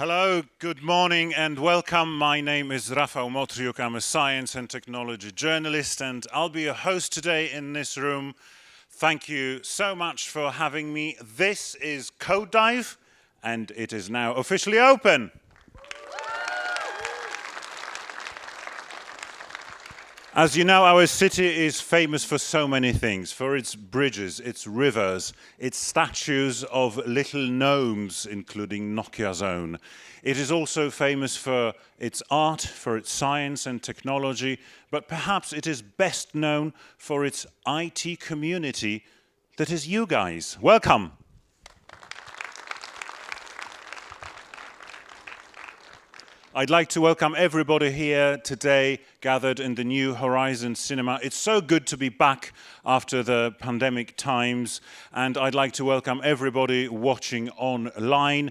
Hello, good morning and welcome. My name is Rafał Motriuk. I'm a science and technology journalist and I'll be your host today in this room. Thank you so much for having me. This is Code Dive and it is now officially open. As you know, our city is famous for so many things, for its bridges, its rivers, its statues of little gnomes, including Nokia's own. It is also famous for its art, for its science and technology, but perhaps it is best known for its IT community, that is you guys. Welcome. I'd like to welcome everybody here today gathered in the New Horizons Cinema. It's so good to be back after the pandemic times, and I'd like to welcome everybody watching online.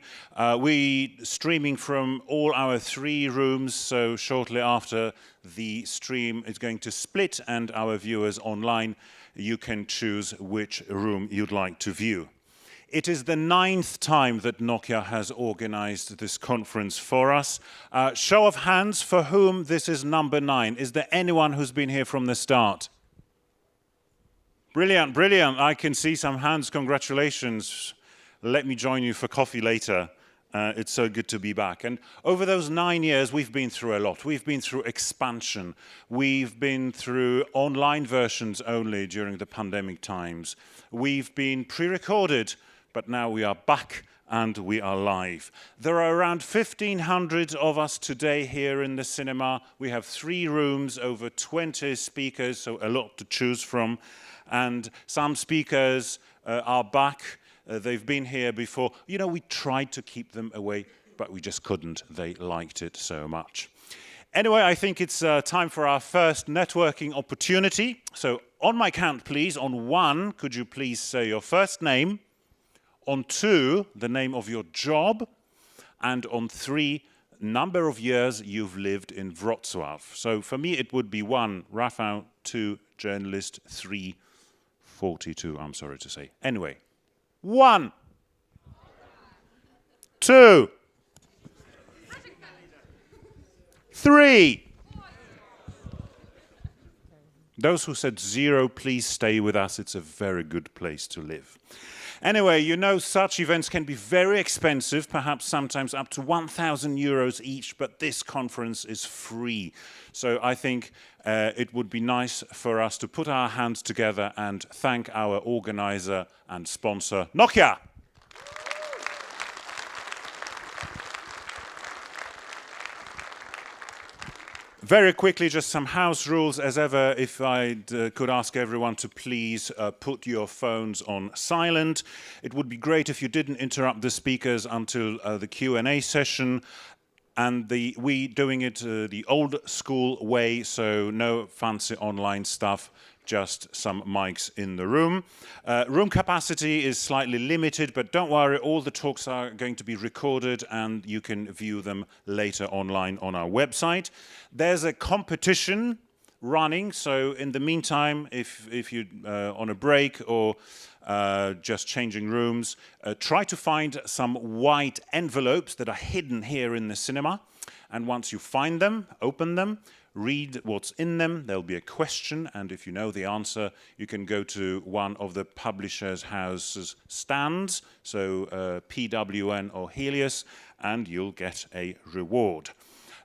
We streaming from all our 3 rooms, so shortly after the stream is going to split and our viewers online, you can choose which room you'd like to view. It is the 9th time that Nokia has organized this conference for us. Show of hands for whom this is number 9. Is there anyone who's been here from the start? Brilliant, brilliant. I can see some hands. Congratulations. Let me join you for coffee later. It's so good to be back. And over those 9 years, we've been through a lot. We've been through expansion. We've been through online versions only during the pandemic times. We've been pre-recorded, but now we are back and we are live. There are around 1,500 of us today here in the cinema. We have 3 rooms, over 20 speakers, so a lot to choose from. And some speakers are back. They've been here before. You know, we tried to keep them away, but we just couldn't. They liked it so much. Anyway, I think it's time for our first networking opportunity. So on my count, please, on 1, could you please say your first name? On 2, the name of your job, and on 3, number of years you've lived in Wrocław. So for me it would be 1, Rafał, 2, journalist, 3, 42, I'm sorry to say. Anyway, 1, 2, 3. Those who said 0, please stay with us. It's a very good place to live. Anyway, you know, such events can be very expensive, perhaps sometimes up to 1,000 euros each, but this conference is free. So I think it would be nice for us to put our hands together and thank our organizer and sponsor, Nokia. Very quickly, just some house rules. As ever, if I could ask everyone to please put your phones on silent. It would be great if you didn't interrupt the speakers until the Q&A session. And we doing it the old school way, so no fancy online stuff, just some mics in the room. Room capacity is slightly limited, but don't worry, all the talks are going to be recorded and you can view them later online on our website. There's a competition running, so in the meantime, if you're on a break or just changing rooms, try to find some white envelopes that are hidden here in the cinema. And once you find them, open them, read what's in them. There'll be a question, and if you know the answer, you can go to one of the publishers' house's stands, so PWN or Helios, and you'll get a reward.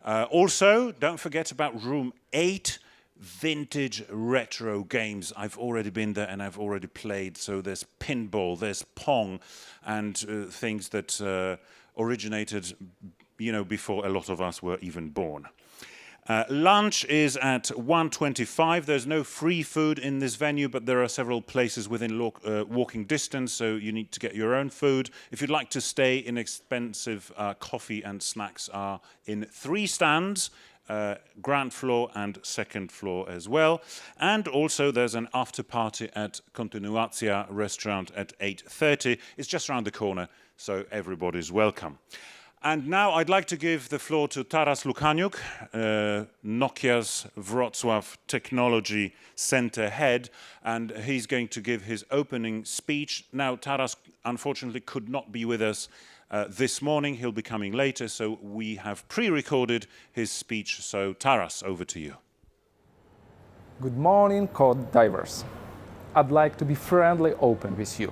Also, don't forget about room 8, vintage retro games. I've already been there and I've already played, so there's pinball, there's Pong, and things that originated, you know, before a lot of us were even born. Lunch is at 1:25. There's no free food in this venue, but there are several places within walking distance, so you need to get your own food. If you'd like to stay, inexpensive coffee and snacks are in 3 stands, ground floor and second floor as well. And also there's an after party at Kontynuacja restaurant at 8:30. It's just around the corner, so everybody's welcome. And now I'd like to give the floor to Taras Lucanuk, Nokia's Wrocław Technology Center head, and he's going to give his opening speech. Now, Taras unfortunately could not be with us this morning. He'll be coming later, so we have pre-recorded his speech. So, Taras, over to you. Good morning, code divers. I'd like to be friendly open with you.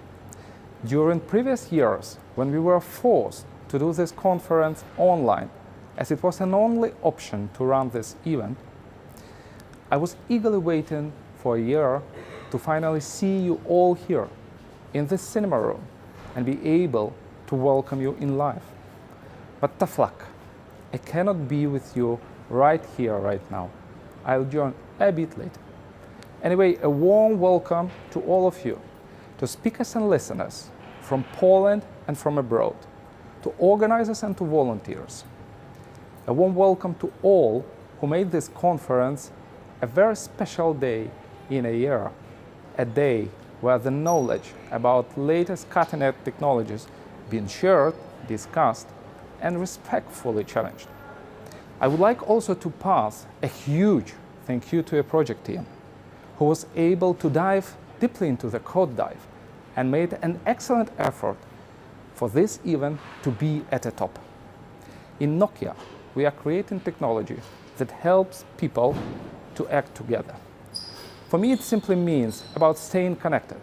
During previous years, when we were forced to do this conference online, as it was an only option to run this event, I was eagerly waiting for a year to finally see you all here in this cinema room and be able to welcome you in life. But tough luck, I cannot be with you right here, right now. I'll join a bit later. Anyway, a warm welcome to all of you, to speakers and listeners from Poland and from abroad, to organizers and to volunteers. A warm welcome to all who made this conference a very special day in a year, a day where the knowledge about latest cutting-edge technologies being shared, discussed, and respectfully challenged. I would like also to pass a huge thank you to a project team who was able to dive deeply into the code dive and made an excellent effort for this event to be at the top. In Nokia, we are creating technology that helps people to act together. For me, it simply means about staying connected.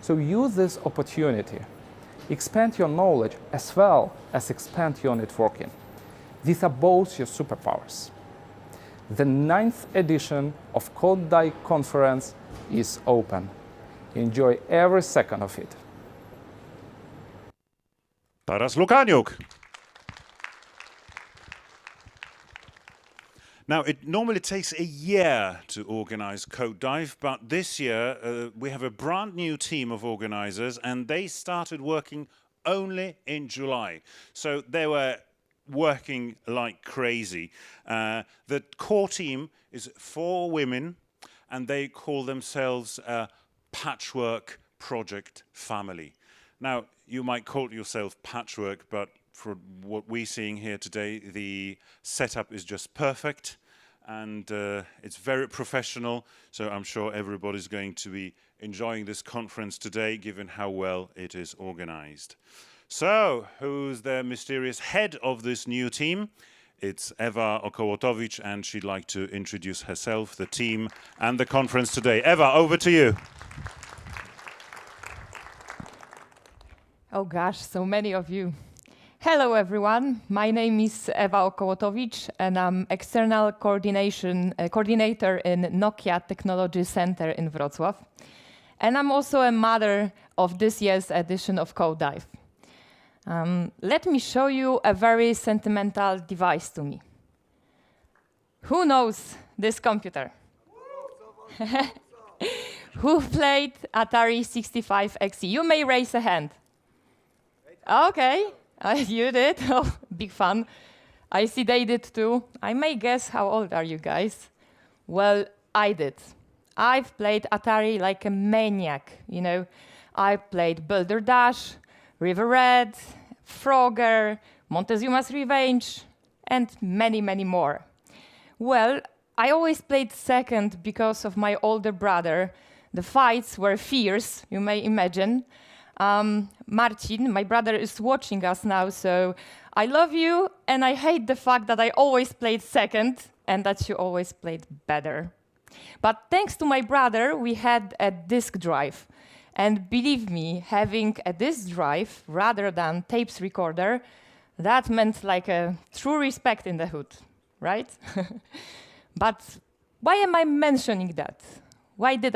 So use this opportunity, expand your knowledge as well as expand your networking. These are both your superpowers. The 9th edition of Code Dive Conference is open. Enjoy every second of it. Taras Lucanuk. Now, it normally takes a year to organize Code Dive, but this year we have a brand new team of organizers, and they started working only in July. So they were working like crazy. The core team is 4 women, and they call themselves a patchwork project family. Now, you might call yourself patchwork, but for what we're seeing here today, the setup is just perfect, and it's very professional, so I'm sure everybody's going to be enjoying this conference today, given how well it is organized. So, who's the mysterious head of this new team? It's Eva Okołotowicz, and she'd like to introduce herself, the team, and the conference today. Eva, over to you. Oh gosh, so many of you. Hello everyone, my name is Eva Okołotowicz and I'm external coordinator in Nokia Technology Center in Wrocław. And I'm also a mother of this year's edition of Code Dive. Let me show you a very sentimental device to me. Who knows this computer? Who played Atari 65XE? You may raise a hand. Okay, you did. Oh, big fun. I see they did too. I may guess how old are you guys? Well, I did. I've played Atari like a maniac, you know. I played Builder Dash, River Red, Frogger, Montezuma's Revenge, and many, many more. Well, I always played second because of my older brother. The fights were fierce, you may imagine. Marcin, my brother, is watching us now, so I love you, and I hate the fact that I always played second and that you always played better. But thanks to my brother, we had a disk drive. And believe me, having a disk drive rather than tapes recorder, that meant like a true respect in the hood, right? But why am I mentioning that? Why did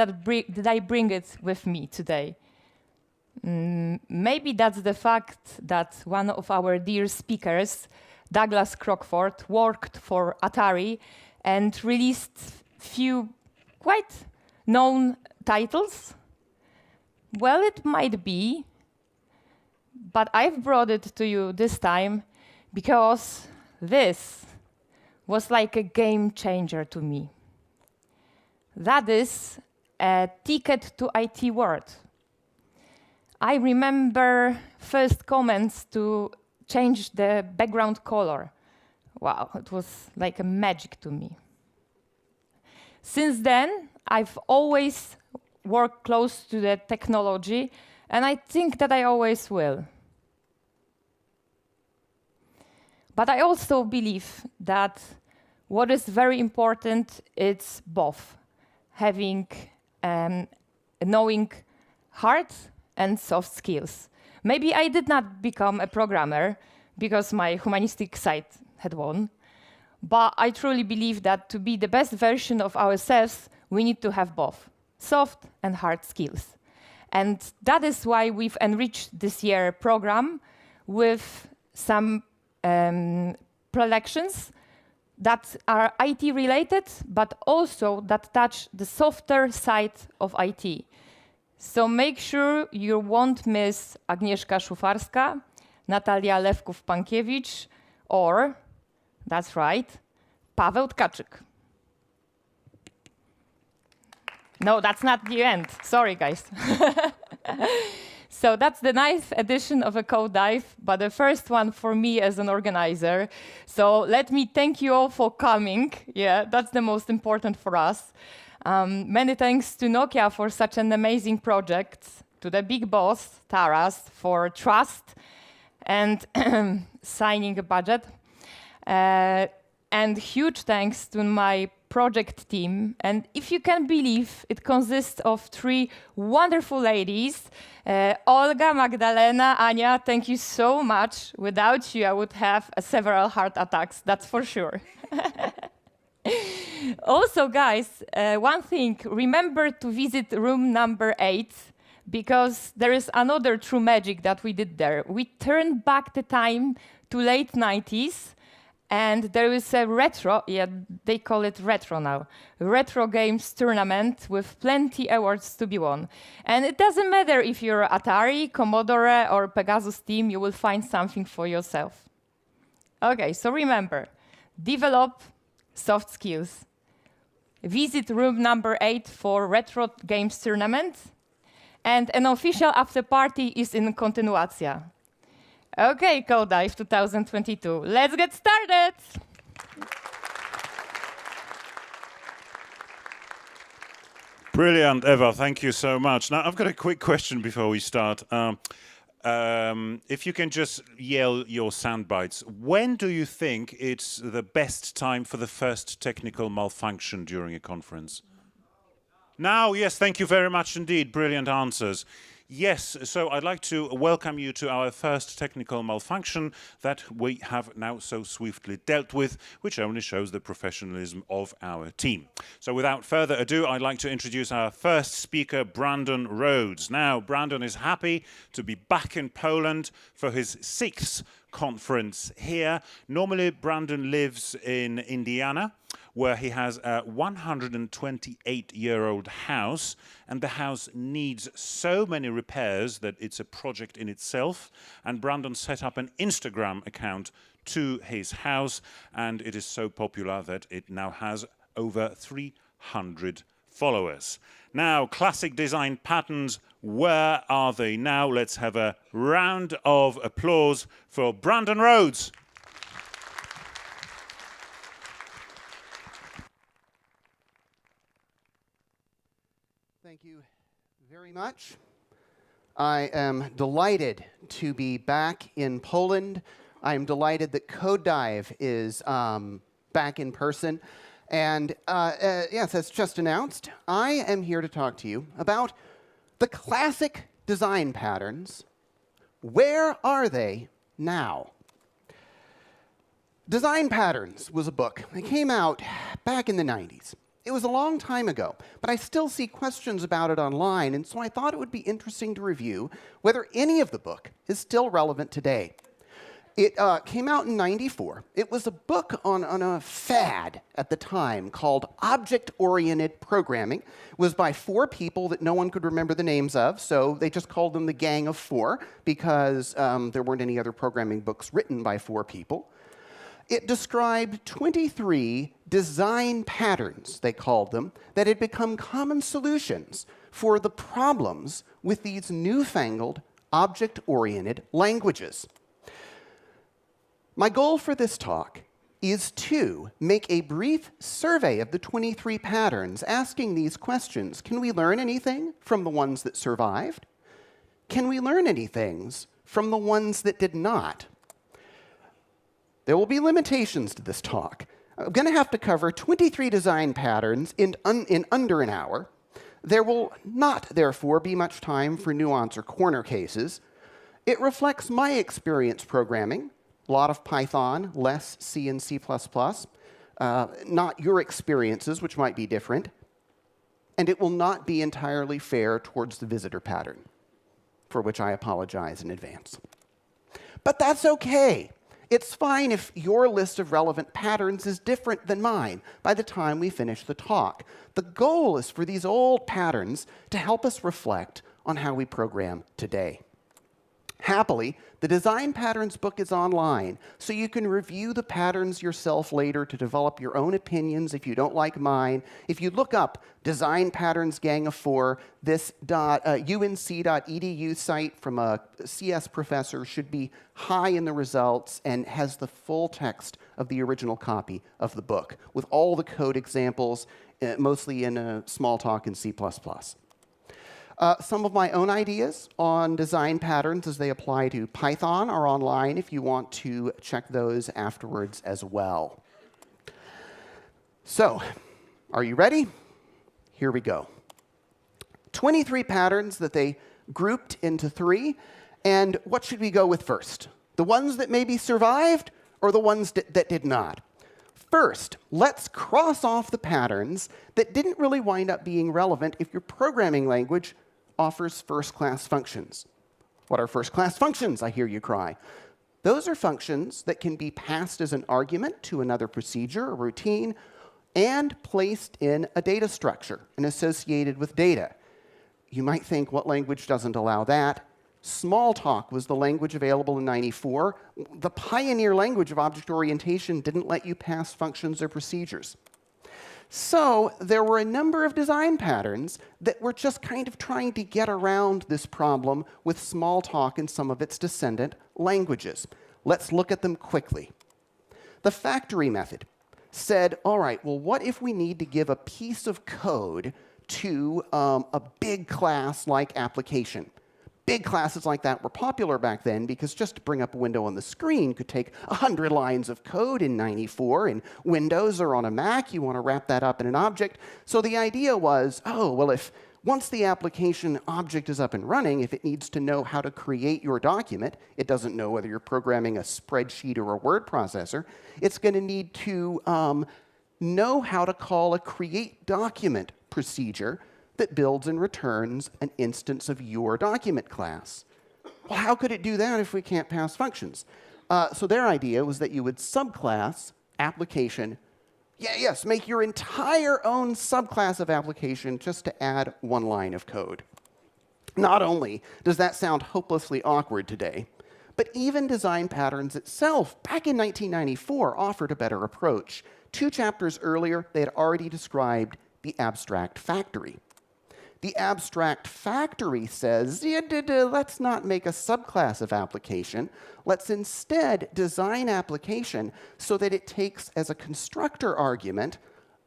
I bring it with me today? Maybe that's the fact that one of our dear speakers, Douglas Crockford, worked for Atari and released few quite known titles. Well, it might be, but I've brought it to you this time because this was like a game changer to me. That is a ticket to IT world. I remember first comments to change the background color. Wow, it was like a magic to me. Since then, I've always worked close to the technology, and I think that I always will. But I also believe that what is very important is both having knowing hard and soft skills. Maybe I did not become a programmer because my humanistic side had won, but I truly believe that to be the best version of ourselves, we need to have both soft and hard skills. And that is why we've enriched this year program with some predilections that are IT related, but also that touch the softer side of IT. So make sure you won't miss Agnieszka Szufarska, Natalia Lewków-Pankiewicz, or, that's right, Paweł Tkaczyk. No, that's not the end. Sorry, guys. So that's the ninth edition of a Code Dive, but the first one for me as an organizer. So let me thank you all for coming. Yeah, that's the most important for us. Many thanks to Nokia for such an amazing project, to the big boss, Taras, for trust and signing a budget. And huge thanks to my project team. And if you can believe, it consists of 3 wonderful ladies. Olga, Magdalena, Ania, thank you so much. Without you, I would have several heart attacks, that's for sure. Also, guys, one thing, remember to visit room number 8, because there is another true magic that we did there. We turned back the time to late 90s, and there is a retro, yeah, they call it retro now, retro games tournament with plenty awards to be won. And it doesn't matter if you're Atari, Commodore, or Pegasus team, you will find something for yourself. Okay, so remember, develop soft skills. Visit room number 8 for retro games tournament. And an official after party is in continuacja. Okay, Code Dive 2022. Let's get started. Brilliant, Eva. Thank you so much. Now, I've got a quick question before we start. If you can just yell your sound bites. When do you think it's the best time for the first technical malfunction during a conference? Now, yes, thank you very much indeed. Brilliant answers. Yes, so I'd like to welcome you to our first technical malfunction that we have now so swiftly dealt with, which only shows the professionalism of our team. So without further ado, I'd like to introduce our first speaker, Brandon Rhodes. Now, Brandon is happy to be back in Poland for his 6th conference here. Normally, Brandon lives in Indiana, where he has a 128-year-old house, and the house needs so many repairs that it's a project in itself. And Brandon set up an Instagram account to his house, and it is so popular that it now has over 300 followers. Now, classic design patterns, where are they now? Let's have a round of applause for Brandon Rhodes. Thank you very much. I am delighted to be back in Poland. I am delighted that Code Dive is back in person. And yes, as just announced, I am here to talk to you about the classic design patterns. Where are they now? Design Patterns was a book that came out back in the 90s. It was a long time ago, but I still see questions about it online, and so I thought it would be interesting to review whether any of the book is still relevant today. It came out in '94. It was a book on a fad at the time called object-oriented programming. It was by 4 people that no one could remember the names of, so they just called them the Gang of 4 because there weren't any other programming books written by 4 people. It described 23 design patterns, they called them, that had become common solutions for the problems with these newfangled object-oriented languages. My goal for this talk is to make a brief survey of the 23 patterns, asking these questions. Can we learn anything from the ones that survived? Can we learn anything from the ones that did not? There will be limitations to this talk. I'm going to have to cover 23 design patterns in under an hour. There will not, therefore, be much time for nuance or corner cases. It reflects my experience programming, a lot of Python, less C and C++, not your experiences, which might be different. And it will not be entirely fair towards the visitor pattern, for which I apologize in advance. But that's OK. It's fine if your list of relevant patterns is different than mine by the time we finish the talk. The goal is for these old patterns to help us reflect on how we program today. Happily, the Design Patterns book is online, so you can review the patterns yourself later to develop your own opinions if you don't like mine. If you look up Design Patterns Gang of Four, this unc.edu site from a CS professor should be high in the results and has the full text of the original copy of the book, with all the code examples, mostly in Smalltalk and C++. Some of my own ideas on design patterns as they apply to Python are online if you want to check those afterwards as well. So, are you ready? Here we go. 23 patterns that they grouped into 3. And what should we go with first? The ones that maybe survived or the ones that did not? First, let's cross off the patterns that didn't really wind up being relevant if your programming language offers first-class functions. What are first-class functions, I hear you cry? Those are functions that can be passed as an argument to another procedure or routine and placed in a data structure and associated with data. You might think, what language doesn't allow that? Smalltalk was the language available in '94. The pioneer language of object orientation didn't let you pass functions or procedures. So there were a number of design patterns that were just kind of trying to get around this problem with Smalltalk and some of its descendant languages. Let's look at them quickly. The factory method said, all right, well, what if we need to give a piece of code to a big class like application? Big classes like that were popular back then because just to bring up a window on the screen could take 100 lines of code in '94 in Windows or on a Mac. You want to wrap that up in an object. So the idea was, oh, well, if once the application object is up and running, if it needs to know how to create your document, it doesn't know whether you're programming a spreadsheet or a word processor, it's going to need to know how to call a create document procedure that builds and returns an instance of your document class. Well, how could it do that if we can't pass functions? So their idea was that you would subclass application. Yes, make your entire own subclass of application just to add one line of code. Not only does that sound hopelessly awkward today, but even design patterns itself, back in 1994, offered a better approach. 2 chapters earlier, they had already described the abstract factory. The abstract factory says, let's not make a subclass of application. Let's instead design application so that it takes as a constructor argument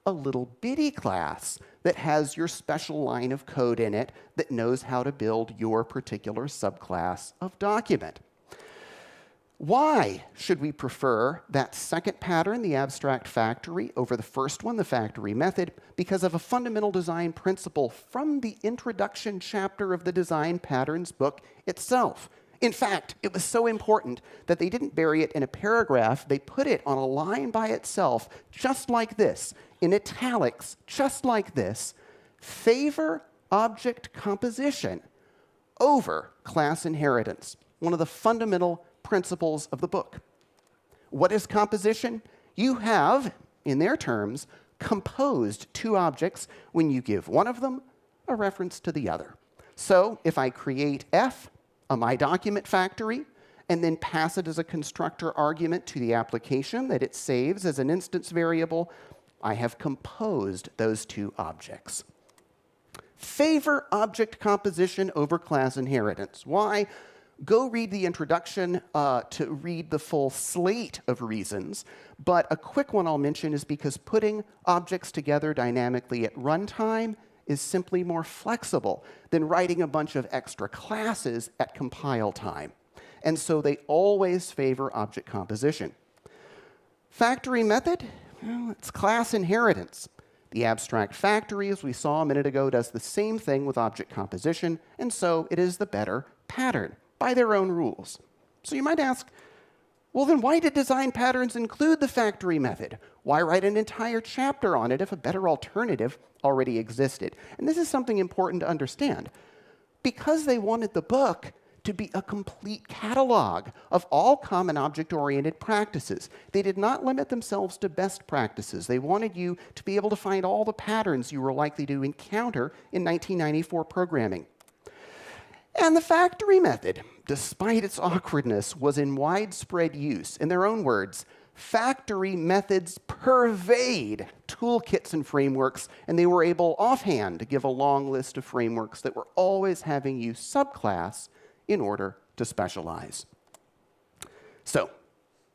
a little bitty class that has your special line of code in it that knows how to build your particular subclass of document. Why should we prefer that second pattern, the abstract factory, over the first one, the factory method? Because of a fundamental design principle from the introduction chapter of the Design Patterns book itself. In fact, it was so important that they didn't bury it in a paragraph. They put it on a line by itself, just like this, in italics, just like this. Favor object composition over class inheritance. One of the fundamental principles of the book. What is composition? You have, in their terms, composed 2 objects when you give one of them a reference to the other. So if I create F, a myDocument factory, and then pass it as a constructor argument to the application that it saves as an instance variable, I have composed those 2 objects. Favor object composition over class inheritance. Why? Go read the introduction to read the full slate of reasons, but a quick one I'll mention is because putting objects together dynamically at runtime is simply more flexible than writing a bunch of extra classes at compile time. And so they always favor object composition. Factory method, well, it's class inheritance. The abstract factory, as we saw a minute ago, does the same thing with object composition, and so it is the better pattern by their own rules. So you might ask, well, then why did design patterns include the factory method? Why write an entire chapter on it if a better alternative already existed? And this is something important to understand. Because they wanted the book to be a complete catalog of all common object-oriented practices. They did not limit themselves to best practices. They wanted you to be able to find all the patterns you were likely to encounter in 1994 programming. And the factory method, despite its awkwardness, was in widespread use. In their own words, factory methods pervade toolkits and frameworks, and they were able offhand to give a long list of frameworks that were always having you subclass in order to specialize. So,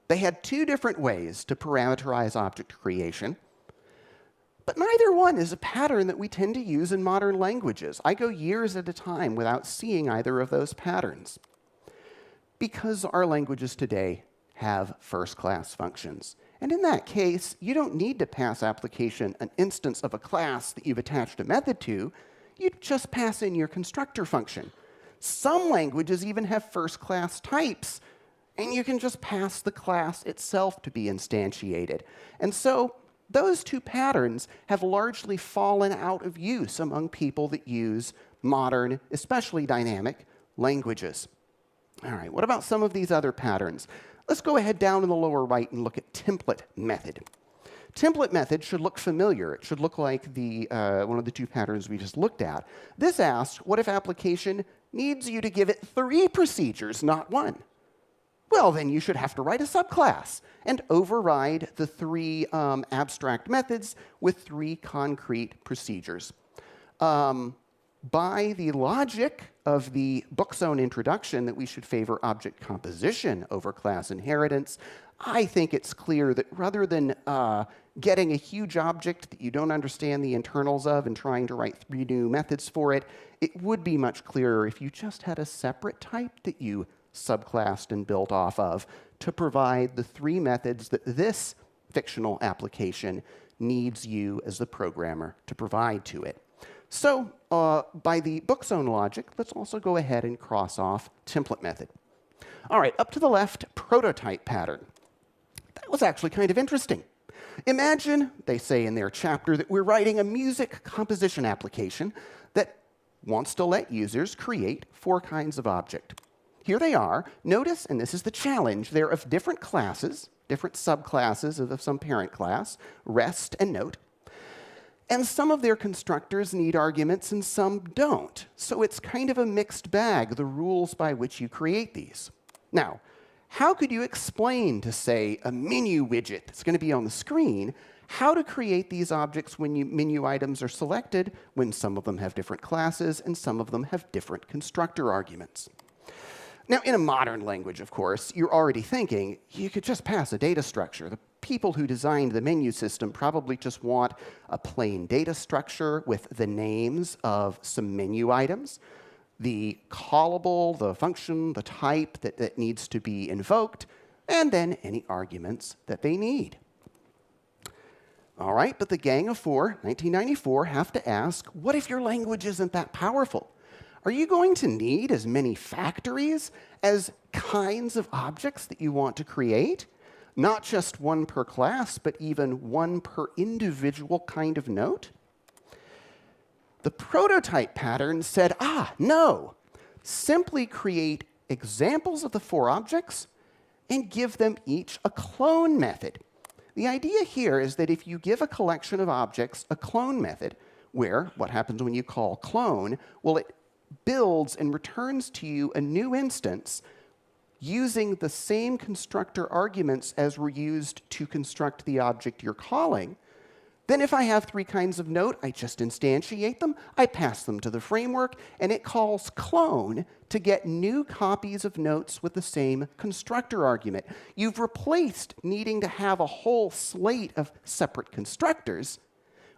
they had two different ways to parameterize object creation, but neither one is a pattern that we tend to use in modern languages. I go years at a time without seeing either of those patterns, because our languages today have first-class functions. And in that case, you don't need to pass application an instance of a class that you've attached a method to. You just pass in your constructor function. Some languages even have first-class types, and you can just pass the class itself to be instantiated. And so those two patterns have largely fallen out of use among people that use modern, especially dynamic, languages. All right, what about some of these other patterns? Let's go ahead down in the lower right and look at template method. Template method should look familiar. It should look like the one of the two patterns we just looked at. This asks, what if application needs you to give it 3 procedures, not 1? Well, then you should have to write a subclass and override the 3 abstract methods with 3 concrete procedures. By the logic of the book zone introduction that we should favor object composition over class inheritance, I think it's clear that rather than getting a huge object that you don't understand the internals of and trying to write 3 new methods for it, it would be much clearer if you just had a separate type that you subclassed and built off of to provide the 3 methods that this fictional application needs you as the programmer to provide to it. So by the book zone logic, let's also go ahead and cross off template method. All right, up to the left, prototype pattern. That was actually kind of interesting. Imagine, they say in their chapter, that we're writing a music composition application that wants to let users create 4 kinds of object. Here they are. Notice, and this is the challenge, they're of different classes, different subclasses of some parent class, rest and note. And some of their constructors need arguments and some don't. So it's kind of a mixed bag, the rules by which you create these. Now, how could you explain to, say, a menu widget that's going to be on the screen, how to create these objects when menu items are selected, when some of them have different classes and some of them have different constructor arguments? Now, in a modern language, of course, you're already thinking, you could just pass a data structure. The people who designed the menu system probably just want a plain data structure with the names of some menu items, the callable, the function, the type that needs to be invoked, and then any arguments that they need. All right, but the Gang of 4, 1994, have to ask, what if your language isn't that powerful? Are you going to need as many factories as kinds of objects that you want to create? Not just 1 per class, but even 1 per individual kind of note? The prototype pattern said, no. Simply create examples of the 4 objects and give them each a clone method. The idea here is that if you give a collection of objects a clone method, where what happens when you call clone, well, it builds and returns to you a new instance using the same constructor arguments as were used to construct the object you're calling, Then if I have 3 kinds of note, I just instantiate them, I pass them to the framework, and it calls clone to get new copies of notes with the same constructor argument. You've replaced needing to have a whole slate of separate constructors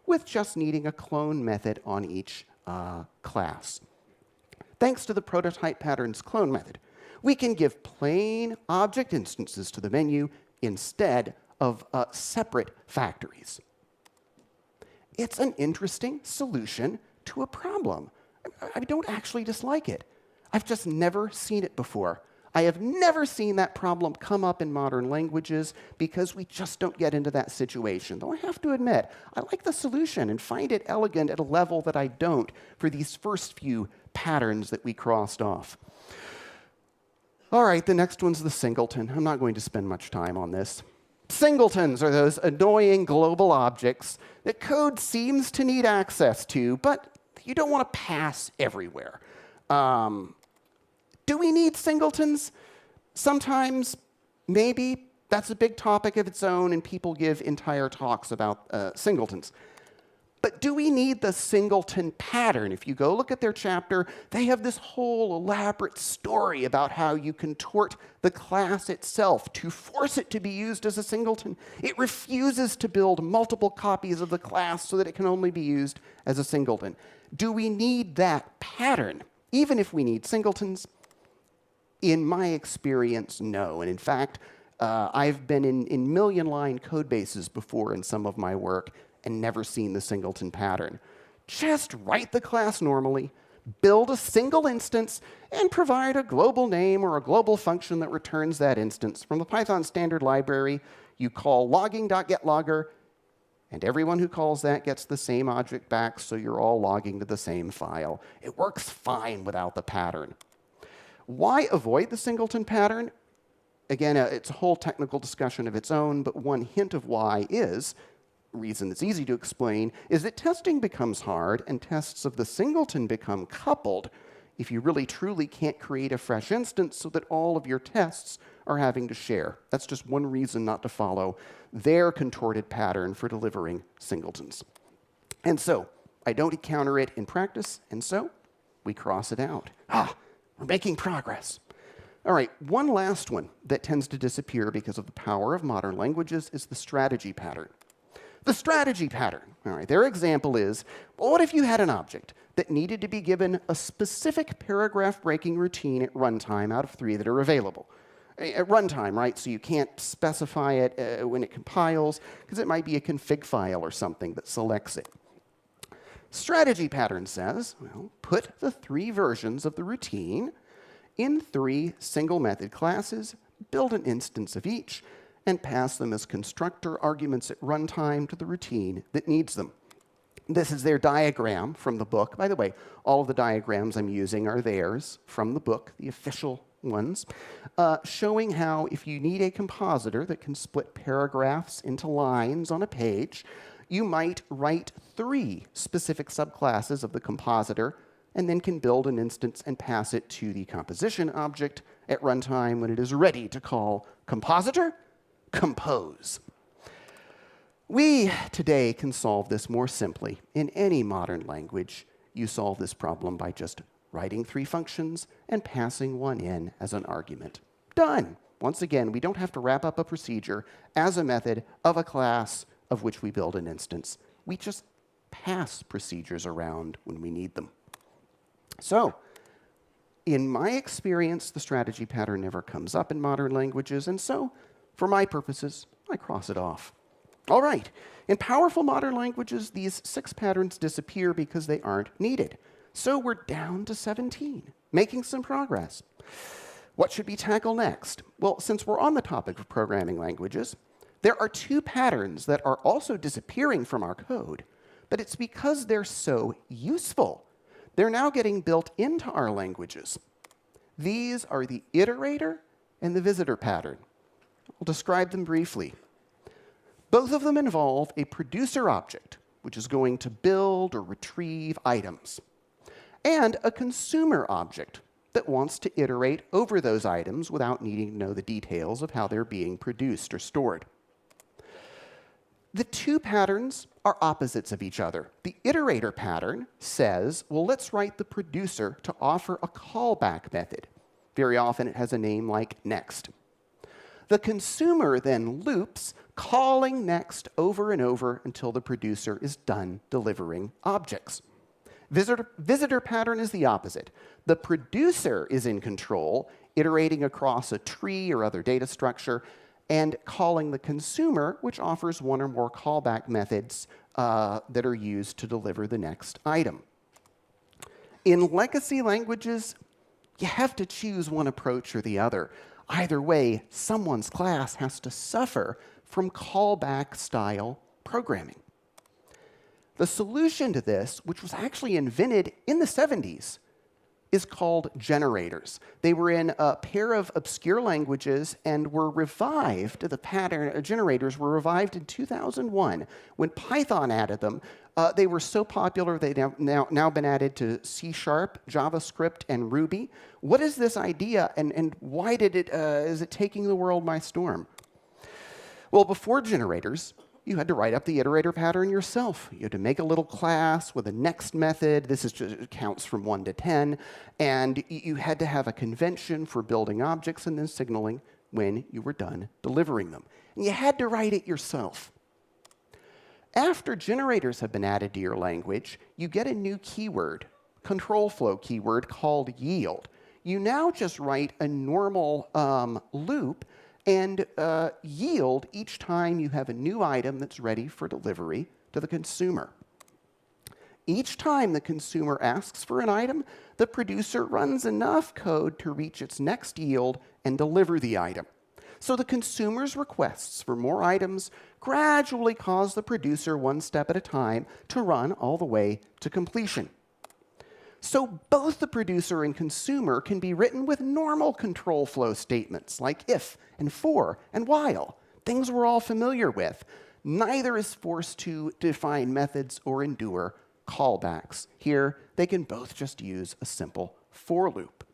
with just needing a clone method on each class. Thanks to the prototype pattern's clone method, we can give plain object instances to the menu instead of separate factories. It's an interesting solution to a problem. I don't actually dislike it. I've just never seen it before. I have never seen that problem come up in modern languages because we just don't get into that situation. Though I have to admit, I like the solution and find it elegant at a level that I don't for these first few patterns that we crossed off. All right, the next one's the singleton. I'm not going to spend much time on this. Singletons are those annoying global objects that code seems to need access to, but you don't want to pass everywhere. Do we need singletons? Sometimes, maybe. That's a big topic of its own, and people give entire talks about singletons. But do we need the singleton pattern? If you go look at their chapter, they have this whole elaborate story about how you contort the class itself to force it to be used as a singleton. It refuses to build multiple copies of the class so that it can only be used as a singleton. Do we need that pattern? Even if we need singletons? In my experience, no. And in fact, I've been in million-line code bases before in some of my work and never seen the singleton pattern. Just write the class normally, build a single instance, and provide a global name or a global function that returns that instance. From the Python standard library, you call logging.getLogger, and everyone who calls that gets the same object back, so you're all logging to the same file. It works fine without the pattern. Why avoid the singleton pattern? Again, it's a whole technical discussion of its own, but one hint of why is, reason that's easy to explain, is that testing becomes hard and tests of the singleton become coupled if you really truly can't create a fresh instance so that all of your tests are having to share. That's just one reason not to follow their contorted pattern for delivering singletons. And so, I don't encounter it in practice, and so we cross it out. We're making progress. All right, one last one that tends to disappear because of the power of modern languages is the strategy pattern. The strategy pattern, all right, their example is, well, what if you had an object that needed to be given a specific paragraph-breaking routine at runtime out of 3 that are available? At runtime, right, so you can't specify it when it compiles, because it might be a config file or something that selects it. Strategy pattern says, well, put the 3 versions of the routine in 3 single-method classes, build an instance of each, and pass them as constructor arguments at runtime to the routine that needs them. This is their diagram from the book. By the way, all of the diagrams I'm using are theirs from the book, the official ones, showing how if you need a compositor that can split paragraphs into lines on a page, you might write 3 specific subclasses of the compositor and then can build an instance and pass it to the composition object at runtime when it is ready to call compositor compose. We today can solve this more simply. In any modern language, you solve this problem by just writing 3 functions and passing one in as an argument. Done. Once again, we don't have to wrap up a procedure as a method of a class of which we build an instance. We just pass procedures around when we need them. So, in my experience, the strategy pattern never comes up in modern languages, and so, for my purposes, I cross it off. All right, in powerful modern languages, these 6 patterns disappear because they aren't needed. So we're down to 17, making some progress. What should we tackle next? Well, since we're on the topic of programming languages, there are 2 patterns that are also disappearing from our code, but it's because they're so useful. They're now getting built into our languages. These are the iterator and the visitor pattern. I'll describe them briefly. Both of them involve a producer object, which is going to build or retrieve items, and a consumer object that wants to iterate over those items without needing to know the details of how they're being produced or stored. The two patterns are opposites of each other. The iterator pattern says, well, let's write the producer to offer a callback method. Very often it has a name like next. The consumer then loops, calling next over and over until the producer is done delivering objects. Visitor pattern is the opposite. The producer is in control, iterating across a tree or other data structure, and calling the consumer, which offers one or more callback methods that are used to deliver the next item. In legacy languages, you have to choose one approach or the other. Either way, someone's class has to suffer from callback-style programming. The solution to this, which was actually invented in the 70s, is called generators. They were in a pair of obscure languages and were revived. The pattern generators were revived in 2001 when Python added them. They were so popular they've now been added to C#, JavaScript, and Ruby. What is this idea, and why is it taking the world by storm? Well, before generators, you had to write up the iterator pattern yourself. You had to make a little class with a next method. This is just counts from 1 to 10. And you had to have a convention for building objects and then signaling when you were done delivering them. And you had to write it yourself. After generators have been added to your language, you get a new keyword, control flow keyword called yield. You now just write a normal loop and yield each time you have a new item that's ready for delivery to the consumer. Each time the consumer asks for an item, the producer runs enough code to reach its next yield and deliver the item. So the consumer's requests for more items gradually cause the producer, one step at a time, to run all the way to completion. So both the producer and consumer can be written with normal control flow statements like if and for and while, things we're all familiar with. Neither is forced to define methods or endure callbacks. Here, they can both just use a simple for loop.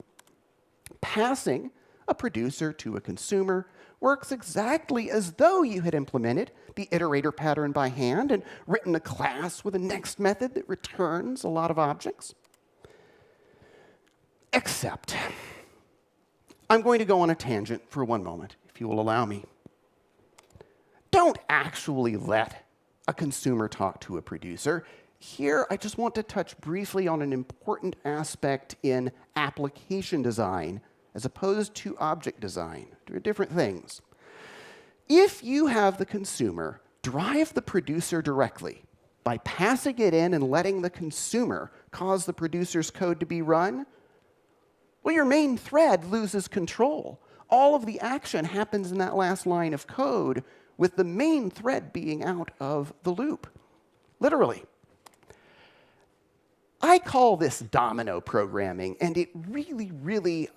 Passing a producer to a consumer works exactly as though you had implemented the iterator pattern by hand and written a class with a next method that returns a lot of objects. Except, I'm going to go on a tangent for one moment, if you will allow me. Don't actually let a consumer talk to a producer. Here, I just want to touch briefly on an important aspect in application design as opposed to object design. They're different things. If you have the consumer drive the producer directly by passing it in and letting the consumer cause the producer's code to be run, well, your main thread loses control. All of the action happens in that last line of code, with the main thread being out of the loop. Literally. I call this domino programming, and it really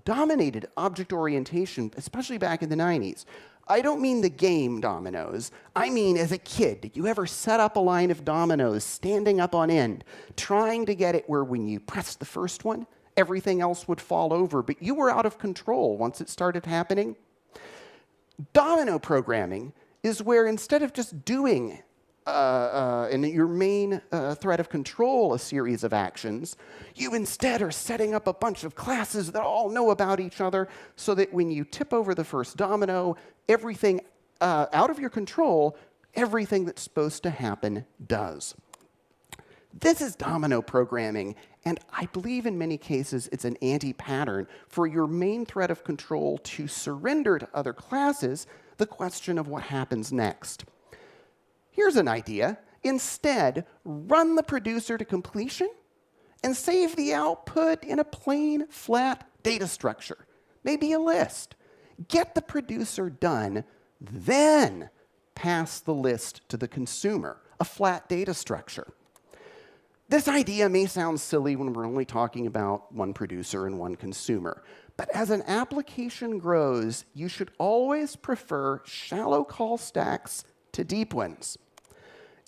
dominated object orientation, especially back in the 90s. I don't mean the game dominoes. I mean, as a kid, did you ever set up a line of dominoes standing up on end, trying to get it where when you pressed the first one, everything else would fall over, but you were out of control once it started happening? Domino programming is where instead of just doing in your main thread of control a series of actions, you instead are setting up a bunch of classes that all know about each other so that when you tip over the first domino, everything out of your control, everything that's supposed to happen does. This is domino programming, and I believe in many cases it's an anti-pattern for your main thread of control to surrender to other classes the question of what happens next. Here's an idea. Instead, run the producer to completion and save the output in a plain, flat data structure, maybe a list. Get the producer done, then pass the list to the consumer, a flat data structure. This idea may sound silly when we're only talking about one producer and one consumer, but as an application grows, you should always prefer shallow call stacks to deep ones.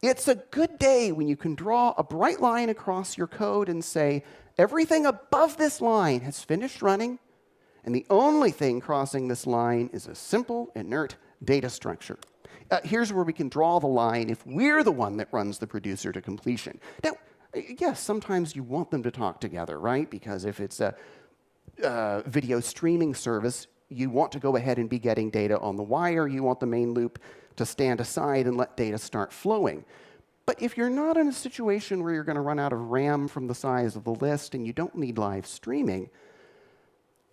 It's a good day when you can draw a bright line across your code and say, everything above this line has finished running, and the only thing crossing this line is a simple, inert data structure. Here's where we can draw the line if we're the one that runs the producer to completion. Now, yes, sometimes you want them to talk together, right? Because if it's a video streaming service, you want to go ahead and be getting data on the wire. You want the main loop to stand aside and let data start flowing. But if you're not in a situation where you're going to run out of RAM from the size of the list and you don't need live streaming,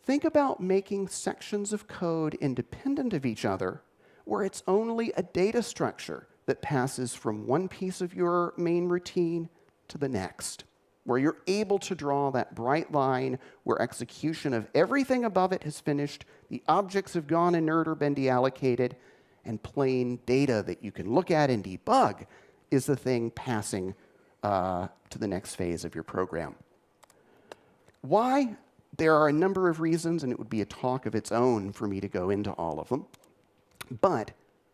think about making sections of code independent of each other where it's only a data structure that passes from one piece of your main routine to the next, where you're able to draw that bright line where execution of everything above it has finished, the objects have gone inert or been deallocated, and plain data that you can look at and debug is the thing passing to the next phase of your program. Why? There are a number of reasons, and it would be a talk of its own for me to go into all of them. But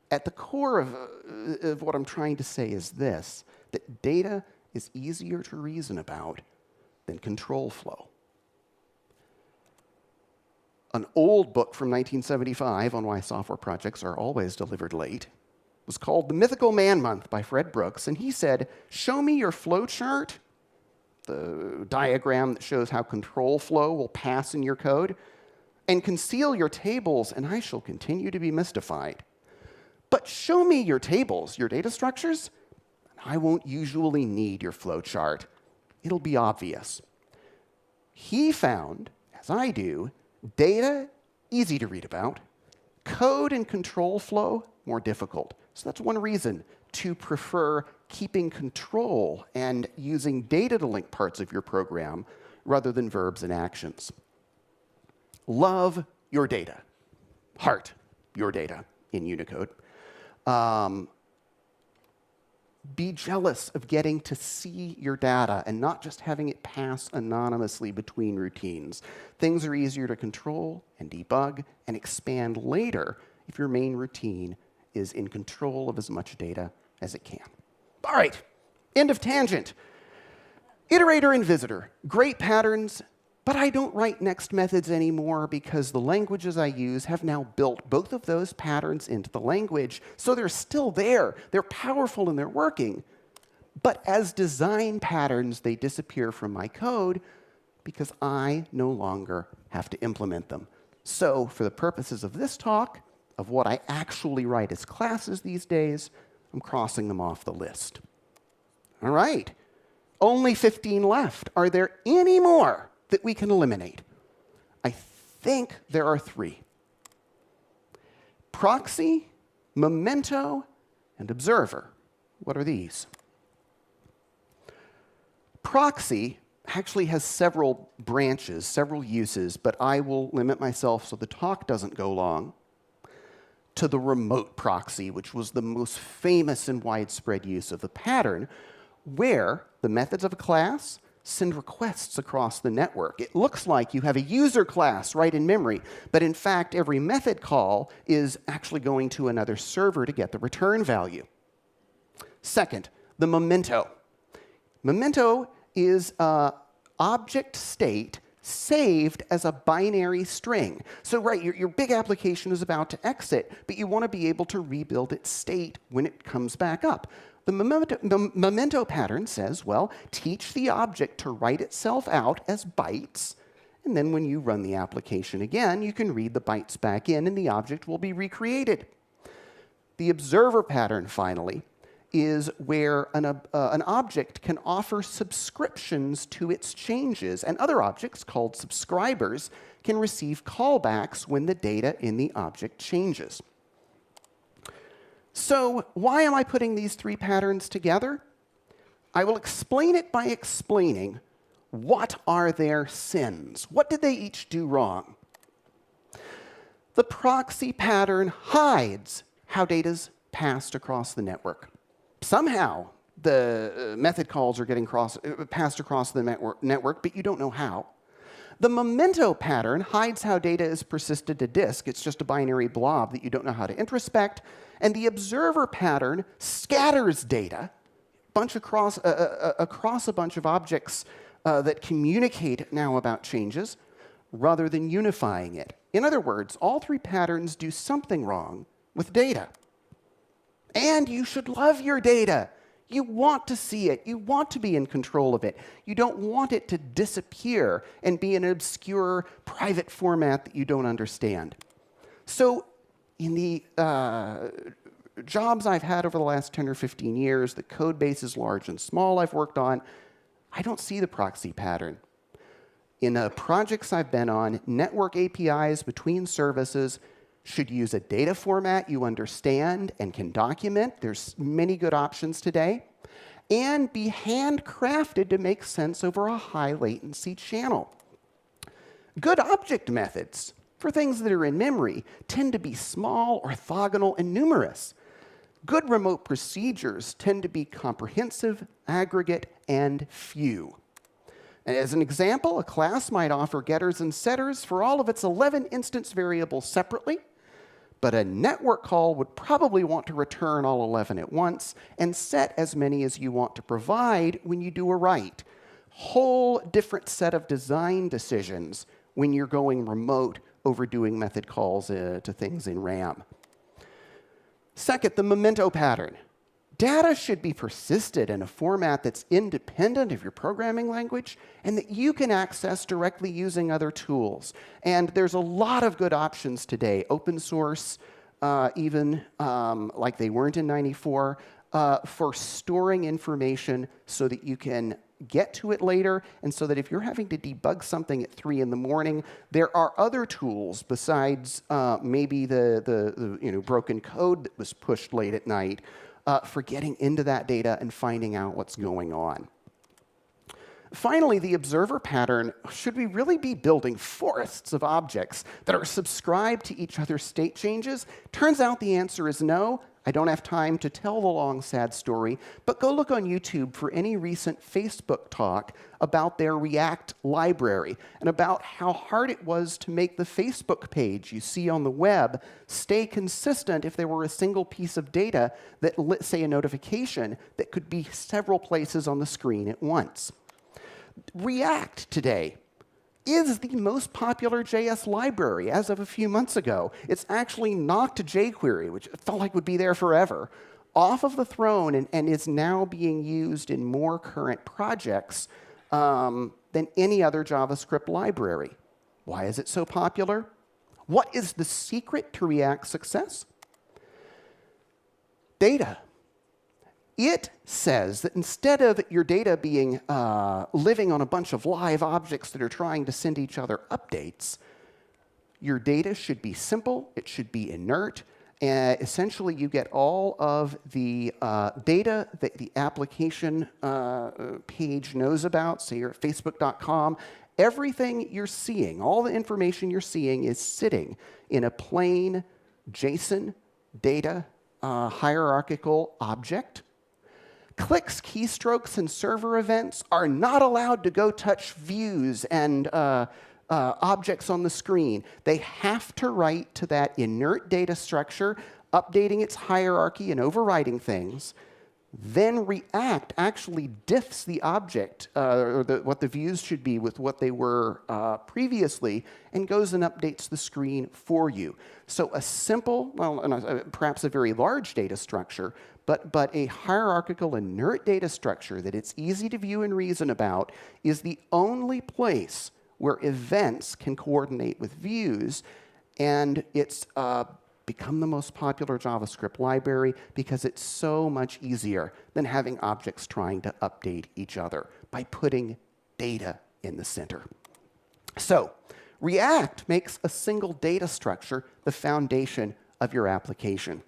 at the core of what I'm trying to say is this, that data is easier to reason about than control flow. An old book from 1975 on why software projects are always delivered late was called The Mythical Man Month by Fred Brooks, and he said, show me your flow chart, the diagram that shows how control flow will pass in your code, and conceal your tables, and I shall continue to be mystified. But show me your tables, your data structures, and I won't usually need your flow chart. It'll be obvious. He found, as I do, data easy to read about, code and control flow more difficult. So that's one reason to prefer keeping control and using data to link parts of your program rather than verbs and actions. Love your data. Heart your data in Unicode. Be jealous of getting to see your data and not just having it pass anonymously between routines. Things are easier to control and debug and expand later if your main routine is in control of as much data as it can. All right, end of tangent. Iterator and visitor, great patterns, but I don't write next methods anymore because the languages I use have now built both of those patterns into the language, so they're still there. They're powerful and they're working. But as design patterns, they disappear from my code because I no longer have to implement them. So for the purposes of this talk, of what I actually write as classes these days, I'm crossing them off the list. All right, only 15 left. Are there any more that we can eliminate? I think there are 3. Proxy, memento, and observer. What are these? Proxy actually has several branches, several uses, but I will limit myself so the talk doesn't go long to the remote proxy, which was the most famous and widespread use of the pattern, where the methods of a class send requests across the network. It looks like you have a user class right in memory, but in fact, every method call is actually going to another server to get the return value. Second, the memento. Memento is an object state saved as a binary string. So right, your big application is about to exit, but you want to be able to rebuild its state when it comes back up. The memento pattern says, well, teach the object to write itself out as bytes, and then when you run the application again, you can read the bytes back in, and the object will be recreated. The observer pattern, finally, is where an object can offer subscriptions to its changes, and other objects, called subscribers, can receive callbacks when the data in the object changes. So why am I putting these 3 patterns together? I will explain it by explaining what are their sins. What did they each do wrong? The proxy pattern hides how data's passed across the network. Somehow, the method calls are getting passed across the network, but you don't know how. The memento pattern hides how data is persisted to disk. It's just a binary blob that you don't know how to introspect. And the observer pattern scatters data across a bunch of objects that communicate now about changes rather than unifying it. In other words, all 3 patterns do something wrong with data. And you should love your data. You want to see it. You want to be in control of it. You don't want it to disappear and be in an obscure private format that you don't understand. So in the jobs I've had over the last 10 or 15 years, the code bases large and small I've worked on, I don't see the proxy pattern. In the projects I've been on, network APIs between services should use a data format you understand and can document. There's many good options today. And be handcrafted to make sense over a high latency channel. Good object methods for things that are in memory tend to be small, orthogonal, and numerous. Good remote procedures tend to be comprehensive, aggregate, and few. As an example, a class might offer getters and setters for all of its 11 instance variables separately, but a network call would probably want to return all 11 at once and set as many as you want to provide when you do a write. Whole different set of design decisions when you're going remote over doing method calls to things in RAM. Second, the memento pattern. Data should be persisted in a format that's independent of your programming language and that you can access directly using other tools. And there's a lot of good options today, open source, even like they weren't in '94, for storing information so that you can get to it later, and so that if you're having to debug something at 3 in the morning, there are other tools besides maybe the broken code that was pushed late at night for getting into that data and finding out what's going on. Finally, the observer pattern. Should we really be building forests of objects that are subscribed to each other's state changes? Turns out the answer is no. I don't have time to tell the long, sad story, but go look on YouTube for any recent Facebook talk about their React library and about how hard it was to make the Facebook page you see on the web stay consistent if there were a single piece of data that, let's say a notification, that could be several places on the screen at once. React today is the most popular JS library as of a few months ago. It's actually knocked jQuery, which felt like would be there forever, off of the throne and is now being used in more current projects than any other JavaScript library. Why is it so popular? What is the secret to React's success? Data. It says that instead of your data being living on a bunch of live objects that are trying to send each other updates, your data should be simple, it should be inert, and essentially you get all of the data that the application page knows about. Say you're at facebook.com, everything you're seeing, all the information you're seeing is sitting in a plain JSON data hierarchical object. Clicks, keystrokes, and server events are not allowed to go touch views and objects on the screen. They have to write to that inert data structure, updating its hierarchy and overriding things. Then React actually diffs the object, or what the views should be with what they were previously, and goes and updates the screen for you. So a simple, well, perhaps a very large data structure, but a hierarchical inert data structure that it's easy to view and reason about is the only place where events can coordinate with views, and it's become the most popular JavaScript library because it's so much easier than having objects trying to update each other by putting data in the center. So React makes a single data structure the foundation of your application.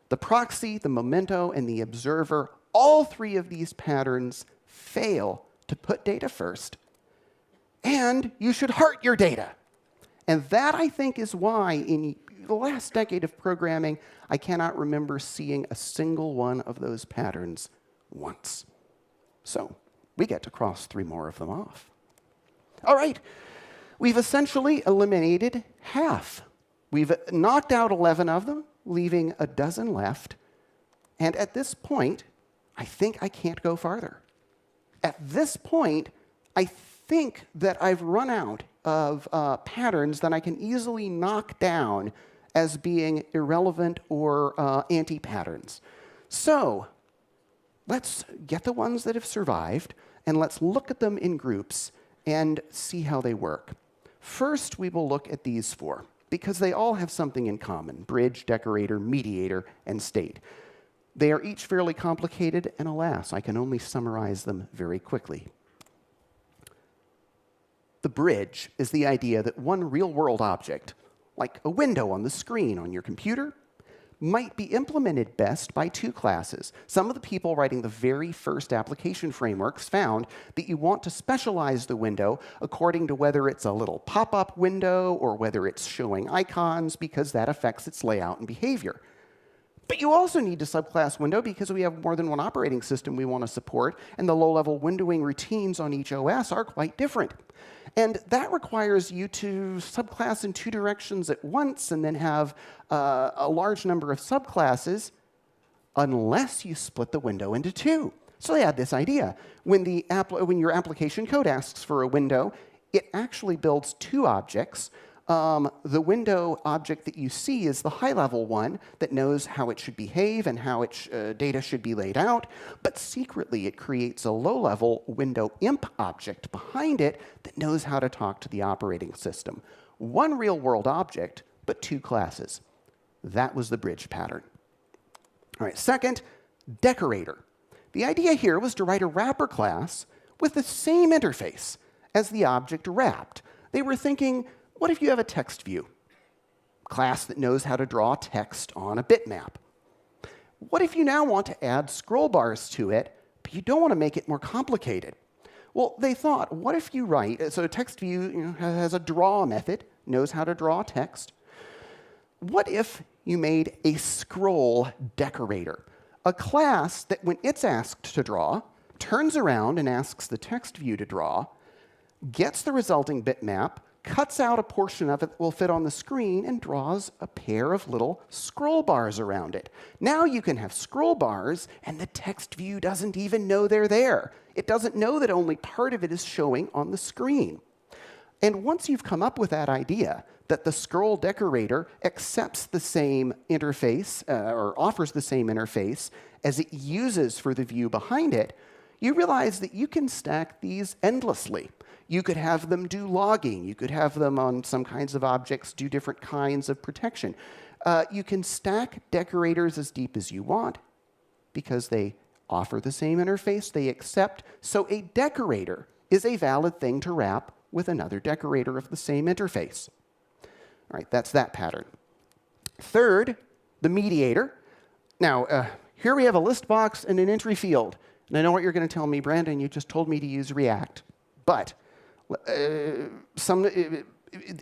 The proxy, the memento, and the observer, all three of these patterns fail to put data first, and you should heart your data. And that, I think, is why in the last decade of programming, I cannot remember seeing a single one of those patterns once. So we get to cross 3 more of them off. All right, we've essentially eliminated half. We've knocked out 11 of them, leaving a dozen left. And at this point, I think I can't go farther. At this point, I think that I've run out of patterns that I can easily knock down as being irrelevant or anti-patterns. So let's get the ones that have survived, and let's look at them in groups and see how they work. First, we will look at these four, because they all have something in common: bridge, decorator, mediator, and state. They are each fairly complicated, and alas, I can only summarize them very quickly. The bridge is the idea that one real-world object, like a window on the screen on your computer, might be implemented best by two classes. Some of the people writing the very first application frameworks found that you want to specialize the window according to whether it's a little pop-up window or whether it's showing icons, because that affects its layout and behavior. But you also need to subclass window because we have more than one operating system we want to support, and the low-level windowing routines on each OS are quite different. And that requires you to subclass in two directions at once and then have a large number of subclasses unless you split the window into two. So they had this idea. When your application code asks for a window, it actually builds two objects. The window object that you see is the high-level one that knows how it should behave and how its data should be laid out, but secretly it creates a low-level window imp object behind it that knows how to talk to the operating system. One real-world object, but two classes. That was the bridge pattern. All right, second, decorator. The idea here was to write a wrapper class with the same interface as the object wrapped. They were thinking, what if you have a text view? Class that knows how to draw text on a bitmap. What if you now want to add scroll bars to it, but you don't want to make it more complicated? Well, they thought, what if you write, so a text view has a draw method, knows how to draw text. What if you made a scroll decorator? A class that when it's asked to draw, turns around and asks the text view to draw, gets the resulting bitmap, cuts out a portion of it that will fit on the screen, and draws a pair of little scroll bars around it. Now you can have scroll bars, and the text view doesn't even know they're there. It doesn't know that only part of it is showing on the screen. And once you've come up with that idea, that the scroll decorator accepts the same interface, or offers the same interface as it uses for the view behind it, you realize that you can stack these endlessly. You could have them do logging. You could have them on some kinds of objects do different kinds of protection. You can stack decorators as deep as you want because they offer the same interface they accept. So a decorator is a valid thing to wrap with another decorator of the same interface. All right, that's that pattern. Third, the mediator. Now, here we have a list box and an entry field. And I know what you're going to tell me, Brandon, you just told me to use React. But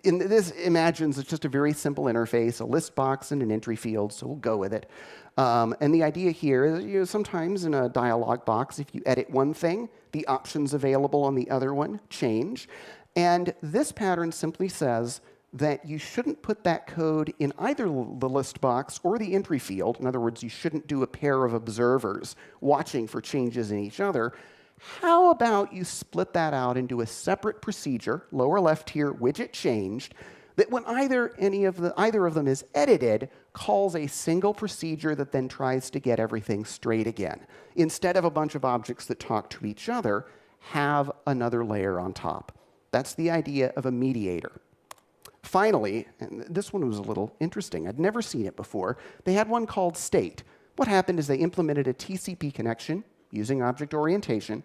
this imagines it's just a very simple interface, a list box and an entry field, so we'll go with it. And the idea here is, sometimes in a dialog box, if you edit one thing, the options available on the other one change. And this pattern simply says that you shouldn't put that code in either the list box or the entry field. In other words, you shouldn't do a pair of observers watching for changes in each other. How about you split that out into a separate procedure, lower left here, widget changed, that when either of them is edited, calls a single procedure that then tries to get everything straight again. Instead of a bunch of objects that talk to each other, have another layer on top. That's the idea of a mediator. Finally, and this one was a little interesting. I'd never seen it before. They had one called state. What happened is they implemented a TCP connection using object orientation, and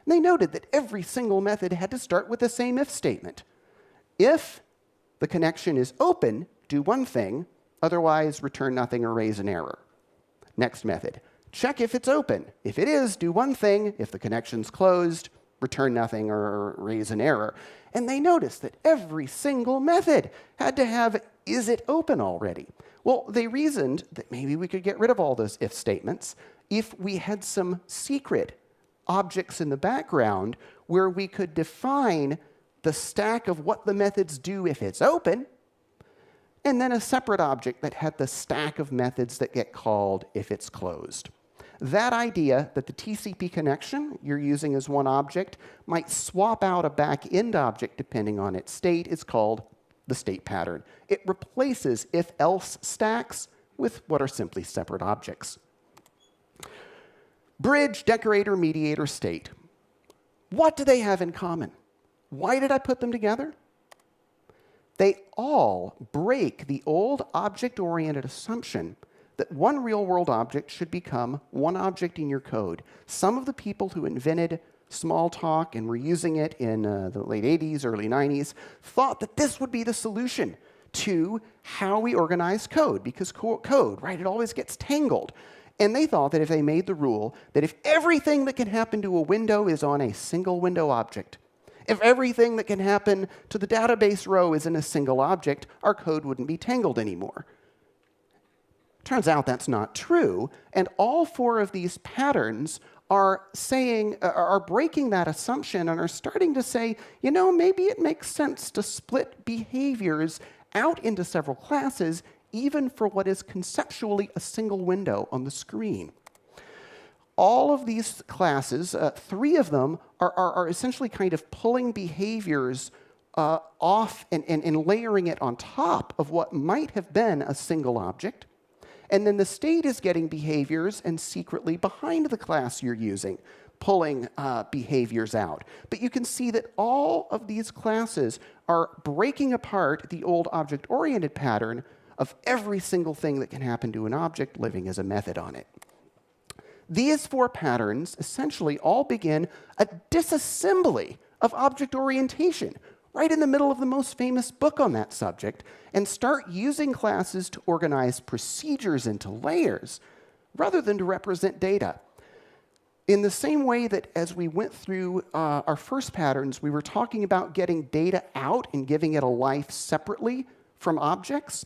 they noted that every single method had to start with the same if statement. If the connection is open, do one thing, otherwise return nothing or raise an error. Next method, check if it's open. If it is, do one thing. If the connection's closed, return nothing or raise an error. And they noticed that every single method had to have, is it open already? Well, they reasoned that maybe we could get rid of all those if statements if we had some secret objects in the background where we could define the stack of what the methods do if it's open, and then a separate object that had the stack of methods that get called if it's closed. That idea that the TCP connection you're using as one object might swap out a back-end object depending on its state is called the state pattern. It replaces if-else stacks with what are simply separate objects. Bridge, decorator, mediator, state. What do they have in common? Why did I put them together? They all break the old object-oriented assumption that one real-world object should become one object in your code. Some of the people who invented Smalltalk and were using it in the late 80s, early 90s, thought that this would be the solution to how we organize code, because code, right, it always gets tangled. And they thought that if they made the rule that if everything that can happen to a window is on a single window object, if everything that can happen to the database row is in a single object, our code wouldn't be tangled anymore. Turns out that's not true, and all four of these patterns are breaking that assumption and are starting to say, you know, maybe it makes sense to split behaviors out into several classes, even for what is conceptually a single window on the screen. All of these classes, three of them, are essentially kind of pulling behaviors off and layering it on top of what might have been a single object. And then the state is getting behaviors and secretly behind the class you're using, pulling behaviors out. But you can see that all of these classes are breaking apart the old object-oriented pattern of every single thing that can happen to an object living as a method on it. These four patterns essentially all begin a disassembly of object orientation, right in the middle of the most famous book on that subject, and start using classes to organize procedures into layers rather than to represent data. In the same way that as we went through our first patterns, we were talking about getting data out and giving it a life separately from objects,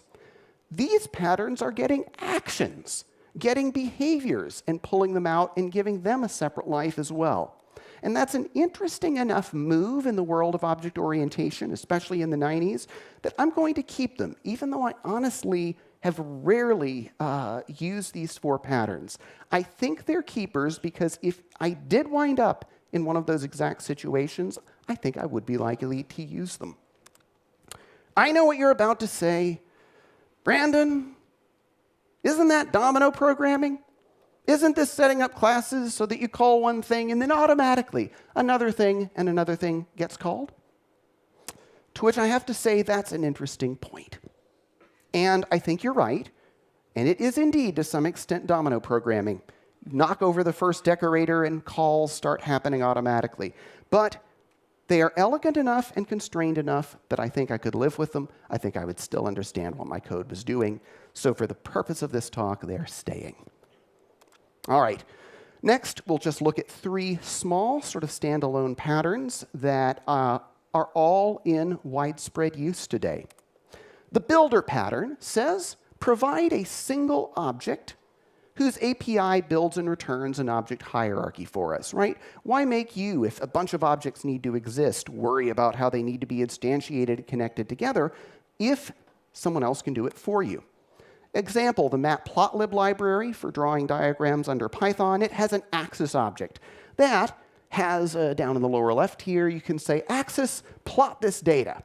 these patterns are getting actions, getting behaviors and pulling them out and giving them a separate life as well. And that's an interesting enough move in the world of object orientation, especially in the 90s, that I'm going to keep them, even though I honestly have rarely used these four patterns. I think they're keepers because if I did wind up in one of those exact situations, I think I would be likely to use them. I know what you're about to say. Brandon, isn't that domino programming? Isn't this setting up classes so that you call one thing and then automatically another thing and another thing gets called? To which I have to say that's an interesting point. And I think you're right, and it is indeed to some extent domino programming. Knock over the first decorator and calls start happening automatically. But they are elegant enough and constrained enough that I think I could live with them. I think I would still understand what my code was doing. So for the purpose of this talk, they're staying. All right, next we'll just look at three small sort of standalone patterns that are all in widespread use today. The builder pattern says, provide a single object whose API builds and returns an object hierarchy for us, right? Why make you, if a bunch of objects need to exist, worry about how they need to be instantiated and connected together if someone else can do it for you? Example, the matplotlib library for drawing diagrams under Python, it has an axis object. That has, down in the lower left here, you can say, axis, plot this data.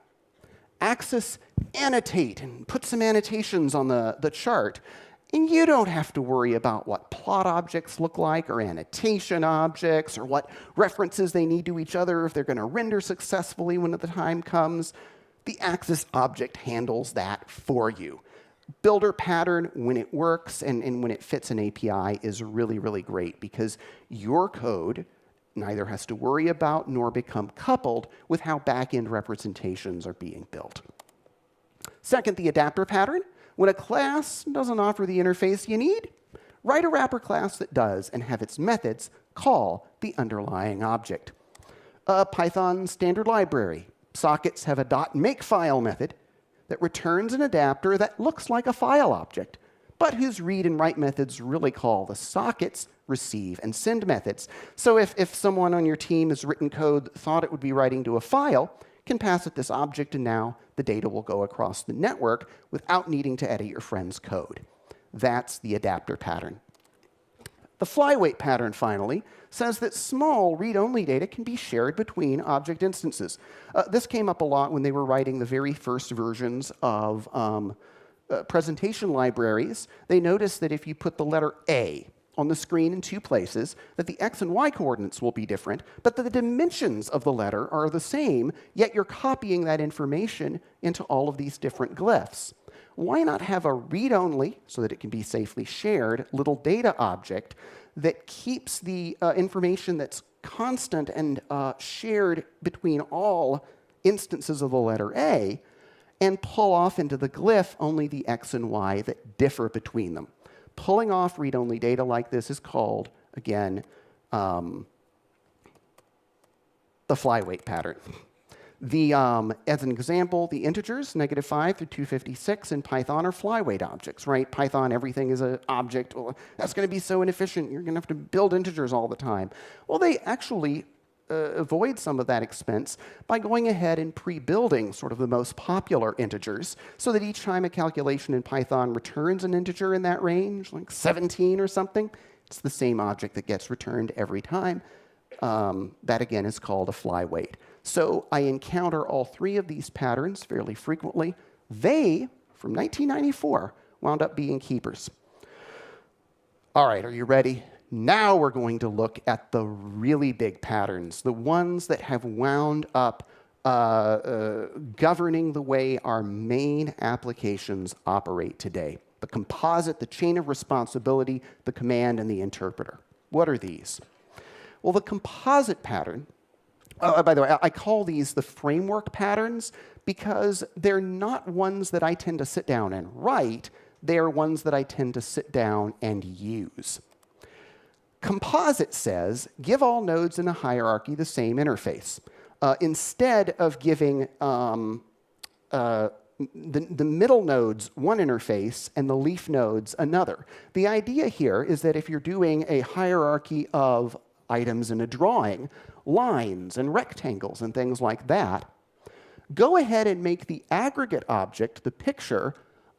Axis, annotate, and put some annotations on the chart. And you don't have to worry about what plot objects look like, or annotation objects, or what references they need to each other if they're going to render successfully when the time comes. The axis object handles that for you. Builder pattern, when it works and when it fits an API, is really, really great because your code neither has to worry about nor become coupled with how back-end representations are being built. Second, the adapter pattern. When a class doesn't offer the interface you need, write a wrapper class that does and have its methods call the underlying object. A Python standard library. Sockets have a .makefile method that returns an adapter that looks like a file object, but whose read and write methods really call the sockets receive and send methods. So if someone on your team has written code that thought it would be writing to a file, can pass it this object, and now the data will go across the network without needing to edit your friend's code. That's the adapter pattern. The flyweight pattern, finally, says that small read-only data can be shared between object instances. This came up a lot when they were writing the very first versions of presentation libraries. They noticed that if you put the letter A on the screen in two places, that the x and y coordinates will be different, but that the dimensions of the letter are the same, yet you're copying that information into all of these different glyphs. Why not have a read-only, so that it can be safely shared, little data object that keeps the information that's constant and shared between all instances of the letter A, and pull off into the glyph only the x and y that differ between them? Pulling off read-only data like this is called, again, the flyweight pattern. As an example, the integers, -5 through 256 in Python are flyweight objects, right? Python, everything is an object. Well, that's going to be so inefficient. You're going to have to build integers all the time. Well, they actually avoid some of that expense by going ahead and pre-building sort of the most popular integers, so that each time a calculation in Python returns an integer in that range, like 17 or something, it's the same object that gets returned every time. That, again, is called a flyweight. So I encounter all three of these patterns fairly frequently. They, from 1994, wound up being keepers. All right, are you ready? Now we're going to look at the really big patterns, the ones that have wound up governing the way our main applications operate today. The composite, the chain of responsibility, the command, and the interpreter. What are these? Well, the composite pattern, by the way, I call these the framework patterns because they're not ones that I tend to sit down and write. They're ones that I tend to sit down and use. Composite says, give all nodes in a hierarchy the same interface. Instead of giving the middle nodes one interface and the leaf nodes another. The idea here is that if you're doing a hierarchy of items in a drawing, lines and rectangles and things like that, go ahead and make the aggregate object, the picture,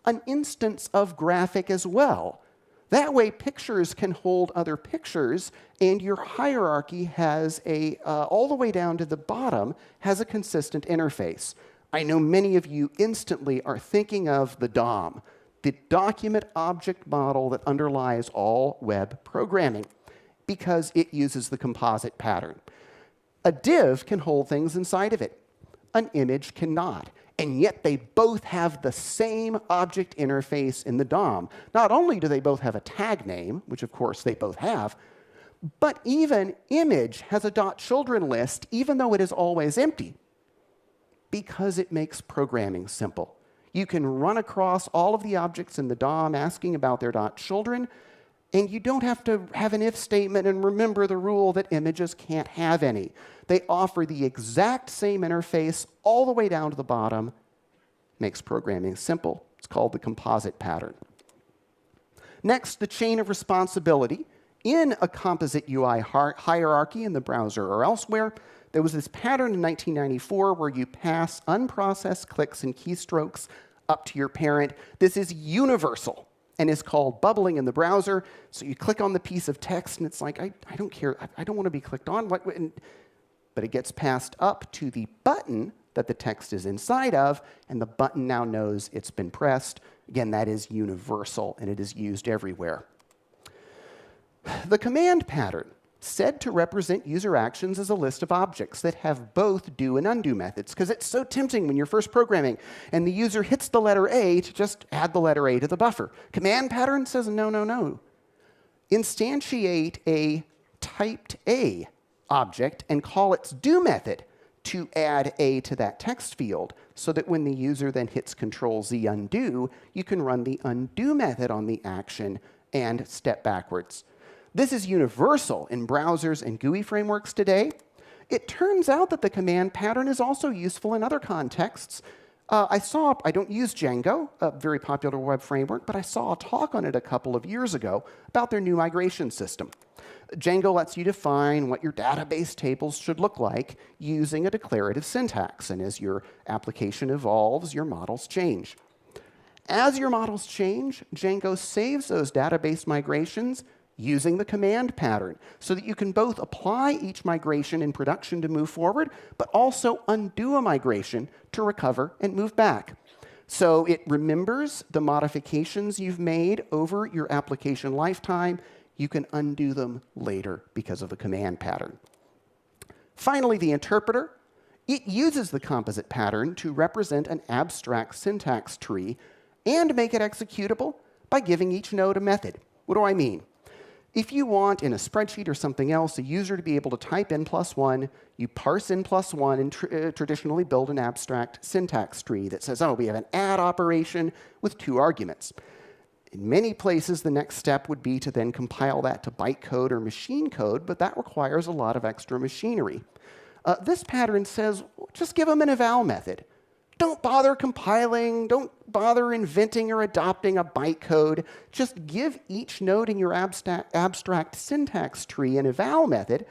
an instance of graphic as well. That way, pictures can hold other pictures, and your hierarchy has all the way down to the bottom, has a consistent interface. I know many of you instantly are thinking of the DOM, the document object model that underlies all web programming, because it uses the composite pattern. A div can hold things inside of it. An image cannot. And yet they both have the same object interface in the DOM. Not only do they both have a tag name, which of course they both have, but even image has a .children list, even though it is always empty, because it makes programming simple. You can run across all of the objects in the DOM asking about their .children, and you don't have to have an if statement and remember the rule that images can't have any. They offer the exact same interface all the way down to the bottom. Makes programming simple. It's called the composite pattern. Next, the chain of responsibility. In a composite UI hierarchy in the browser or elsewhere, there was this pattern in 1994 where you pass unprocessed clicks and keystrokes up to your parent. This is universal and is called bubbling in the browser. So you click on the piece of text, and it's like, I don't care. I don't want to be clicked on. But it gets passed up to the button that the text is inside of, and the button now knows it's been pressed. Again, that is universal, and it is used everywhere. The command pattern, said to represent user actions as a list of objects that have both do and undo methods, because it's so tempting when you're first programming and the user hits the letter A to just add the letter A to the buffer. Command pattern says, no, no, no. Instantiate a typed A object and call its do method to add A to that text field, so that when the user then hits Control-Z undo, you can run the undo method on the action and step backwards. This is universal in browsers and GUI frameworks today. It turns out that the command pattern is also useful in other contexts. I don't use Django, a very popular web framework, but I saw a talk on it a couple of years ago about their new migration system. Django lets you define what your database tables should look like using a declarative syntax. And as your application evolves, your models change. As your models change, Django saves those database migrations using the command pattern so that you can both apply each migration in production to move forward, but also undo a migration to recover and move back. So it remembers the modifications you've made over your application lifetime. You can undo them later because of the command pattern. Finally, the interpreter. It uses the composite pattern to represent an abstract syntax tree and make it executable by giving each node a method. What do I mean? If you want, in a spreadsheet or something else, a user to be able to type n+1, you parse n+1 and traditionally build an abstract syntax tree that says, oh, we have an add operation with 2 arguments. In many places, the next step would be to then compile that to bytecode or machine code, but that requires a lot of extra machinery. This pattern says, just give them an eval method. Don't bother compiling, don't bother inventing or adopting a bytecode. Just give each node in your abstract syntax tree an eval method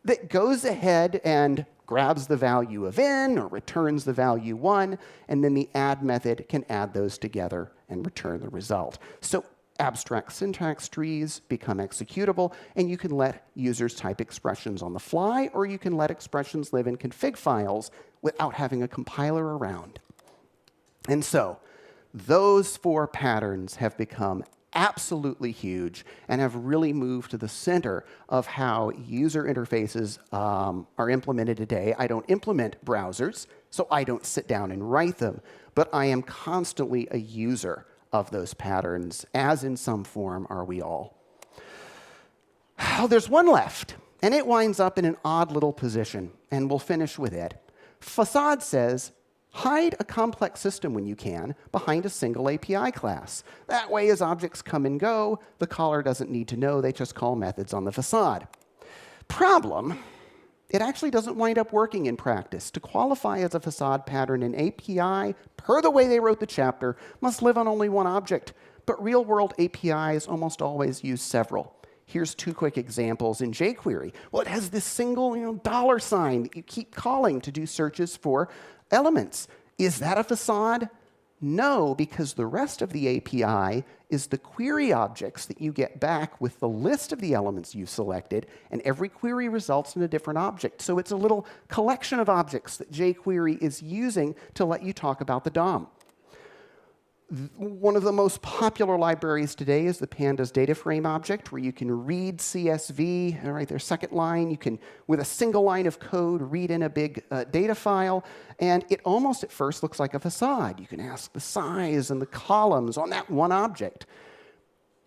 that goes ahead and grabs the value of n or returns the value 1, and then the add method can add those together and return the result. So abstract syntax trees become executable, and you can let users type expressions on the fly, or you can let expressions live in config files without having a compiler around. And so those 4 patterns have become absolutely huge and have really moved to the center of how user interfaces are implemented today. I don't implement browsers, so I don't sit down and write them, but I am constantly a user of those patterns, as in some form are we all. Oh, there's one left, and it winds up in an odd little position, and we'll finish with it. Facade says, hide a complex system when you can behind a single API class. That way, as objects come and go, the caller doesn't need to know, they just call methods on the facade. Problem, it actually doesn't wind up working in practice. To qualify as a facade pattern, an API, per the way they wrote the chapter, must live on only one object. But real-world APIs almost always use several. Here's 2 quick examples in jQuery. Well, it has this single $sign that you keep calling to do searches for elements. Is that a facade? No, because the rest of the API is the query objects that you get back with the list of the elements you selected, and every query results in a different object. So it's a little collection of objects that jQuery is using to let you talk about the DOM. One of the most popular libraries today is the Pandas data frame object, where you can read CSV. All right, their second line, you can, with a single line of code, read in a big data file. And it almost at first looks like a facade. You can ask the size and the columns on that one object.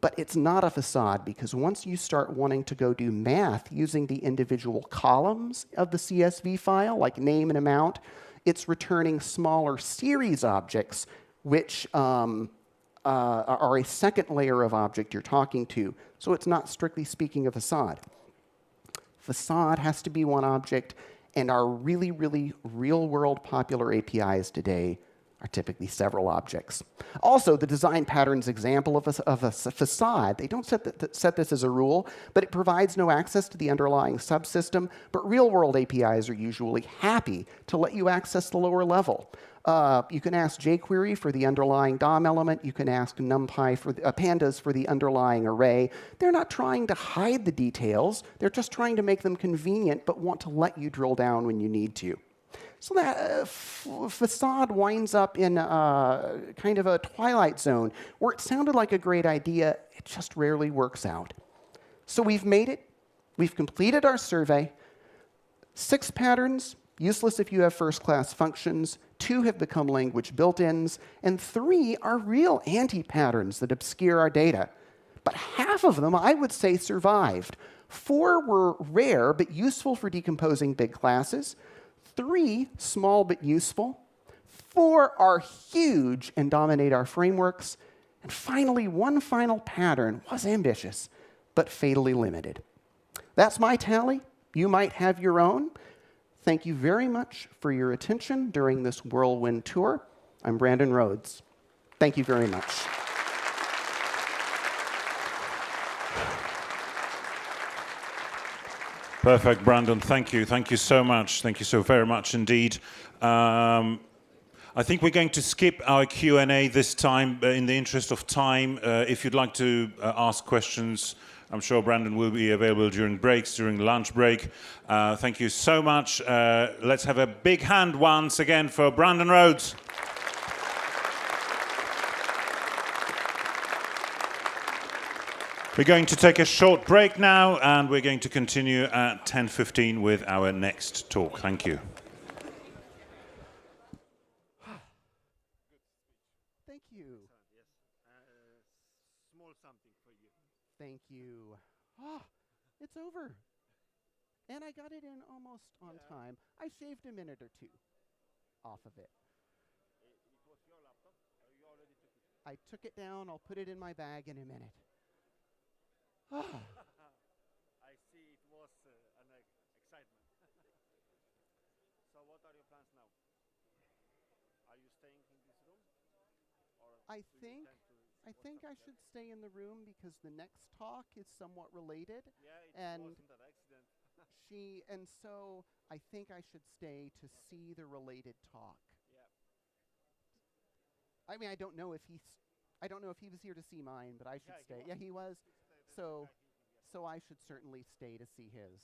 But it's not a facade, because once you start wanting to go do math using the individual columns of the CSV file, like name and amount, it's returning smaller series objects, which are a second layer of object you're talking to. So it's not strictly speaking a facade. Facade has to be one object, and our really, really real-world popular APIs today are typically several objects. Also, the design patterns example of a facade, they don't set this as a rule, but it provides no access to the underlying subsystem. But real-world APIs are usually happy to let you access the lower level. You can ask jQuery for the underlying DOM element. You can ask NumPy for Pandas for the underlying array. They're not trying to hide the details. They're just trying to make them convenient, but want to let you drill down when you need to. So that facade winds up in kind of a twilight zone, where it sounded like a great idea. It just rarely works out. So we've made it. We've completed our survey. 6 patterns, useless if you have first-class functions. 2 have become language built-ins, and 3 are real anti-patterns that obscure our data. But half of them, I would say, survived. 4 were rare but useful for decomposing big classes. 3, small but useful. 4 are huge and dominate our frameworks. And finally, 1 final pattern was ambitious, but fatally limited. That's my tally. You might have your own. Thank you very much for your attention during this whirlwind tour. I'm Brandon Rhodes. Thank you very much. Perfect, Brandon. Thank you. Thank you so much. Thank you so very much indeed. I think we're going to skip our Q&A this time in the interest of time. If you'd like to ask questions, I'm sure Brandon will be available during breaks, during lunch break. Thank you so much. Let's have a big hand once again for Brandon Rhodes. We're going to take a short break now, and we're going to continue at 10:15 with our next talk. Thank you. Thank you. Small something for you. Thank you. Ah, it's over. And I got it in almost on time. I shaved a minute or two off of it. It was your laptop? You already took it? I took it down. I'll put it in my bag in a minute. Ah. I see it was an excitement. So what are your plans now? Are you staying in this room? Or I think I should stay in the room because the next talk is somewhat related. Yeah, it and wasn't an accident. so I think I should stay to see the related talk. Yeah. I mean, I don't know if he was here to see mine, but I should stay. Yeah, he was. So I should certainly stay to see his.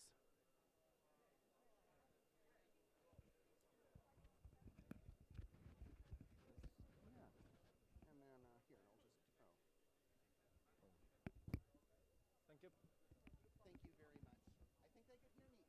Thank you. Thank you very much. I think they could hear me.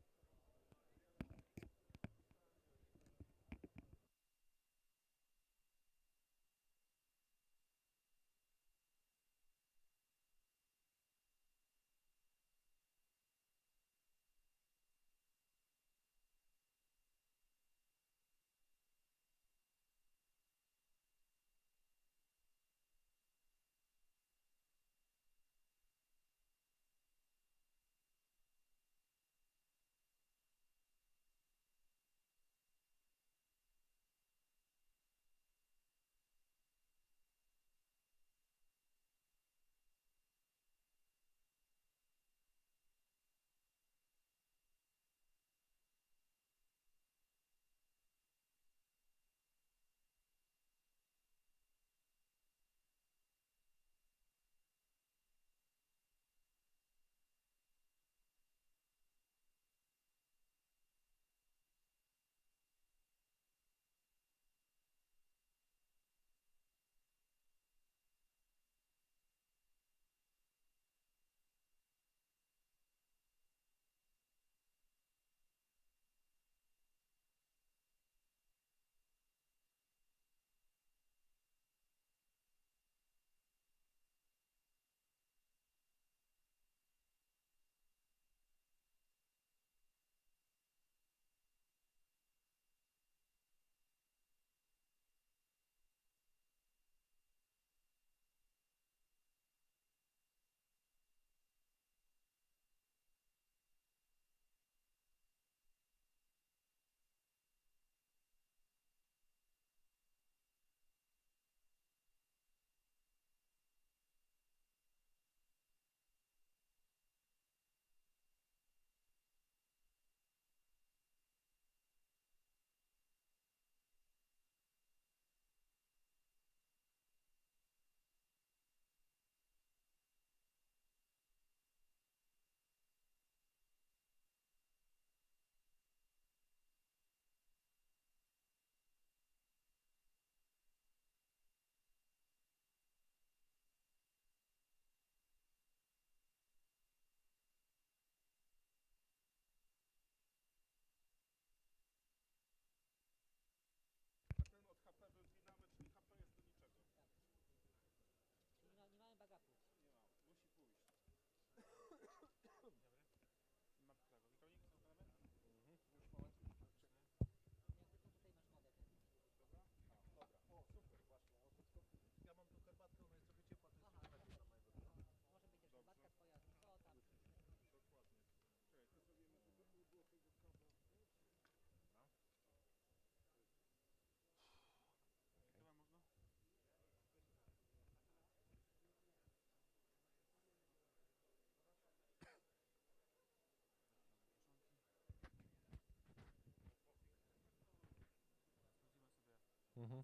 Ja.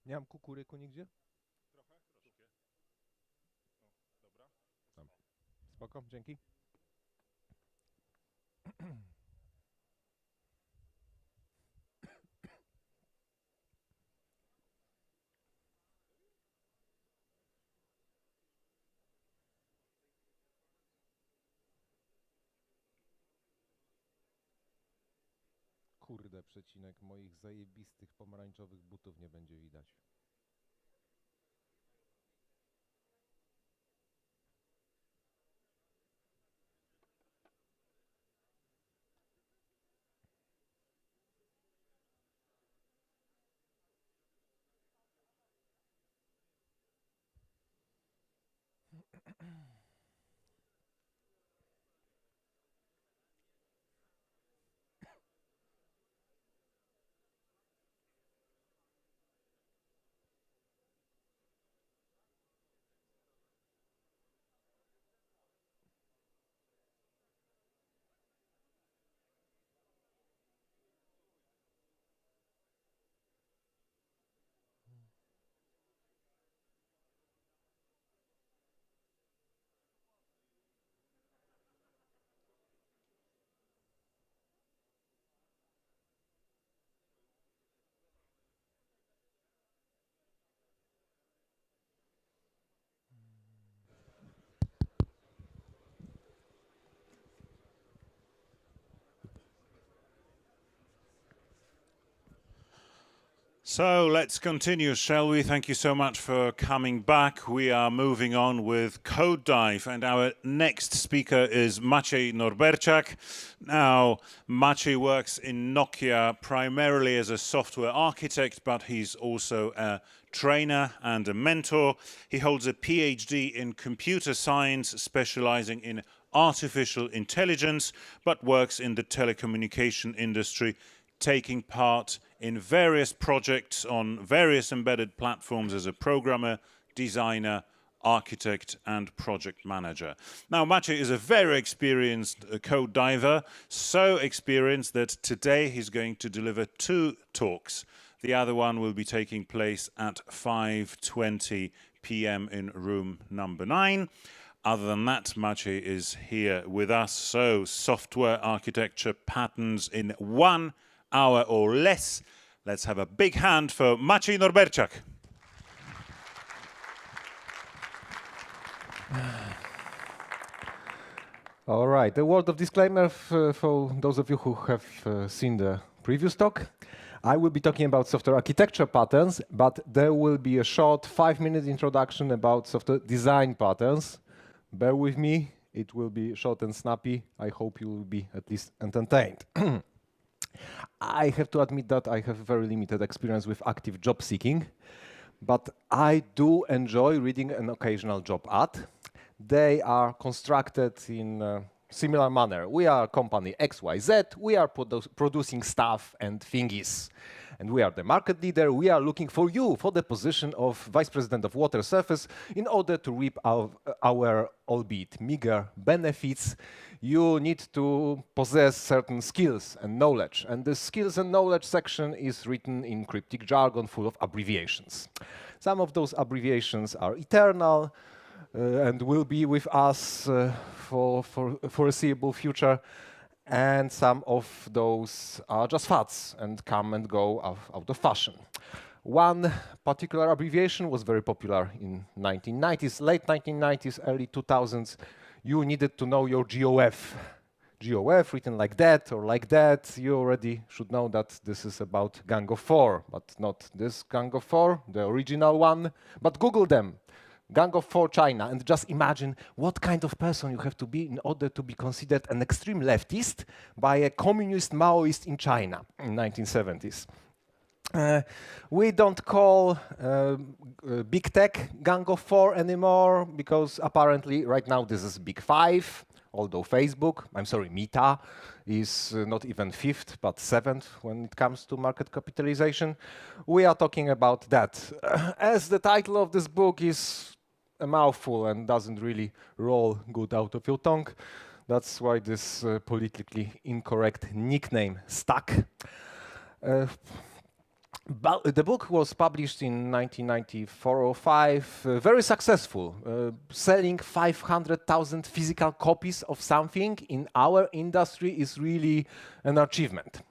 Nie mam kukuryku nigdzie? Troszkę. Dobra. Tam. Spoko, dzięki. Kurde, przecinek, moich zajebistych pomarańczowych butów nie będzie widać. So let's continue, shall we? Thank you so much for coming back. We are moving on with Code Dive, and our next speaker is Maciej Norberciak. Now, Maciej works in Nokia primarily as a software architect, but he's also a trainer and a mentor. He holds a PhD in computer science, specializing in artificial intelligence, but works in the telecommunication industry, taking part in various projects on various embedded platforms as a programmer, designer, architect, and project manager. Now, Maciej is a very experienced code diver, so experienced that today he's going to deliver 2 talks. The other one will be taking place at 5:20 p.m. in room number 9. Other than that, Maciej is here with us. So, software architecture patterns in 1 hour or less. Let's have a big hand for Maciej Norberciak. All right, a word of disclaimer for those of you who have seen the previous talk. I will be talking about software architecture patterns, but there will be a short 5-minute introduction about software design patterns. Bear with me, it will be short and snappy. I hope you will be at least entertained. I have to admit that I have very limited experience with active job seeking, but I do enjoy reading an occasional job ad. They are constructed in a similar manner. We are company XYZ, we are producing stuff and thingies. And we are the market leader, we are looking for you for the position of Vice President of Water Surface in order to reap our albeit meager benefits. You need to possess certain skills and knowledge. And the skills and knowledge section is written in cryptic jargon full of abbreviations. Some of those abbreviations are eternal and will be with us for foreseeable future. And some of those are just fads and come and go out of fashion. One particular abbreviation was very popular in 1990s, late 1990s, early 2000s. You needed to know your GOF. GOF written like that or like that. You already should know that this is about Gang of Four, but not this Gang of Four, the original one. But Google them. Gang of Four China, and just imagine what kind of person you have to be in order to be considered an extreme leftist by a communist Maoist in China in 1970s. We don't call big tech Gang of Four anymore because apparently right now this is Big Five, although Facebook, I'm sorry, Meta, is not even 5th but 7th when it comes to market capitalization. We are talking about that. As the title of this book is a mouthful and doesn't really roll good out of your tongue, that's why this politically incorrect nickname stuck. The book was published in 1994 or 5, very successful, selling 500,000 physical copies of something in our industry is really an achievement.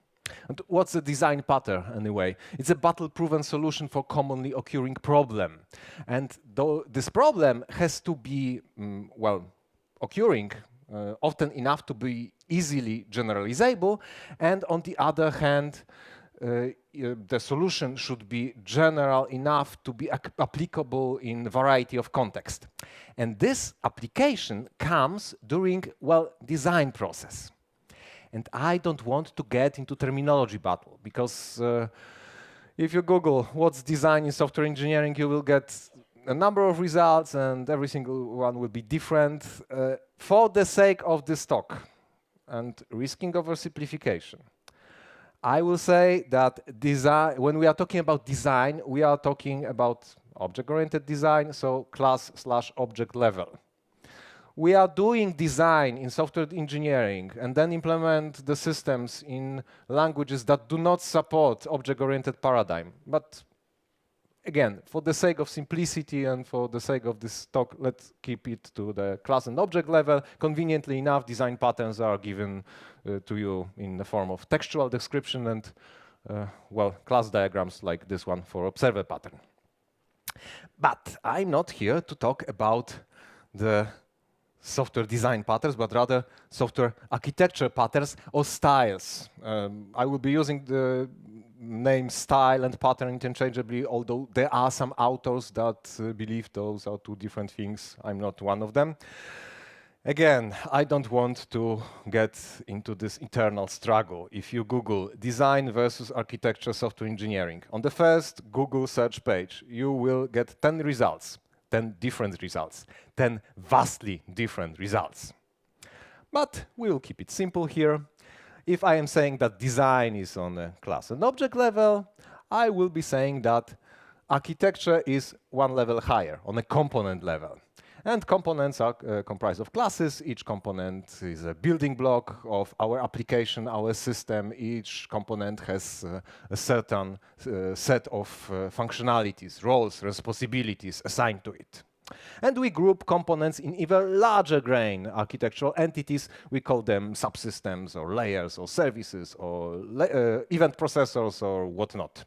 And what's a design pattern anyway? It's a battle-proven solution for commonly occurring problem. And though this problem has to be, occurring often enough to be easily generalizable, and on the other hand, the solution should be general enough to be applicable in a variety of contexts. And this application comes during, design process. And I don't want to get into terminology battle, because if you Google what's design in software engineering, you will get a number of results and every single one will be different. For the sake of this talk and risking oversimplification, I will say that design, when we are talking about design, we are talking about object-oriented design, so class/object level. We are doing design in software engineering and then implement the systems in languages that do not support object-oriented paradigm. But again, for the sake of simplicity and for the sake of this talk, let's keep it to the class and object level. Conveniently enough, design patterns are given to you in the form of textual description and, class diagrams like this one for observer pattern. But I'm not here to talk about the software design patterns, but rather software architecture patterns or styles. I will be using the name style and pattern interchangeably, although there are some authors that believe those are two different things. I'm not one of them. Again, I don't want to get into this eternal struggle. If you Google design versus architecture software engineering, on the first Google search page, you will get 10 results. 10 different results, 10 vastly different results. But we'll keep it simple here. If I am saying that design is on a class and object level, I will be saying that architecture is one level higher, on a component level. And components are comprised of classes. Each component is a building block of our application, our system. Each component has a certain set of functionalities, roles, responsibilities assigned to it. And we group components in even larger grain architectural entities. We call them subsystems or layers or services or event processors or whatnot.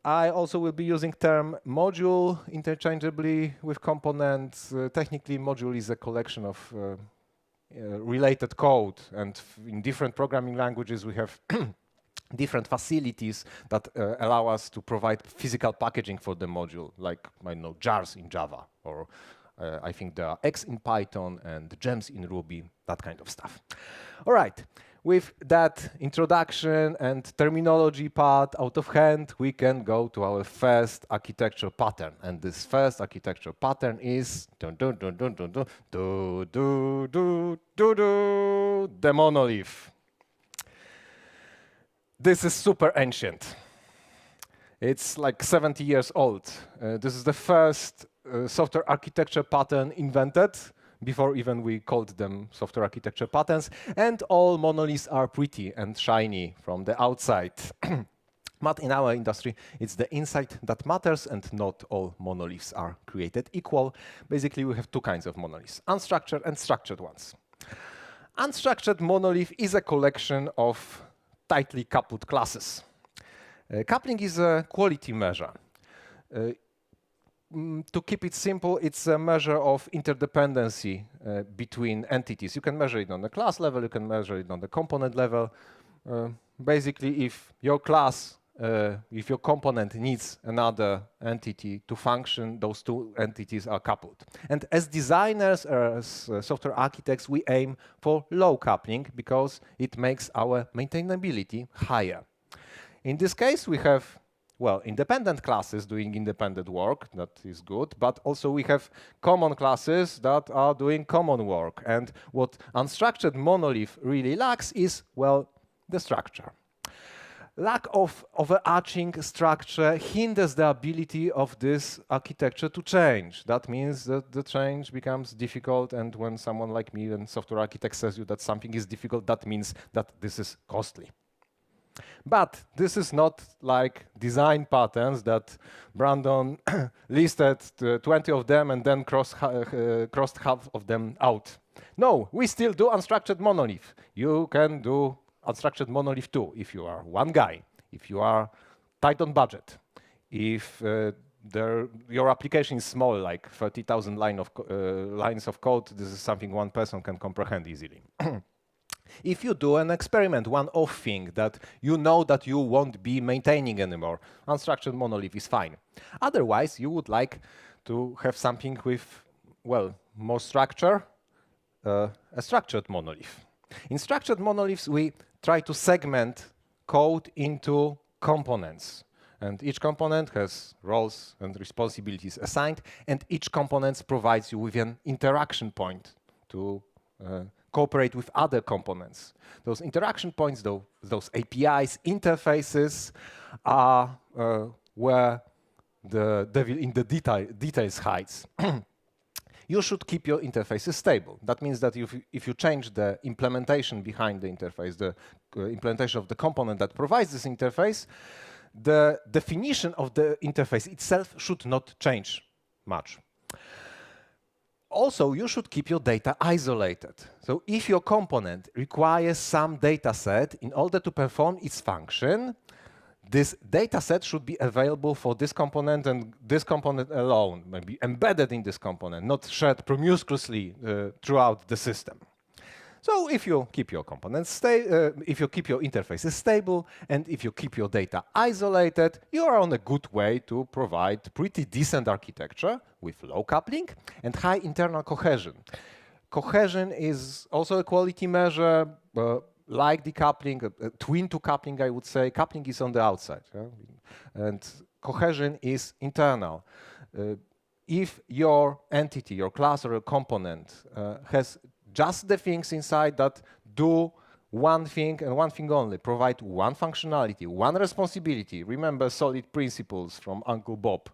I also will be using term module interchangeably with components. Technically, module is a collection of related code, and in different programming languages we have different facilities that allow us to provide physical packaging for the module, like, I don't know, jars in Java, or I think there are X in Python and gems in Ruby, that kind of stuff. All right, with that introduction and terminology part out of hand, we can go to our first architecture pattern. And this first architecture pattern is the monolith. This is super ancient. It's like 70 years old. This is the first software architecture pattern invented, before even we called them software architecture patterns, and all monoliths are pretty and shiny from the outside. But in our industry, it's the inside that matters, and not all monoliths are created equal. Basically, we have two kinds of monoliths, unstructured and structured ones. Unstructured monolith is a collection of tightly coupled classes. Coupling is a quality measure. To keep it simple, it's a measure of interdependency between entities. You can measure it on the class level, you can measure it on the component level. Basically, if your class, if your component needs another entity to function, those two entities are coupled. And as designers, as software architects, we aim for low coupling because it makes our maintainability higher. In this case, we have, well, independent classes doing independent work, that is good, but also we have common classes that are doing common work. And what unstructured monolith really lacks is, well, the structure. Lack of overarching structure hinders the ability of this architecture to change. That means that the change becomes difficult, and when someone like me, a software architect, says you that something is difficult, that means that this is costly. But this is not like design patterns that Brandon listed 20 of them and then crossed half of them out. No, we still do unstructured monolith. You can do unstructured monolith too if you are one guy, if you are tight on budget, if your application is small, like 30,000 lines of code. This is something one person can comprehend easily. If you do an experiment, one-off thing that you know that you won't be maintaining anymore, unstructured monolith is fine. Otherwise, you would like to have something with, well, more structure, a structured monolith. In structured monoliths, we try to segment code into components. And each component has roles and responsibilities assigned, and each component provides you with an interaction point to cooperate with other components. Those interaction points, those APIs, interfaces, are where the devil in the details hides. You should keep your interfaces stable. That means that if you change the implementation behind the interface, the implementation of the component that provides this interface, the definition of the interface itself should not change much. Also, you should keep your data isolated. So if your component requires some data set in order to perform its function, this data set should be available for this component and this component alone, maybe embedded in this component, not shared promiscuously throughout the system. So if you keep your components if you keep your interfaces stable, and if you keep your data isolated, you are on a good way to provide pretty decent architecture with low coupling and high internal cohesion. Cohesion is also a quality measure, like decoupling, twin to coupling, I would say. Coupling is on the outside, and cohesion is internal. If your entity, your class or a component has just the things inside that do one thing and one thing only, provide one functionality, one responsibility. Remember solid principles from Uncle Bob.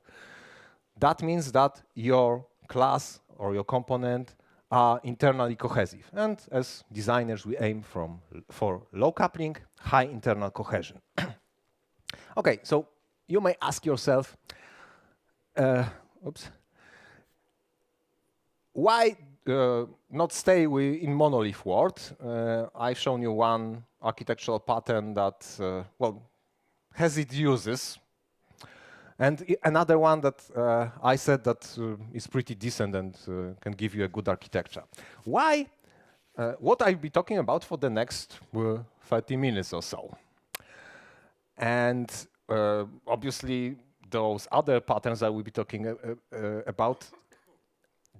That means that your class or your component are internally cohesive. And as designers, we aim for low coupling, high internal cohesion. Okay, so you may ask yourself, why not stay in monolith world? I've shown you one architectural pattern that, well, has its uses. And another one that I said that is pretty decent and can give you a good architecture. Why? What I'll be talking about for the next 30 minutes or so. And obviously, those other patterns that we'll be talking about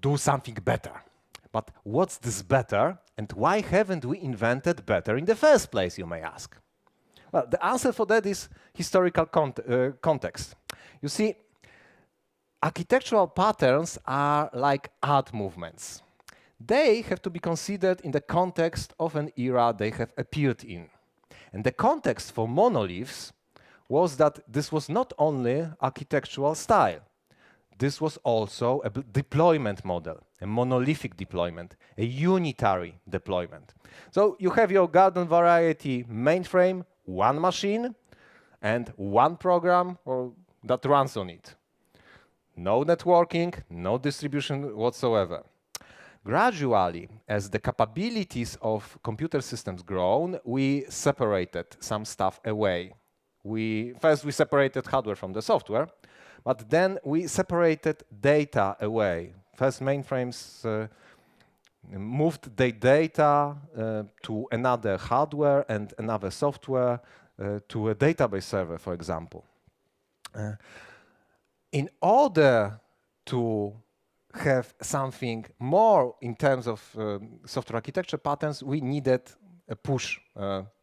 do something better. But what's this better, and why haven't we invented better in the first place, you may ask? Well, the answer for that is historical context. You see, architectural patterns are like art movements. They have to be considered in the context of an era they have appeared in. And the context for monoliths was that this was not only architectural style, this was also a deployment model, a monolithic deployment, a unitary deployment. So you have your garden variety mainframe, one machine, and one program that runs on it. No networking, no distribution whatsoever. Gradually, as the capabilities of computer systems grown, we separated some stuff away. First we separated hardware from the software, but then we separated data away. First mainframes moved the data to another hardware and another software to a database server, for example. In order to have something more in terms of software architecture patterns, we needed a push,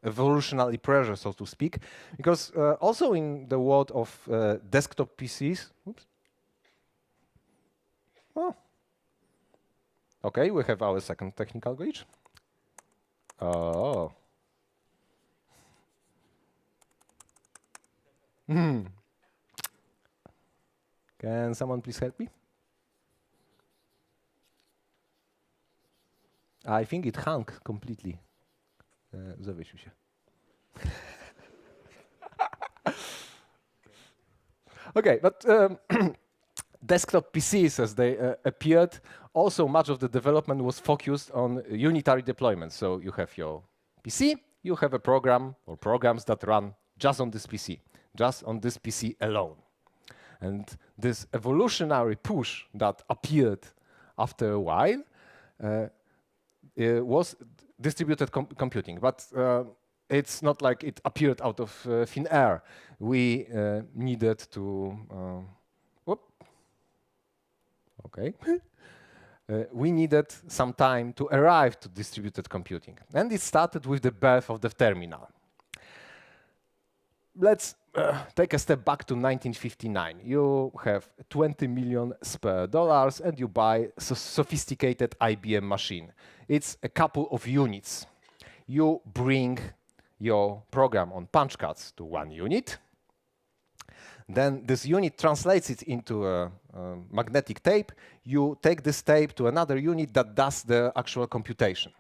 evolutionary pressure, so to speak, because also in the world of desktop PCs, oops. Oh. Okay, we have our second technical glitch. Oh. Can someone please help me? I think it hung completely. Zawiesił się. Okay, but desktop PCs, as they appeared, also much of the development was focused on unitary deployment. So you have your PC, you have a program or programs that run just on this PC alone. And this evolutionary push that appeared after a while was distributed computing, but it's not like it appeared out of thin air. We needed to, we needed some time to arrive to distributed computing. And it started with the birth of the terminal. Let's take a step back to 1959. You have $20 million spare dollars and you buy a sophisticated IBM machine. It's a couple of units. You bring your program on punch cards to one unit. Then this unit translates it into a magnetic tape. You take this tape to another unit that does the actual computation.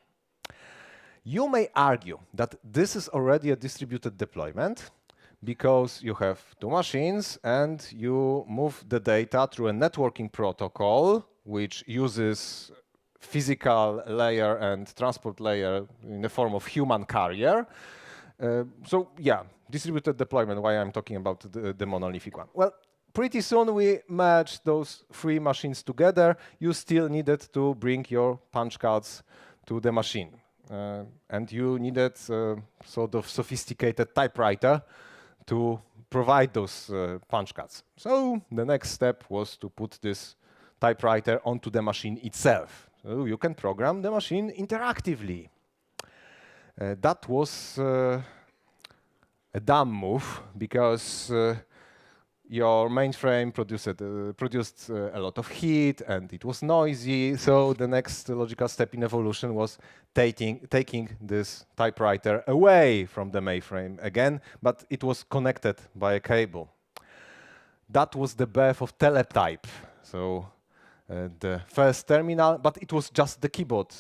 You may argue that this is already a distributed deployment because you have two machines and you move the data through a networking protocol which uses physical layer and transport layer in the form of human carrier. So yeah, distributed deployment, why I'm talking about the monolithic one. Well, pretty soon we merged those three machines together. You still needed to bring your punch cards to the machine. And you needed sort of sophisticated typewriter to provide those punch cards. So the next step was to put this typewriter onto the machine itself. So you can program the machine interactively. That was a dumb move because your mainframe produced a lot of heat and it was noisy. So the next logical step in evolution was taking this typewriter away from the mainframe again, but it was connected by a cable. That was the birth of teletype. So the first terminal, but it was just the keyboard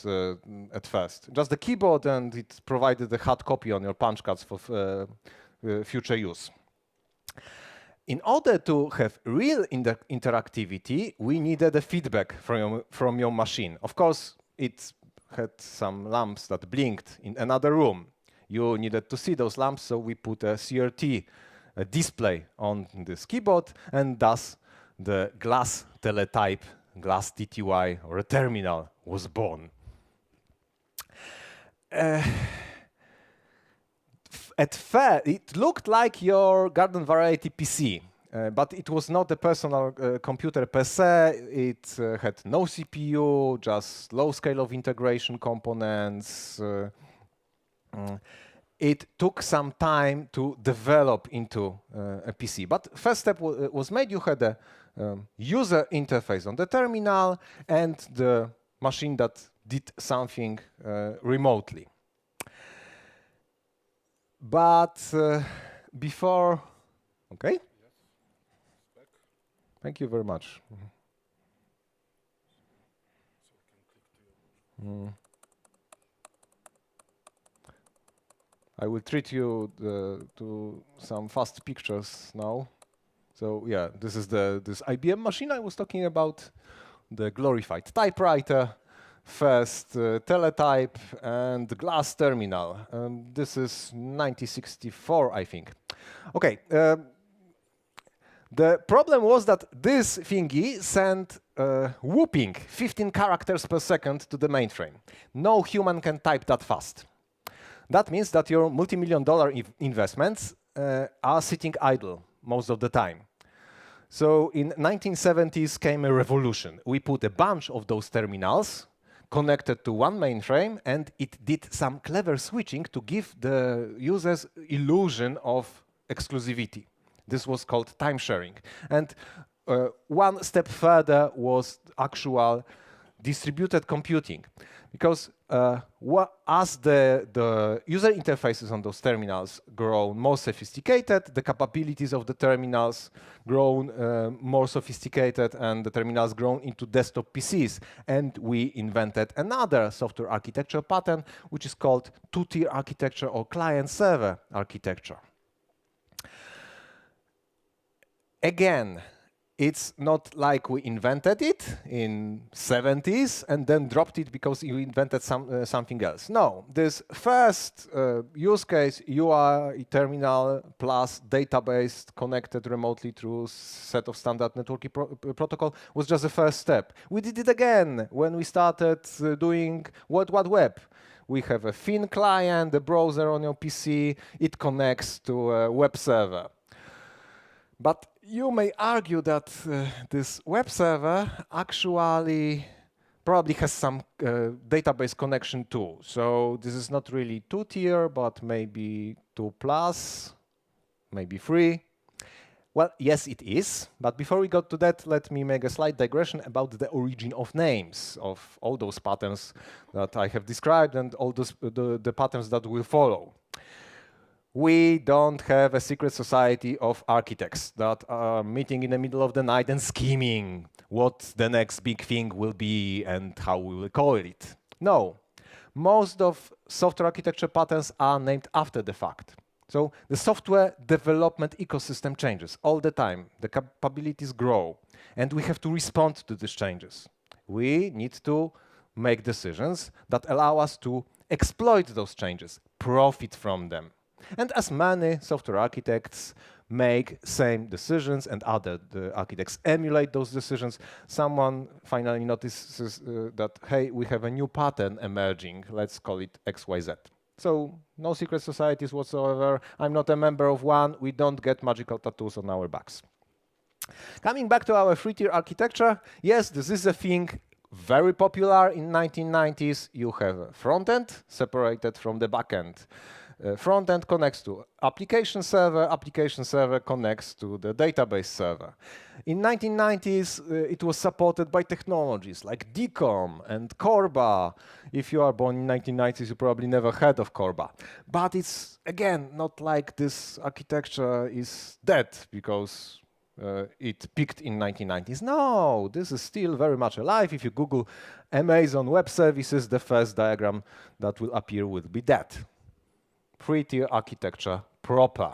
at first. Just the keyboard, and it provided a hard copy on your punch cards for future use. In order to have real interactivity, we needed a feedback from your machine. Of course, it had some lamps that blinked in another room. You needed to see those lamps, so we put a CRT display on this keyboard, and thus the glass teletype, glass TTY, or a terminal was born. At first, it looked like your garden variety PC, but it was not a personal computer per se. It had no CPU, just low scale of integration components. It took some time to develop into a PC. But first step was made. You had a user interface on the terminal and the machine that did something remotely. But before, okay? Thank you very much. I will treat you to some fast pictures now. So yeah, this is this IBM machine I was talking about, the glorified typewriter, first teletype, and glass terminal. This is 1964, I think. Okay. The problem was that this thingy sent whooping 15 characters per second to the mainframe. No human can type that fast. That means that your multi-million-dollar investments are sitting idle most of the time. So in 1970s came a revolution. We put a bunch of those terminals connected to one mainframe, and it did some clever switching to give the users illusion of exclusivity. This was called time sharing. And one step further was actual distributed computing. Because as the user interfaces on those terminals grow more sophisticated, the capabilities of the terminals grown more sophisticated, and the terminals grown into desktop PCs. And we invented another software architecture pattern, which is called two-tier architecture or client-server architecture. Again, it's not like we invented it in 70s and then dropped it because you invented something else. No, this first use case, UI terminal plus database connected remotely through set of standard networking protocol was just the first step. We did it again when we started doing World Wide Web. We have a thin client, a browser on your PC, it connects to a web server. But you may argue that this web server actually probably has some database connection too. So this is not really two-tier, but maybe 2+, maybe 3. Well, yes, it is. But before we go to that, let me make a slight digression about the origin of names of all those patterns that I have described and all those, the patterns that will follow. We don't have a secret society of architects that are meeting in the middle of the night and scheming what the next big thing will be and how we will call it. No, most of software architecture patterns are named after the fact. So the software development ecosystem changes all the time. The capabilities grow, and we have to respond to these changes. We need to make decisions that allow us to exploit those changes, profit from them. And as many software architects make same decisions and other architects emulate those decisions, someone finally notices that, hey, we have a new pattern emerging. Let's call it XYZ. So no secret societies whatsoever. I'm not a member of one. We don't get magical tattoos on our backs. Coming back to our three-tier architecture, yes, this is a thing very popular in 1990s. You have a front end separated from the back end. Front end connects to application server connects to the database server. In 1990s, it was supported by technologies like DCOM and Corba. If you are born in 1990s, you probably never heard of Corba. But it's, again, not like this architecture is dead because it peaked in 1990s. No, this is still very much alive. If you Google Amazon Web Services, the first diagram that will appear will be that. Three-tier architecture proper.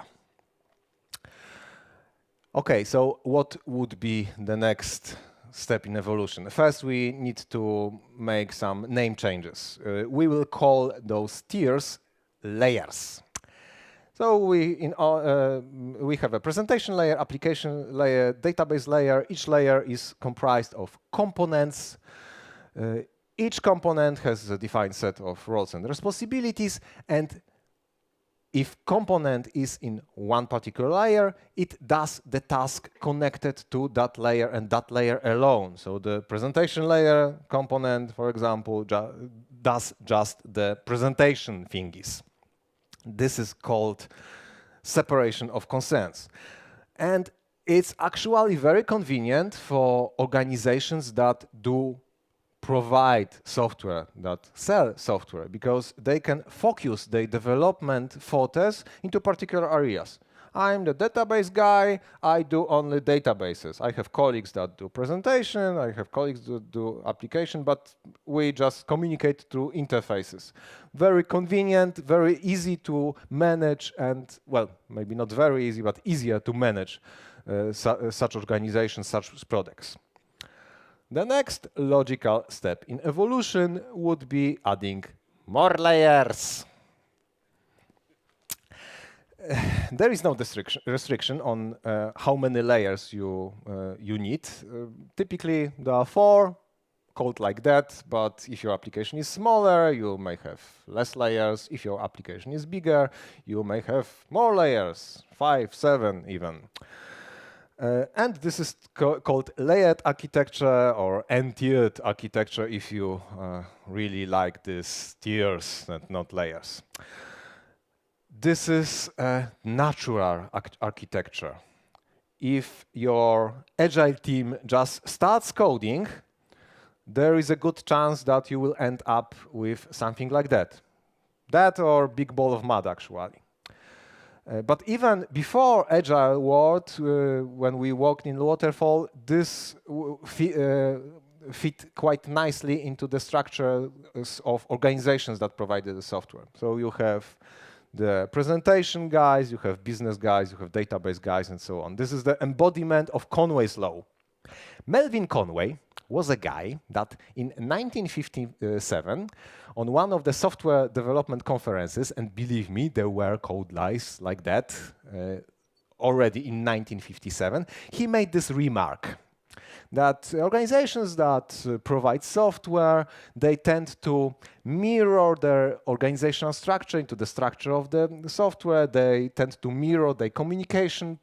Okay, so what would be the next step in evolution? First, we need to make some name changes. We will call those tiers layers. So we have a presentation layer, application layer, database layer. Each layer is comprised of components. Each component has a defined set of roles and responsibilities, and if component is in one particular layer, it does the task connected to that layer and that layer alone. So the presentation layer component, for example, does just the presentation thingies. This is called separation of concerns. And it's actually very convenient for organizations that do provide software, that sell software, because they can focus their development focus into particular areas. I'm the database guy, I do only databases. I have colleagues that do presentation, I have colleagues that do application, but we just communicate through interfaces. Very convenient, very easy to manage, and, well, maybe not very easy, but easier to manage such organizations, such products. The next logical step in evolution would be adding more layers. There is no restriction on how many layers you need. Typically, there are 4, code like that, but if your application is smaller, you may have less layers. If your application is bigger, you may have more layers, 5, 7 even. And this is called layered architecture or n-tiered architecture if you really like these tiers and not layers. This is a natural architecture. If your agile team just starts coding, there is a good chance that you will end up with something like that. That or big ball of mud, actually. But even before Agile world, when we worked in Waterfall, this fit quite nicely into the structure of organizations that provided the software. So you have the presentation guys, you have business guys, you have database guys, and so on. This is the embodiment of Conway's law. Melvin Conway was a guy that in 1957, on one of the software development conferences, and believe me, there were code lies like that already in 1957, he made this remark that organizations that provide software, they tend to mirror their organizational structure into the structure of the software. They tend to mirror their communication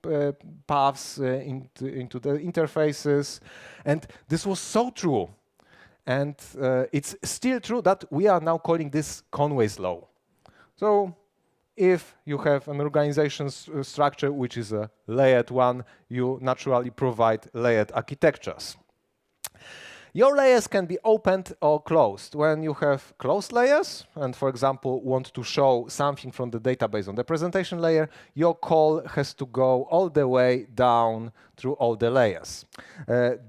paths into the interfaces. And this was so true. And it's still true that we are now calling this Conway's law. So if you have an organization's structure which is a layered one, you naturally provide layered architectures. Your layers can be opened or closed. When you have closed layers, and for example, want to show something from the database on the presentation layer, your call has to go all the way down through all the layers.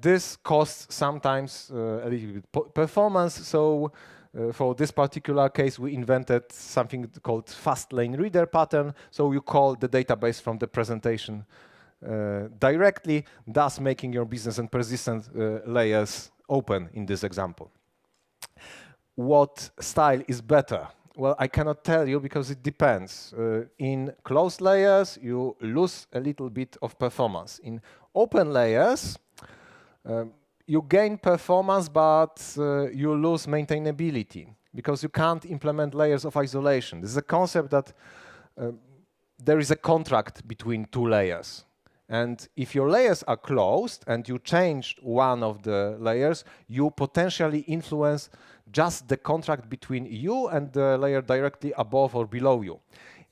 This costs sometimes a little bit performance, so for this particular case, we invented something called fast lane reader pattern. So you call the database from the presentation directly, thus making your business and persistent layers open in this example. What style is better? Well, I cannot tell you because it depends. In closed layers, you lose a little bit of performance. In open layers, you gain performance, but you lose maintainability because you can't implement layers of isolation. This is a concept that there is a contract between two layers. And if your layers are closed and you change one of the layers, you potentially influence just the contract between you and the layer directly above or below you.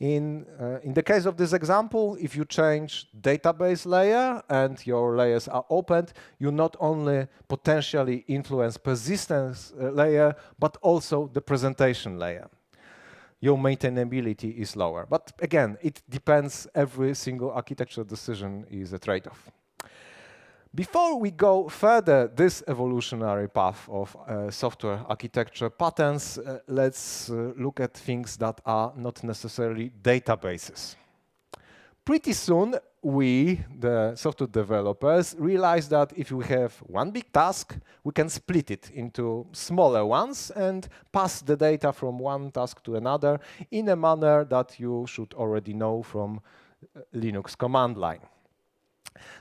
In the case of this example, if you change database layer and your layers are opened, you not only potentially influence persistence layer, but also the presentation layer. Your maintainability is lower. But again, it depends. Every single architecture decision is a trade-off. Before we go further this evolutionary path of software architecture patterns, let's look at things that are not necessarily databases. Pretty soon, we, the software developers, realized that if we have one big task, we can split it into smaller ones and pass the data from one task to another in a manner that you should already know from Linux command line.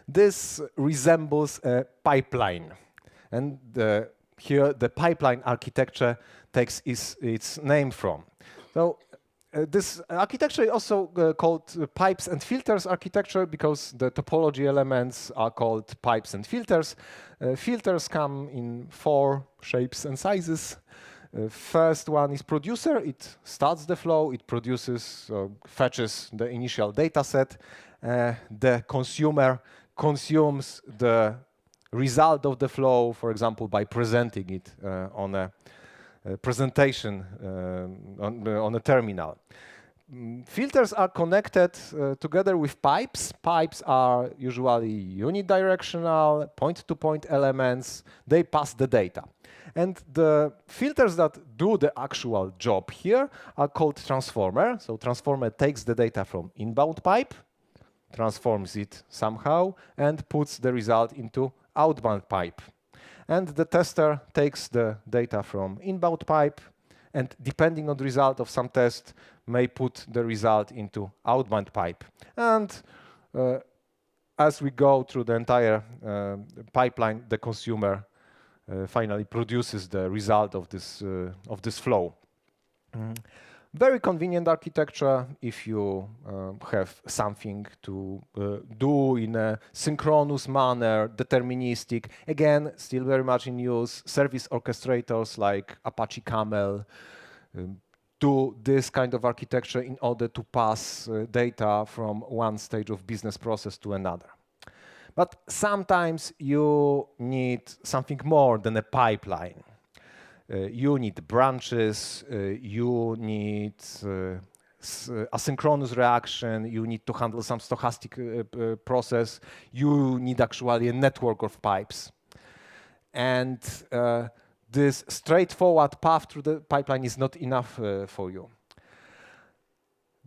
This resembles a pipeline, and here the pipeline architecture takes its name from. So This architecture is also called pipes and filters architecture because the topology elements are called pipes and filters. Filters come in 4 shapes and sizes. First one is producer. It starts the flow. It produces, fetches the initial data set. The consumer consumes the result of the flow, for example, by presenting it on a presentation on a terminal. Filters are connected together with pipes. Pipes are usually unidirectional, point-to-point elements. They pass the data. And the filters that do the actual job here are called transformer. So transformer takes the data from inbound pipe, transforms it somehow, and puts the result into outbound pipe. And the tester takes the data from inbound pipe, and depending on the result of some test, may put the result into outbound pipe. And as we go through the entire pipeline, the consumer finally produces the result of this flow. Very convenient architecture if you have something to do in a synchronous manner, deterministic. Again, still very much in use. Service orchestrators like Apache Camel do this kind of architecture in order to pass data from one stage of business process to another. But sometimes you need something more than a pipeline. You need branches, you need asynchronous reaction, you need to handle some stochastic process, you need actually a network of pipes. And this straightforward path through the pipeline is not enough for you.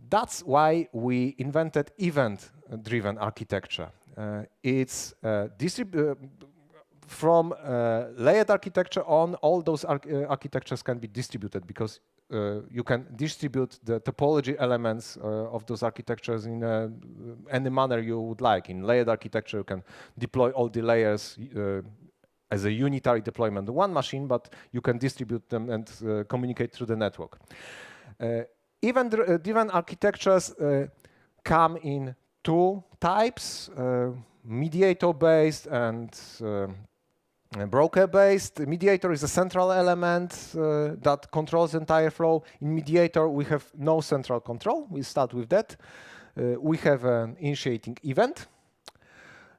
That's why we invented event-driven architecture. It's from layered architecture on, all those architectures can be distributed because you can distribute the topology elements of those architectures in any manner you would like. In layered architecture, you can deploy all the layers as a unitary deployment on one machine, but you can distribute them and communicate through the network. Event-driven architectures come in 2 types, mediator-based and broker-based. Mediator is a central element that controls the entire flow. In mediator, we have no central control. We start with that. We have an initiating event.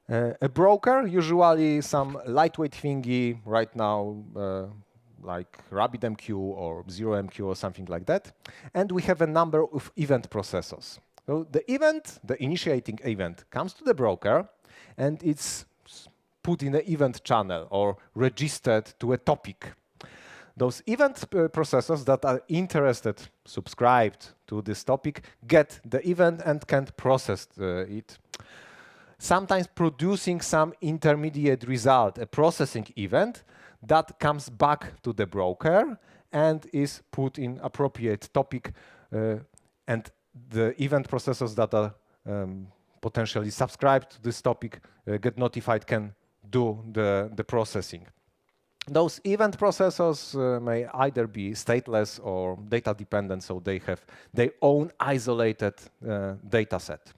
A broker, usually some lightweight thingy right now, like RabbitMQ or ZeroMQ or something like that. And we have a number of event processors. So the event, the initiating event, comes to the broker and it's put in an event channel or registered to a topic. Those event processors that are interested, subscribed to this topic, get the event and can process it. Sometimes producing some intermediate result, a processing event that comes back to the broker and is put in appropriate topic, and the event processors that are potentially subscribed to this topic get notified, can do the processing. Those event processors may either be stateless or data dependent, so they have their own isolated data set.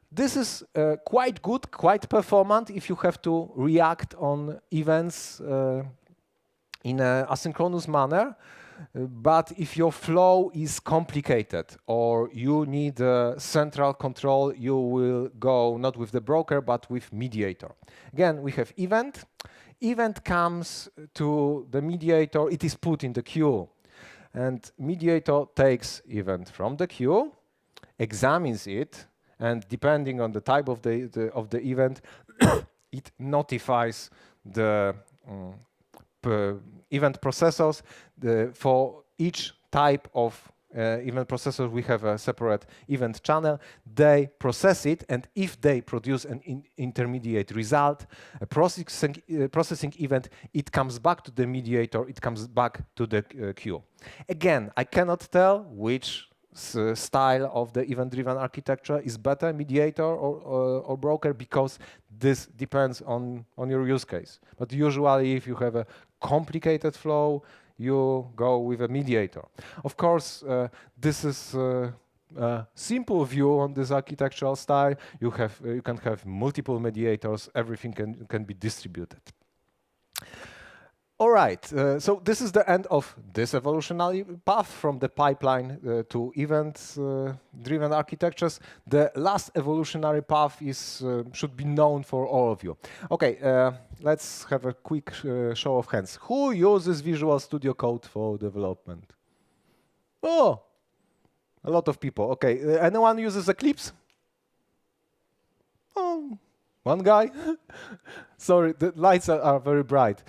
This is quite good, quite performant if you have to react on events in an asynchronous manner. But if your flow is complicated or you need central control, you will go not with the broker, but with mediator. Again, we have event. Event comes to the mediator. It is put in the queue. And mediator takes event from the queue, examines it, and depending on the type of the event, it notifies the event processors. For each type of event processor, we have a separate event channel. They process it, and if they produce an intermediate result, a processing event, it comes back to the mediator, it comes back to the queue. Again, I cannot tell which style of the event-driven architecture is better, mediator or broker, because this depends on your use case. But usually, if you have a complicated flow, you go with a mediator. Of course, this is a simple view on this architectural style. You can have multiple mediators. Everything can be distributed. All right, so this is the end of this evolutionary path from the pipeline to event-driven architectures. The last evolutionary path should be known for all of you. Okay, let's have a quick show of hands. Who uses Visual Studio Code for development? Oh, a lot of people. Okay, anyone uses Eclipse? Oh, one guy. Sorry, the lights are very bright.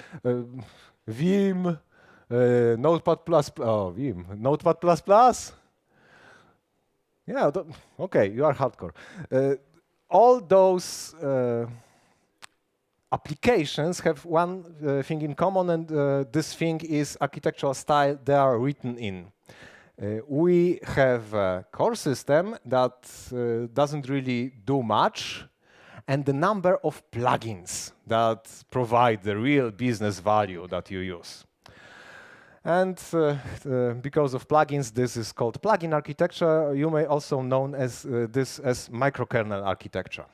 Vim, Notepad++. Oh, Vim, Notepad++. Yeah. Okay, you are hardcore. All those applications have one thing in common, and this thing is architectural style they are written in. We have a core system that doesn't really do much, and the number of plugins that provide the real business value that you use. And because of plugins, this is called plugin architecture. You may also know this as microkernel architecture.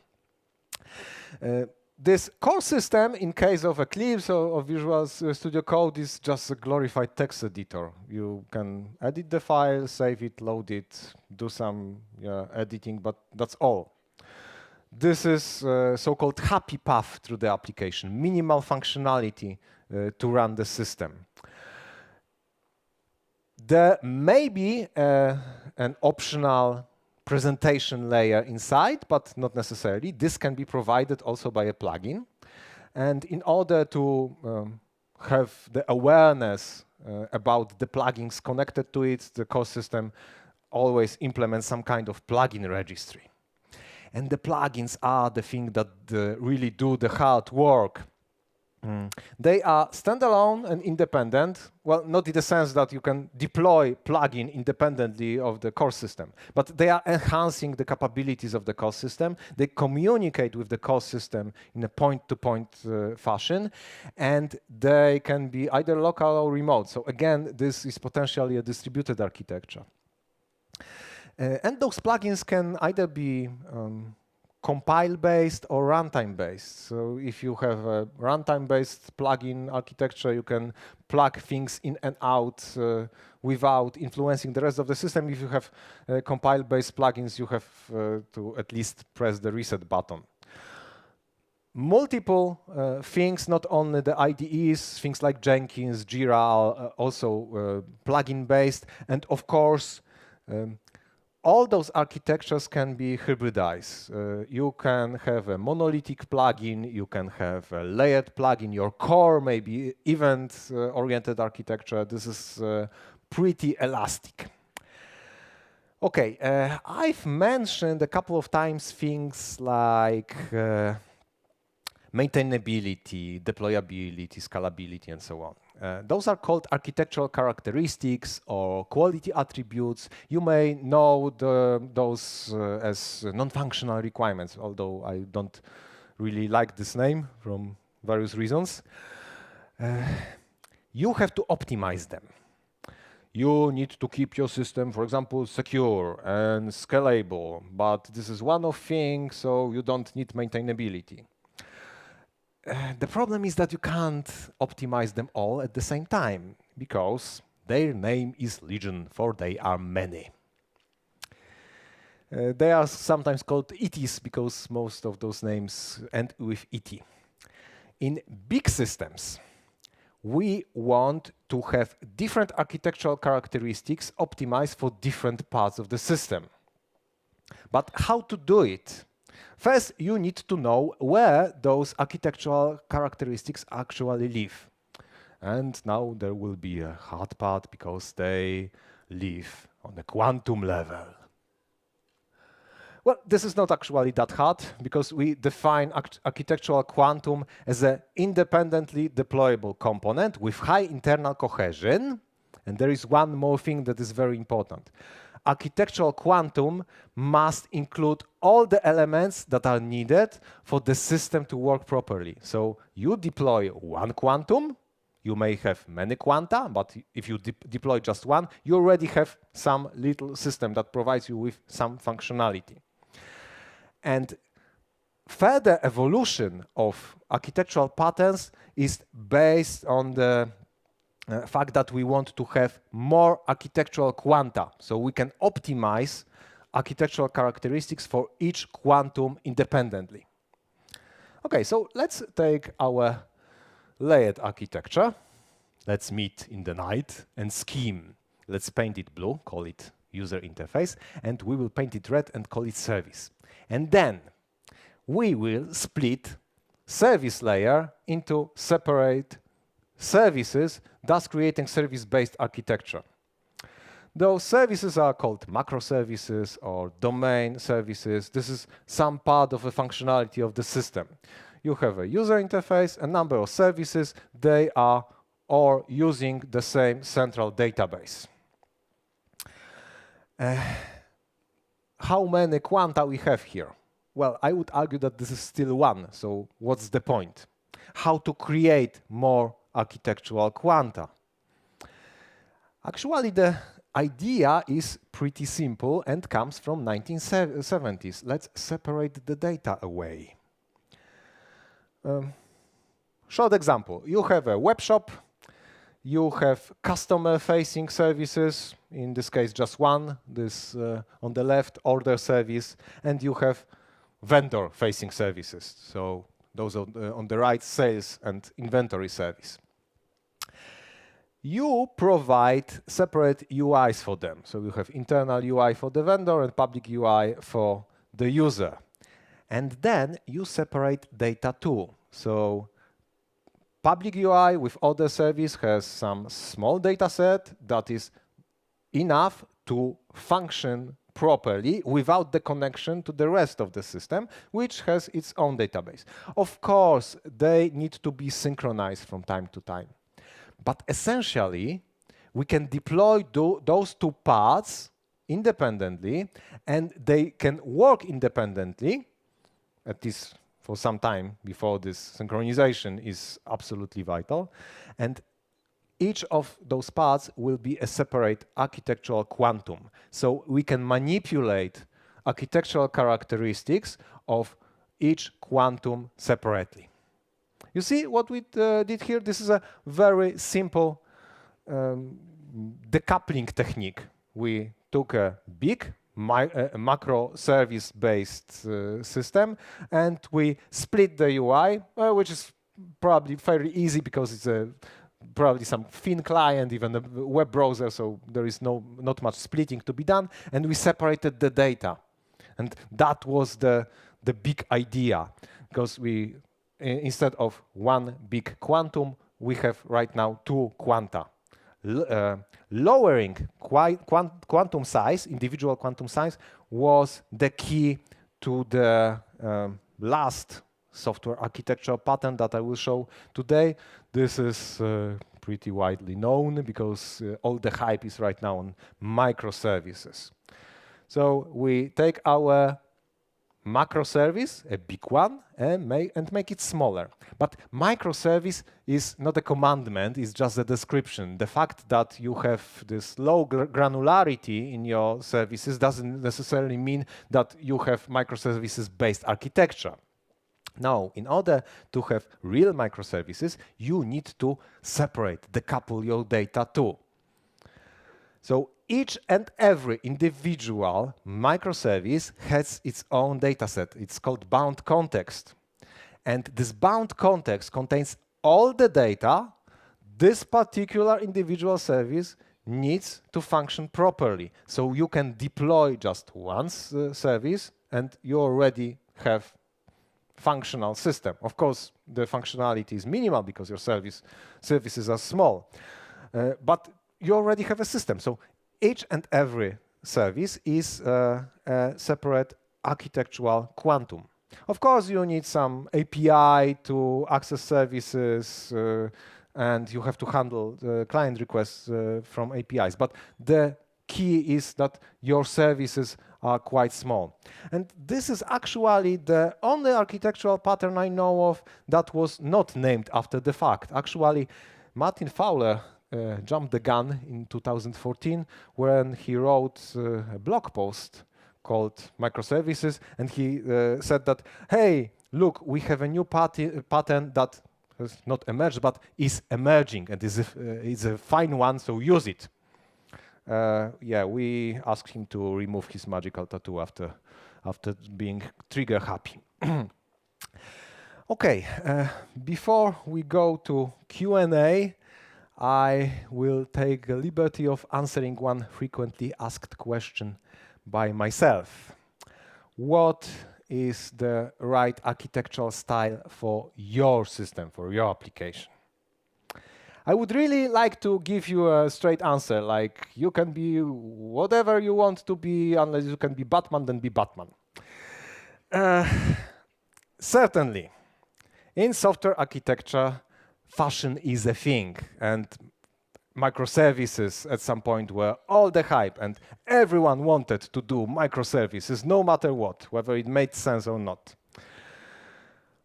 This core system, in case of Eclipse or Visual Studio Code, is just a glorified text editor. You can edit the file, save it, load it, do some editing, but that's all. This is so-called happy path through the application, minimal functionality to run the system. There may be an optional presentation layer inside, but not necessarily. This can be provided also by a plugin. And in order to have the awareness about the plugins connected to it, the core system always implements some kind of plugin registry. And the plugins are the thing that really do the hard work. They are standalone and independent. Well, not in the sense that you can deploy plugin independently of the core system, but they are enhancing the capabilities of the core system. They communicate with the core system in a point-to-point fashion, and they can be either local or remote. So again, this is potentially a distributed architecture. And those plugins can either be compile-based or runtime-based. So if you have a runtime-based plugin architecture, you can plug things in and out without influencing the rest of the system. If you have compile-based plugins, you have to at least press the reset button. Multiple things, not only the IDEs, things like Jenkins, Jira, are also plugin-based, and of course, all those architectures can be hybridized. You can have a monolithic plugin, you can have a layered plugin, your core may be event-oriented architecture. This is pretty elastic. Okay, I've mentioned a couple of times things like maintainability, deployability, scalability, and so on. Those are called architectural characteristics or quality attributes. You may know those as non-functional requirements, although I don't really like this name from various reasons. You have to optimize them. You need to keep your system, for example, secure and scalable, but this is one of things, so you don't need maintainability. The problem is that you can't optimize them all at the same time, because their name is Legion, for they are many. They are sometimes called ETs, because most of those names end with ET. In big systems, we want to have different architectural characteristics optimized for different parts of the system. But how to do it? First, you need to know where those architectural characteristics actually live. And now there will be a hard part, because they live on the quantum level. Well, this is not actually that hard, because we define architectural quantum as an independently deployable component with high internal cohesion. And there is one more thing that is very important. Architectural quantum must include all the elements that are needed for the system to work properly. So you deploy one quantum, You may have many quanta, but if you deploy just one, you already have some little system that provides you with some functionality. And further evolution of architectural patterns is based on the fact that we want to have more architectural quanta, so we can optimize architectural characteristics for each quantum independently. Okay, so let's take our layered architecture. Let's meet in the night and scheme. Let's paint it blue, call it user interface, and we will paint it red and call it service. And then we will split service layer into separate services, thus creating service-based architecture. Those services are called macroservices or domain services. This is some part of the functionality of the system. You have a user interface, a number of services. They are all using the same central database. How many quanta we have here? Well, I would argue that this is still one, so what's the point? How to create more architectural quanta? Actually, the idea is pretty simple and comes from 1970s. Let's separate the data away. Short example. You have a web shop. You have customer-facing services, in this case just one, this on the left, order service, and you have vendor-facing services. So those are on the right, sales and inventory service. You provide separate UIs for them. So you have internal UI for the vendor and public UI for the user. And then you separate data too. So public UI with order service has some small data set that is enough to function properly without the connection to the rest of the system, which has its own database. Of course, they need to be synchronized from time to time. But essentially, we can deploy those two parts independently, and they can work independently, at least for some time before this synchronization is absolutely vital. And each of those parts will be a separate architectural quantum. So we can manipulate architectural characteristics of each quantum separately. You see what we did here? This is a very simple decoupling technique. We took a big macro service-based system, and we split the UI, which is probably very easy because it's probably some thin client, even a web browser, so there is not much splitting to be done, and we separated the data. And that was the big idea, because we, instead of one big quantum, we have right now two quanta. Lowering quantum size, individual quantum size, was the key to the last software architecture pattern that I will show today. This is pretty widely known because all the hype is right now on microservices. So we take our macroservice, a big one, and make it smaller. But microservice is not a commandment, it's just a description. The fact that you have this low granularity in your services doesn't necessarily mean that you have microservices-based architecture. Now, in order to have real microservices, you need to separate, decouple your data too. So each and every individual microservice has its own dataset. It's called bound context. And this bound context contains all the data this particular individual service needs to function properly. So you can deploy just one service and you already have functional system. Of course, the functionality is minimal because your services are small, but you already have a system. So each and every service is a separate architectural quantum. Of course, you need some API to access services, and you have to handle client requests from APIs. But the key is that your services are quite small. And this is actually the only architectural pattern I know of that was not named after the fact. Actually, Martin Fowler jumped the gun in 2014 when he wrote a blog post called Microservices, and he said that, hey, look, we have a new pattern that has not emerged, but is emerging, and is a fine one, so use it. Yeah, we asked him to remove his magical tattoo after being trigger happy. Okay, before we go to Q&A, I will take the liberty of answering one frequently asked question by myself. What is the right architectural style for your system, for your application? I would really like to give you a straight answer, like you can be whatever you want to be, unless you can be Batman, then be Batman. Certainly, in software architecture, fashion is a thing, and microservices at some point were all the hype, and everyone wanted to do microservices no matter what, whether it made sense or not.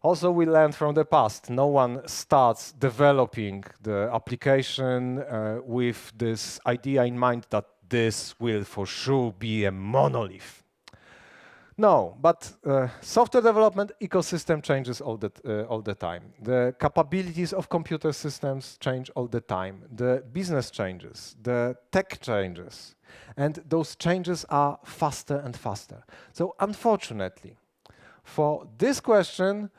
Also, we learned from the past, no one starts developing the application with this idea in mind that this will for sure be a monolith. No, but software development ecosystem changes all the time. The capabilities of computer systems change all the time. The business changes, the tech changes, and those changes are faster and faster. So unfortunately, for this question,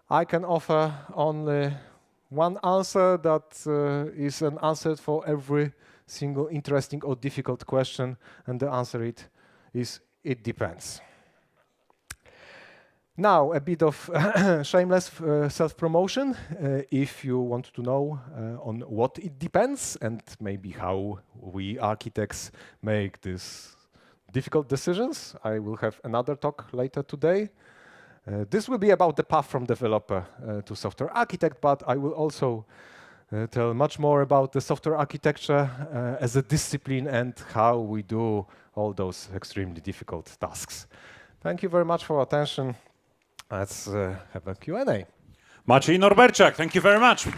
I can offer only one answer that is an answer for every single interesting or difficult question, and the answer is it depends. Now, a bit of shameless self-promotion. If you want to know on what it depends and maybe how we architects make these difficult decisions, I will have another talk later today. This will be about the path from developer to software architect, but I will also tell much more about the software architecture as a discipline and how we do all those extremely difficult tasks. Thank you very much for your attention. Let's have a Q&A. Maciej Norberciak, thank you very much.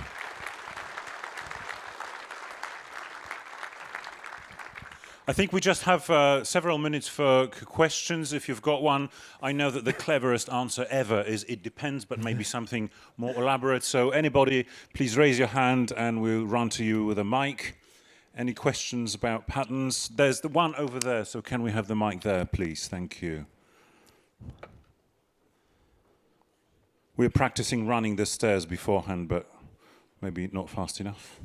I think we just have several minutes for questions, if you've got one. I know that the cleverest answer ever is it depends, but maybe something more elaborate. So anybody, please raise your hand and we'll run to you with a mic. Any questions about patterns? There's the one over there, so can we have the mic there, please? Thank you. We're practicing running the stairs beforehand, but maybe not fast enough.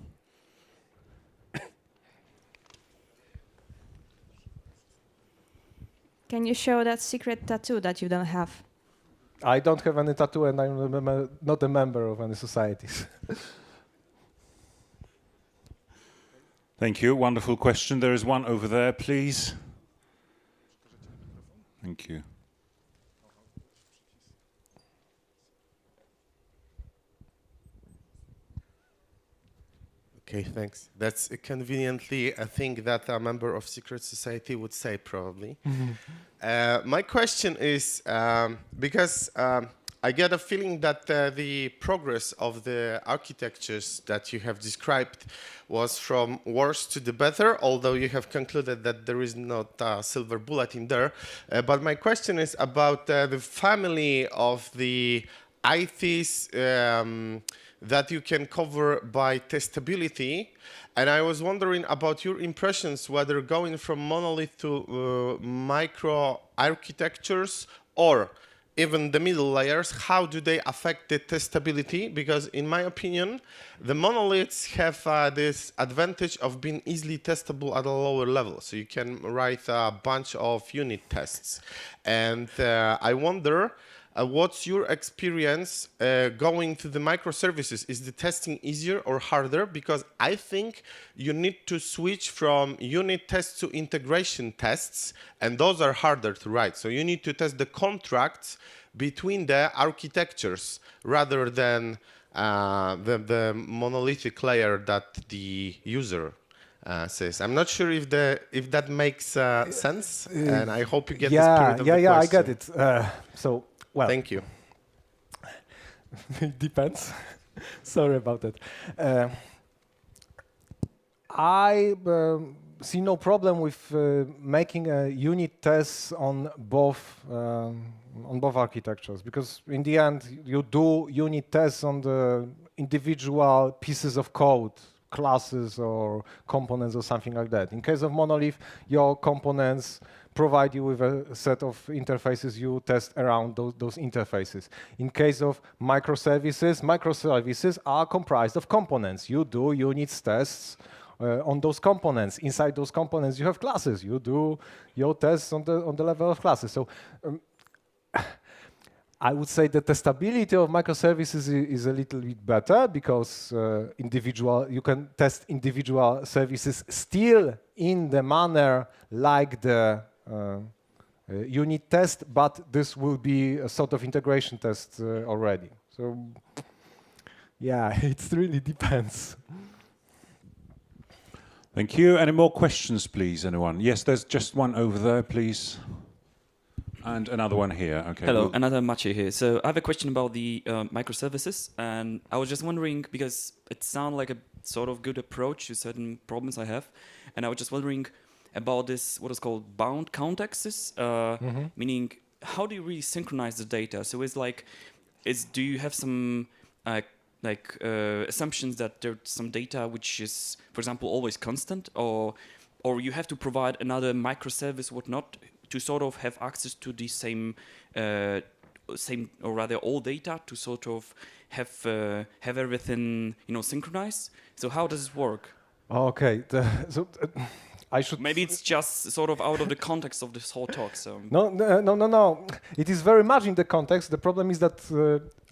Can you show that secret tattoo that you don't have? I don't have any tattoo and I'm not a member of any societies. Thank you. Wonderful question. There is one over there, please. Thank you. Okay, thanks. That's conveniently a thing that a member of secret society would say, probably. My question is, because I get a feeling that the progress of the architectures that you have described was from worse to the better, although you have concluded that there is not a silver bullet in there. But my question is about the family of the ITs that you can cover by testability. And I was wondering about your impressions, whether going from monolith to micro architectures or even the middle layers, how do they affect the testability? Because in my opinion, the monoliths have this advantage of being easily testable at a lower level. So you can write a bunch of unit tests. And I wonder, what's your experience going to the microservices? Is the testing easier or harder? Because I think you need to switch from unit tests to integration tests, and those are harder to write. So you need to test the contracts between the architectures rather than the monolithic layer that the user says. I'm not sure if that makes sense, and I hope you get the spirit of the question. Yeah, I get it. So. Well, thank you. It depends. Sorry about that. I see no problem with making unit tests on both architectures, because in the end you do unit tests on the individual pieces of code, classes or components or something like that. In case of monolith, your components provide you with a set of interfaces, you test around those interfaces. In case of microservices are comprised of components. You do unit tests on those components. Inside those components you have classes. You do your tests on the level of classes. So I would say that the stability of microservices is a little bit better, because you can test individual services still in the manner like the unit test, but this will be a sort of integration test already. So yeah, it really depends. Thank you. Any more questions, please, anyone? Yes, there's just one over there, please. And another one here. Okay. Hello, another Maciej here. So I have a question about the microservices, and I was just wondering, because it sounds like a sort of good approach to certain problems I have, and I was just wondering about this, what is called bound contexts, meaning how do you really synchronize the data? So it's like, do you have some assumptions that there's some data which is, for example, always constant, or you have to provide another microservice, whatnot, to sort of have access to the same or rather all data to sort of have everything synchronized. So how does it work? Okay, I should. Maybe it's just sort of out of the context of this whole talk. So No. It is very much in the context. The problem is that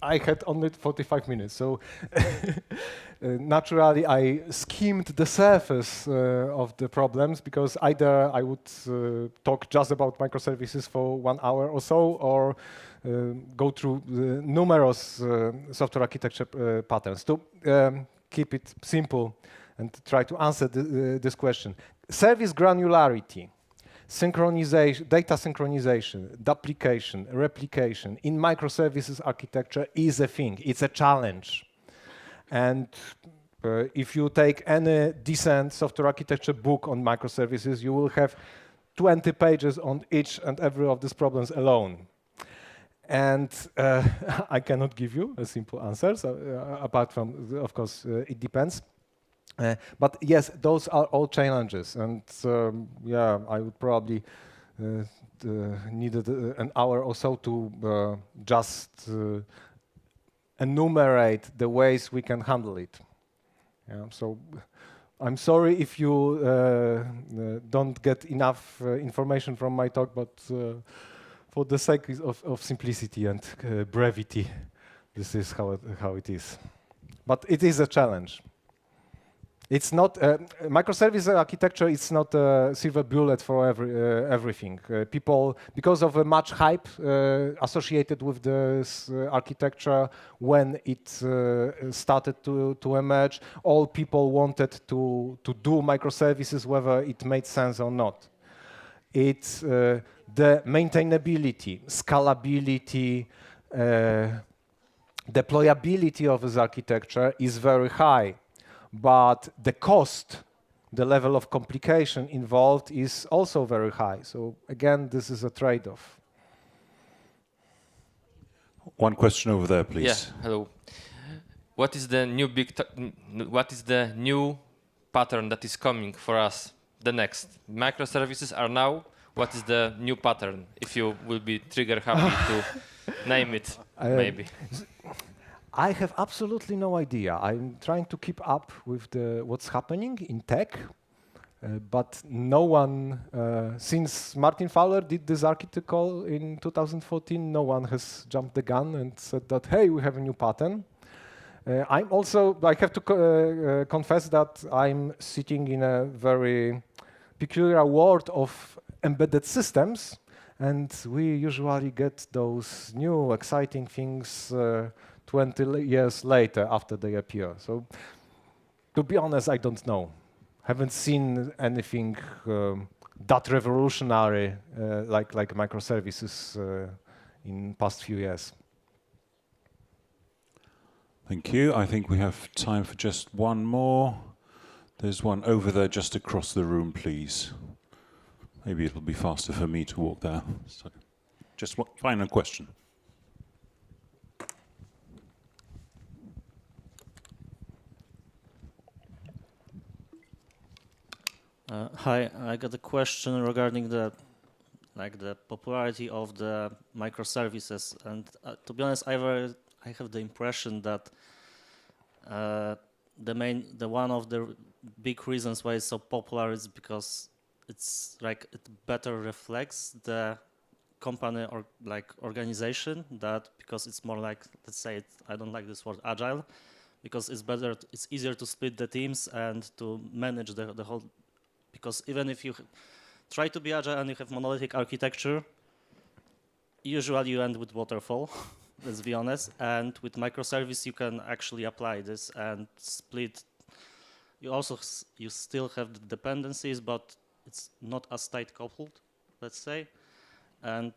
I had only 45 minutes, so naturally I skimmed the surface of the problems, because either I would talk just about microservices for 1 hour or so, or go through numerous software architecture patterns. To keep it simple and try to answer this question. Service granularity, synchronization, data synchronization, duplication, replication in microservices architecture is a thing. It's a challenge. And if you take any decent software architecture book on microservices, you will have 20 pages on each and every of these problems alone. And I cannot give you a simple answer, so, apart from, of course, it depends. But yes, those are all challenges, and yeah, I would probably need an hour or so to just enumerate the ways we can handle it. Yeah, so I'm sorry if you don't get enough information from my talk, but for the sake of simplicity and brevity, this is how it is. But it is a challenge. It's not microservice architecture. It's not a silver bullet for everything. People, because of much hype associated with this architecture when it started to emerge, all people wanted to do microservices, whether it made sense or not. It's the maintainability, scalability, deployability of this architecture is very high. But the cost, the level of complication involved is also very high. So again, this is a trade-off. One question over there, please. Yeah, hello. What is the new pattern that is coming for us? The next microservices are now. What is the new pattern? If you will be trigger happy to name it, maybe. I have absolutely no idea. I'm trying to keep up with what's happening in tech, but no one, since Martin Fowler did this article in 2014, no one has jumped the gun and said that, hey, we have a new pattern. I have to confess that I'm sitting in a very peculiar world of embedded systems, and we usually get those new exciting things 20 years later after they appear. So, to be honest, I don't know. Haven't seen anything that revolutionary like microservices in past few years. Thank you. I think we have time for just one more. There's one over there just across the room, please. Maybe it'll be faster for me to walk there. So, just one final question. Hi, I got a question regarding the popularity of the microservices, and to be honest, I have the impression that the one of the big reasons why it's so popular is because it's like it better reflects the company or like organization, that because it's more like, let's say it, I don't like this word agile, because it's easier to split the teams and to manage the whole. Because even if you try to be agile and you have monolithic architecture, usually you end with waterfall, let's be honest. And with microservice, you can actually apply this and split. You still have the dependencies, but it's not as tight coupled, let's say. And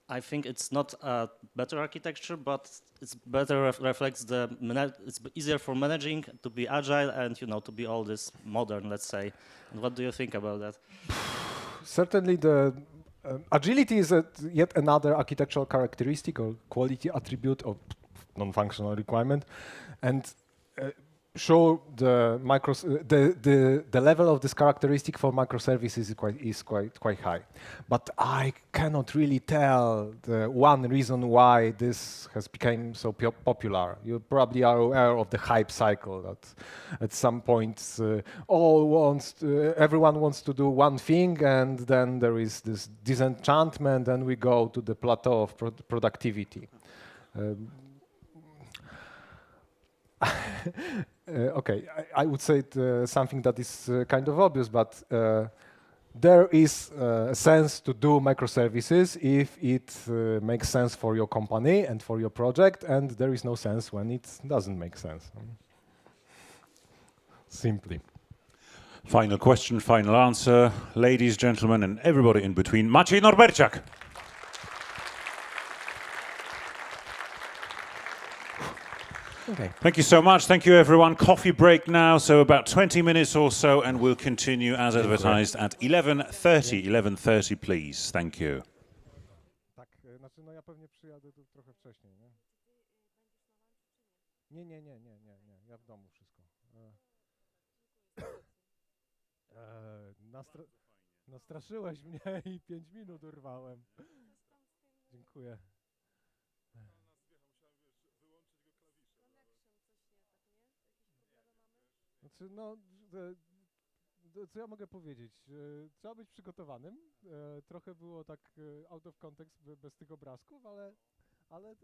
I think it's not a better architecture, but it's better reflects it's easier for managing to be agile and to be all this modern, let's say. And what do you think about that? Certainly, the agility is yet another architectural characteristic or quality attribute of non-functional requirement, and show the level of this characteristic for microservices is quite high. But I cannot really tell the one reason why this has become so popular. You probably are aware of the hype cycle that at some point everyone wants to do one thing, and then there is this disenchantment, and we go to the plateau of productivity. Okay, I would say something that is kind of obvious, but there is a sense to do microservices if it makes sense for your company and for your project, and there is no sense when it doesn't make sense. Simply. Final question, final answer. Ladies, gentlemen, and everybody in between, Maciej Norberciak. Okay. Thank you so much. Thank you, everyone. Coffee break now, so about 20 minutes or so, and we'll continue as advertised at 11:30. 11:30, please. Thank you. Tak, znaczy no ja pewnie przyjadę tu trochę wcześniej, nie? Nie, ja w domu wszystko. Nastraszyłeś mnie i 5 minut urwałem. Dziękuję. Znaczy, no, co ja mogę powiedzieć? Trzeba być przygotowanym. Trochę było tak out of context bez tych obrazków, ale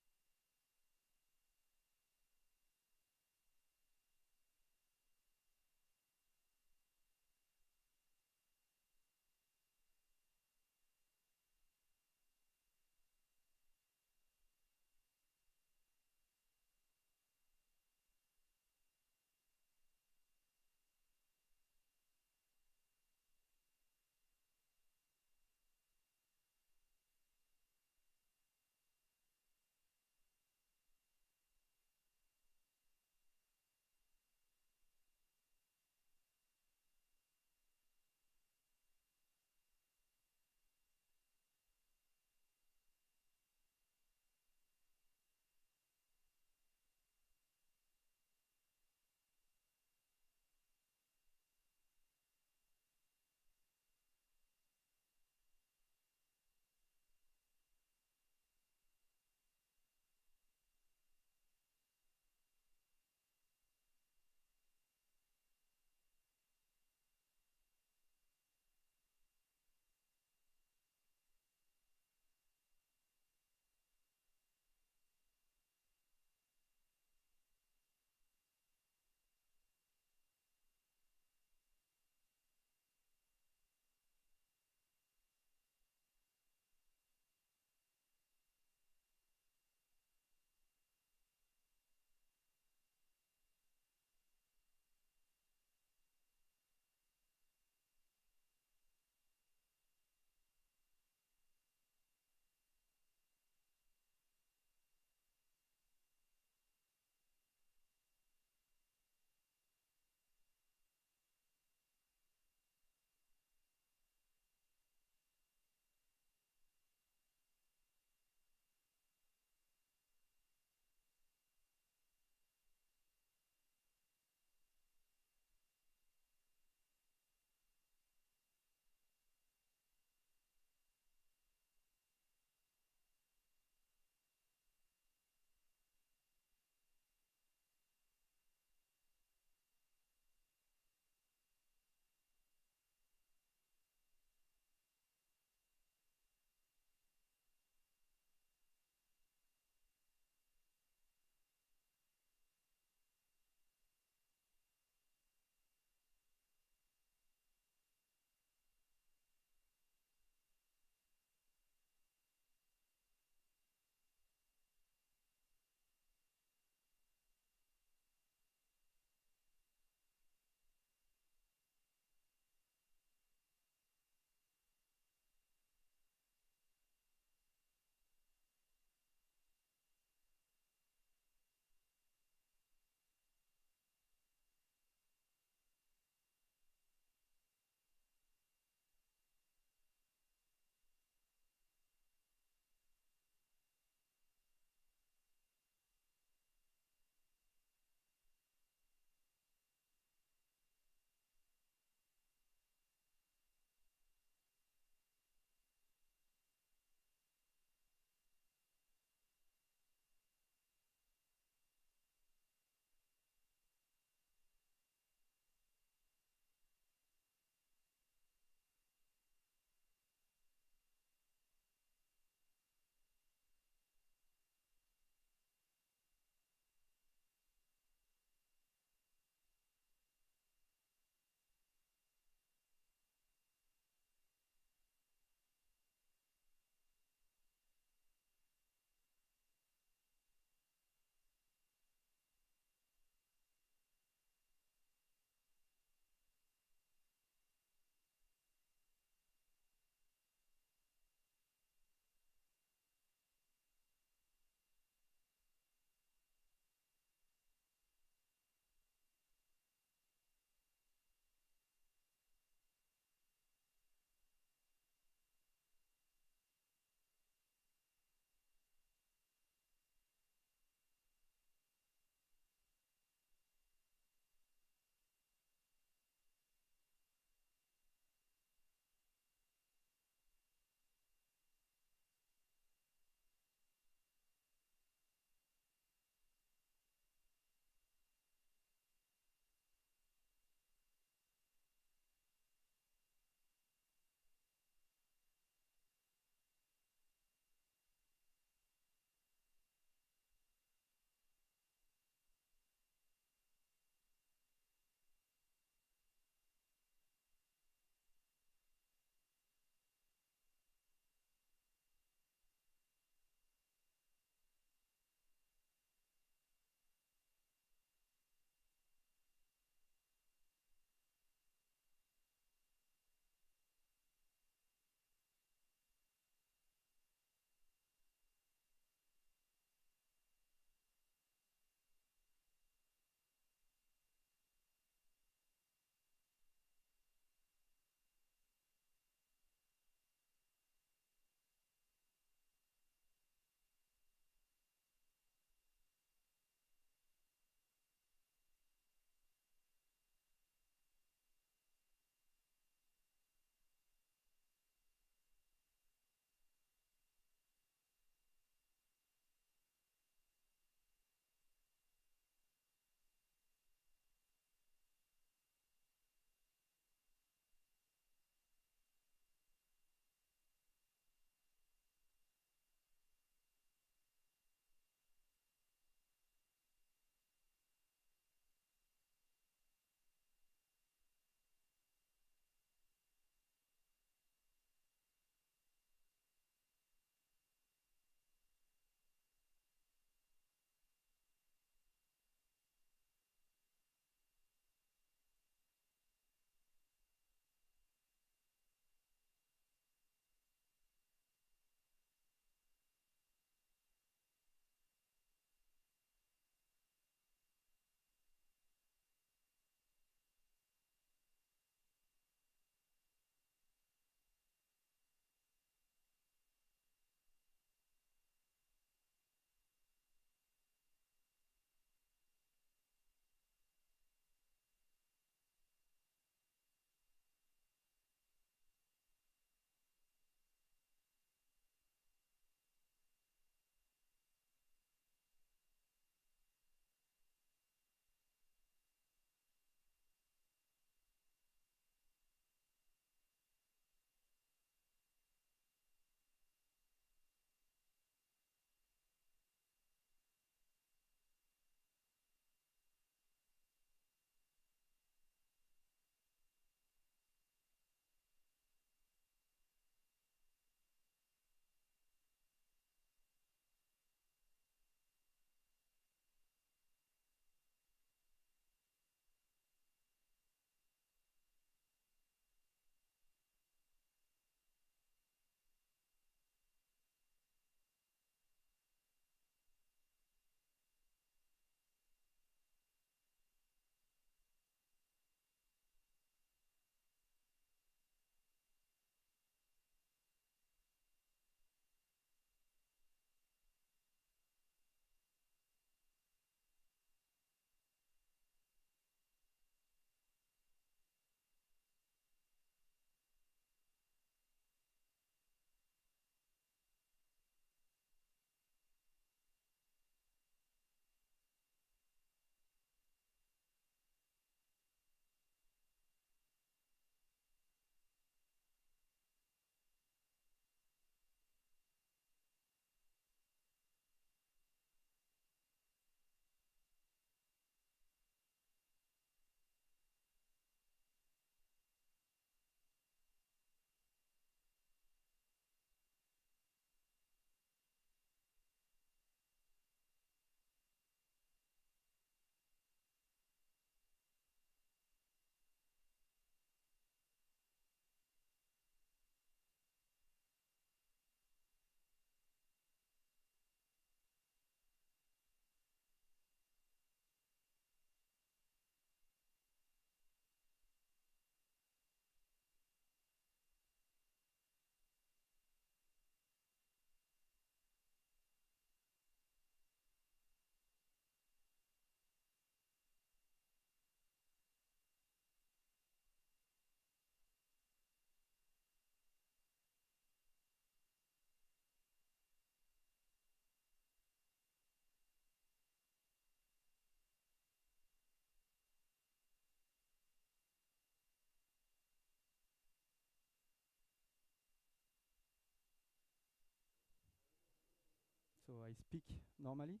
So I speak normally?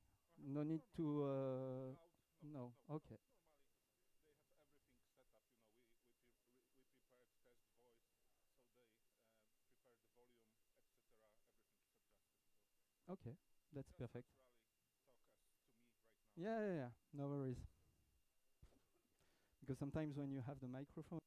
No need to... no, okay. Okay, that's perfect. Yeah, no worries. Because sometimes when you have the microphone...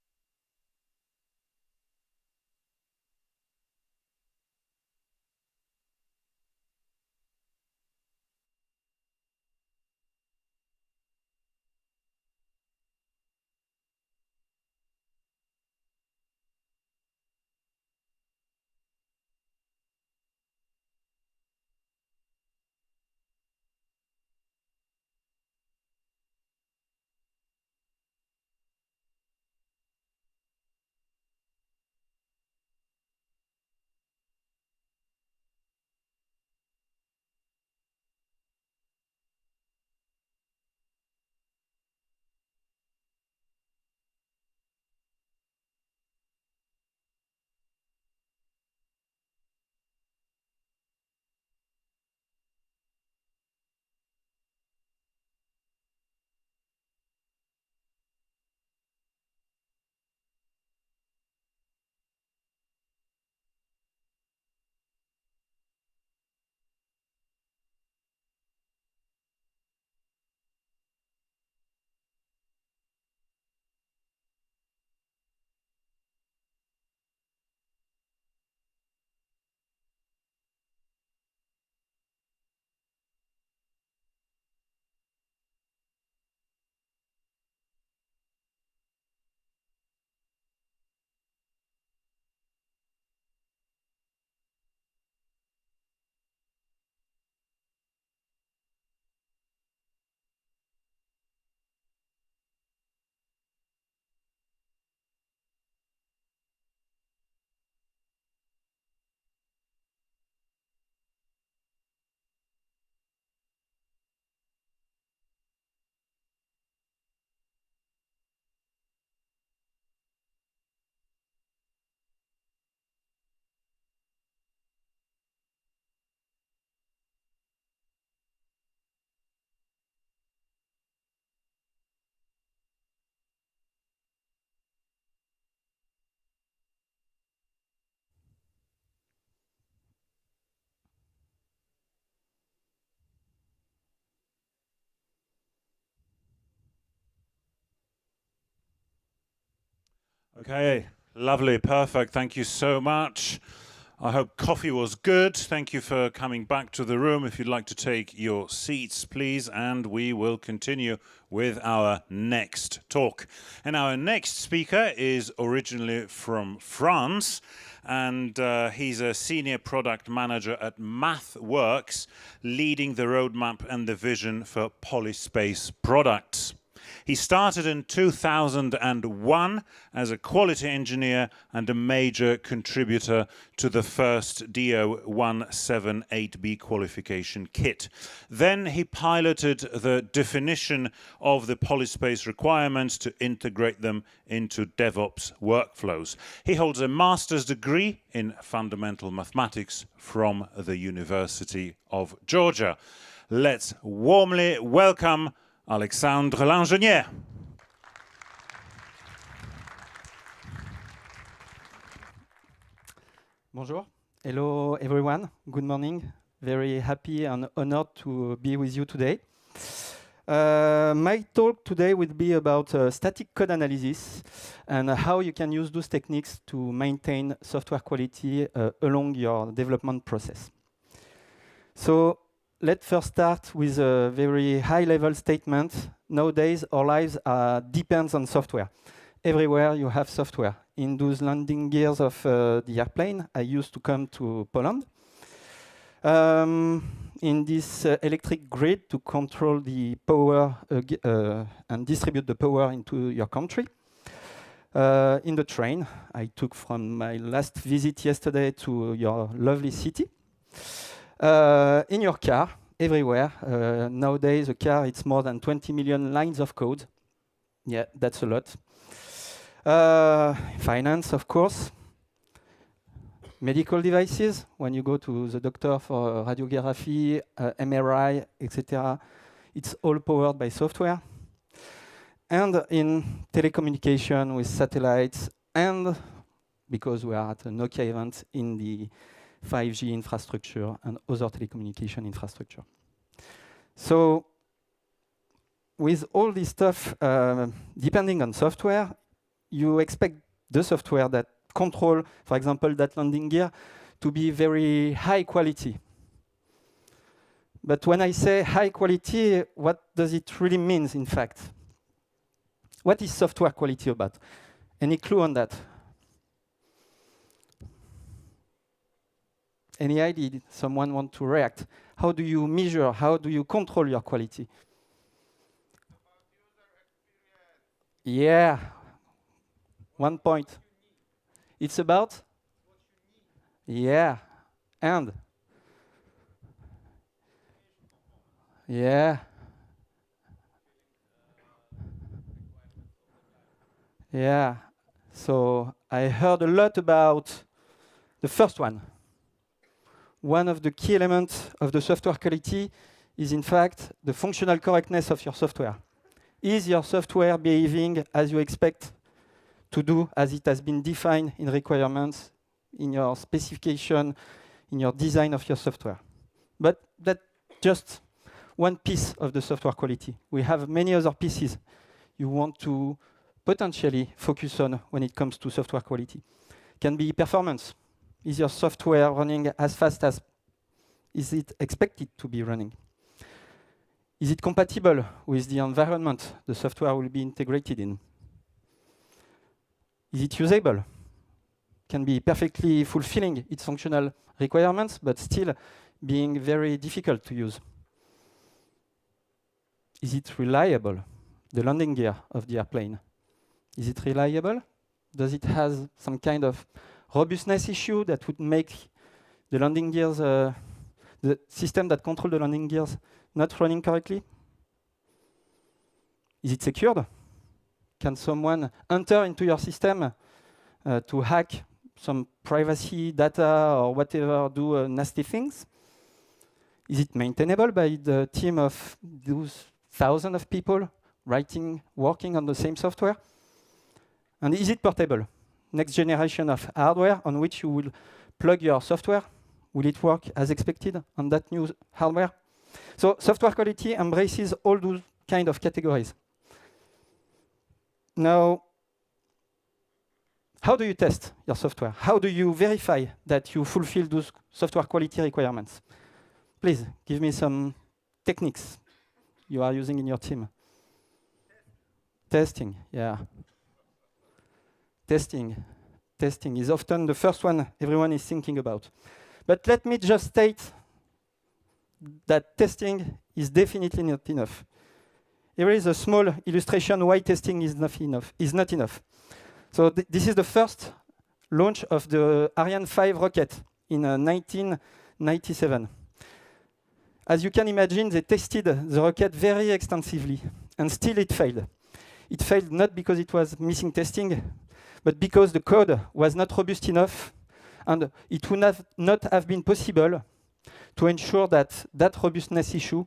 Okay, lovely, perfect. Thank you so much. I hope coffee was good. Thank you for coming back to the room. If you'd like to take your seats, please, and we will continue with our next talk. And our next speaker is originally from France, and he's a senior product manager at MathWorks, leading the roadmap and the vision for Polyspace products. He started in 2001 as a quality engineer and a major contributor to the first DO178B qualification kit. Then he piloted the definition of the Polyspace requirements to integrate them into DevOps workflows. He holds a master's degree in fundamental mathematics from the University of Georgia. Let's warmly welcome Alexandre Langenieux. Bonjour. Hello, everyone. Good morning. Very happy and honored to be with you today. My talk today will be about static code analysis and how you can use those techniques to maintain software quality along your development process. So let's first start with a very high-level statement. Nowadays, our lives depends on software. Everywhere you have software. In those landing gears of the airplane, I used to come to Poland. In this electric grid to control the power and distribute the power into your country. In the train, I took from my last visit yesterday to your lovely city. In your car, everywhere. Nowadays, a car, it's more than 20 million lines of code. Yeah, that's a lot. Finance, of course. medical devices, when you go to the doctor for radiography, MRI, etc., it's all powered by software. And in telecommunication with satellites, and because we are at a Nokia event, in the 5G infrastructure and other telecommunication infrastructure. So with all this stuff, depending on software, you expect the software that control, for example, that landing gear, to be very high quality. But when I say high quality, what does it really mean, in fact? What is software quality about? Any clue on that? Any idea? Someone want to react? How do you measure? How do you control your quality? Yeah. 1 point. It's about? Yeah. And? Yeah. Yeah. So I heard a lot about the first one. One of the key elements of the software quality is, in fact, the functional correctness of your software. Is your software behaving as you expect to do, as it has been defined in requirements, in your specification, in your design of your software? But that's just one piece of the software quality. We have many other pieces you want to potentially focus on when it comes to software quality. Can be performance. Is your software running as fast as is it expected to be running? Is it compatible with the environment the software will be integrated in? Is it usable? Can be perfectly fulfilling its functional requirements, but still being very difficult to use. Is it reliable? The landing gear of the airplane. Is it reliable? Does it have some kind of robustness issue that would make the landing gears, the system that controls the landing gears, not running correctly? Is it secured? Can someone enter into your system to hack some privacy data or whatever, do nasty things? Is it maintainable by the team of those thousands of people working on the same software? And is it portable? Next generation of hardware on which you will plug your software, will it work as expected on that new hardware? So software quality embraces all those kind of categories. Now, how do you test your software? How do you verify that you fulfill those software quality requirements? Please, give me some techniques you are using in your team. Testing, yeah. Testing is often the first one everyone is thinking about. But let me just state that testing is definitely not enough. Here is a small illustration why testing is not enough. So this is the first launch of the Ariane 5 rocket in 1997. As you can imagine, they tested the rocket very extensively, and still it failed. It failed not because it was missing testing, but because the code was not robust enough, and it would not have been possible to ensure that that robustness issue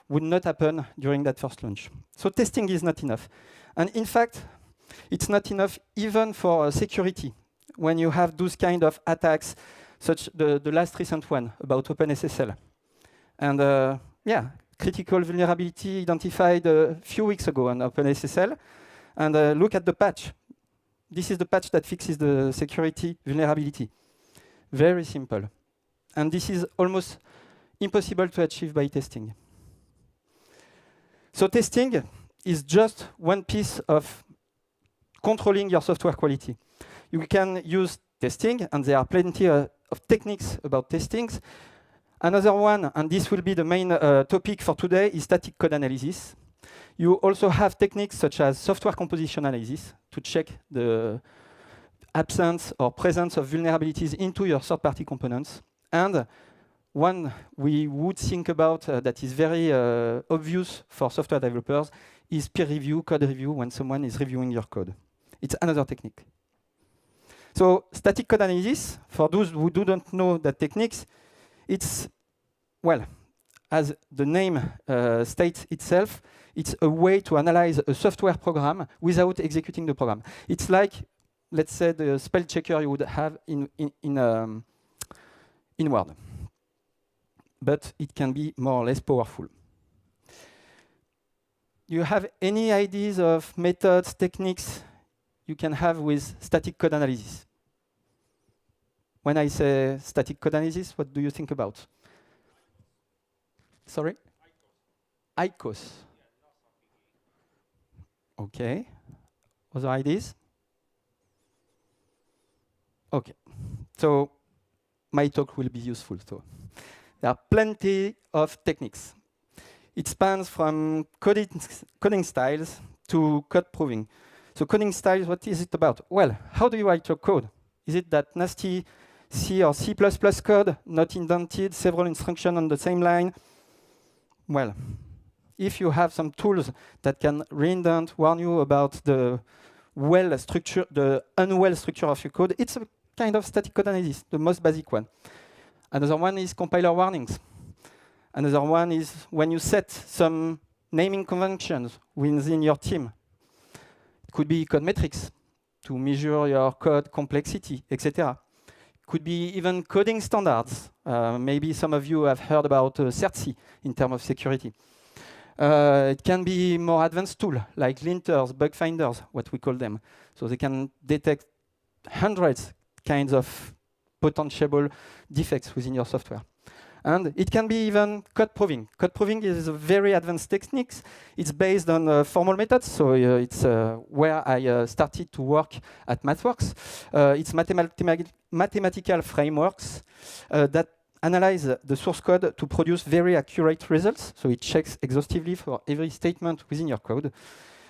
would not happen during that first launch. So testing is not enough. And in fact, it's not enough even for security. When you have those kind of attacks, such the last recent one about OpenSSL. And yeah, critical vulnerability identified a few weeks ago on OpenSSL. And look at the patch. This is the patch that fixes the security vulnerability. Very simple. And this is almost impossible to achieve by testing. So testing is just one piece of controlling your software quality. You can use testing, and there are plenty of techniques about testings. Another one, and this will be the main topic for today, is static code analysis. You also have techniques such as software composition analysis to check the absence or presence of vulnerabilities into your third-party components. And one we would think about that is very obvious for software developers is peer review, code review, when someone is reviewing your code. It's another technique. So static code analysis, for those who don't know that techniques, it's, well, as the name states itself, it's a way to analyze a software program without executing the program. It's like, let's say, the spell checker you would have in Word. But it can be more or less powerful. Do you have any ideas of methods, techniques you can have with static code analysis? When I say static code analysis, what do you think about? Sorry? ICOS. Okay. Other ideas? Okay. So my talk will be useful. So there are plenty of techniques. It spans from coding styles to code proving. So coding styles, what is it about? Well, how do you write your code? Is it that nasty C or C++ code, not indented, several instructions on the same line? Well, if you have some tools that can reindent, warn you about the unwell structure of your code, it's a kind of static code analysis, the most basic one. Another one is compiler warnings. Another one is when you set some naming conventions within your team. It could be code metrics to measure your code complexity, etc. It could be even coding standards. Maybe some of you have heard about CERT in terms of security. It can be more advanced tools like linters, bug finders, what we call them. So they can detect hundreds kinds of potential defects within your software. And it can be even code proving. Code proving is a very advanced technique. It's based on formal methods. So it's where I started to work at MathWorks. It's mathematical frameworks that analyze the source code to produce very accurate results. So it checks exhaustively for every statement within your code.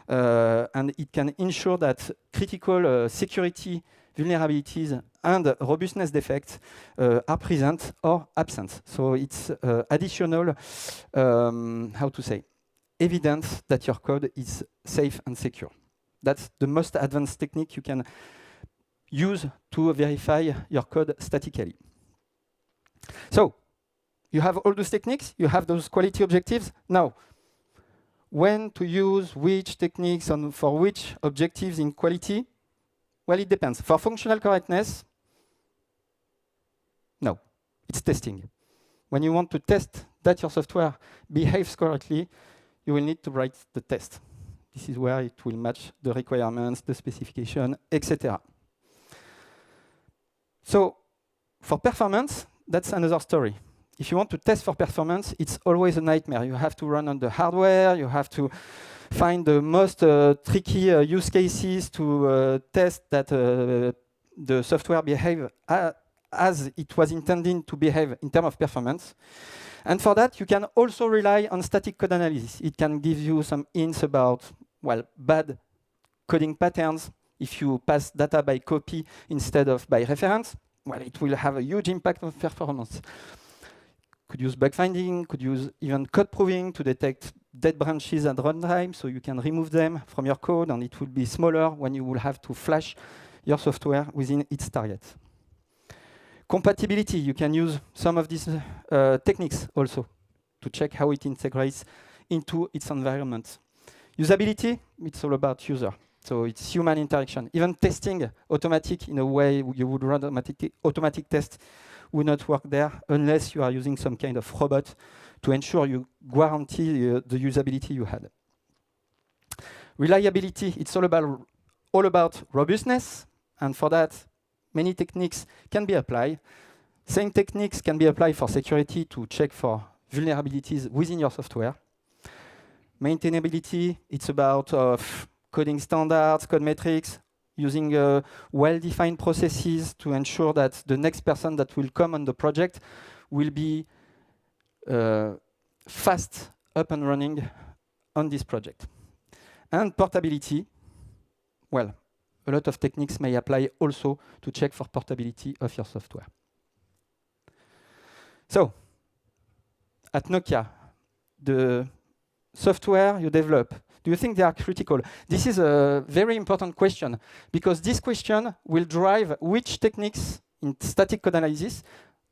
And it can ensure that critical security vulnerabilities and robustness defects are present or absent. So it's additional, how to say, evidence that your code is safe and secure. That's the most advanced technique you can use to verify your code statically. So you have all those techniques, you have those quality objectives. Now, when to use which techniques and for which objectives in quality? Well, it depends. For functional correctness, no, it's testing. When you want to test that your software behaves correctly, you will need to write the test. This is where it will match the requirements, the specification, etc. So for performance, that's another story. If you want to test for performance, it's always a nightmare. You have to run on the hardware, you have to find the most tricky use cases to test that the software behave as it was intended to behave in terms of performance. And for that, you can also rely on static code analysis. It can give you some hints about, well, bad coding patterns. If you pass data by copy instead of by reference, well, it will have a huge impact on performance. Could use bug finding, could use even code proving to detect dead branches at runtime, so you can remove them from your code, and it will be smaller when you will have to flash your software within its target. Compatibility, you can use some of these techniques also to check how it integrates into its environment. Usability, it's all about user. So it's human interaction. Even testing automatic in a way you would run automatic test would not work there unless you are using some kind of robot to ensure you guarantee the usability you had. Reliability, it's all about robustness, and for that, many techniques can be applied. Same techniques can be applied for security to check for vulnerabilities within your software. Maintainability, it's about coding standards, code metrics, using well-defined processes to ensure that the next person that will come on the project will be fast up and running on this project. And portability, well, a lot of techniques may apply also to check for portability of your software. So, at Nokia, the software you develop, do you think they are critical? This is a very important question, because this question will drive which techniques in static code analysis,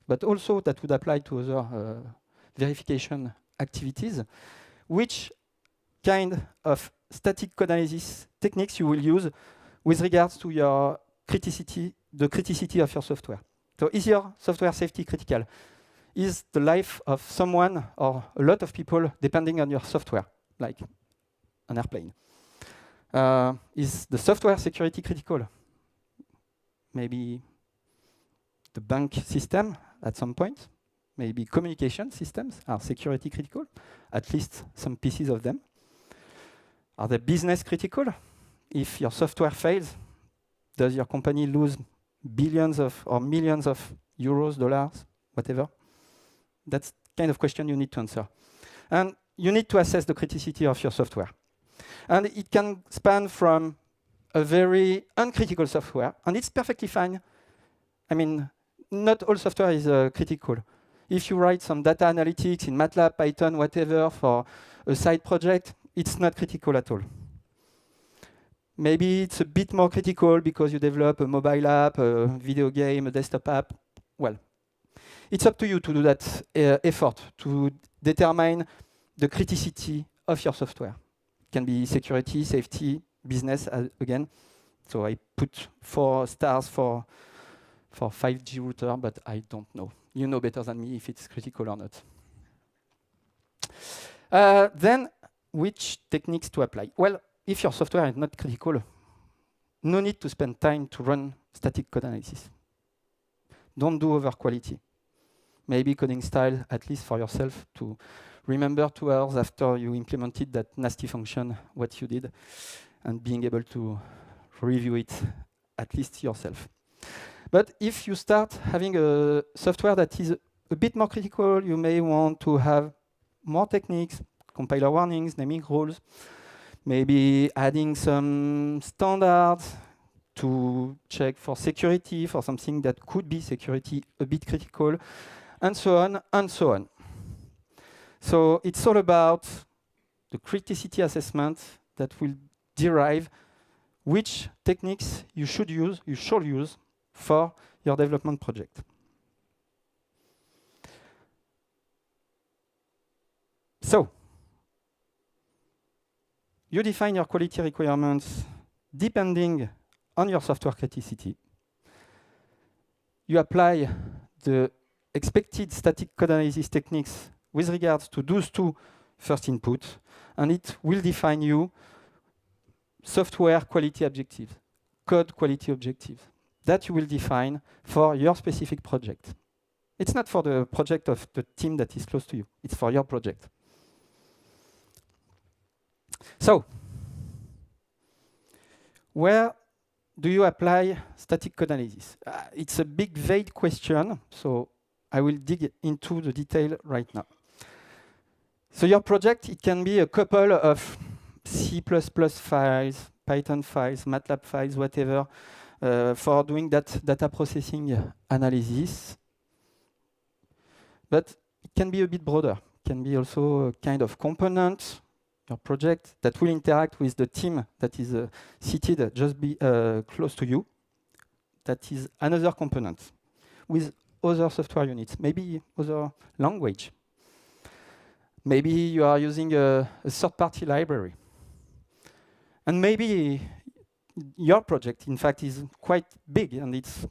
but also that would apply to other verification activities, which kind of static code analysis techniques you will use with regards to your criticity, the criticity of your software. So is your software safety critical? Is the life of someone or a lot of people depending on your software, like an airplane? Is the software security critical? Maybe the bank system at some point. Maybe communication systems are security critical, at least some pieces of them. Are they business critical? If your software fails, does your company lose billions of or millions of euros, dollars, whatever? That's the kind of question you need to answer. And you need to assess the criticity of your software. And it can span from a very uncritical software, and it's perfectly fine. I mean, not all software is critical. If you write some data analytics in MATLAB, Python, whatever, for a side project, it's not critical at all. Maybe it's a bit more critical because you develop a mobile app, a video game, a desktop app. Well, it's up to you to do that effort to determine the criticity of your software. It can be security, safety, business, again. So I put 4 stars for 5G router, but I don't know. You know better than me if it's critical or not. Then, which techniques to apply? Well, if your software is not critical, no need to spend time to run static code analysis. Don't do over quality. Maybe coding style, at least for yourself, to remember 2 hours after you implemented that nasty function, what you did, and being able to review it, at least yourself. But if you start having a software that is a bit more critical, you may want to have more techniques, compiler warnings, naming rules, maybe adding some standards to check for security, for something that could be security a bit critical, and so on, and so on. So it's all about the criticity assessment that will derive which techniques you should use for your development project. So, you define your quality requirements depending on your software criticity. You apply the expected static code analysis techniques with regards to those 2 first inputs, and it will define you software quality objectives, code quality objectives that you will define for your specific project. It's not for the project of the team that is close to you. It's for your project. So, where do you apply static code analysis? It's a big, vague question, so I will dig into the detail right now. So your project, it can be a couple of C++ files, Python files, MATLAB files, whatever, for doing that data processing analysis. But it can be a bit broader. It can be also a kind of component, your project, that will interact with the team that is seated just close to you. That is another component with other software units, maybe other language. Maybe you are using a third-party library. And maybe your project, in fact, is quite big, and it's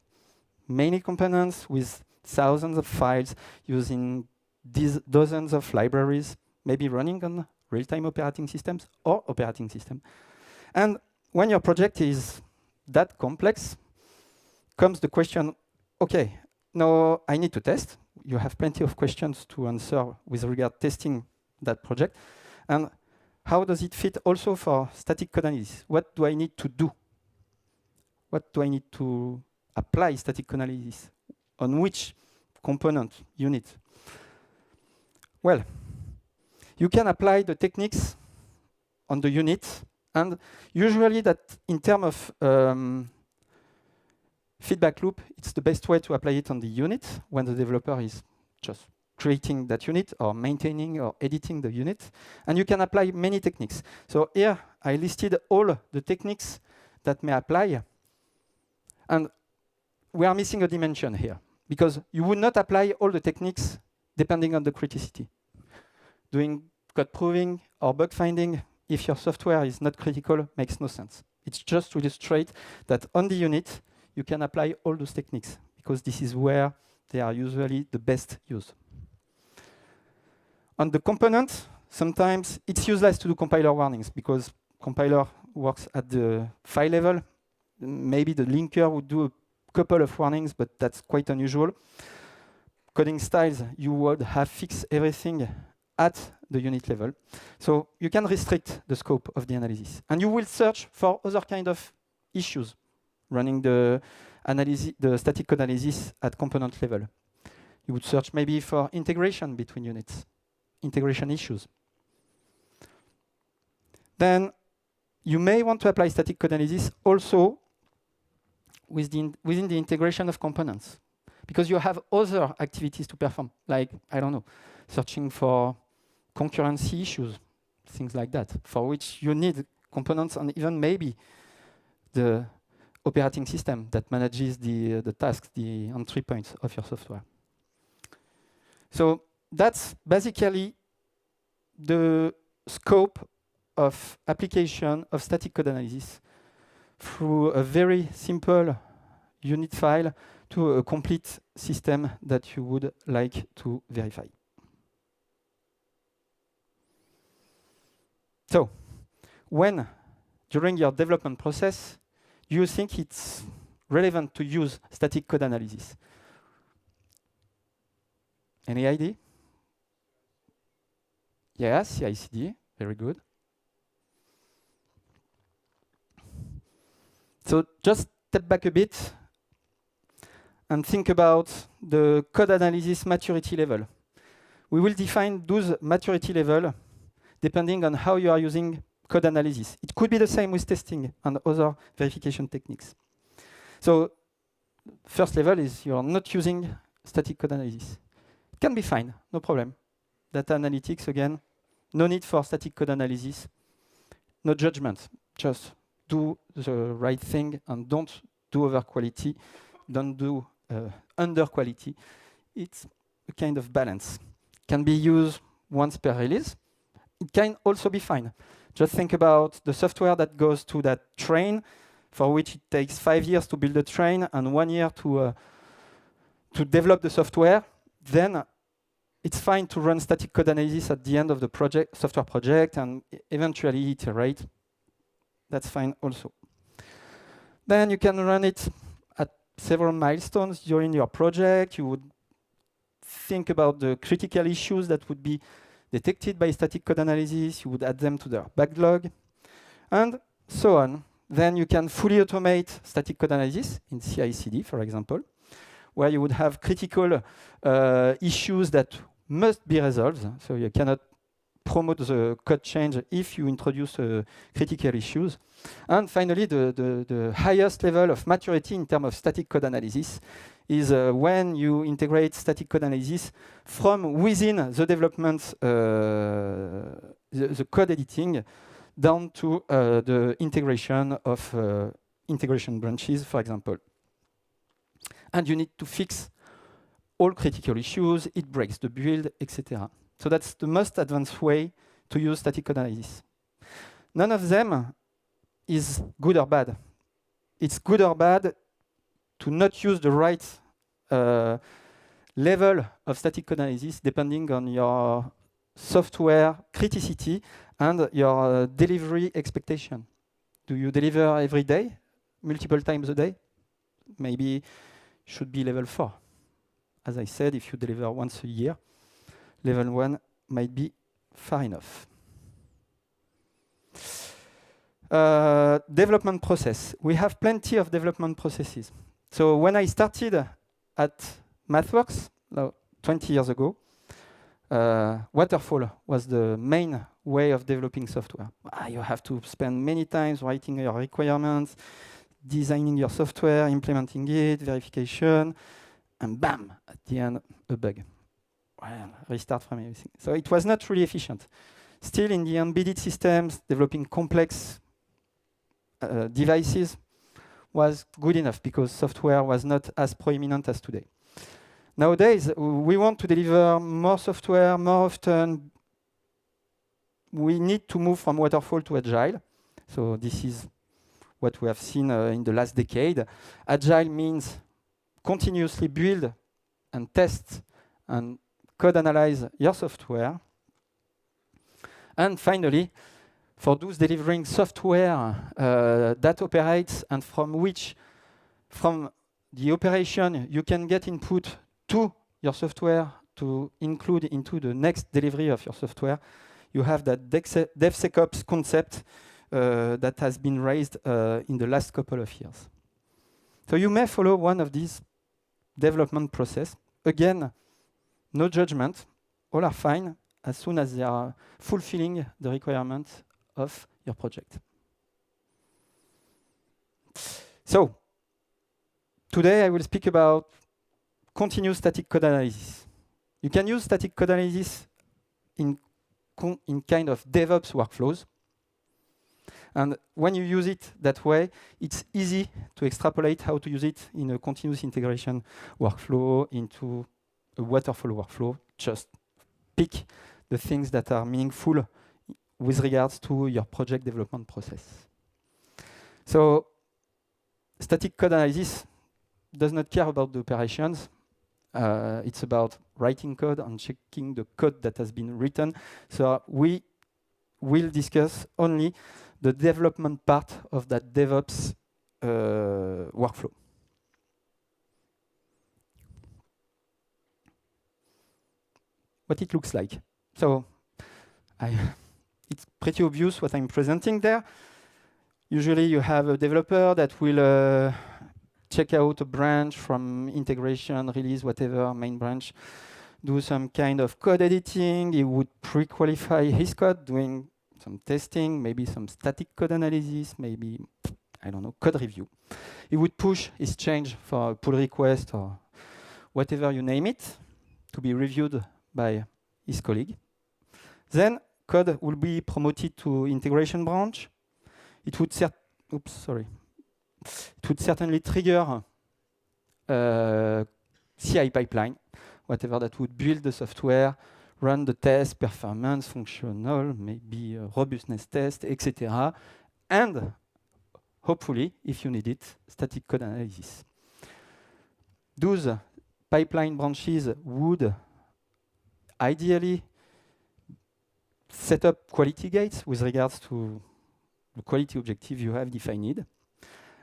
many components with thousands of files using these dozens of libraries, maybe running on real-time operating systems or operating system. And when your project is that complex, comes the question, okay, now I need to test. You have plenty of questions to answer with regard testing that project. And how does it fit also for static code analysis? What do I need to do? What do I need to apply static code analysis? On which component unit? Well, you can apply the techniques on the unit, and usually that in terms of feedback loop, it's the best way to apply it on the unit when the developer is just creating that unit or maintaining or editing the unit. And you can apply many techniques. So here I listed all the techniques that may apply. And we are missing a dimension here, because you would not apply all the techniques depending on the criticity. Doing code proving or bug finding, if your software is not critical, makes no sense. It's just to illustrate that on the unit, you can apply all those techniques, because this is where they are usually the best use. On the component, sometimes it's useless to do compiler warnings, because compiler works at the file level. Maybe the linker would do a couple of warnings, but that's quite unusual. Coding styles, you would have fixed everything at the unit level. So you can restrict the scope of the analysis. And you will search for other kind of issues running the static code analysis at component level. You would search maybe for integration between units, integration issues. Then you may want to apply static code analysis also within the integration of components, because you have other activities to perform, like, I don't know, searching for concurrency issues, things like that, for which you need components and even maybe the operating system that manages the tasks, the entry points of your software. So that's basically the scope of application of static code analysis through a very simple unit file to a complete system that you would like to verify. So, when, during your development process, you think it's relevant to use static code analysis? Any idea? Yes, CI/CD, very good. So just step back a bit and think about the code analysis maturity level. We will define those maturity level depending on how you are using code analysis. It could be the same with testing and other verification techniques. So first level is you're not using static code analysis. It can be fine, no problem. Data analytics, again, no need for static code analysis, no judgment, just do the right thing and don't do over quality, don't do under quality. It's a kind of balance. Can be used once per release. It can also be fine. Just think about the software that goes to that train, for which it takes 5 years to build a train and 1 year to develop the software. Then it's fine to run static code analysis at the end of the project, software project, and eventually iterate. That's fine also. Then you can run it at several milestones during your project. You would think about the critical issues that would be detected by static code analysis. You would add them to the backlog, and so on. Then you can fully automate static code analysis in CI/CD, for example, where you would have critical issues that must be resolved. So you cannot promote the code change if you introduce critical issues. And finally, the highest level of maturity in terms of static code analysis is when you integrate static code analysis from within the development, the code editing, down to the integration of integration branches, for example. And you need to fix all critical issues, it breaks the build, etc. So that's the most advanced way to use static code analysis. None of them is good or bad. It's good or bad to not use the right level of static code analysis depending on your software criticity and your delivery expectation. Do you deliver every day, multiple times a day? Maybe should be level 4. As I said, if you deliver once a year, level 1 might be far enough. Development process. We have plenty of development processes. So when I started at MathWorks 20 years ago, waterfall was the main way of developing software. You have to spend many times writing your requirements, designing your software, implementing it, verification, and bam, at the end, a bug. well, restart from everything. So it was not really efficient. Still, in the embedded systems, developing complex devices was good enough because software was not as prominent as today. Nowadays, we want to deliver more software more often. We need to move from waterfall to agile. So this is what we have seen in the last decade. Agile means continuously build and test and code analyze your software. And finally, for those delivering software that operates and from the operation you can get input to your software to include into the next delivery of your software, you have that DevSecOps concept that has been raised in the last couple of years. So you may follow one of these development process. Again, no judgment, all are fine as soon as they are fulfilling the requirements of your project. So, today I will speak about continuous static code analysis. You can use static code analysis in kind of DevOps workflows. And when you use it that way, it's easy to extrapolate how to use it in a continuous integration workflow into a waterfall workflow. Just pick the things that are meaningful with regards to your project development process. So static code analysis does not care about the operations. It's about writing code and checking the code that has been written. So we will discuss only the development part of that DevOps workflow. What it looks like. So it's pretty obvious what I'm presenting there. Usually you have a developer that will check out a branch from integration, release, whatever, main branch, do some kind of code editing. He would pre-qualify his code, doing some testing, maybe some static code analysis, maybe, I don't know, code review. He would push his change for a pull request or whatever you name it to be reviewed by his colleague. Then code will be promoted to integration branch. It would certainly trigger CI pipeline, whatever that would build the software, run the test, performance, functional, maybe robustness test, etc. And hopefully, if you need it, static code analysis. Those pipeline branches would ideally set up quality gates with regards to the quality objective you have defined.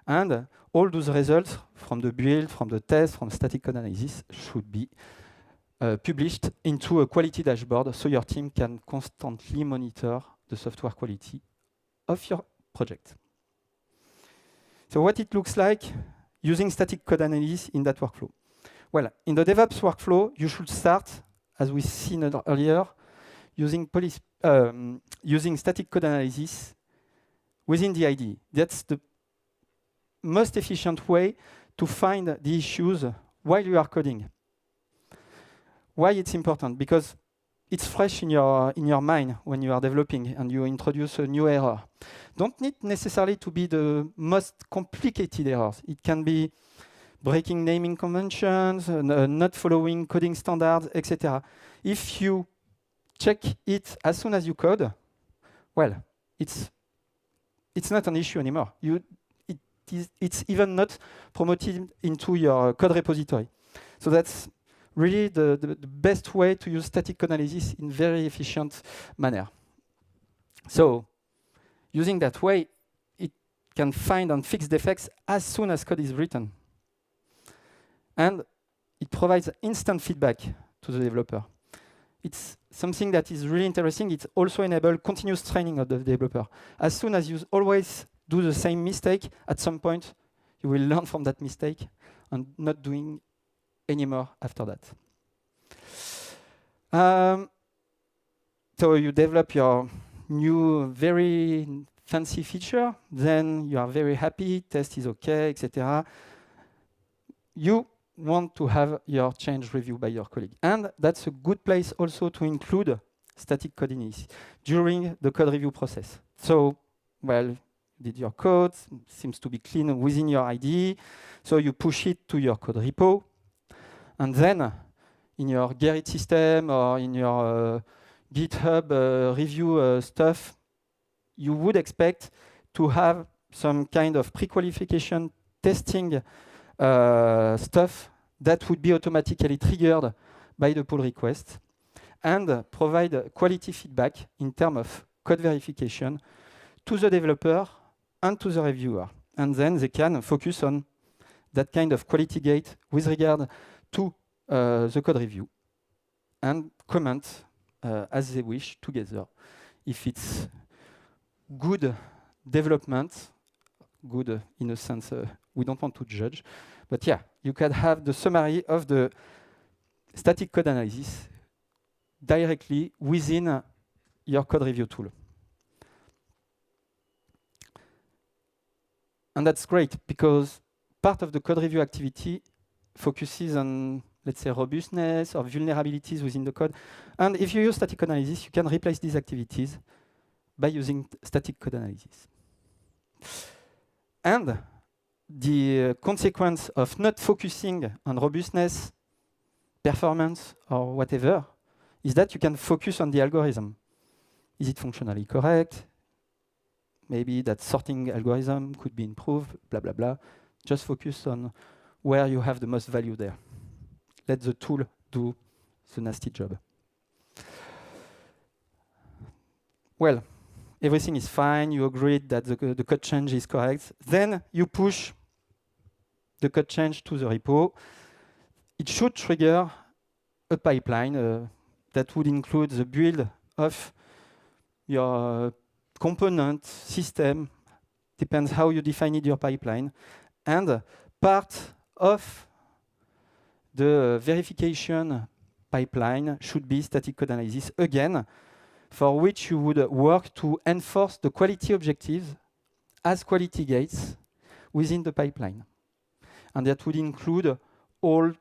And all those results from the build, from the test, from static code analysis should be published into a quality dashboard so your team can constantly monitor the software quality of your project. So what it looks like using static code analysis in that workflow. Well, in the DevOps workflow, you should start, as we seen earlier, using static code analysis within the IDE. That's the most efficient way to find the issues while you are coding. Why it's important? Because it's fresh in your mind when you are developing and you introduce a new error. Don't need necessarily to be the most complicated errors. It can be breaking naming conventions, not following coding standards, etc. If you check it as soon as you code, well, it's not an issue anymore. It's even not promoted into your code repository. So that's really the best way to use static code analysis in very efficient manner. So using that way, it can find and fix defects as soon as code is written. And it provides instant feedback to the developer. It's something that is really interesting. It also enables continuous training of the developer. As soon as you always do the same mistake, at some point, you will learn from that mistake and not doing anymore after that. So you develop your new, very fancy feature, then you are very happy, test is okay, etc. You want to have your change reviewed by your colleague. And that's a good place also to include static code analysis during the code review process. So, well, did your code, seems to be clean within your IDE, so you push it to your code repo, and then in your Gerrit system or in your GitHub review stuff, you would expect to have some kind of pre-qualification testing stuff that would be automatically triggered by the pull request and provide quality feedback in terms of code verification to the developer and to the reviewer. And then they can focus on that kind of quality gate with regard to the code review and comment as they wish together. If it's good development, good in a sense, we don't want to judge, but yeah, you can have the summary of the static code analysis directly within your code review tool. And that's great because part of the code review activity focuses on, let's say, robustness or vulnerabilities within the code. And if you use static code analysis, you can replace these activities by using static code analysis. And the consequence of not focusing on robustness, performance, or whatever, is that you can focus on the algorithm. Is it functionally correct? Maybe that sorting algorithm could be improved, blah, blah, blah. Just focus on where you have the most value there. Let the tool do the nasty job. Well, everything is fine. You agreed that the code change is correct. Then you push the code change to the repo. It should trigger a pipeline that would include the build of your component system, depends how you define it, your pipeline. And part of the verification pipeline should be static code analysis, again, for which you would work to enforce the quality objectives as quality gates within the pipeline. And that would include all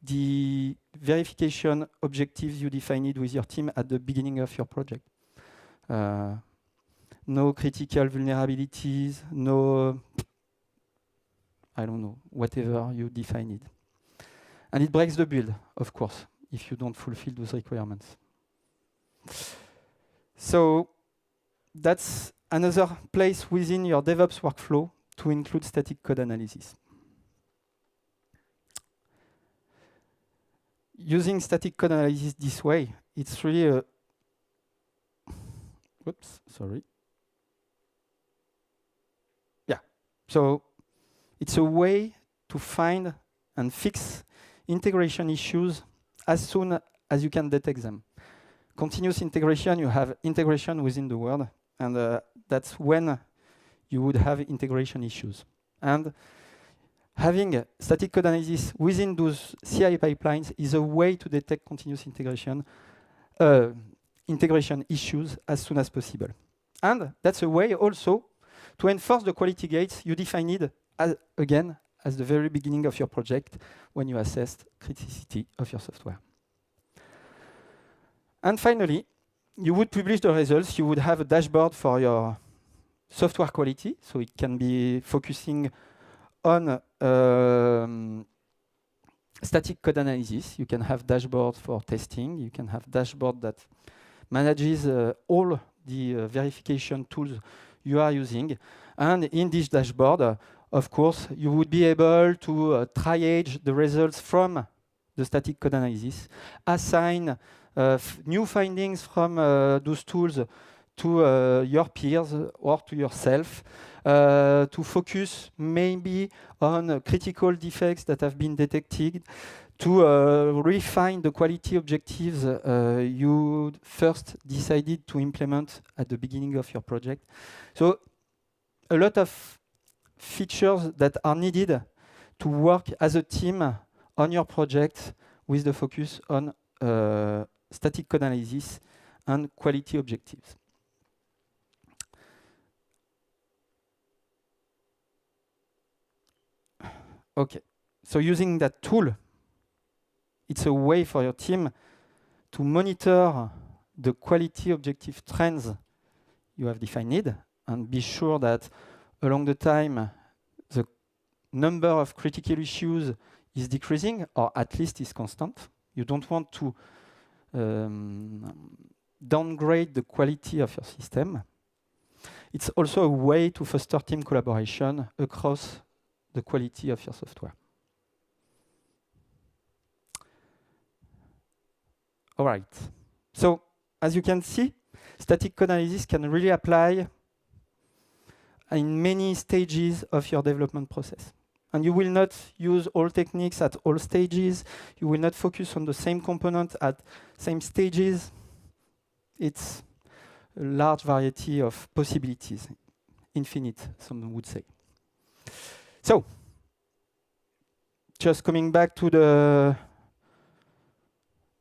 the verification objectives you defined with your team at the beginning of your project. No critical vulnerabilities, no, I don't know, whatever you define it. And it breaks the build, of course, if you don't fulfill those requirements. So that's another place within your DevOps workflow to include static code analysis. Using static code analysis this way, it's really a, whoops, sorry. Yeah, so it's a way to find and fix integration issues as soon as you can detect them. Continuous integration, you have integration within the world, and that's when you would have integration issues. And having static code analysis within those CI pipelines is a way to detect continuous integration issues as soon as possible. And that's a way also to enforce the quality gates you defined again at the very beginning of your project when you assessed criticality of your software. And finally, you would publish the results. You would have a dashboard for your software quality, so it can be focusing on static code analysis. You can have dashboard for testing. You can have dashboard that manages all the verification tools you are using. And in this dashboard, of course, you would be able to triage the results from the static code analysis, assign new findings from those tools to your peers or to yourself, to focus maybe on critical defects that have been detected, to refine the quality objectives you first decided to implement at the beginning of your project. So a lot of features that are needed to work as a team on your project with the focus on static code analysis and quality objectives. Okay, so using that tool It's a way for your team to monitor the quality objective trends you have defined and be sure that along the time the number of critical issues is decreasing or at least is constant. You don't want to downgrade the quality of your system. It's also a way to foster team collaboration across the quality of your software. All right. So, as you can see, static code analysis can really apply in many stages of your development process. And you will not use all techniques at all stages. You will not focus on the same component at same stages. It's a large variety of possibilities, infinite, some would say. So, just coming back to the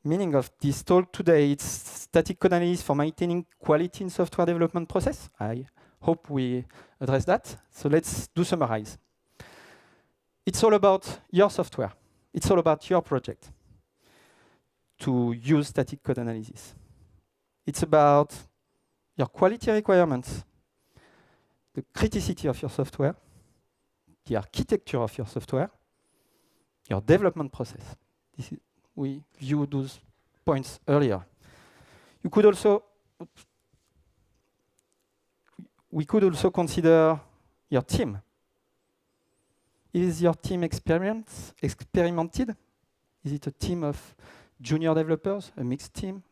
meaning of this talk today, it's static code analysis for maintaining quality in software development process. I hope we address that. So let's do summarize. It's all about your software. It's all about your project to use static code analysis. It's about your quality requirements, the criticity of your software, the architecture of your software, your development process. We viewed those points earlier. You could also, we could also consider your team. Is your team experimented? Is it a team of junior developers, a mixed team,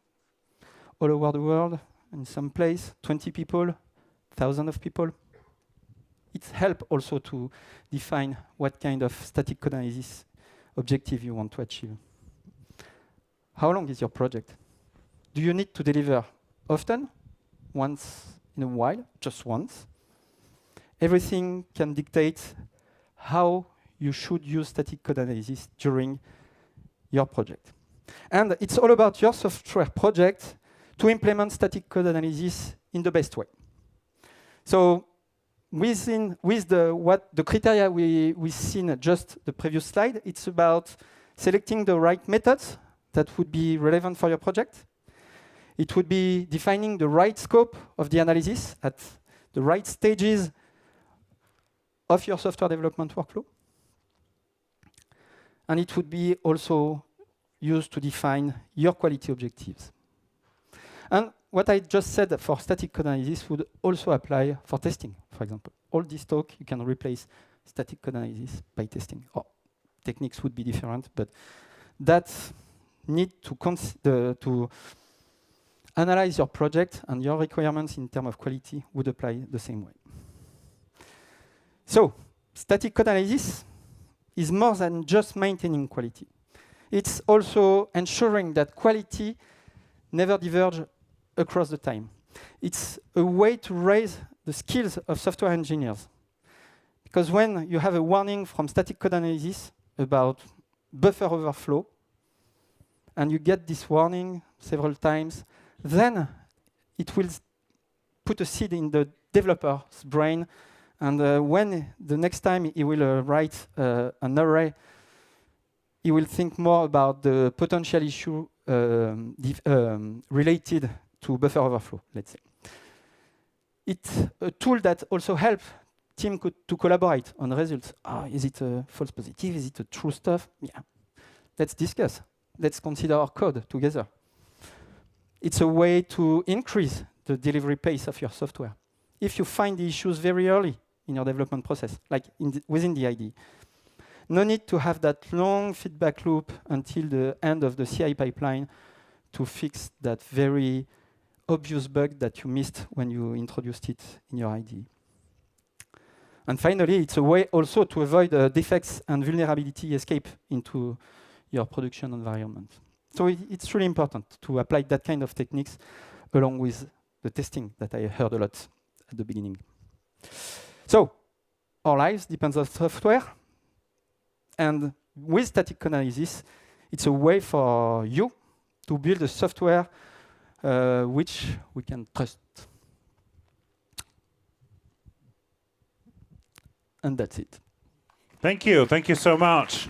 all over the world, in some place, 20 people, thousands of people? It helps also to define what kind of static code analysis objective you want to achieve. How long is your project? Do you need to deliver often? Once in a while? Just once? Everything can dictate how you should use static code analysis during your project. And it's all about your software project to implement static code analysis in the best way. So with the criteria we've seen just the previous slide, it's about selecting the right methods that would be relevant for your project. It would be defining the right scope of the analysis at the right stages of your software development workflow. And it would be also used to define your quality objectives. And what I just said for static code analysis would also apply for testing, for example. All this talk, you can replace static code analysis by testing. Or techniques would be different, but that need to analyze your project and your requirements in terms of quality would apply the same way. So, static code analysis is more than just maintaining quality. It's also ensuring that quality never diverges across the time. It's a way to raise the skills of software engineers. Because when you have a warning from static code analysis about buffer overflow, and you get this warning several times, then it will put a seed in the developer's brain. And when the next time he will write an array, he will think more about the potential issue related to buffer overflow, let's say. It's a tool that also helps team to collaborate on results. Is it a false positive? Is it a true stuff? Yeah. Let's discuss. Let's consider our code together. It's a way to increase the delivery pace of your software. If you find the issues very early in your development process, like within the IDE, no need to have that long feedback loop until the end of the CI pipeline to fix that very obvious bug that you missed when you introduced it in your IDE. And finally, it's a way also to avoid defects and vulnerability escape into your production environment. So it's really important to apply that kind of techniques along with the testing that I heard a lot at the beginning. So our lives depends on software. And with static analysis, it's a way for you to build a software which we can trust. And that's it. Thank you. Thank you so much.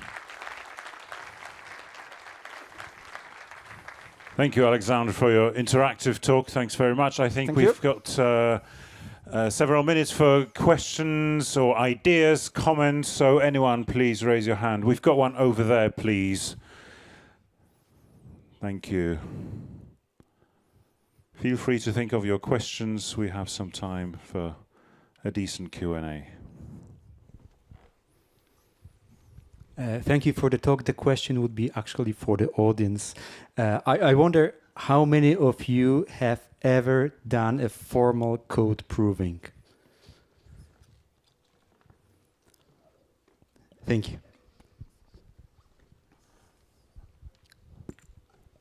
Thank you, Alexandre, for your interactive talk. Thanks very much. I think we've got several minutes for questions or ideas, comments. So anyone, please raise your hand. We've got one over there, please. Thank you. Feel free to think of your questions. We have some time for a decent Q&A. Thank you for the talk. The question would be actually for the audience. I wonder how many of you have ever done a formal code proving? Thank you.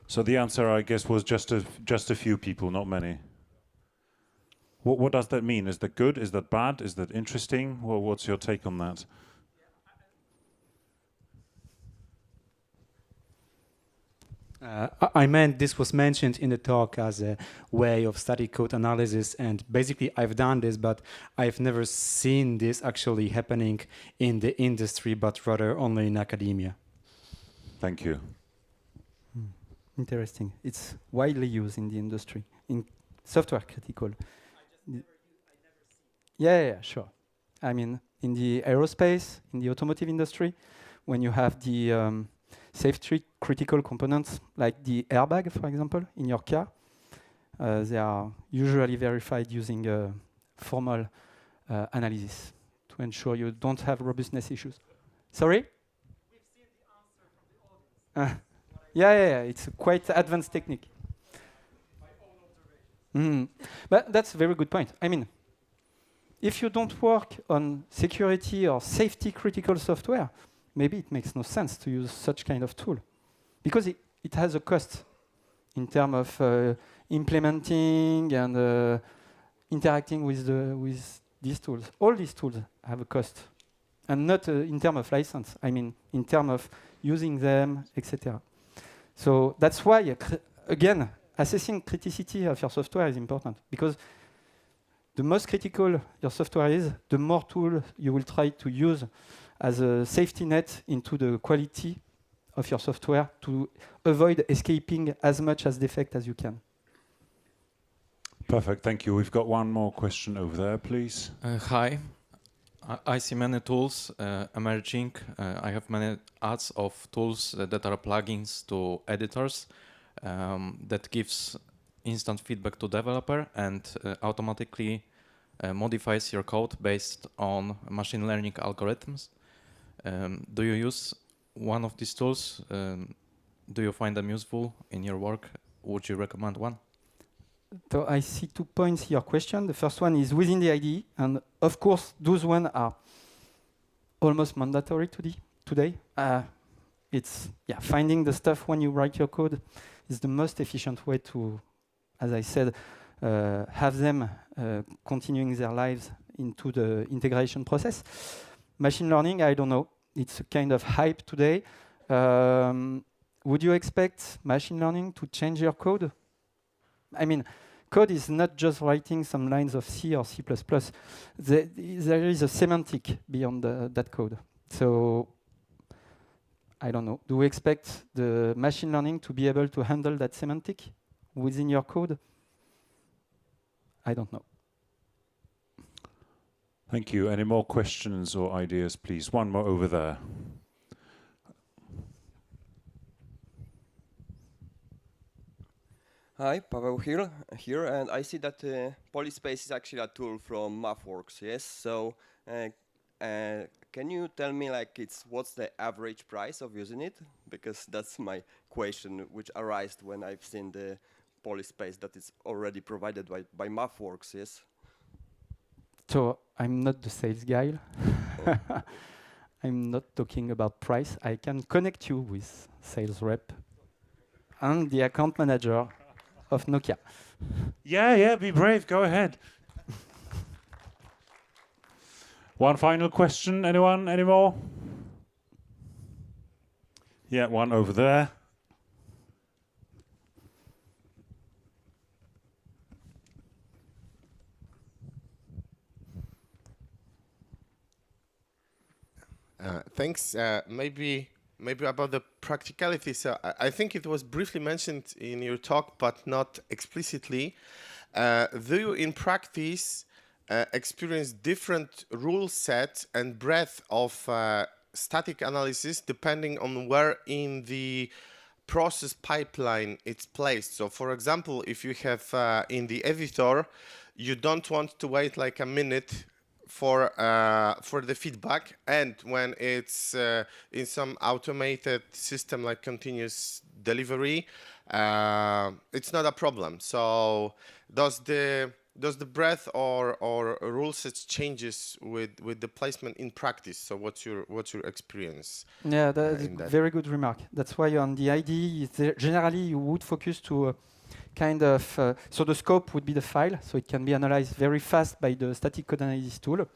So the answer, I guess, was just a few people, not many. What does that mean? Is that good? Is that bad? Is that interesting? Well, what's your take on that? I meant this was mentioned in the talk as a way of static code analysis, and basically I've done this, but I've never seen this actually happening in the industry, but rather only in academia. Thank you. Interesting. It's widely used in the industry, in software critical. Yeah, sure. I mean, in the aerospace, in the automotive industry, when you have the safety critical components, like the airbag, for example, in your car, they are usually verified using a formal analysis to ensure you don't have robustness issues. Sorry? We've seen the answer from the audience. Yeah, it's a quite advanced technique. My own observation. But that's a very good point. I mean, if you don't work on security or safety critical software, maybe it makes no sense to use such kind of tool, because it has a cost in terms of implementing and interacting with these tools. All these tools have a cost, and not in terms of license. I mean, in terms of using them, etc. So that's why, again, assessing criticity of your software is important, because the most critical your software is, the more tools you will try to use as a safety net into the quality of your software to avoid escaping as much as defect as you can. Perfect, thank you. We've got one more question over there, please. Hi. I see many tools emerging. I have many ads of tools that are plugins to editors that gives instant feedback to developer and automatically modifies your code based on machine learning algorithms. Do you use one of these tools? Do you find them useful in your work? Would you recommend one? So I see 2 points in your question. The first one is within the IDE, and of course, those ones are almost mandatory today. It's finding the stuff when you write your code is the most efficient way to, as I said, have them continuing their lives into the integration process. Machine learning, I don't know. It's a kind of hype today. Would you expect machine learning to change your code? I mean, code is not just writing some lines of C or C++. There is a semantic beyond that code. So, I don't know. Do we expect the machine learning to be able to handle that semantic within your code? I don't know. Thank you. Any more questions or ideas, please? One more over there. Hi, Paweł here, and I see that Polyspace is actually a tool from MathWorks, yes? So can you tell me what's the average price of using it? Because that's my question, which arises when I've seen the Polyspace that is already provided by MathWorks, yes? So I'm not the sales guy. I'm not talking about price. I can connect you with sales rep and the account manager of Nokia. Yeah, be brave, go ahead. One final question, anyone, any more? Yeah, one over there. Thanks. Maybe maybe about the practicality. So I think it was briefly mentioned in your talk, but not explicitly. Do you, in practice, experience different rule set and breadth of static analysis depending on where in the process pipeline it's placed? So, for example, if you have in the editor, you don't want to wait like a minute for the feedback, and when it's in some automated system like continuous delivery, it's not a problem. So does the breadth or rule sets changes with the placement in practice? So what's your experience? Yeah, that's a very good remark. That's why on the IDE, generally you would focus to kind of, so the scope would be the file, so it can be analyzed very fast by the static code analysis tool.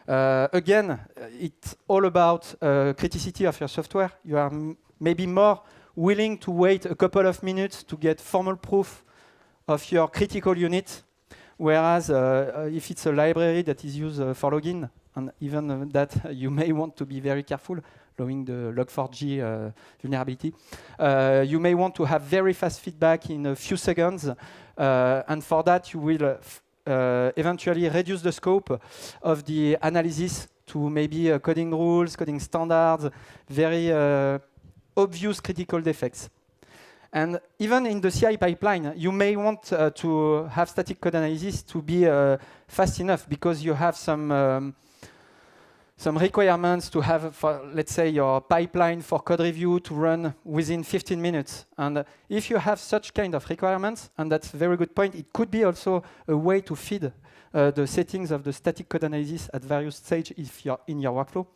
Again, it's all about criticity of your software. You are maybe more willing to wait a couple of minutes to get formal proof of your critical unit, whereas if it's a library that is used for login, and even that you may want to be very careful, allowing the log4j vulnerability. You may want to have very fast feedback in a few seconds, and for that you will eventually reduce the scope of the analysis to maybe coding rules, coding standards, very obvious critical defects. And even in the CI pipeline, you may want to have static code analysis to be fast enough because you have some requirements to have, for, let's say, your pipeline for code review to run within 15 minutes. And if you have such kind of requirements, and that's a very good point, it could be also a way to feed the settings of the static code analysis at various stages if you're in your workflow.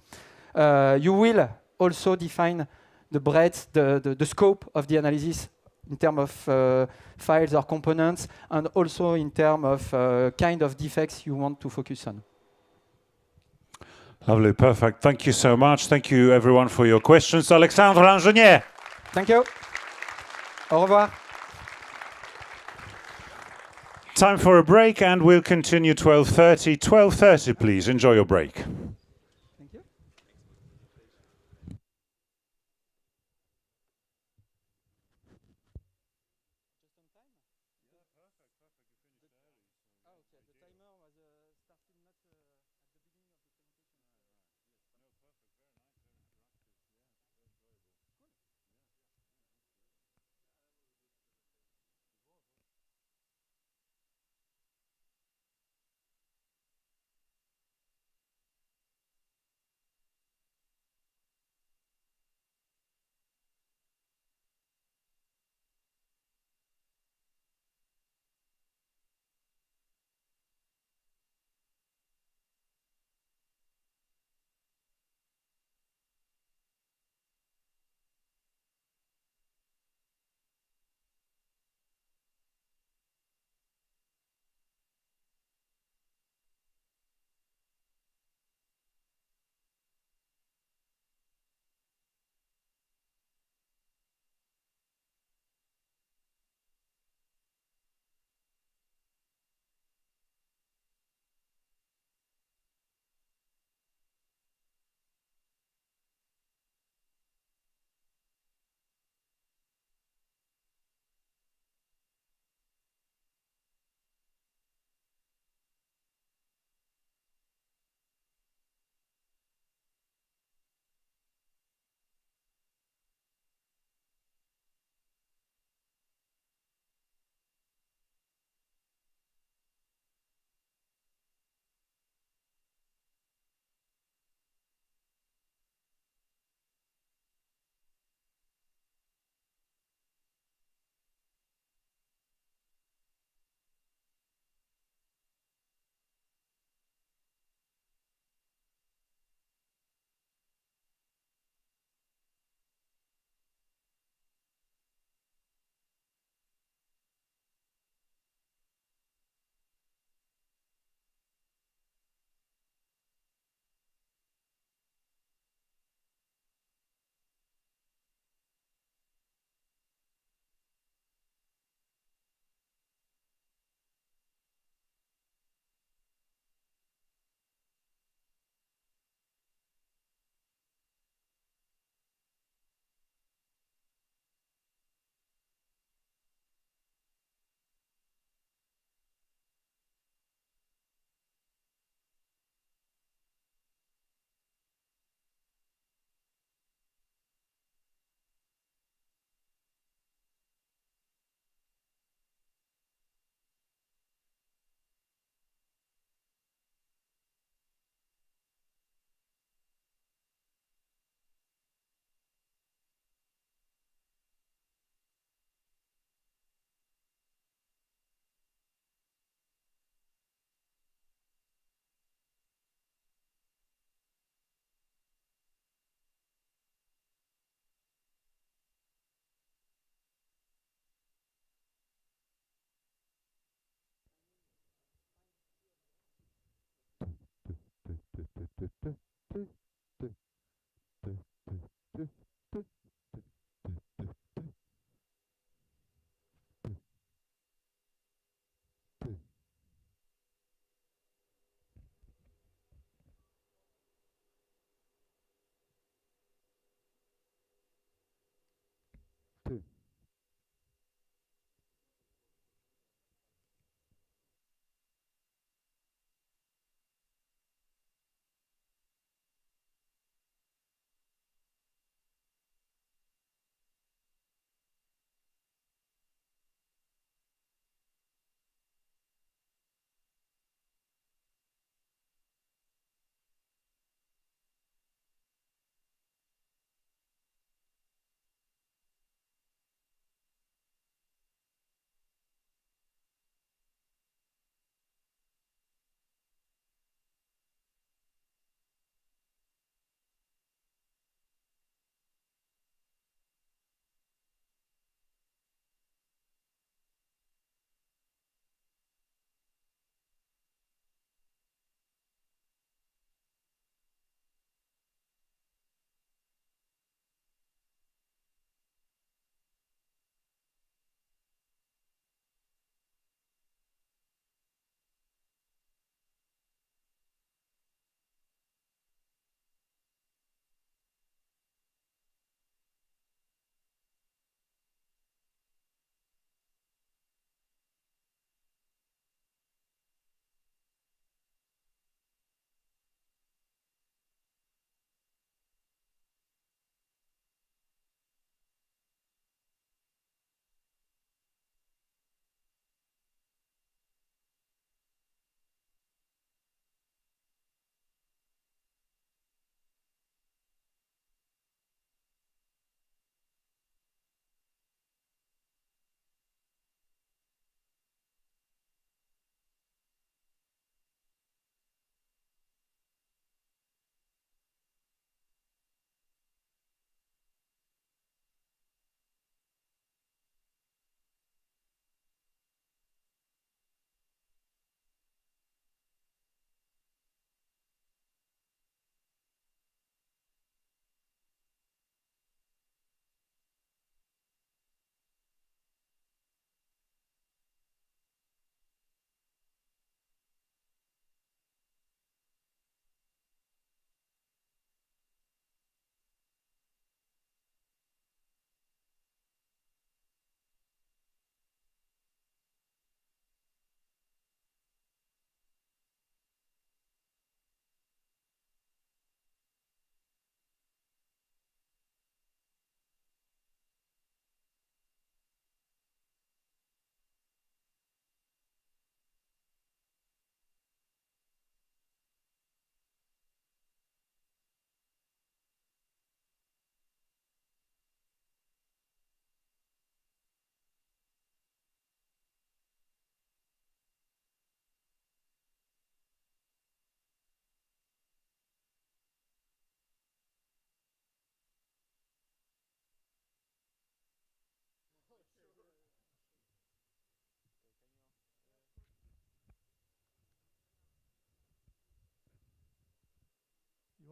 You will also define the breadth, the scope of the analysis in terms of files or components, and also in terms of kind of defects you want to focus on. Lovely, perfect. Thank you so much. Thank you, everyone, for your questions. Alexandre Langenieux. Thank you. Au revoir. Time for a break, and we'll continue 12:30. 12:30, please. Enjoy your break.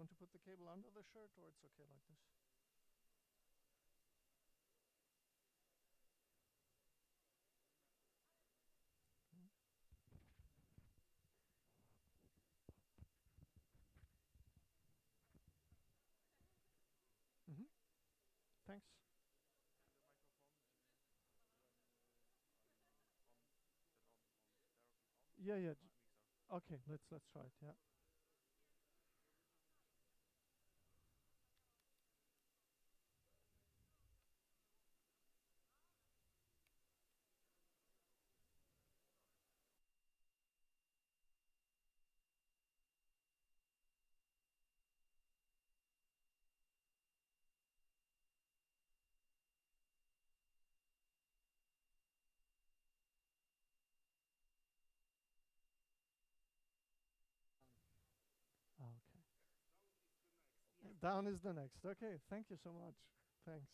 want to put the cable under the shirt, or it's okay like this? Mm-hmm. Thanks. Yeah, yeah. Okay, let's try it. Yeah. Okay. Down is the next. Okay, thank you so much. Thanks.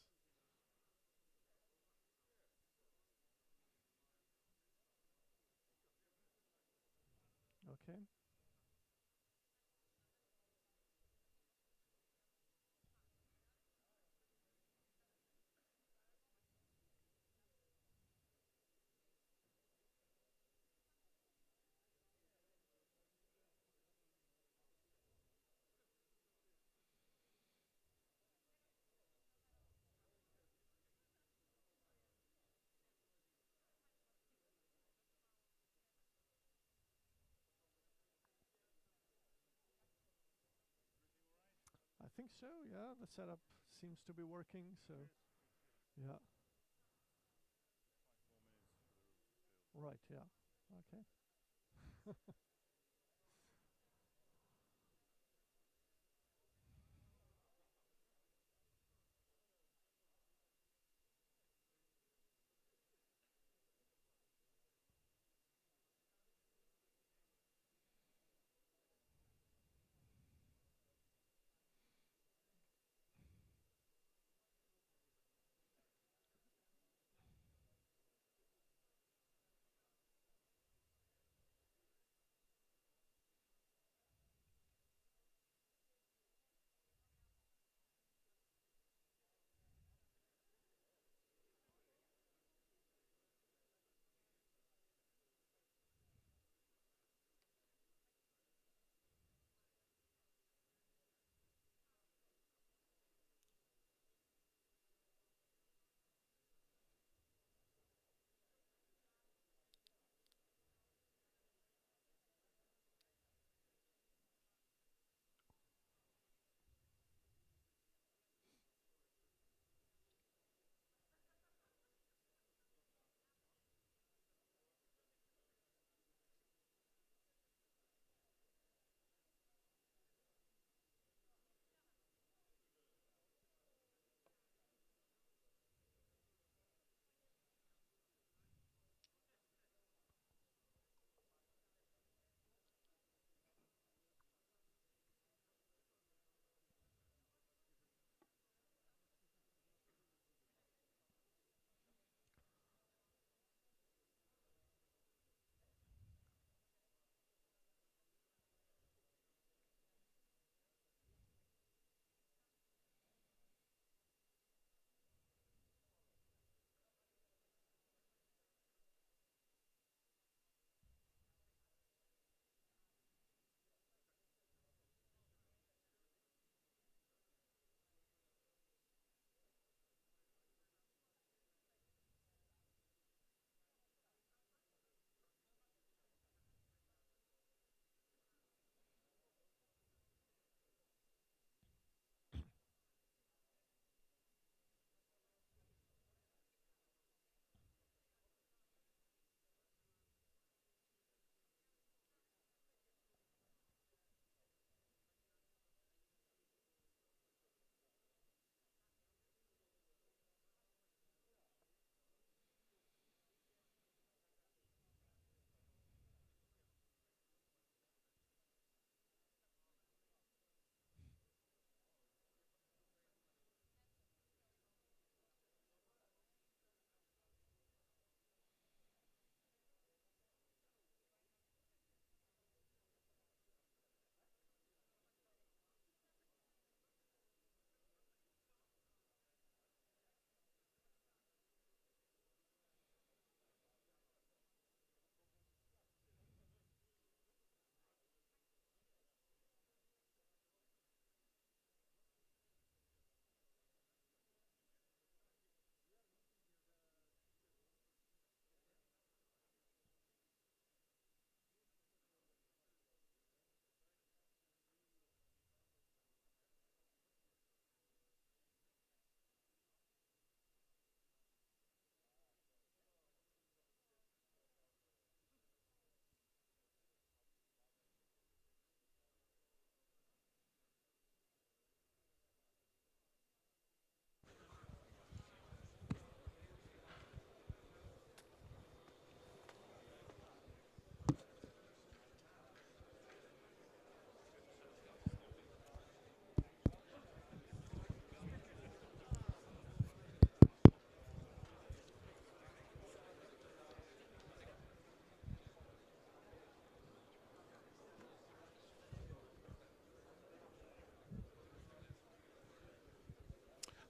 Okay. I think so, yeah. The setup seems to be working, so yeah. Right, yeah. Okay.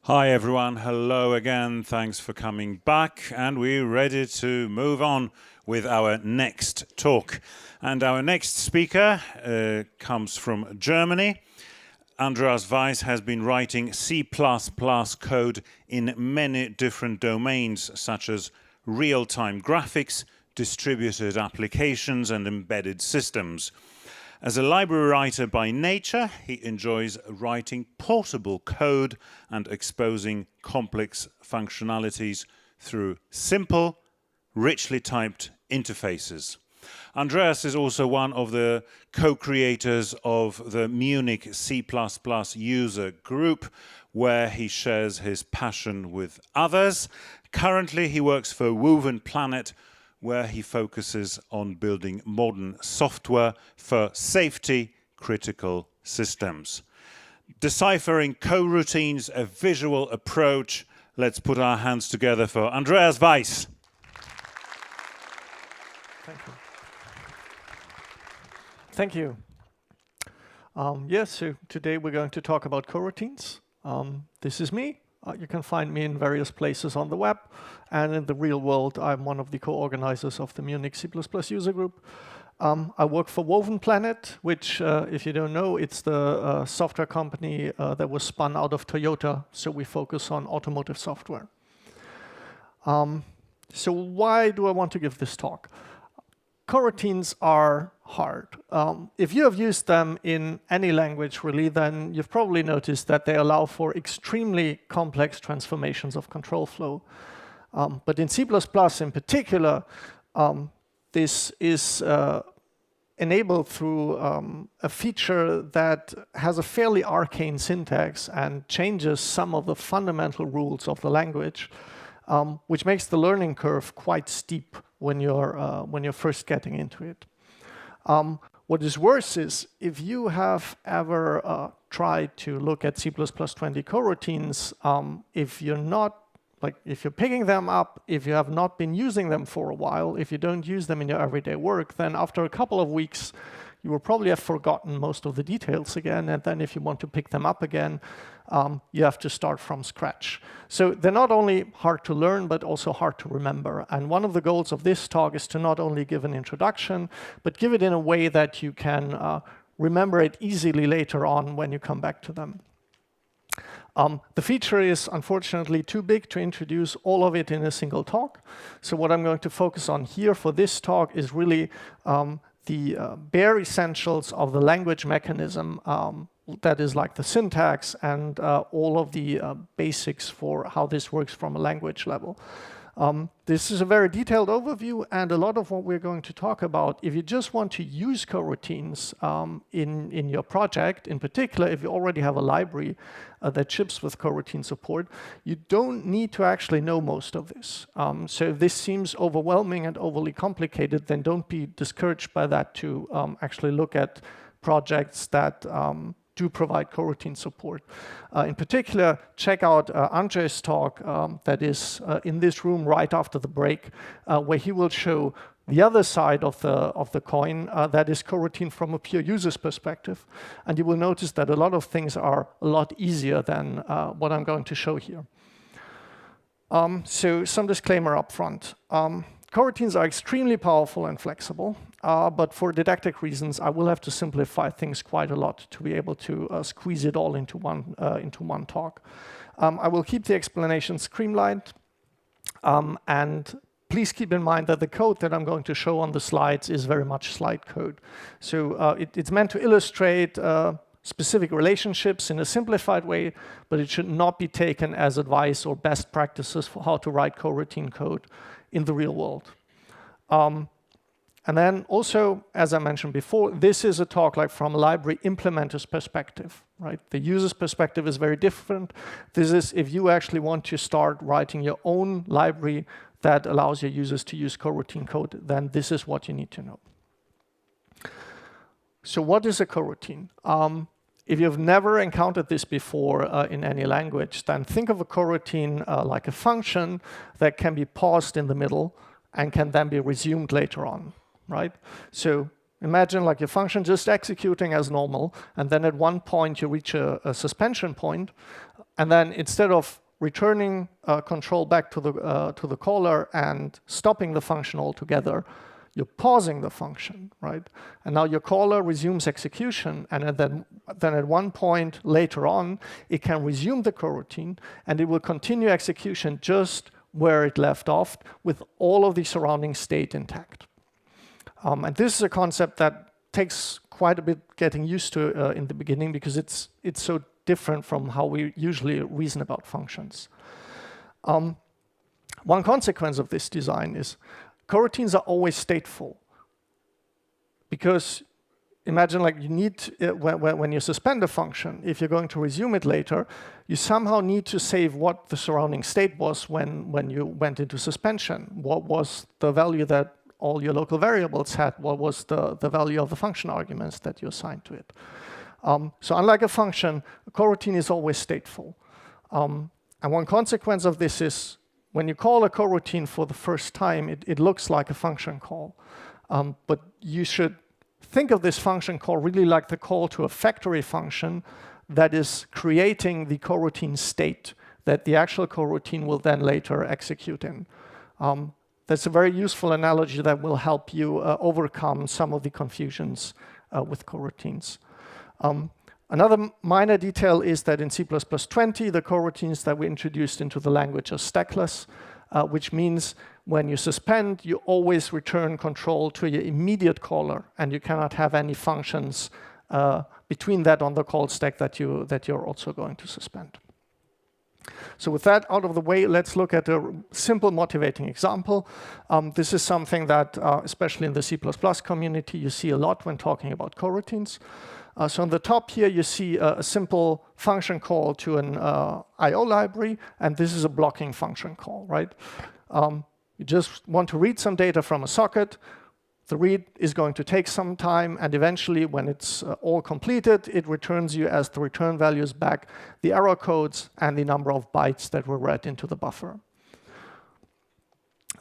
Hi everyone, hello again, thanks for coming back, and we're ready to move on with our next talk. And our next speaker comes from Germany. Andreas Weis has been writing C++ code in many different domains, such as real-time graphics, distributed applications, and embedded systems. As a library writer by nature, he enjoys writing portable code and exposing complex functionalities through simple, richly typed interfaces. Andreas is also one of the co-creators of the Munich C++ user group, where he shares his passion with others. Currently, he works for Woven Planet, where he focuses on building modern software for safety-critical systems. Deciphering Coroutines, a visual approach. Let's put our hands together for Andreas Weis. Thank you. Thank you. Yes, so today we're going to talk about coroutines. This is me. You can find me in various places on the web, and in the real world, I'm one of the co-organizers of the Munich C++ user group. I work for Woven Planet, which, if you don't know, it's the software company that was spun out of Toyota, so we focus on automotive software. So why do I want to give this talk? Coroutines are hard. If you have used them in any language, really, then you've probably noticed that they allow for extremely complex transformations of control flow. But in C++ in particular, this is enabled through a feature that has a fairly arcane syntax and changes some of the fundamental rules of the language, which makes the learning curve quite steep when you're first getting into it. What is worse is if you have ever tried to look at C++ 20 coroutines, if you're picking them up, if you have not been using them for a while, if you don't use them in your everyday work, then after a couple of weeks, you will probably have forgotten most of the details again. And then if you want to pick them up again, you have to start from scratch. So they're not only hard to learn, but also hard to remember. And one of the goals of this talk is to not only give an introduction, but give it in a way that you can remember it easily later on when you come back to them. The feature is unfortunately too big to introduce all of it in a single talk. So what I'm going to focus on here for this talk is really the bare essentials of the language mechanism, that is like the syntax and all of the basics for how this works from a language level. This is a very detailed overview, and a lot of what we're going to talk about, if you just want to use coroutines in your project, in particular, if you already have a library that ships with coroutine support, you don't need to actually know most of this. So if this seems overwhelming and overly complicated, then don't be discouraged by that to actually look at projects that do provide coroutine support. In particular, check out Andrzej's talk that is in this room right after the break, where he will show the other side of the coin, that is coroutine from a pure user's perspective. And you will notice that a lot of things are a lot easier than what I'm going to show here. So some disclaimer up front. Coroutines are extremely powerful and flexible, but for didactic reasons, I will have to simplify things quite a lot to be able to squeeze it all into one talk. I will keep the explanation streamlined, and please keep in mind that the code that I'm going to show on the slides is very much slide code. So it's meant to illustrate specific relationships in a simplified way, but it should not be taken as advice or best practices for how to write coroutine code in the real world. And then also, as I mentioned before, this is a talk like from a library implementer's perspective, right? The user's perspective is very different. This is if you actually want to start writing your own library that allows your users to use coroutine code, then this is what you need to know. So what is a coroutine? If you've never encountered this before in any language, then think of a coroutine like a function that can be paused in the middle and can then be resumed later on, right? So imagine like your function just executing as normal, and then at one point you reach a suspension point. And then instead of returning control back to the caller and stopping the function altogether, you're pausing the function, right? And now your caller resumes execution, and then at one point later on, it can resume the coroutine, and it will continue execution just where it left off with all of the surrounding state intact. And this is a concept that takes quite a bit getting used to in the beginning, because it's so different from how we usually reason about functions. One consequence of this design is coroutines are always stateful, because imagine like you need to, when you suspend a function, if you're going to resume it later, you somehow need to save what the surrounding state was when you went into suspension. What was the value that all your local variables had? What was the value of the function arguments that you assigned to it? So unlike a function, a coroutine is always stateful. And one consequence of this is when you call a coroutine for the first time, it looks like a function call. But you should think of this function call really like the call to a factory function that is creating the coroutine state that the actual coroutine will then later execute in. That's a very useful analogy that will help you overcome some of the confusions with coroutines. Another minor detail is that in C++20, the coroutines that we introduced into the language are stackless, which means when you suspend, you always return control to your immediate caller, and you cannot have any functions between that on the call stack that you're also going to suspend. So with that out of the way, let's look at a simple motivating example. This is something that, especially in the C++ community, you see a lot when talking about coroutines. So on the top here, you see a simple function call to an I/O library, and this is a blocking function call, right? You just want to read some data from a socket. The read is going to take some time, and eventually, when it's all completed, it returns you as the return values back the error codes and the number of bytes that were read into the buffer.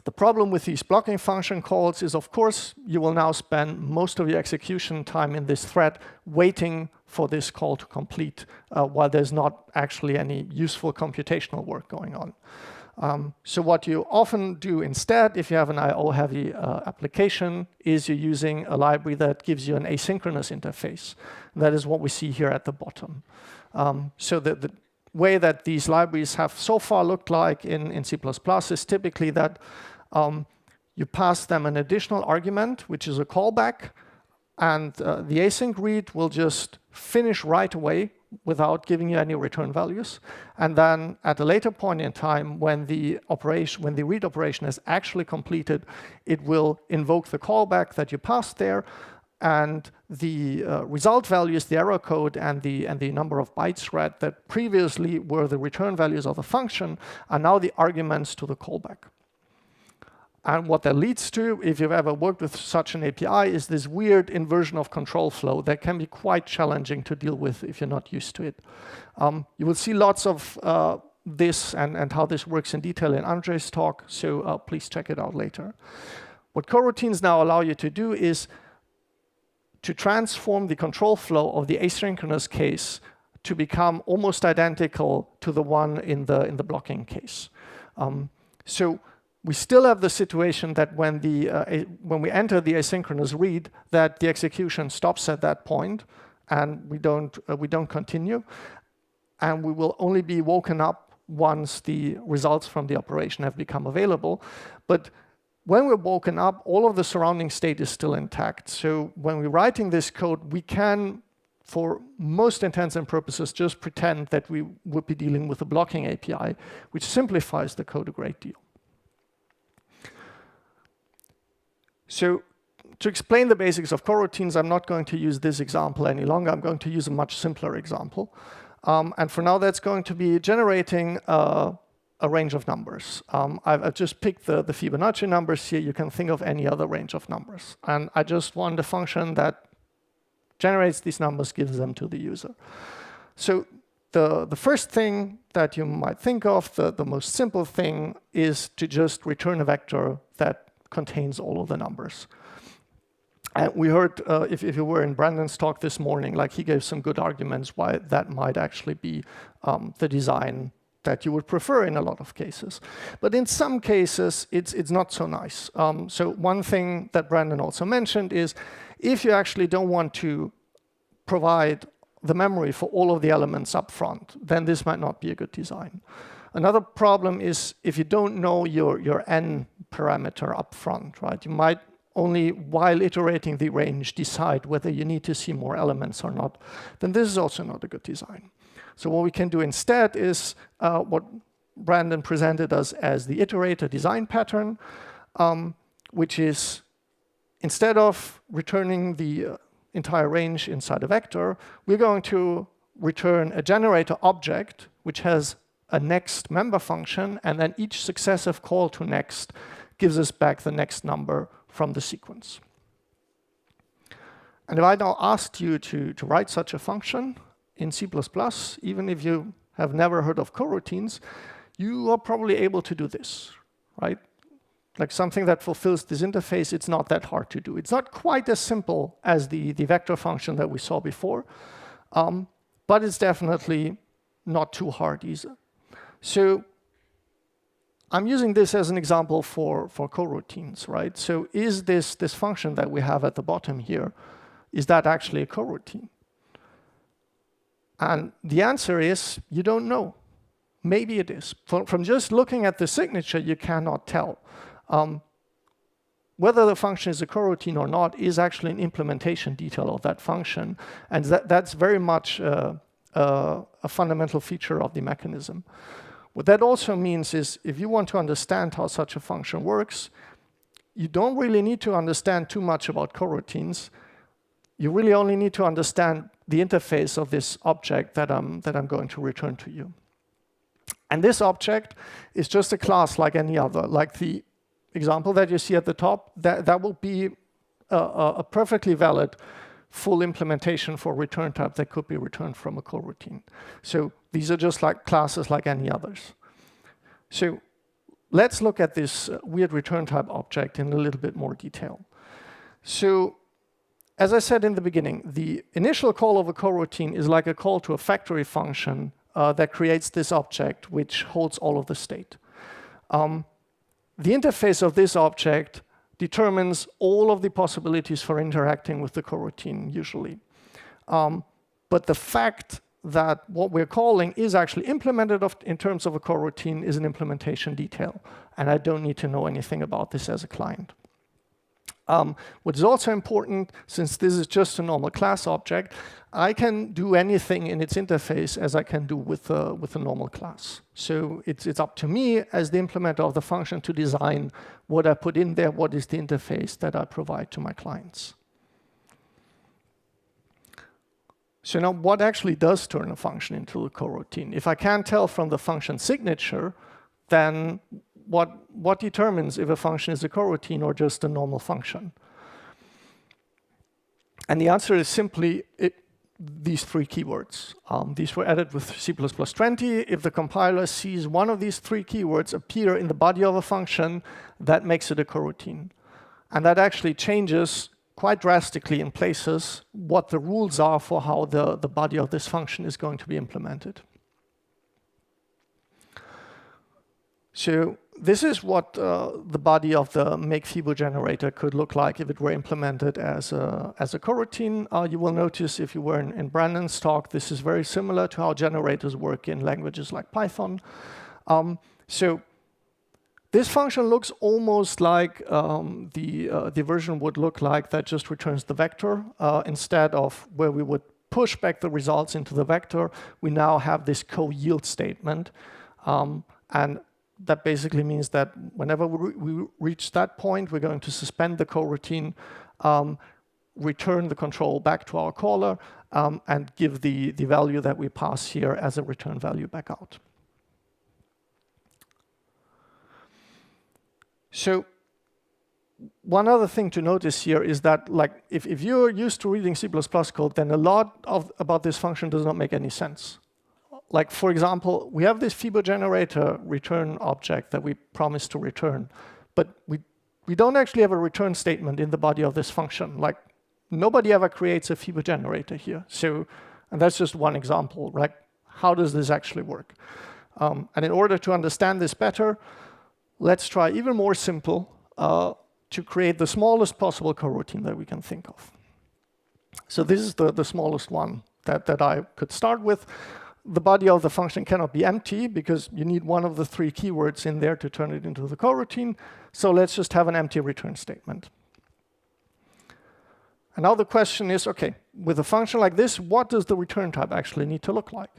The problem with these blocking function calls is, of course, you will now spend most of your execution time in this thread waiting for this call to complete, while there's not actually any useful computational work going on. So what you often do instead, if you have an I/O-heavy application, is you're using a library that gives you an asynchronous interface. And that is what we see here at the bottom. So the way that these libraries have so far looked like in C++ is typically that you pass them an additional argument, which is a callback, and the async read will just finish right away without giving you any return values. And then at a later point in time, when the read operation is actually completed, it will invoke the callback that you passed there, and the result values, the error code, and the number of bytes read that previously were the return values of the function are now the arguments to the callback. And what that leads to, if you've ever worked with such an API, is this weird inversion of control flow that can be quite challenging to deal with if you're not used to it. You will see lots of this and how this works in detail in Andrzej's talk, so please check it out later. What coroutines now allow you to do is to transform the control flow of the asynchronous case to become almost identical to the one in the blocking case. So we still have the situation that when we enter the asynchronous read, that the execution stops at that point, and we don't continue, and we will only be woken up once the results from the operation have become available. But when we're woken up, all of the surrounding state is still intact. So when we're writing this code, we can, for most intents and purposes, just pretend that we would be dealing with a blocking API, which simplifies the code a great deal. So to explain the basics of coroutines, I'm not going to use this example any longer. I'm going to use a much simpler example. And for now, that's going to be generating a range of numbers. I've just picked the Fibonacci numbers here. You can think of any other range of numbers. And I just want a function that generates these numbers, gives them to the user. So the first thing that you might think of, the most simple thing, is to just return a vector that contains all of the numbers. And we heard, if you were in Brandon's talk this morning, like he gave some good arguments why that might actually be the design that you would prefer in a lot of cases. But in some cases, it's not so nice. So one thing that Brandon also mentioned is if you actually don't want to provide the memory for all of the elements up front, then this might not be a good design. Another problem is if you don't know your n parameter up front, right? You might only, while iterating the range, decide whether you need to see more elements or not. Then this is also not a good design. So what we can do instead is what Brandon presented us as the iterator design pattern, which is instead of returning the entire range inside a vector, we're going to return a generator object which has a next member function, and then each successive call to next gives us back the next number from the sequence. And if I now asked you to write such a function in C++, even if you have never heard of coroutines, you are probably able to do this, right? Like something that fulfills this interface, it's not that hard to do. It's not quite as simple as the vector function that we saw before, but it's definitely not too hard either. So I'm using this as an example for coroutines, right? So is this function that we have at the bottom here, is that actually a coroutine? And the answer is, you don't know. Maybe it is. From just looking at the signature, you cannot tell. Whether the function is a coroutine or not is actually an implementation detail of that function. And that's very much a fundamental feature of the mechanism. What that also means is if you want to understand how such a function works, you don't really need to understand too much about coroutines. You really only need to understand the interface of this object that I'm going to return to you. And this object is just a class like any other. Like the example that you see at the top, that will be a perfectly valid full implementation for return type that could be returned from a coroutine. So these are just like classes like any others. So let's look at this weird return type object in a little bit more detail. So as I said in the beginning, the initial call of a coroutine is like a call to a factory function that creates this object which holds all of the state. The interface of this object determines all of the possibilities for interacting with the coroutine, usually. But the fact that what we're calling is actually implemented in terms of a coroutine is an implementation detail, and I don't need to know anything about this as a client. What is also important, since this is just a normal class object, I can do anything in its interface as I can do with a normal class. So it's up to me as the implementer of the function to design what I put in there, what is the interface that I provide to my clients. So now what actually does turn a function into a coroutine? If I can't tell from the function signature, then what determines if a function is a coroutine or just a normal function? And the answer is simply these three keywords. These were added with C++20. If the compiler sees one of these three keywords appear in the body of a function, that makes it a coroutine. And that actually changes quite drastically in places what the rules are for how the body of this function is going to be implemented. So this is what the body of the make-fibo generator could look like if it were implemented as a coroutine. You will notice if you were in Brandon's talk, this is very similar to how generators work in languages like Python. So this function looks almost like the version would look like that just returns the vector. Instead of where we would push back the results into the vector, we now have this co-yield statement. And that basically means that whenever we reach that point, we're going to suspend the coroutine, return the control back to our caller, and give the value that we pass here as a return value back out. So one other thing to notice here is that, like, if you're used to reading C++ code, then a lot about this function does not make any sense. Like, for example, we have this fibo generator return object that we promise to return, but we don't actually have a return statement in the body of this function. Like, nobody ever creates a FIBO generator here. So, and that's just one example, right? How does this actually work? And in order to understand this better, let's try even more simple to create the smallest possible coroutine that we can think of. So this is the smallest one that I could start with. The body of the function cannot be empty because you need one of the 3 keywords in there to turn it into the coroutine. So let's just have an empty return statement. And now the question is, okay, with a function like this, what does the return type actually need to look like?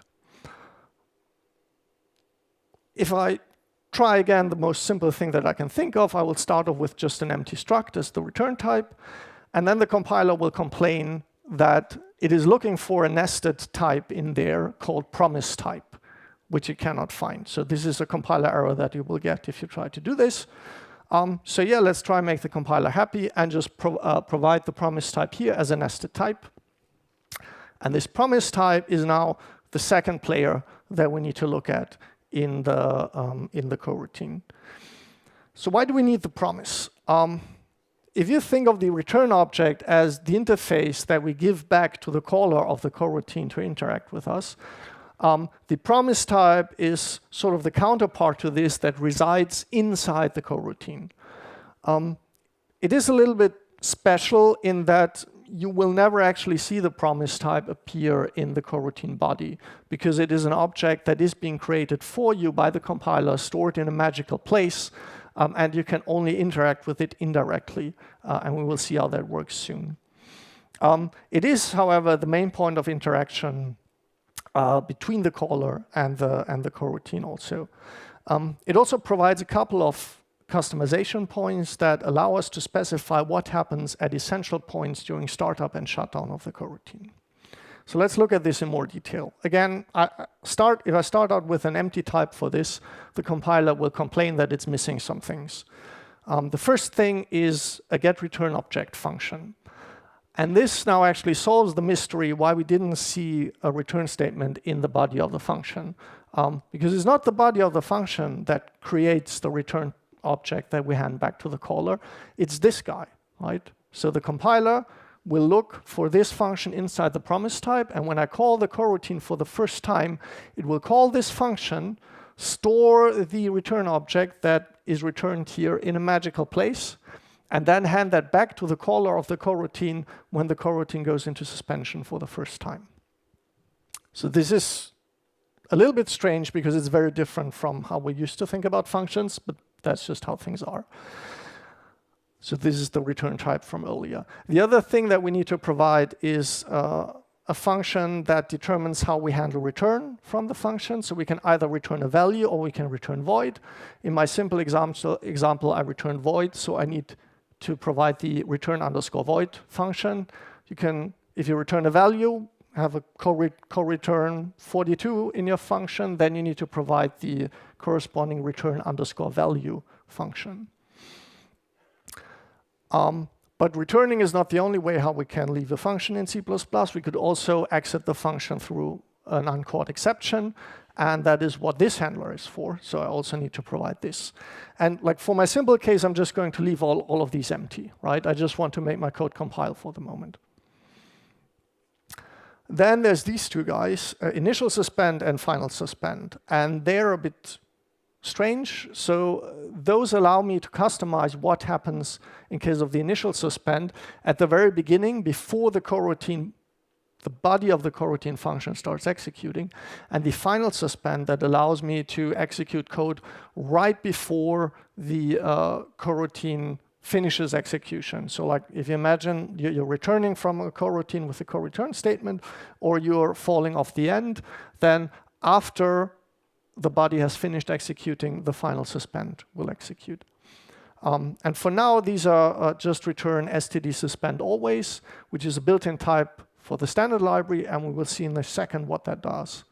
If I try again the most simple thing that I can think of, I will start off with just an empty struct as the return type, and then the compiler will complain that it is looking for a nested type in there called promise type, which it cannot find. So this is a compiler error that you will get if you try to do this. So yeah, let's try and make the compiler happy and just provide the promise type here as a nested type. And this promise type is now the second player that we need to look at in the coroutine. So why do we need the promise? If you think of the return object as the interface that we give back to the caller of the coroutine to interact with us, the promise type is sort of the counterpart to this that resides inside the coroutine. It is a little bit special in that you will never actually see the promise type appear in the coroutine body because it is an object that is being created for you by the compiler, stored in a magical place, and you can only interact with it indirectly, and we will see how that works soon. It is, however, the main point of interaction between the caller and the coroutine also. It also provides a couple of customization points that allow us to specify what happens at essential points during startup and shutdown of the coroutine. So let's look at this in more detail. Again, if I start out with an empty type for this, the compiler will complain that it's missing some things. The first thing is a getReturnObject function. And this now actually solves the mystery why we didn't see a return statement in the body of the function. Because it's not the body of the function that creates the return object that we hand back to the caller. It's this guy, right? So the compiler will look for this function inside the promise type, and when I call the coroutine for the first time, it will call this function, store the return object that is returned here in a magical place, and then hand that back to the caller of the coroutine when the coroutine goes into suspension for the first time. So this is a little bit strange because it's very different from how we used to think about functions, but that's just how things are. So this is the return type from earlier. The other thing that we need to provide is a function that determines how we handle return from the function. So we can either return a value or we can return void. In my simple example, I return void, so I need to provide the return_void function. You can, if you return a value, have a co-return 42 in your function, then you need to provide the corresponding return_value function. But returning is not the only way how we can leave a function in C++. We could also exit the function through an uncaught exception, and that is what this handler is for. So I also need to provide this. And like for my simple case, I'm just going to leave all of these empty, right? I just want to make my code compile for the moment. Then there's these two guys, initial suspend and final suspend, and they're a bit strange. So those allow me to customize what happens in case of the initial suspend at the very beginning before the coroutine, the body of the coroutine function starts executing, and the final suspend that allows me to execute code right before the coroutine finishes execution. So like if you imagine you're returning from a coroutine with a co-return statement, or you're falling off the end, then after the body has finished executing, the final suspend will execute. And for now, these are just return std suspend always, which is a built-in type for the standard library, and we will see in a second what that does.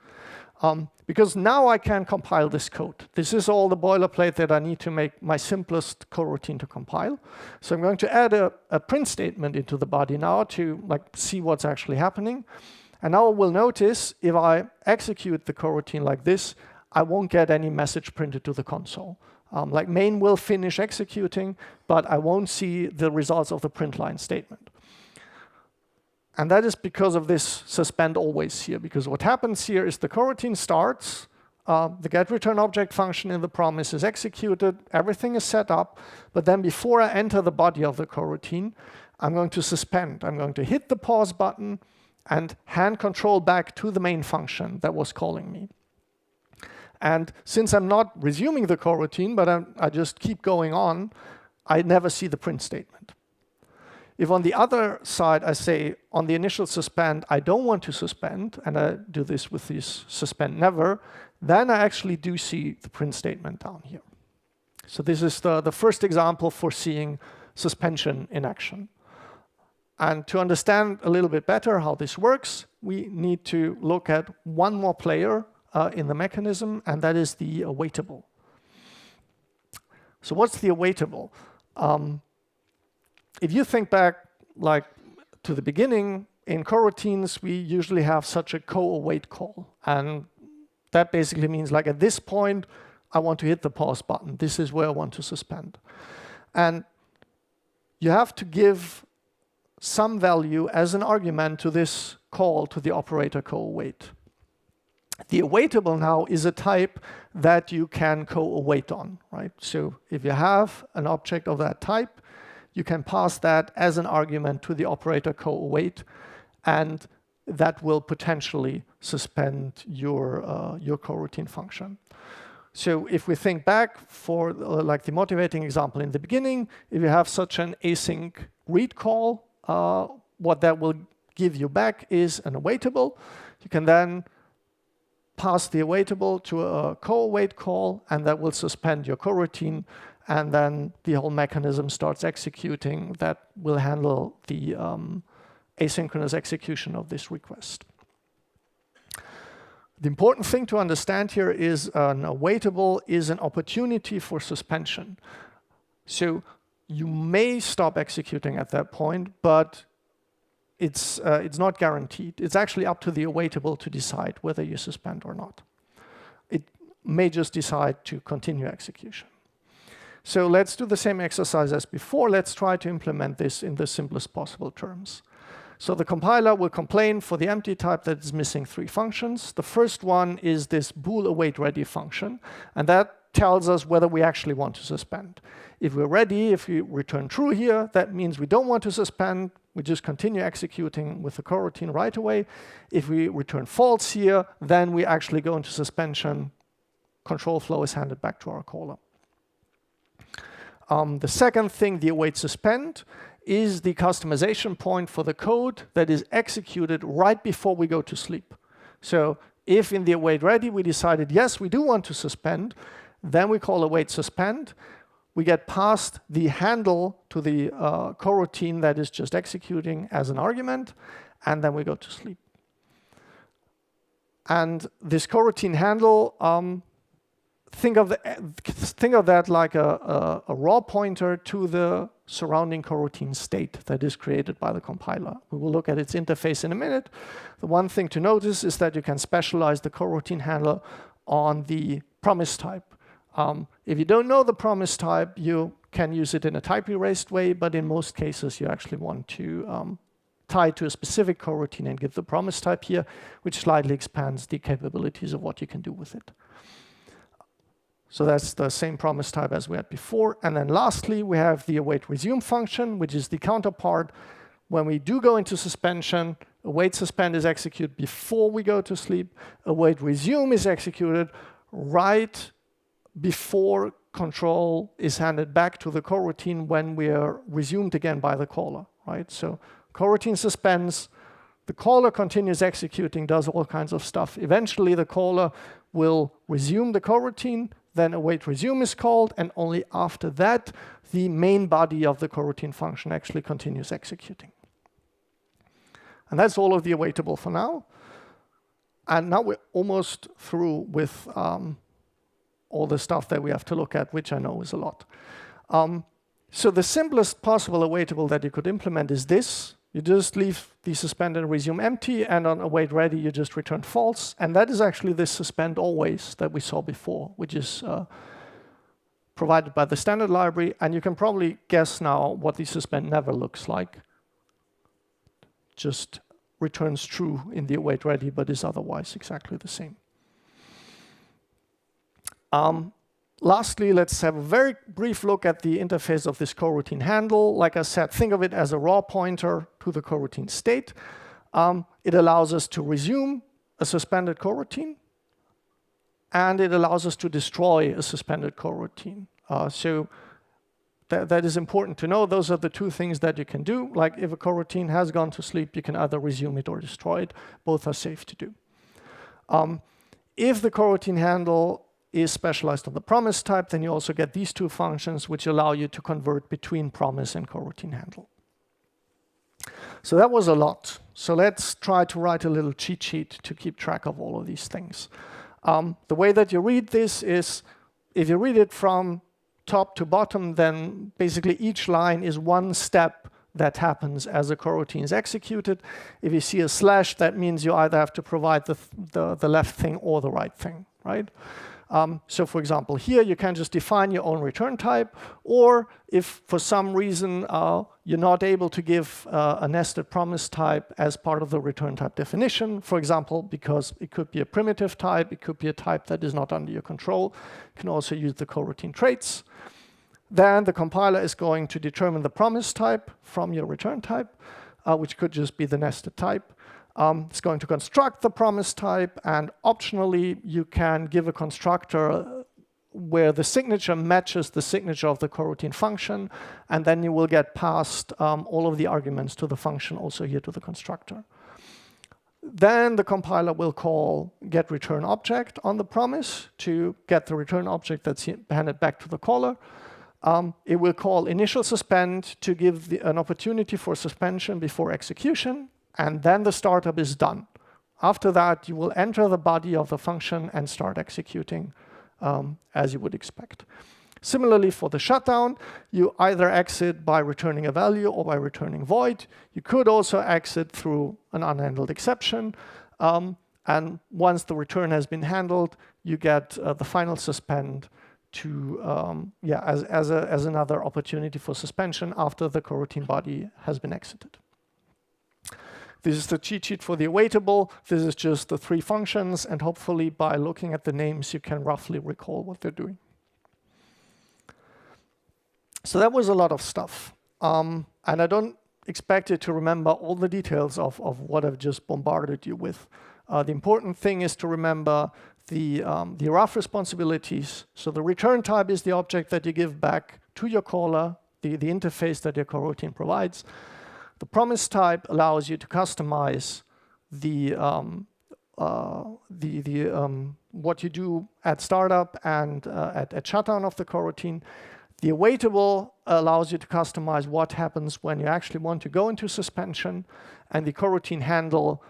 Because now I can compile this code. This is all the boilerplate that I need to make my simplest coroutine to compile. So I'm going to add a print statement into the body now to see what's actually happening. And now we'll notice if I execute the coroutine like this, I won't get any message printed to the console. Like main will finish executing, but I won't see the results of the print line statement. And that is because of this suspend always here, because what happens here is the coroutine starts, the getReturn object function in the promise is executed, everything is set up, but then before I enter the body of the coroutine, I'm going to suspend. I'm going to hit the pause button and hand control back to the main function that was calling me. And since I'm not resuming the coroutine, but I just keep going on, I never see the print statement. If on the other side I say, on the initial suspend, I don't want to suspend, and I do this with this suspend never, then I actually do see the print statement down here. So this is the first example for seeing suspension in action. And to understand a little bit better how this works, we need to look at one more player in the mechanism, and that is the awaitable. So what's the awaitable? If you think back like to the beginning, in coroutines, we usually have such a co-await call. And that basically means like at this point, I want to hit the pause button. This is where I want to suspend. And you have to give some value as an argument to this call to the operator co-await. The awaitable now is a type that you can co-await on, right? So if you have an object of that type, you can pass that as an argument to the operator co-await, and that will potentially suspend your coroutine function. So if we think back for like the motivating example in the beginning, if you have such an async read call, what that will give you back is an awaitable. You can then pass the awaitable to a co-await call, and that will suspend your coroutine, and then the whole mechanism starts executing that will handle the asynchronous execution of this request. The important thing to understand here is an awaitable is an opportunity for suspension. So you may stop executing at that point, but it's not guaranteed. It's actually up to the awaitable to decide whether you suspend or not. It may just decide to continue execution. So let's do the same exercise as before. Let's try to implement this in the simplest possible terms. So the compiler will complain for the empty type that is missing 3 functions. The first one is this bool await ready function, and that tells us whether we actually want to suspend. If we're ready, if we return true here, that means we don't want to suspend. We just continue executing with the coroutine right away. If we return false here, then we actually go into suspension. Control flow is handed back to our caller. The second thing, the await suspend, is the customization point for the code that is executed right before we go to sleep. So if in the await ready we decided, yes, we do want to suspend, then we call await suspend. We get past the handle to the coroutine that is just executing as an argument, and then we go to sleep. And this coroutine handle, think of that like a raw pointer to the surrounding coroutine state that is created by the compiler. We will look at its interface in a minute. The one thing to notice is that you can specialize the coroutine handler on the promise type. If you don't know the promise type, you can use it in a type erased way, but in most cases you actually want to tie it to a specific coroutine and give the promise type here, which slightly expands the capabilities of what you can do with it. So that's the same promise type as we had before. And then lastly, we have the await resume function, which is the counterpart. When we do go into suspension, await suspend is executed before we go to sleep. Await resume is executed right before control is handed back to the coroutine when we are resumed again by the caller, right? So coroutine suspends, the caller continues executing, does all kinds of stuff. Eventually the caller will resume the coroutine, then await resume is called, and only after that the main body of the coroutine function actually continues executing. And that's all of the awaitable for now. And now we're almost through with all the stuff that we have to look at, which I know is a lot. So the simplest possible awaitable that you could implement is this. You just leave the suspend and resume empty, and on await ready, you just return false. And that is actually this suspend always that we saw before, which is provided by the standard library. And you can probably guess now what the suspend never looks like. Just returns true in the await ready, but is otherwise exactly the same. Lastly, let's have a very brief look at the interface of this coroutine handle. Like I said, think of it as a raw pointer to the coroutine state. It allows us to resume a suspended coroutine, and it allows us to destroy a suspended coroutine. So that is important to know. Those are the two things that you can do. Like if a coroutine has gone to sleep, you can either resume it or destroy it. Both are safe to do. If the coroutine handle is specialized on the promise type, then you also get these two functions which allow you to convert between promise and coroutine handle. So that was a lot. So let's try to write a little cheat sheet to keep track of all of these things. The way that you read this is, if you read it from top to bottom, then basically each line is one step that happens as a coroutine is executed. If you see a slash, that means you either have to provide the left thing or the right thing, right? So for example, here you can just define your own return type, or if for some reason you're not able to give a nested promise type as part of the return type definition, for example, because it could be a primitive type, it could be a type that is not under your control, you can also use the coroutine traits. Then the compiler is going to determine the promise type from your return type, which could just be the nested type. It's going to construct the promise type, and optionally you can give a constructor where the signature matches the signature of the coroutine function, and then you will get passed all of the arguments to the function, also here to the constructor. Then the compiler will call getReturnObject on the promise to get the return object that's handed back to the caller. It will call initialSuspend to give an opportunity for suspension before execution, and then the startup is done. After that, you will enter the body of the function and start executing as you would expect. Similarly, for the shutdown, you either exit by returning a value or by returning void. You could also exit through an unhandled exception. And once the return has been handled, you get the final suspend to, as another opportunity for suspension after the coroutine body has been exited. This is the cheat sheet for the awaitable. This is just the three functions, and hopefully by looking at the names, you can roughly recall what they're doing. So that was a lot of stuff. And I don't expect you to remember all the details of what I've just bombarded you with. The important thing is to remember the rough responsibilities. So the return type is the object that you give back to your caller, the interface that your coroutine provides. The promise type allows you to customize what you do at startup and at shutdown of the coroutine. The awaitable allows you to customize what happens when you actually want to go into suspension, and the coroutine handle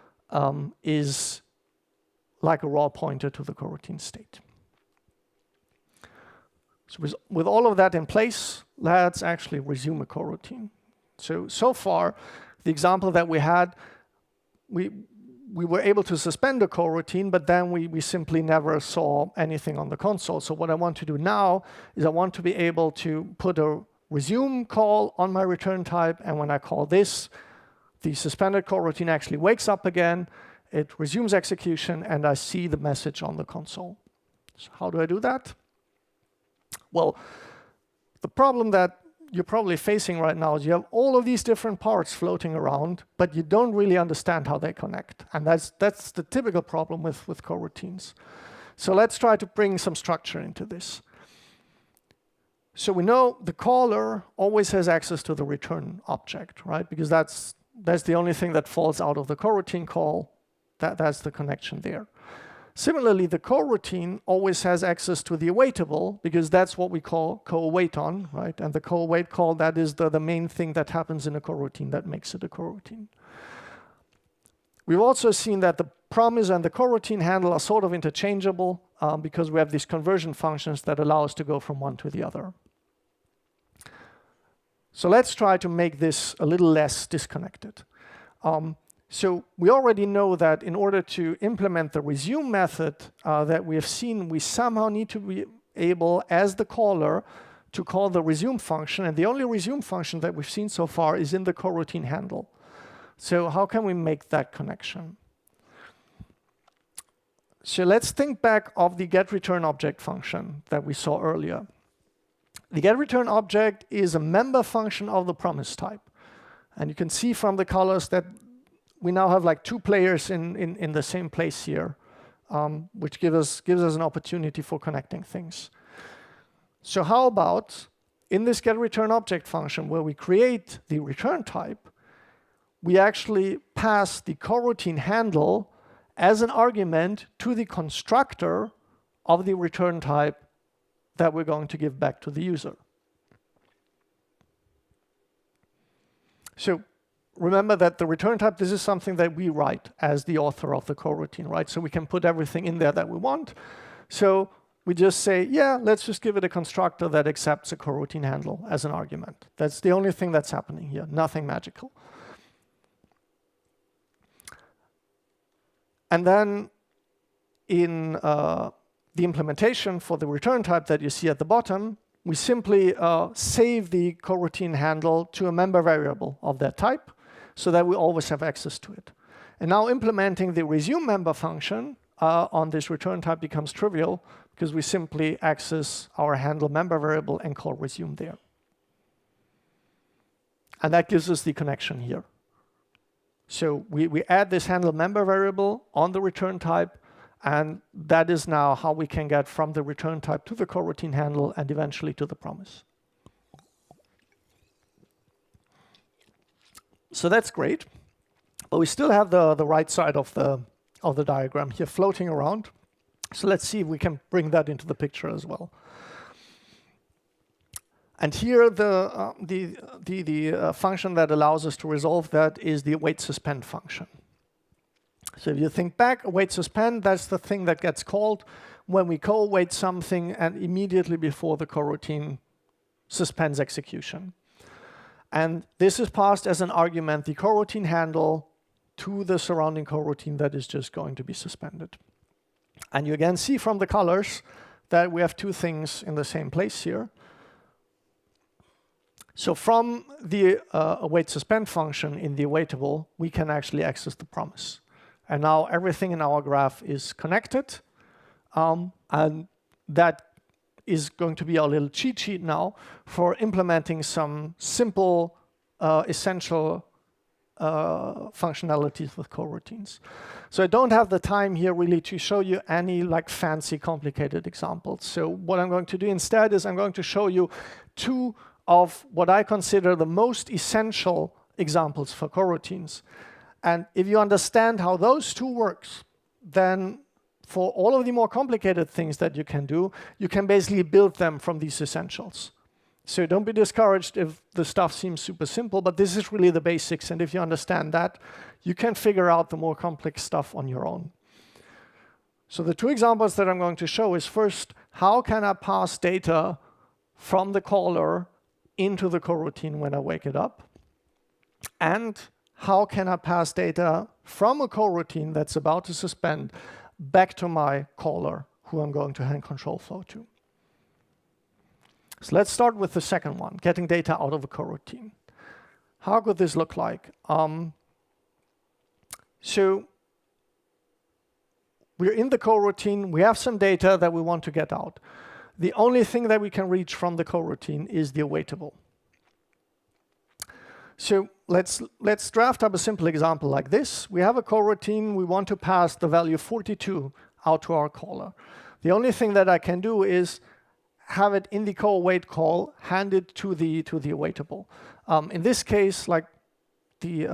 is like a raw pointer to the coroutine state. So with all of that in place, let's actually resume a coroutine. So far, the example that we had, we were able to suspend a coroutine, but then we simply never saw anything on the console. So what I want to do now is I want to be able to put a resume call on my return type, and when I call this, the suspended coroutine actually wakes up again, it resumes execution, and I see the message on the console. So how do I do that? Well, the problem that you're probably facing right now is you have all of these different parts floating around, but you don't really understand how they connect. And that's the typical problem with coroutines. So let's try to bring some structure into this. So we know the caller always has access to the return object, right? Because that's the only thing that falls out of the coroutine call. That's the connection there. Similarly, the coroutine always has access to the awaitable, because that's what we call co-await on, right? And the co-await call, that is the main thing that happens in a coroutine that makes it a coroutine. We've also seen that the promise and the coroutine handle are sort of interchangeable because we have these conversion functions that allow us to go from one to the other. So let's try to make this a little less disconnected. So we already know that in order to implement the resume method that we have seen, we somehow need to be able, as the caller, to call the resume function. And the only resume function that we've seen so far is in the coroutine handle. So how can we make that connection? So let's think back of the getReturnObject function that we saw earlier. The getReturnObject is a member function of the promise type. And you can see from the colors that we now have like two players in the same place here, which gives us an opportunity for connecting things. So how about in this getReturnObject function where we create the return type, we actually pass the coroutine handle as an argument to the constructor of the return type that we're going to give back to the user. So remember that the return type, this is something that we write as the author of the coroutine, right? So we can put everything in there that we want. So we just say, yeah, let's just give it a constructor that accepts a coroutine handle as an argument. That's the only thing that's happening here, nothing magical. And then in the implementation for the return type that you see at the bottom, we simply save the coroutine handle to a member variable of that type so that we always have access to it. And now implementing the resume member function on this return type becomes trivial because we simply access our handle member variable and call resume there. And that gives us the connection here. So we add this handle member variable on the return type, and that is now how we can get from the return type to the coroutine handle and eventually to the promise. So that's great. But we still have the right side of the diagram here floating around. So let's see if we can bring that into the picture as well. And here the function that allows us to resolve that is the await suspend function. So if you think back, await suspend, that's the thing that gets called when we co-await something and immediately before the coroutine suspends execution. And this is passed as an argument, the coroutine handle to the surrounding coroutine that is just going to be suspended. And you again see from the colors that we have two things in the same place here. So from the await suspend function in the awaitable, we can actually access the promise. And now everything in our graph is connected. And that is going to be our little cheat sheet now for implementing some simple, essential functionalities with coroutines. So I don't have the time here really to show you any like fancy, complicated examples. So what I'm going to do instead is I'm going to show you two of what I consider the most essential examples for coroutines. And if you understand how those two works, then for all of the more complicated things that you can do, you can basically build them from these essentials. So don't be discouraged if the stuff seems super simple, but this is really the basics. And if you understand that, you can figure out the more complex stuff on your own. So the two examples that I'm going to show is first, how can I pass data from the caller into the coroutine when I wake it up? And how can I pass data from a coroutine that's about to suspend back to my caller, who I'm going to hand control flow to? So let's start with the second one, getting data out of a coroutine. How could this look like? So we're in the coroutine, we have some data that we want to get out. The only thing that we can reach from the coroutine is the awaitable. So let's draft up a simple example like this. We have a coroutine, we want to pass the value 42 out to our caller. The only thing that I can do is have it in the co-await call, hand it to the awaitable. In this case, like the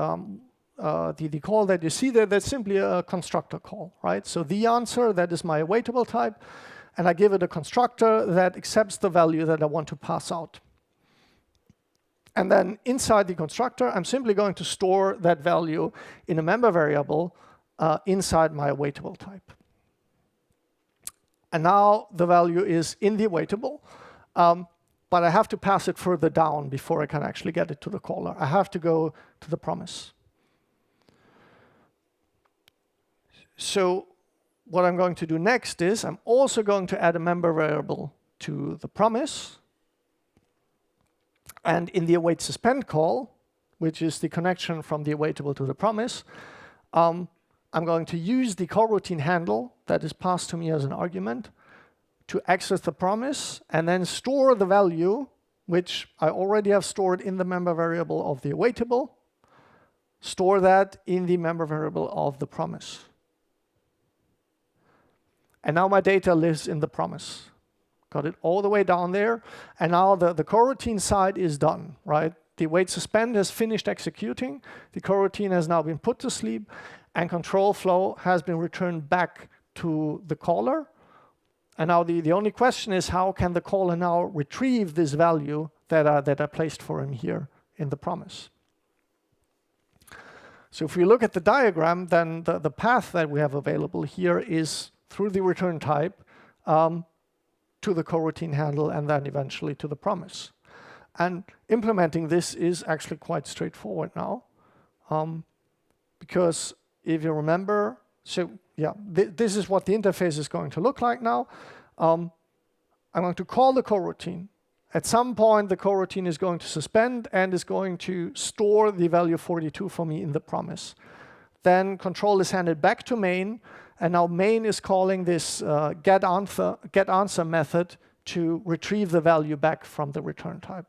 call that you see there, that's simply a constructor call, right? So the answer, that is my awaitable type, and I give it a constructor that accepts the value that I want to pass out. And then inside the constructor, I'm simply going to store that value in a member variable inside my awaitable type. And now the value is in the awaitable, but I have to pass it further down before I can actually get it to the caller. I have to go to the promise. So what I'm going to do next is I'm also going to add a member variable to the promise. And in the await suspend call, which is the connection from the awaitable to the promise, I'm going to use the coroutine handle that is passed to me as an argument to access the promise and then store the value, which I already have stored in the member variable of the awaitable, store that in the member variable of the promise. And now my data lives in the promise. Got it all the way down there. And now the coroutine side is done, right? The await suspend has finished executing. The coroutine has now been put to sleep, and control flow has been returned back to the caller. And now the only question is, how can the caller now retrieve this value that I placed for him here in the promise? So if we look at the diagram, then the path that we have available here is through the return type to the coroutine handle and then eventually to the promise. And implementing this is actually quite straightforward now. Because if you remember, so yeah, this is what the interface is going to look like now. I'm going to call the coroutine. At some point, the coroutine is going to suspend and is going to store the value 42 for me in the promise. Then control is handed back to main, and now main is calling this get answer method to retrieve the value back from the return type.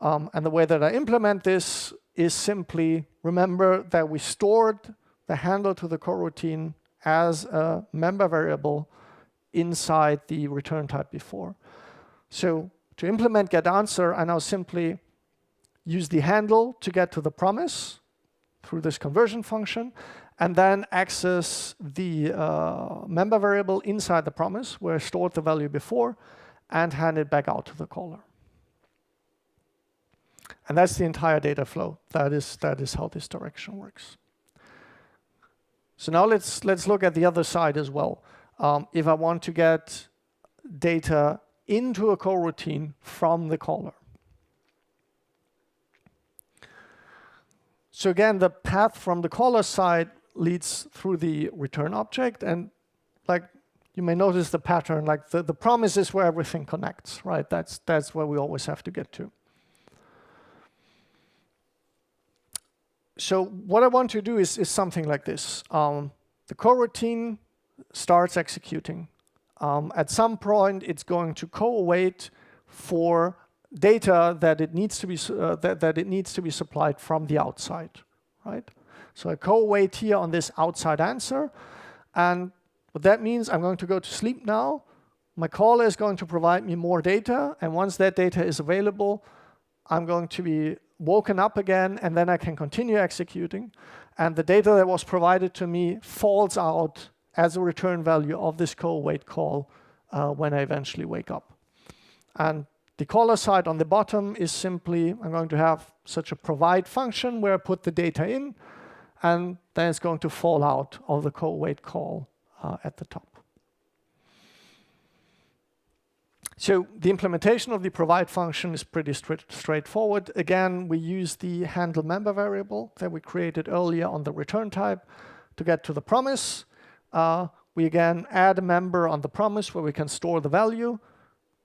And the way that I implement this is simply remember that we stored the handle to the coroutine as a member variable inside the return type before. So to implement getAnswer, I now simply use the handle to get to the promise through this conversion function, and then access the member variable inside the promise where I stored the value before, and hand it back out to the caller. And that's the entire data flow. That is how this direction works. So now let's look at the other side as well. If I want to get data into a coroutine from the caller. So again, the path from the caller side leads through the return object, and like you may notice the pattern, like the promise is where everything connects, right? That's where we always have to get to. So what I want to do is something like this. The coroutine starts executing. At some point, it's going to co-await for data that it needs to be that it needs to be supplied from the outside, right? So I co-await here on this outside answer, and what that means, I'm going to go to sleep now. My caller is going to provide me more data, and once that data is available, I'm going to be woken up again, and then I can continue executing. And the data that was provided to me falls out as a return value of this co-await call when I eventually wake up. And the caller side on the bottom is simply, I'm going to have such a provide function where I put the data in, and then it's going to fall out of the co-await call at the top. So the implementation of the provide function is pretty straightforward. Again, we use the handle member variable that we created earlier on the return type to get to the promise. We again add a member on the promise where we can store the value.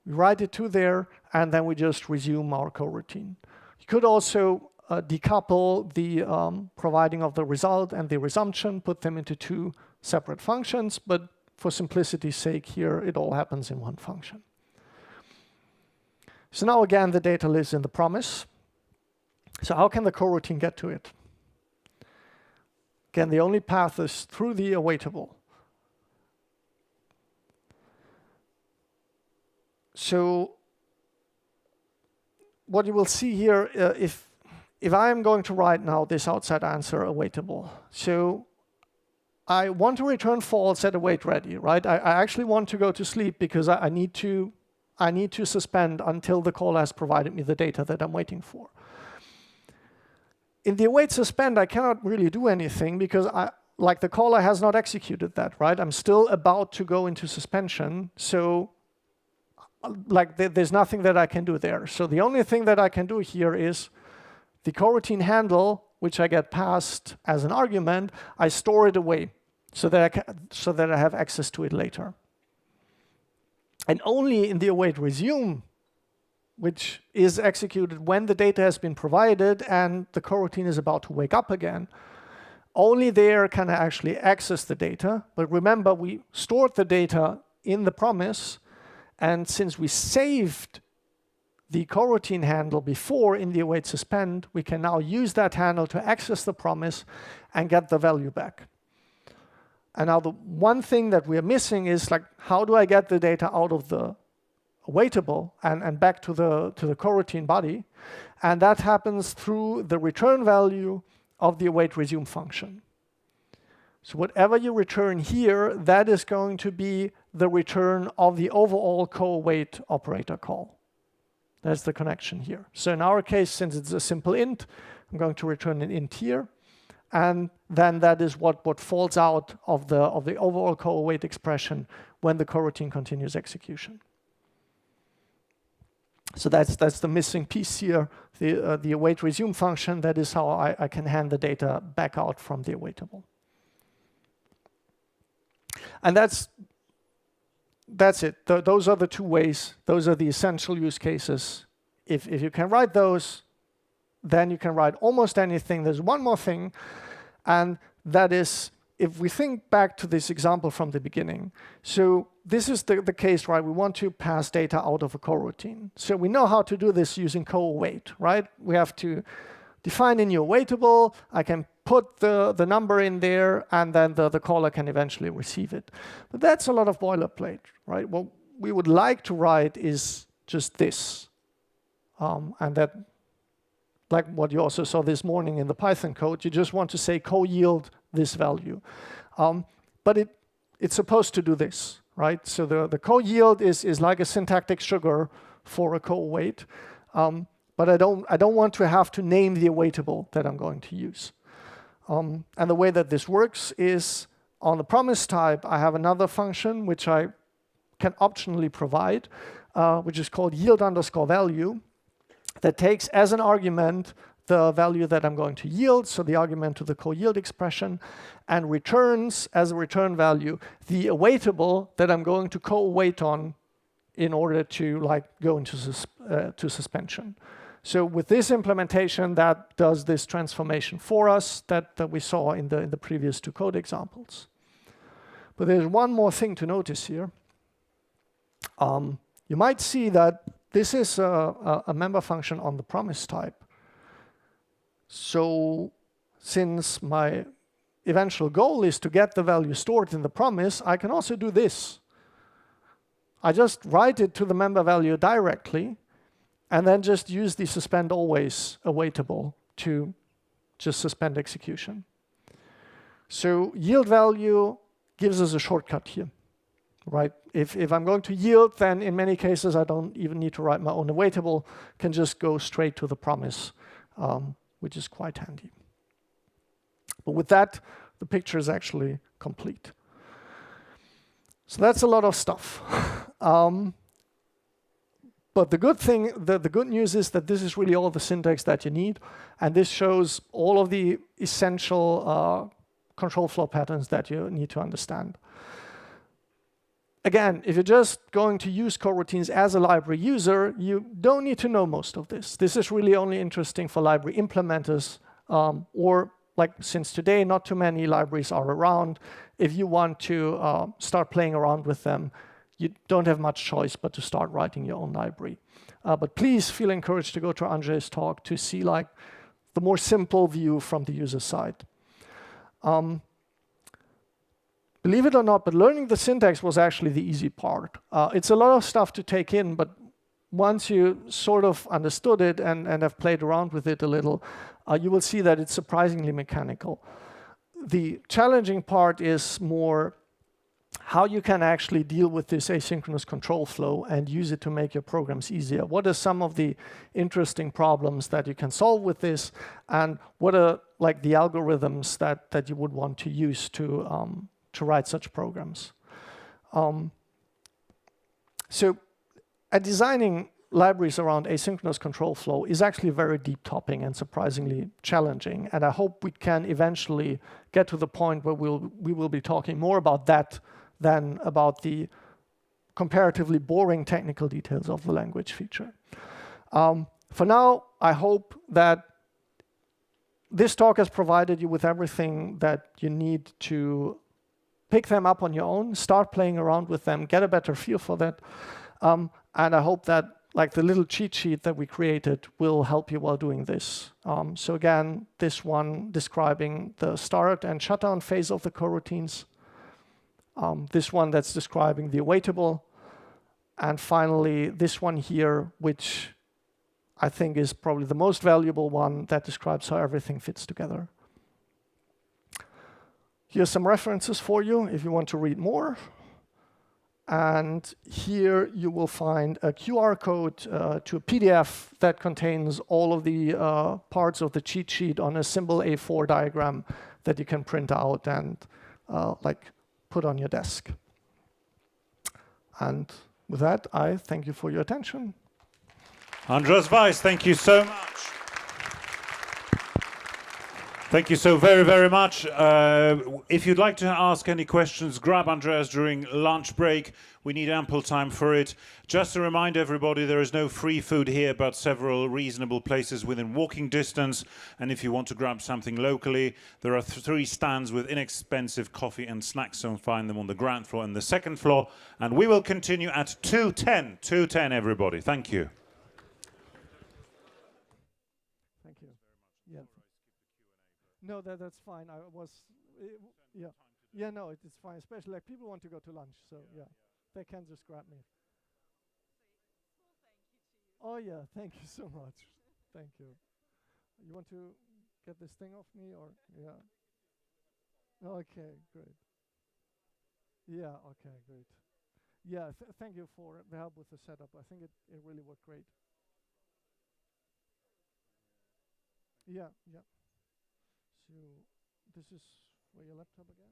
We write it to there, and then we just resume our coroutine. You could also decouple the providing of the result and the resumption, put them into two separate functions, but for simplicity's sake here, it all happens in one function. So now again, the data lives in the promise. So how can the coroutine get to it? Again, the only path is through the awaitable. So what you will see here, if I am going to write now this outside answer awaitable, so I want to return false at await ready, right? I actually want to go to sleep because I need to suspend until the caller has provided me the data that I'm waiting for. In the await suspend, I cannot really do anything because like the caller has not executed that, right? I'm still about to go into suspension, so like there's nothing that I can do there. So the only thing that I can do here is the coroutine handle, which I get passed as an argument, I store it away so that I have access to it later. And only in the await resume which is executed when the data has been provided and the coroutine is about to wake up again. Only there can I actually access the data. But remember, we stored the data in the promise. And since we saved the coroutine handle before in the await suspend, we can now use that handle to access the promise and get the value back. And now the one thing that we're missing is, like, how do I get the data out of the awaitable and back to the coroutine body? And that happens through the return value of the await resume function. So whatever you return here, that is going to be the return of the overall co-await operator call. That's the connection here. So in our case, since it's a simple int, I'm going to return an int here. And then that is what falls out of the overall co-await expression when the coroutine continues execution. So that's the missing piece here, the await resume function. That is how I can hand the data back out from the awaitable. And that's it. Those are the two ways. Those are the essential use cases. If you can write those, then you can write almost anything. There's one more thing, and that is, if we think back to this example from the beginning. So this is the case, right? We want to pass data out of a coroutine. So we know how to do this using co-await, right? We have to define a new awaitable. I can put the number in there, and then the caller can eventually receive it. But that's a lot of boilerplate, right? What we would like to write is just this. And that, like what you also saw this morning in the Python code, you just want to say co-yield this value. But it's supposed to do this, right? So the co-yield is like a syntactic sugar for a co-await. But I don't want to have to name the awaitable that I'm going to use. And the way that this works is, on the promise type, I have another function which I can optionally provide, which is called yield_value, that takes as an argument the value that I'm going to yield, so the argument to the co-yield expression, and returns as a return value the awaitable that I'm going to co-await on in order to go into to suspension. So with this implementation, that does this transformation for us that we saw in the previous two code examples. But there's one more thing to notice here. You might see that this is a member function on the promise type. So since my eventual goal is to get the value stored in the promise, I can also do this. I just write it to the member value directly, and then just use the suspend always awaitable to just suspend execution. So yield value gives us a shortcut here, right? If I'm going to yield, then in many cases I don't even need to write my own awaitable, can just go straight to the promise, which is quite handy. But with that, the picture is actually complete. So that's a lot of stuff. But the good thing, the good news is that this is really all the syntax that you need. And this shows all of the essential control flow patterns that you need to understand. Again, if you're just going to use coroutines as a library user, you don't need to know most of this. This is really only interesting for library implementers, or since today not too many libraries are around, if you want to start playing around with them, you don't have much choice but to start writing your own library. But please feel encouraged to go to Andrzej's talk to see the more simple view from the user side. Believe it or not, but learning the syntax was actually the easy part. It's a lot of stuff to take in, but once you sort of understood it and have played around with it a little, you will see that it's surprisingly mechanical. The challenging part is more how you can actually deal with this asynchronous control flow and use it to make your programs easier. What are some of the interesting problems that you can solve with this, and what are the algorithms that you would want to use to write such programs? So designing libraries around asynchronous control flow is actually a very deep topic and surprisingly challenging. And I hope we can eventually get to the point where we will be talking more about that than about the comparatively boring technical details of the language feature. For now, I hope that this talk has provided you with everything that you need to pick them up on your own, start playing around with them, get a better feel for that. And I hope that like the little cheat sheet that we created will help you while doing this. So again, this one describing the start and shutdown phase of the coroutines. This one that's describing the awaitable. And finally, this one here, which I think is probably the most valuable one that describes how everything fits together. Here's some references for you if you want to read more. And here you will find a QR code to a PDF that contains all of the parts of the cheat sheet on a simple A4 diagram that you can print out and like put on your desk. And with that, I thank you for your attention. Andreas Weis, thank you so much. Thank you so very, very much. If you'd like to ask any questions, grab Andreas during lunch break. We need ample time for it. Just to remind everybody, there is no free food here, but several reasonable places within walking distance. And if you want to grab something locally, there are 3 stands with inexpensive coffee and snacks, so find them on the ground floor and the second floor. And we will continue at 2:10. 2:10, everybody. Thank you. Thank you. Yeah. No, that's fine. I was, yeah. Yeah, no, it's fine. Especially like people want to go to lunch, so yeah, they can just grab me. Oh yeah, thank you so much. Thank you. You want to get this thing off me or yeah? Okay, great. Yeah, okay, great. Yeah, thank you for the help with the setup. I think it really worked great. Yeah, yeah. So this is for your laptop again.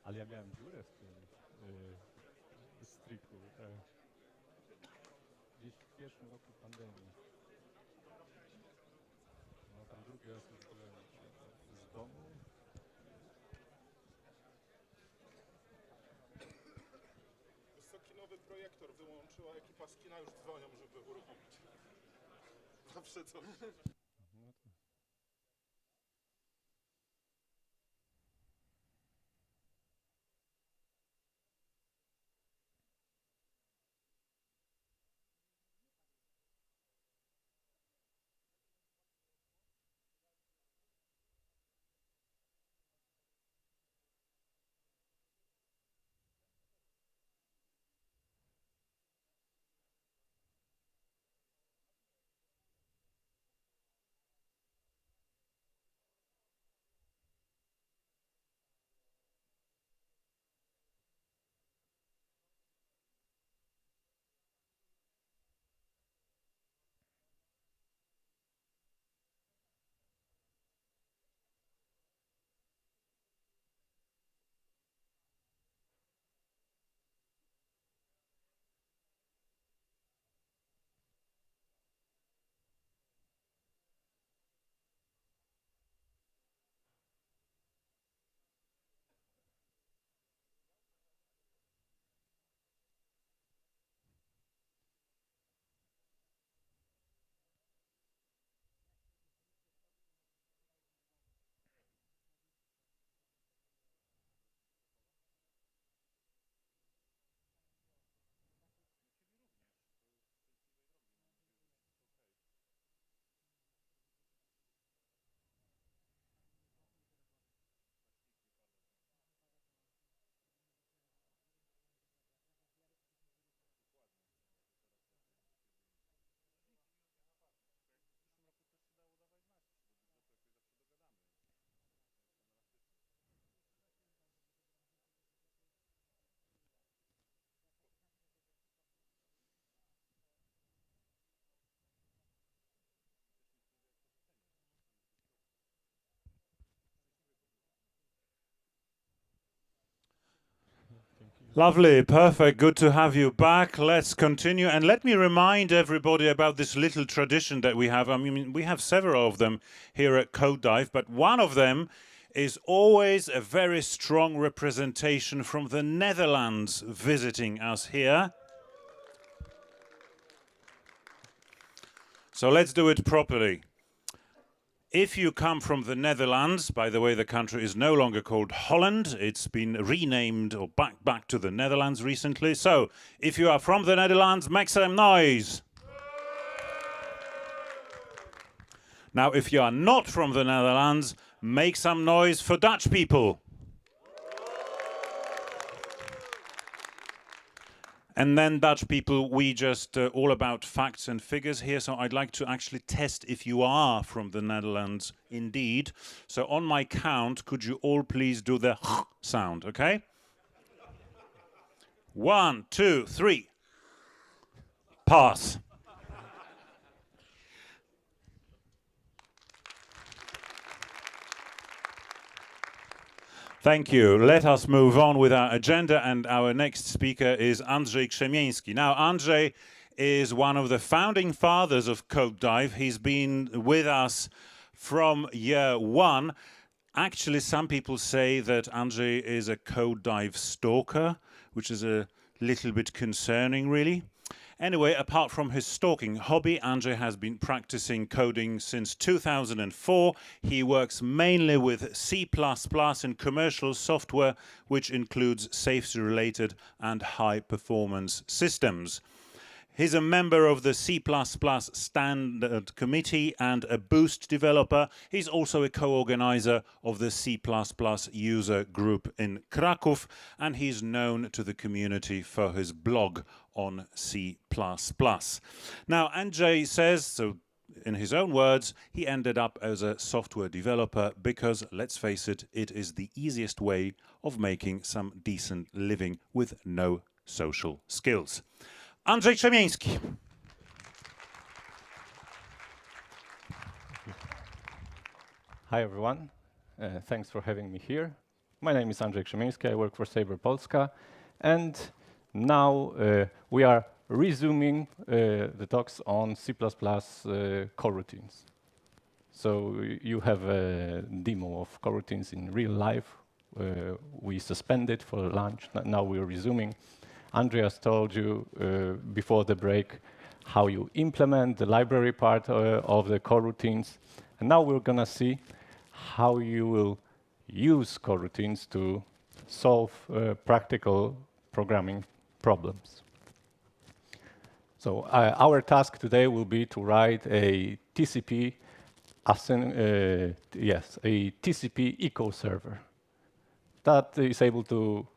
Ale ja miałem dziurę w tym stryku. Gdzieś w pierwszym roku pandemii. No tam drugi raz już byłem z domu. Wysoki nowy projektor wyłączyła ekipa z kina, już dzwonią, żeby uruchomić. Zawsze coś. Lovely, perfect, good to have you back. Let's continue and let me remind everybody about this little tradition that we have. I mean, we have several of them here at Code Dive, but one of them is always a very strong representation from the Netherlands visiting us here. So let's do it properly. If you come from the Netherlands, by the way, the country is no longer called Holland. It's been renamed or back to the Netherlands recently. So if you are from the Netherlands, make some noise. Now, if you are not from the Netherlands, make some noise for Dutch people. And then Dutch people, we just all about facts and figures here. So I'd like to actually test if you are from the Netherlands indeed. So on my count, could you all please do the sound, okay? 1, 2, 3. Pass. Thank you. Let us move on with our agenda, and our next speaker is Andrzej Krzemieński. Now, Andrzej is one of the founding fathers of Code Dive. He's been with us from year one. Actually, some people say that Andrzej is a Code Dive stalker, which is a little bit concerning, really. Anyway, apart from his stalking hobby, Andrzej has been practicing coding since 2004. He works mainly with C++ and commercial software, which includes safety-related and high-performance systems. He's a member of the C++ Standard Committee and a Boost developer. He's also a co-organizer of the C++ user group in Kraków, and he's known to the community for his blog on C++. Now, Andrzej says, so in his own words, he ended up as a software developer because, let's face it, it is the easiest way of making some decent living with no social skills. Andrzej Krzemieński. Hi everyone, thanks for having me here. My name is Andrzej Krzemieński, I work for Sabre Polska, and now we are resuming the talks on C++ coroutines. So you have a demo of coroutines in real life. We suspended for lunch, now we're resuming. Andreas told you before the break how you implement the library part of the coroutines. And now we're gonna see how you will use coroutines to solve practical programming problems. So our task today will be to write a TCP echo server that is able to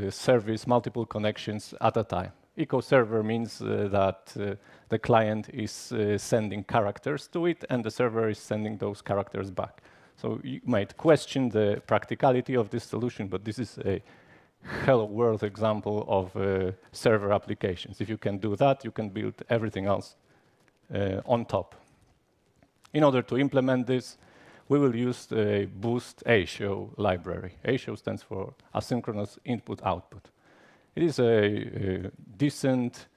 service multiple connections at a time. Echo server means that the client is sending characters to it and the server is sending those characters back. So you might question the practicality of this solution, but this is a hello world example of server applications. If you can do that, you can build everything else on top. In order to implement this, we will use the Boost ASIO library. ASIO stands for Asynchronous Input-Output. It is a decent,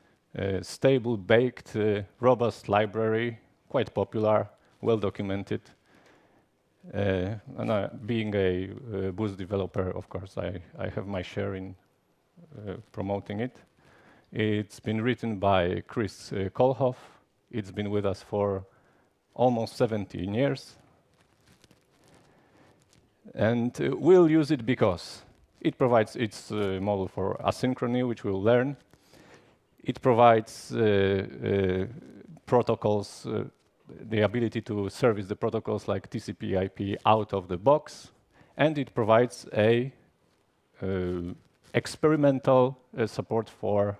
stable, baked, robust library, quite popular, well documented. And being a Boost developer, of course, I have my share in promoting it. It's been written by Chris Kohlhoff. It's been with us for almost 17 years. And we'll use it because it provides its model for asynchrony, which we'll learn. It provides protocols, the ability to service the protocols like TCP/IP out of the box. And it provides a experimental support for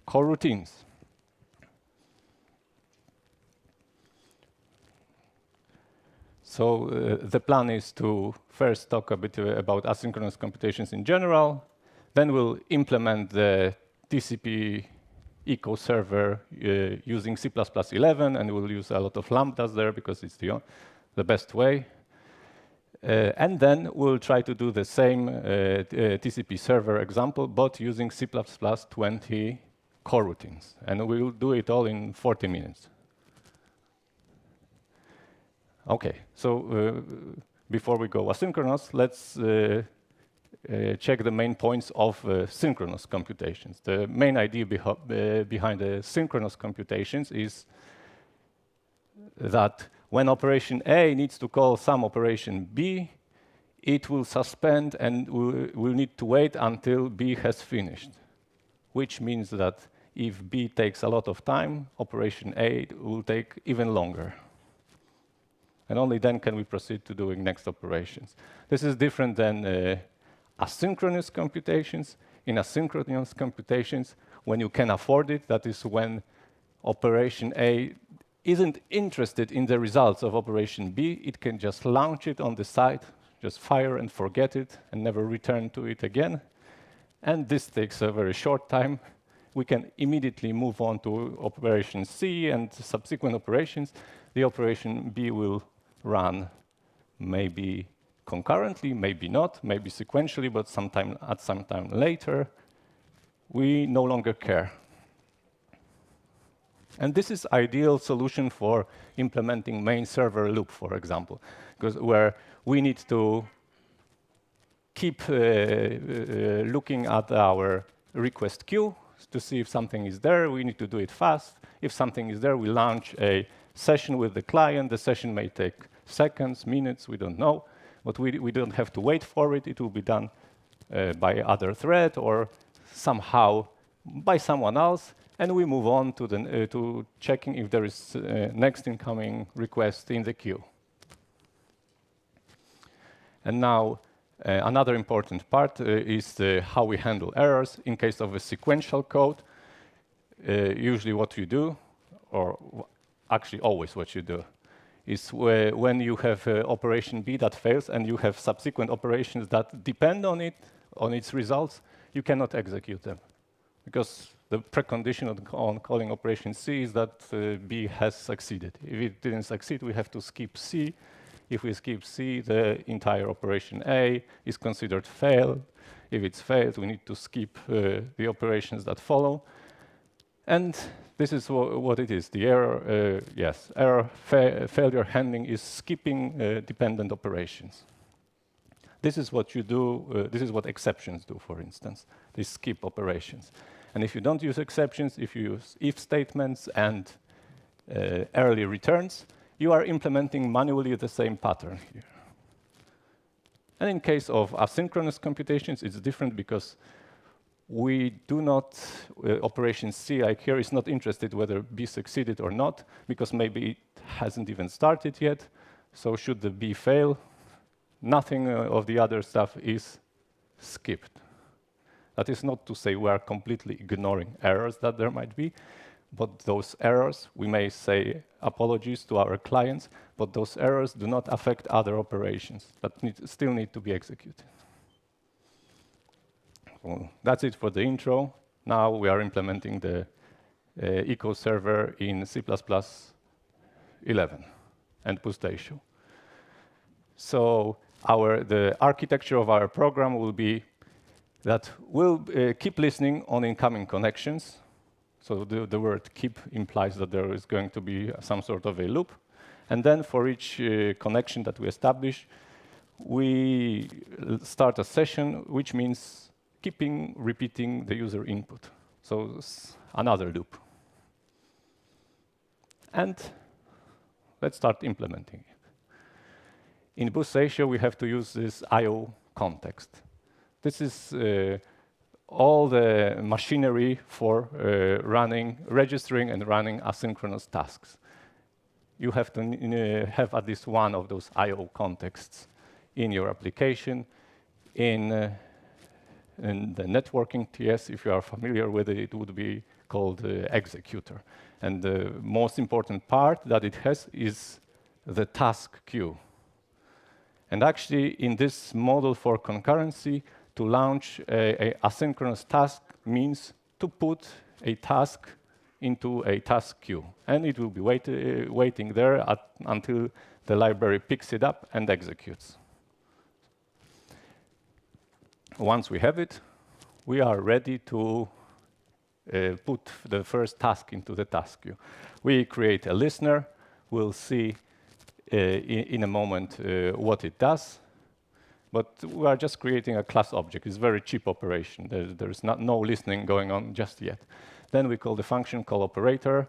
coroutines. So the plan is to first talk a bit about asynchronous computations in general, then we'll implement the TCP echo server using C++11, and we'll use a lot of lambdas there because it's the best way. And then we'll try to do the same TCP server example, but using C++20 coroutines. And we'll do it all in 40 minutes. Okay, so before we go asynchronous, let's check the main points of synchronous computations. The main idea behind the synchronous computations is that when operation A needs to call some operation B, it will suspend and will need to wait until B has finished, which means that if B takes a lot of time, operation A will take even longer. And only then can we proceed to doing next operations. This is different than asynchronous computations. In asynchronous computations, when you can afford it, that is when operation A isn't interested in the results of operation B, it can just launch it on the side, just fire and forget it, and never return to it again. And this takes a very short time. We can immediately move on to operation C and subsequent operations. The operation B will run maybe concurrently, maybe not, maybe sequentially, but at some time later. We no longer care. And this is ideal solution for implementing main server loop, for example, because where we need to keep looking at our request queue to see if something is there. We need to do it fast. If something is there, we launch a session with the client. The session may take seconds, minutes, we don't know, but we don't have to wait for it. It will be done by other thread or somehow by someone else, and we move on to checking if there is next incoming request in the queue. And now another important part is how we handle errors in case of a sequential code. Usually what you do, or actually always what you do, is when you have operation B that fails and you have subsequent operations that depend on it, on its results, you cannot execute them. Because the precondition on calling operation C is that B has succeeded. If it didn't succeed, we have to skip C If we skip C, the entire operation A is considered failed. If it's failed, we need to skip the operations that follow. And this is what it is. The error, failure handling is skipping dependent operations. This is what you do, this is what exceptions do, for instance. They skip operations. And if you don't use exceptions, if you use if statements and early returns, you are implementing manually the same pattern here. And in case of asynchronous computations, it's different because we do not, operation C, like here, is not interested whether B succeeded or not, because maybe it hasn't even started yet. So should the B fail, nothing of the other stuff is skipped. That is not to say we are completely ignoring errors that there might be, but those errors, we may say apologies to our clients, but those errors do not affect other operations that still need to be executed. Well, that's it for the intro. Now we are implementing the eco server in C++ 11 and post-ASIO. So the architecture of our program will be that we'll keep listening on incoming connections. So the word keep implies that there is going to be some sort of a loop. And then for each connection that we establish, we start a session, which means keeping repeating the user input. So it's another loop. And let's start implementing it. In post-ASIO, we have to use this I/O context. This is all the machinery for registering and running asynchronous tasks. You have to have at least one of those I/O contexts in your application. In the networking TS, if you are familiar with it, it would be called executor. And the most important part that it has is the task queue. And actually, in this model for concurrency, to launch a asynchronous task means to put a task into a task queue. And it will be waiting there until the library picks it up and executes. Once we have it, we are ready to put the first task into the task queue. We create a listener. We'll see in a moment what it does. But we are just creating a class object. It's a very cheap operation. There's no listening going on just yet. Then we call the function call operator,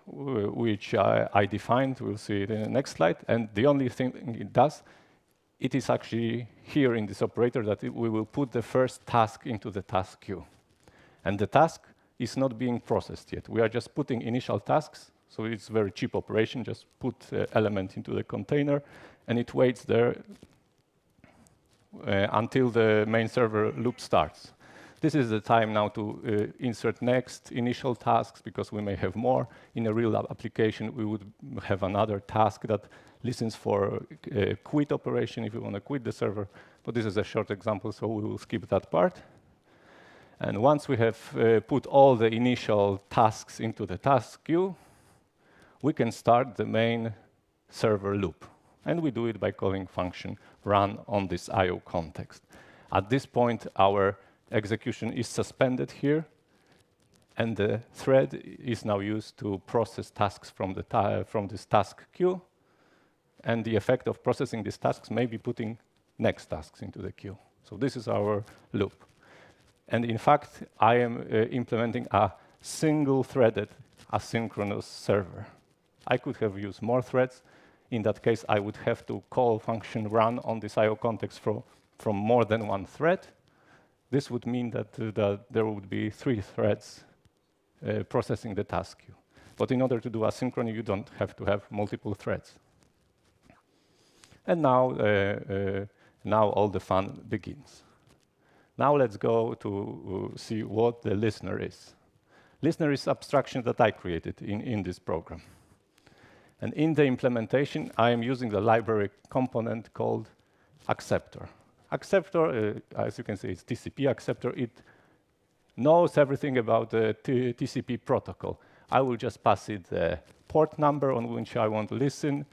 which I defined. We'll see it in the next slide. And the only thing it does, it is actually here in this operator that we will put the first task into the task queue. And the task is not being processed yet. We are just putting initial tasks. So it's a very cheap operation. Just put element into the container, and it waits there until the main server loop starts. This is the time now to insert next initial tasks, because we may have more. In a real application, we would have another task that listens for a quit operation if we want to quit the server. But this is a short example, so we will skip that part. And once we have put all the initial tasks into the task queue, we can start the main server loop. And we do it by calling function run on this I/O context. At this point, our execution is suspended here, and the thread is now used to process tasks from this task queue. And the effect of processing these tasks may be putting next tasks into the queue. So this is our loop. And in fact, I am implementing a single-threaded asynchronous server. I could have used more threads. In that case, I would have to call function run on this I/O context from more than one thread. This would mean that there would be 3 threads processing the task queue. But in order to do asynchrony, you don't have to have multiple threads. And now all the fun begins. Now let's go to see what the listener is. Listener is abstraction that I created in this program. And in the implementation, I am using the library component called acceptor. Acceptor, as you can see, it's TCP acceptor. It knows everything about the TCP protocol. I will just pass it the port number on which I want to listen,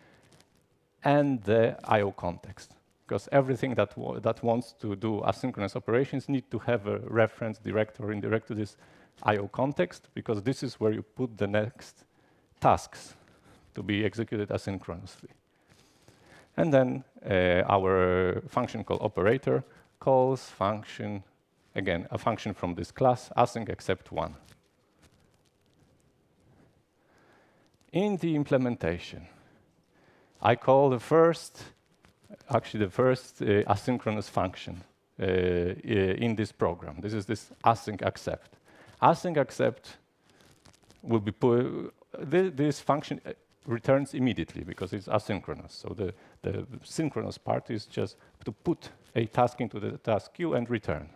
and the I/O context. Because everything that wants to do asynchronous operations need to have a reference direct or indirect to this I/O context, because this is where you put the next tasks to be executed asynchronously. And then our function called operator calls function, again, a function from this class, async accept 1. In the implementation, I call the first asynchronous function in this program. This is this async accept. Async accept will be this function returns immediately because it's asynchronous. So the synchronous part is just to put a task into the task queue and return.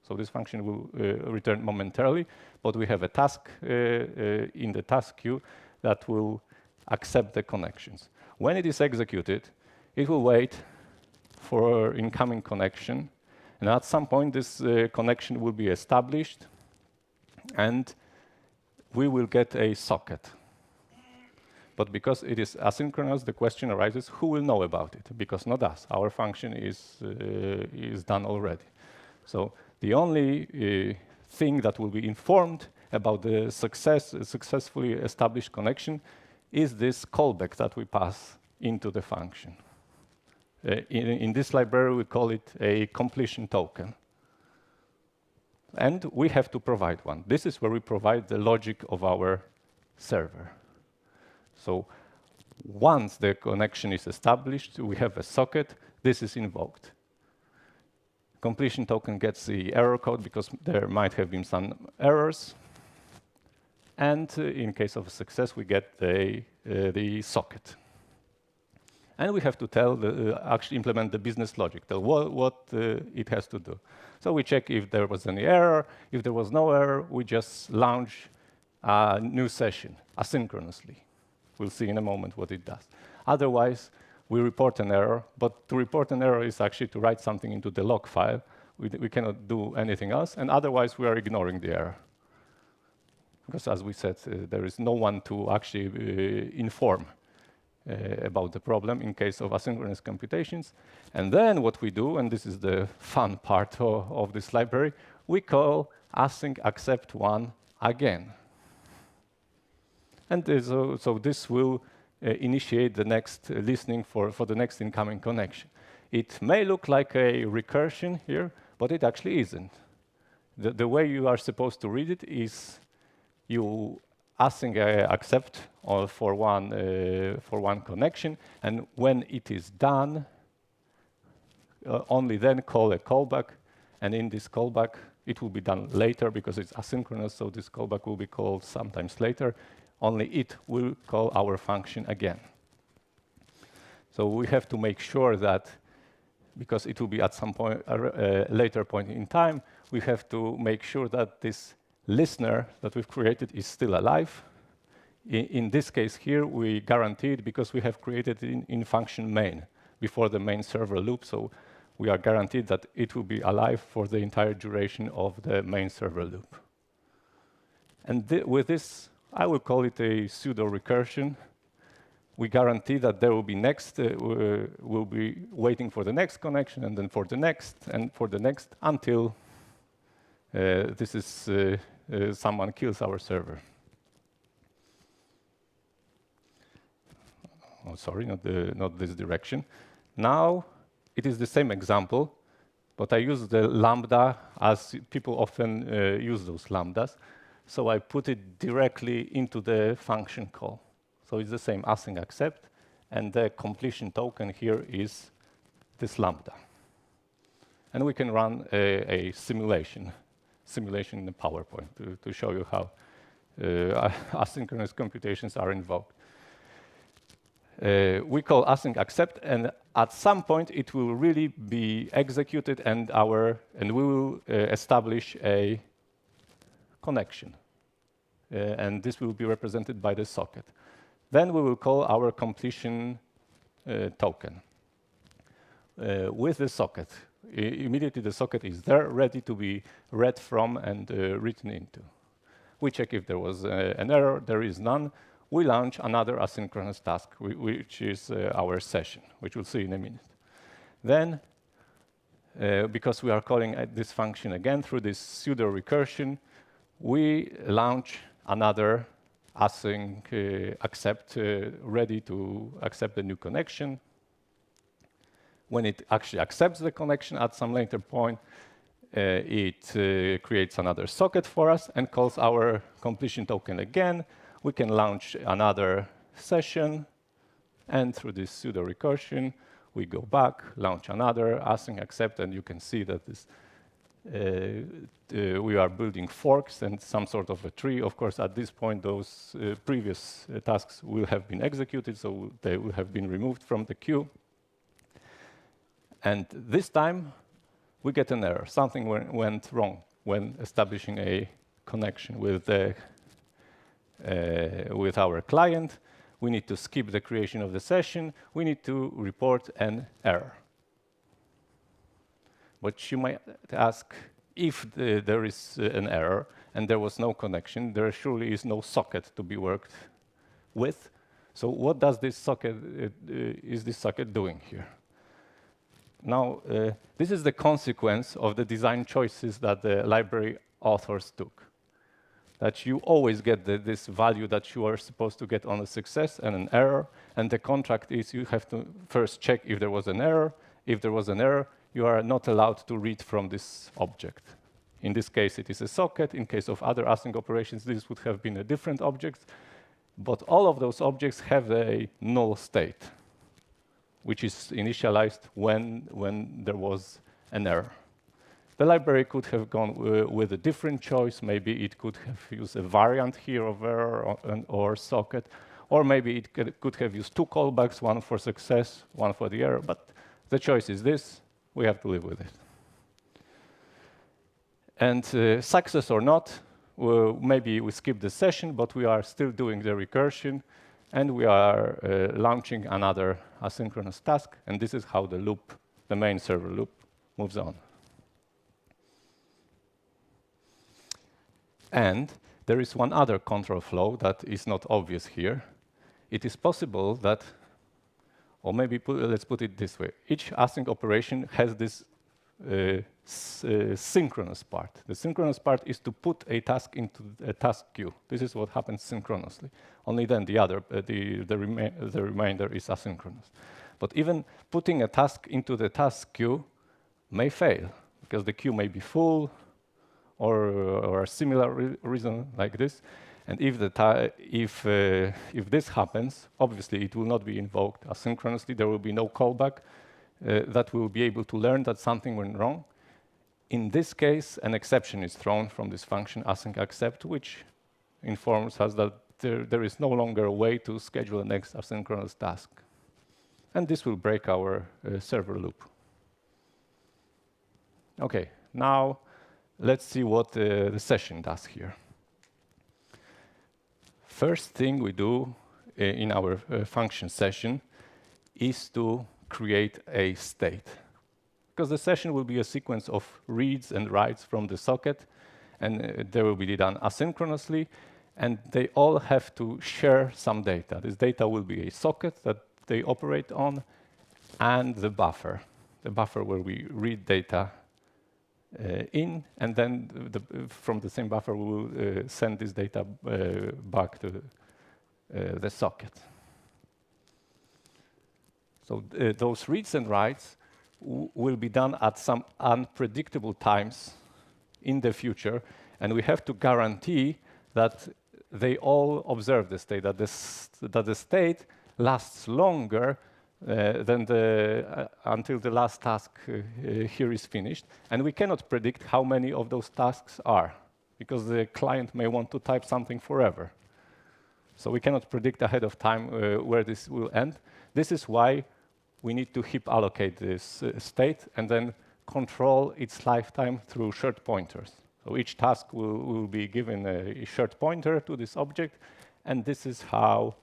So this function will return momentarily, but we have a task in the task queue that will accept the connections. When it is executed, it will wait for incoming connection, and at some point this connection will be established, and we will get a socket. But because it is asynchronous, the question arises, who will know about it? Because not us. Our function is done already. So the only thing that will be informed about the successfully established connection is this callback that we pass into the function. In this library, we call it a completion token. And we have to provide one. This is where we provide the logic of our server. So once the connection is established, we have a socket. This is invoked. Completion token gets the error code because there might have been some errors. And in case of a success, we get the socket. And we have to tell, actually implement the business logic, tell what it has to do. So we check if there was any error. If there was no error, we just launch a new session asynchronously. We'll see in a moment what it does. Otherwise, we report an error, but to report an error is actually to write something into the log file. We cannot do anything else, and otherwise we are ignoring the error. Because as we said, there is no one to actually inform about the problem in case of asynchronous computations. And then what we do, and this is the fun part of this library, we call async accept 1 again. And so this will initiate the next listening for the next incoming connection. It may look like a recursion here, but it actually isn't. The way you are supposed to read it is you async accept for one connection, and when it is done, only then call a callback, and in this callback, it will be done later because it's asynchronous, so this callback will be called sometimes later. Only it will call our function again. So we have to make sure that, because it will be at some point, later point in time, we have to make sure that this listener that we've created is still alive. In this case here, we guarantee it because we have created it in function main before the main server loop. So we are guaranteed that it will be alive for the entire duration of the main server loop. And with this, I will call it a pseudo recursion. We guarantee that there will be next, we'll be waiting for the next connection, and then for the next, and for the next, until this is someone kills our server. Oh, sorry, not this direction. Now it is the same example, but I use the lambda as people often use those lambdas. So I put it directly into the function call. So it's the same async accept, and the completion token here is this lambda. And we can run a simulation in the PowerPoint to show you how asynchronous computations are invoked. We call async accept, and at some point it will really be executed, and we will establish a connection. And this will be represented by the socket. Then we will call our completion token with the socket. Immediately the socket is there, ready to be read from and written into. We check if there was an error. There is none. we launch another asynchronous task, which is our session, which we'll see in a minute. Then, because we are calling this function again through this pseudo recursion, we launch another async accept, ready to accept the new connection. When it actually accepts the connection at some later point, it creates another socket for us and calls our completion token again. We can launch another session, and through this pseudo recursion, we go back, launch another async accept, and you can see that this we are building forks and some sort of a tree. Of course, at this point, those previous tasks will have been executed, so they will have been removed from the queue. And this time, we get an error. Something went wrong when establishing a connection with our client. We need to skip the creation of the session. We need to report an error. But you might ask, if there is an error and there was no connection, there surely is no socket to be worked with. So what does this socket, is this socket doing here? Now, this is the consequence of the design choices that the library authors took. That you always get this value that you are supposed to get on a success and an error, and the contract is you have to first check if there was an error. If there was an error, you are not allowed to read from this object. In this case, it is a socket. In case of other async operations, this would have been a different object. But all of those objects have a null state, which is initialized when there was an error. The library could have gone with a different choice. Maybe it could have used a variant here of error or socket, or maybe it could have used two callbacks, one for success, one for the error. But the choice is this. We have to live with it. And success or not, maybe we skip the session, but we are still doing the recursion, and we are launching another asynchronous task. And this is how the loop, the main server loop, moves on. And there is one other control flow that is not obvious here. It is possible that, or maybe let's put it this way. Each async operation has this synchronous part. The synchronous part is to put a task into a task queue. This is what happens synchronously. Only then the remainder is asynchronous. But even putting a task into the task queue may fail, because the queue may be full, or a similar reason like this. And if this happens, obviously it will not be invoked asynchronously. There will be no callback that will be able to learn that something went wrong. In this case, an exception is thrown from this function async accept, which informs us that there is no longer a way to schedule the next asynchronous task. And this will break our server loop. OK, now let's see what the session does here. First thing we do in our function session is to create a state. Because the session will be a sequence of reads and writes from the socket, and they will be done asynchronously, and they all have to share some data. This data will be a socket that they operate on, and the buffer where we read data in, and then from the same buffer we will send this data back to the socket. So those reads and writes will be done at some unpredictable times in the future, and we have to guarantee that they all observe the state, that the state lasts longer than until the last task here is finished. And we cannot predict how many of those tasks are, because the client may want to type something forever. So we cannot predict ahead of time where this will end. This is why we need to heap allocate this state and then control its lifetime through shared pointers. So each task will be given a shared pointer to this object, and this is how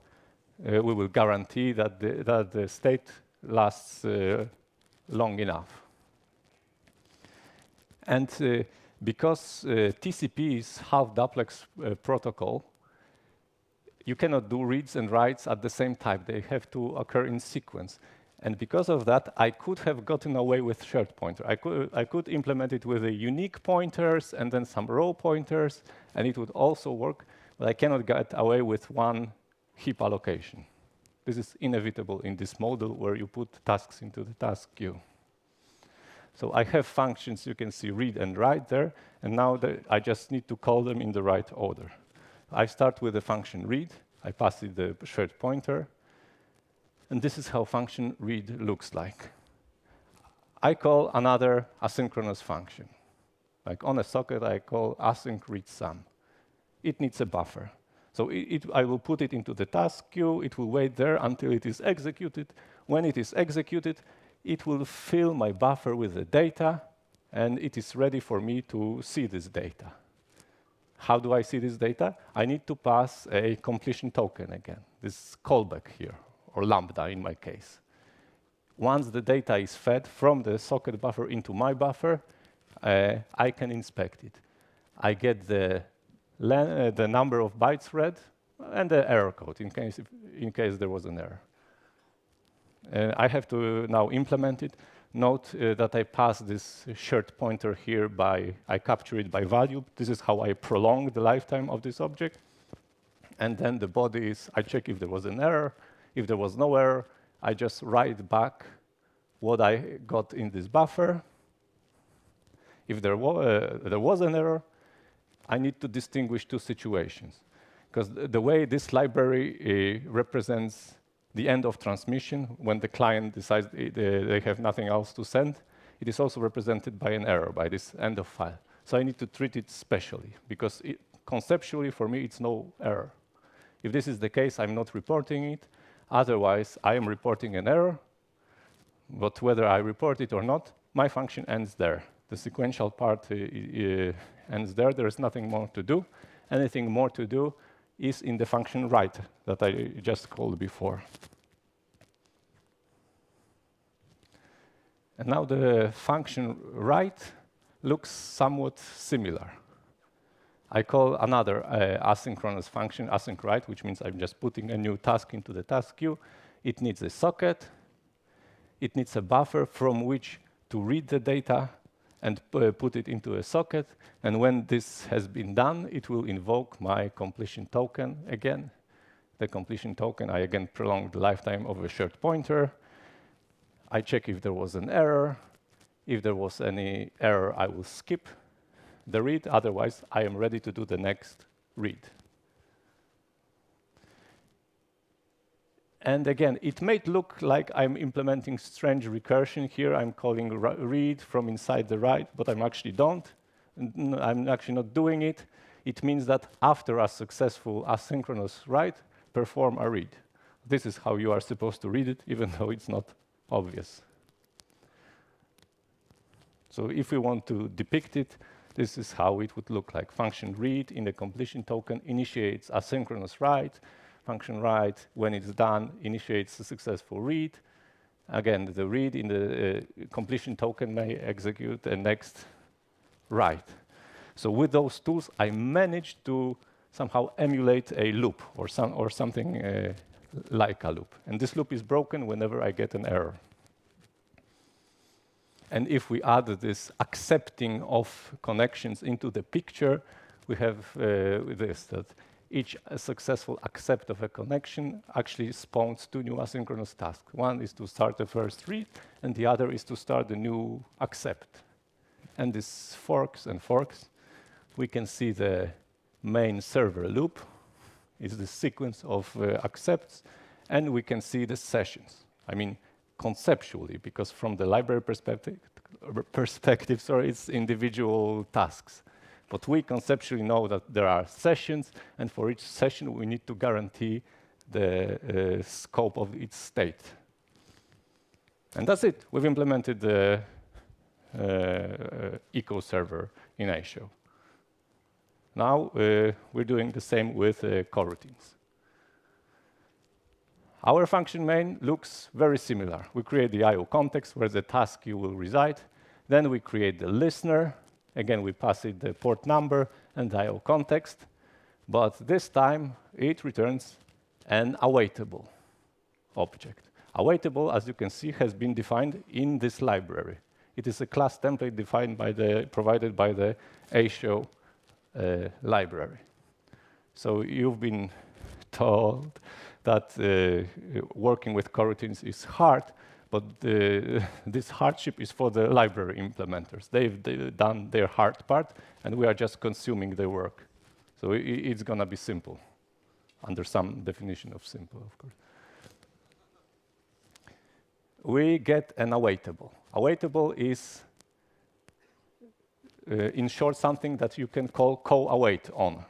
we will guarantee that the state lasts long enough. And because TCP is half-duplex protocol, you cannot do reads and writes at the same time. They have to occur in sequence. And because of that, I could have gotten away with shared pointer. I could implement it with a unique pointers and then some row pointers, and it would also work, but I cannot get away with one heap allocation. This is inevitable in this model where you put tasks into the task queue. So I have functions, you can see read and write there, and now I just need to call them in the right order. I start with the function read, I pass it the shared pointer, and this is how function read looks like. I call another asynchronous function. Like on a socket, I call async read sum. It needs a buffer. So I will put it into the task queue, it will wait there until it is executed. When it is executed, it will fill my buffer with the data, and it is ready for me to see this data. How do I see this data? I need to pass a completion token again, this callback here, or lambda in my case. Once the data is fed from the socket buffer into my buffer, I can inspect it. I get the number of bytes read and the error code in case there was an error. I have to now implement it. Note that I pass this shared pointer here I capture it by value. This is how I prolong the lifetime of this object. And then the body is, I check if there was an error. If there was no error, I just write back what I got in this buffer. If there was an error, I need to distinguish two situations. Because the way this library represents the end of transmission, when the client decides they have nothing else to send, it is also represented by an error, by this end of file. So I need to treat it specially, because conceptually, for me, it's no error. If this is the case, I'm not reporting it. Otherwise, I am reporting an error. But whether I report it or not, my function ends there. The sequential part ends there. There is nothing more to do. Anything more to do is in the function write that I just called before. And now the function write looks somewhat similar. I call another asynchronous function, async write, which means I'm just putting a new task into the task queue. It needs a socket. It needs a buffer from which to read the data and put it into a socket. And when this has been done, it will invoke my completion token again. The completion token, I again prolong the lifetime of a shared pointer. I check if there was an error. If there was any error, I will skip the read. Otherwise, I am ready to do the next read. And again, it may look like I'm implementing strange recursion here. I'm calling read from inside the write, but I'm actually don't. I'm actually not doing it. It means that after a successful asynchronous write, perform a read. This is how you are supposed to read it, even though it's not obvious. So if we want to depict it, this is how it would look like. Function read in the completion token initiates asynchronous write. Function write, when it's done, initiates a successful read. Again, the read in the completion token may execute the next write. So with those tools, I managed to somehow emulate a loop or something like a loop. And this loop is broken whenever I get an error. And if we add this accepting of connections into the picture, we have this, that each successful accept of a connection actually spawns two new asynchronous tasks. One is to start the first read, and the other is to start the new accept. And this forks and forks. We can see the main server loop is the sequence of accepts, and we can see the sessions. I mean, conceptually, because from the library perspective, it's individual tasks. But we conceptually know that there are sessions, and for each session, we need to guarantee the scope of its state. And that's it. We've implemented the eco server in ASIO. Now we're doing the same with coroutines. Our function main looks very similar. We create the I/O context where the task queue will reside. Then we create the listener. Again, we pass it the port number and the I/O context. But this time, it returns an awaitable object. Awaitable, as you can see, has been defined in this library. It is a class template defined provided by the ASIO library. So you've been told that working with coroutines is hard, but this hardship is for the library implementers. They've done their hard part, and we are just consuming their work. So it's going to be simple, under some definition of simple, of course. We get an awaitable. Awaitable is, in short, something that you can call co-await on.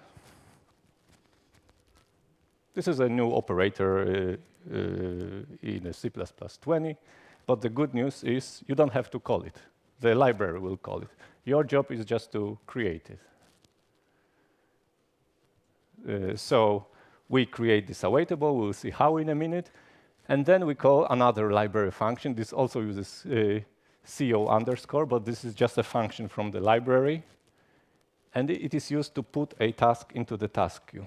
This is a new operator in a C++20, but the good news is you don't have to call it. The library will call it. Your job is just to create it. So we create this awaitable. We'll see how in a minute. And then we call another library function. This also uses CO underscore, but this is just a function from the library. And it is used to put a task into the task queue.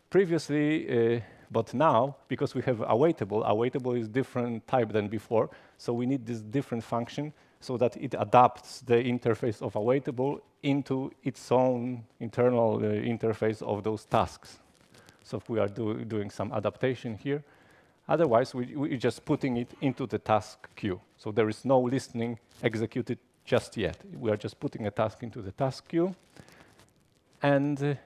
Previously, but now, because we have awaitable is different type than before, so we need this different function so that it adapts the interface of awaitable into its own internal interface of those tasks. So if we are doing some adaptation here, otherwise we're just putting it into the task queue. So there is no listening executed just yet. We are just putting a task into the task queue. And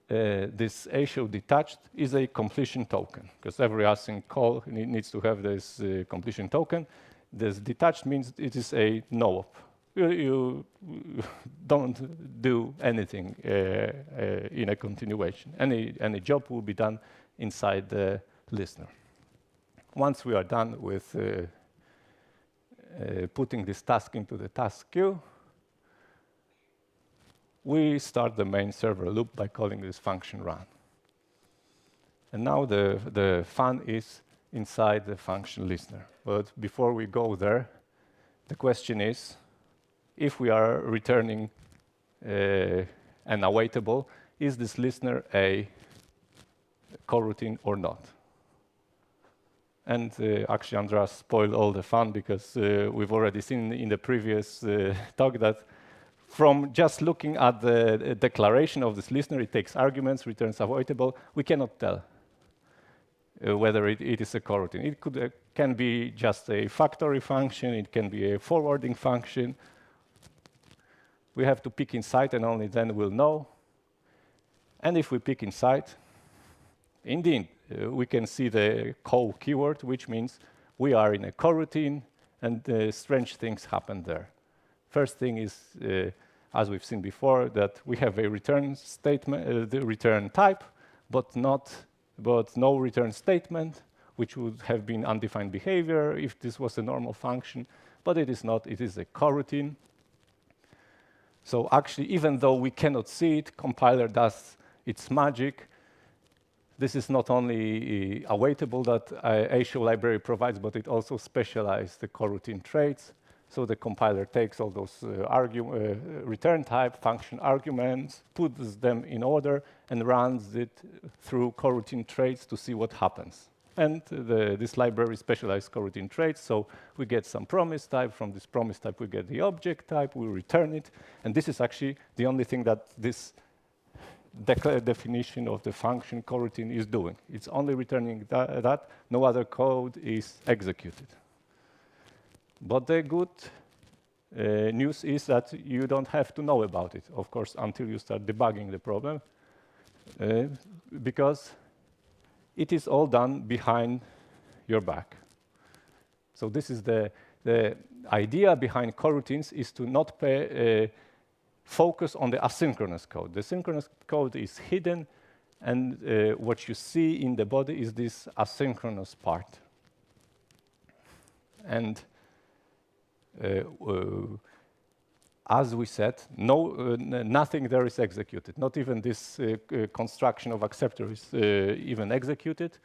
this ASIO detached is a completion token, because every async call needs to have this completion token. This detached means it is a no-op. You don't do anything in a continuation. Any job will be done inside the listener. Once we are done with putting this task into the task queue, we start the main server loop by calling this function run. And now the fun is inside the function listener. But before we go there, the question is, if we are returning an awaitable, is this listener a coroutine or not? And actually, Andreas spoiled all the fun, because we've already seen in the previous talk that from just looking at the declaration of this listener, it takes arguments, returns awaitable. We cannot tell whether it is a coroutine. It can be just a factory function. It can be a forwarding function. We have to pick inside, and only then we'll know. And if we pick inside, indeed, we can see the co keyword, which means we are in a coroutine, and strange things happen there. First thing is, as we've seen before, that we have a return statement, the return type, but no return statement, which would have been undefined behavior if this was a normal function, but it is not. It is a coroutine. So actually, even though we cannot see it, compiler does its magic. This is not only awaitable that ASIO library provides, but it also specializes the coroutine traits. So the compiler takes all those return type function arguments, puts them in order, and runs it through coroutine traits to see what happens. And this library specializes coroutine traits, so we get some promise type. From this promise type, we get the object type. We return it. And this is actually the only thing that this definition of the function coroutine is doing. It's only returning that. No other code is executed. But the good news is that you don't have to know about it, of course, until you start debugging the problem, because it is all done behind your back. So this is the idea behind coroutines, is to not focus on the asynchronous code. The synchronous code is hidden, and what you see in the body is this asynchronous part. And as we said, nothing there is executed. Not even this construction of acceptor is even executed.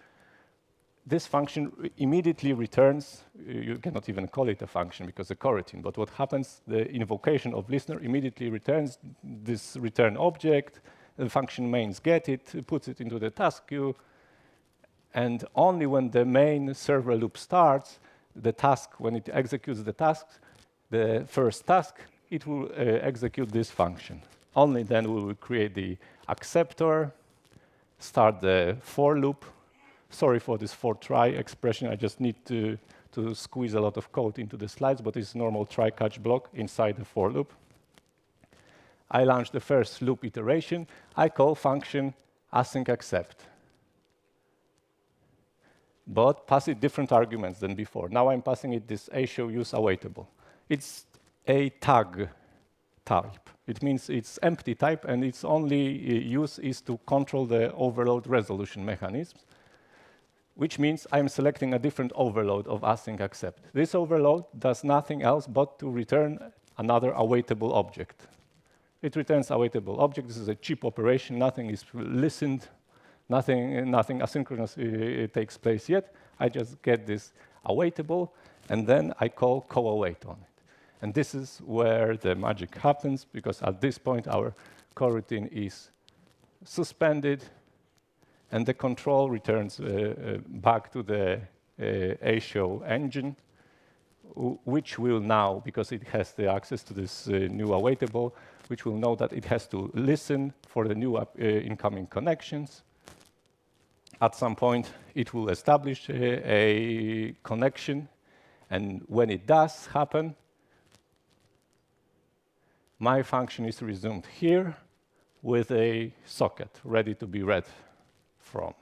This function immediately returns. You cannot even call it a function because it's a coroutine. But what happens, the invocation of listener immediately returns this return object, the function mains get it, puts it into the task queue, and only when the main server loop starts, the task, when it executes the task, the first task, it will execute this function. Only then we will create the acceptor, start the for loop. Sorry for this for try expression, I just need to squeeze a lot of code into the slides, but it's a normal try-catch block inside the for loop. I launch the first loop iteration. I call function async accept, but pass it different arguments than before. Now I'm passing it this ASIO use awaitable. It's a tag type. It means it's empty type, and its only use is to control the overload resolution mechanisms, which means I'm selecting a different overload of async accept. This overload does nothing else but to return another awaitable object. It returns awaitable object. This is a cheap operation. Nothing is listened. Nothing asynchronous takes place yet. I just get this awaitable, and then I call co-await on it. And this is where the magic happens, because at this point our coroutine is suspended, and the control returns back to the ASIO engine, which will now, because it has the access to this new awaitable, which will know that it has to listen for the new incoming connections. At some point, it will establish a connection, and when it does happen, my function is resumed here with a socket ready to be read from.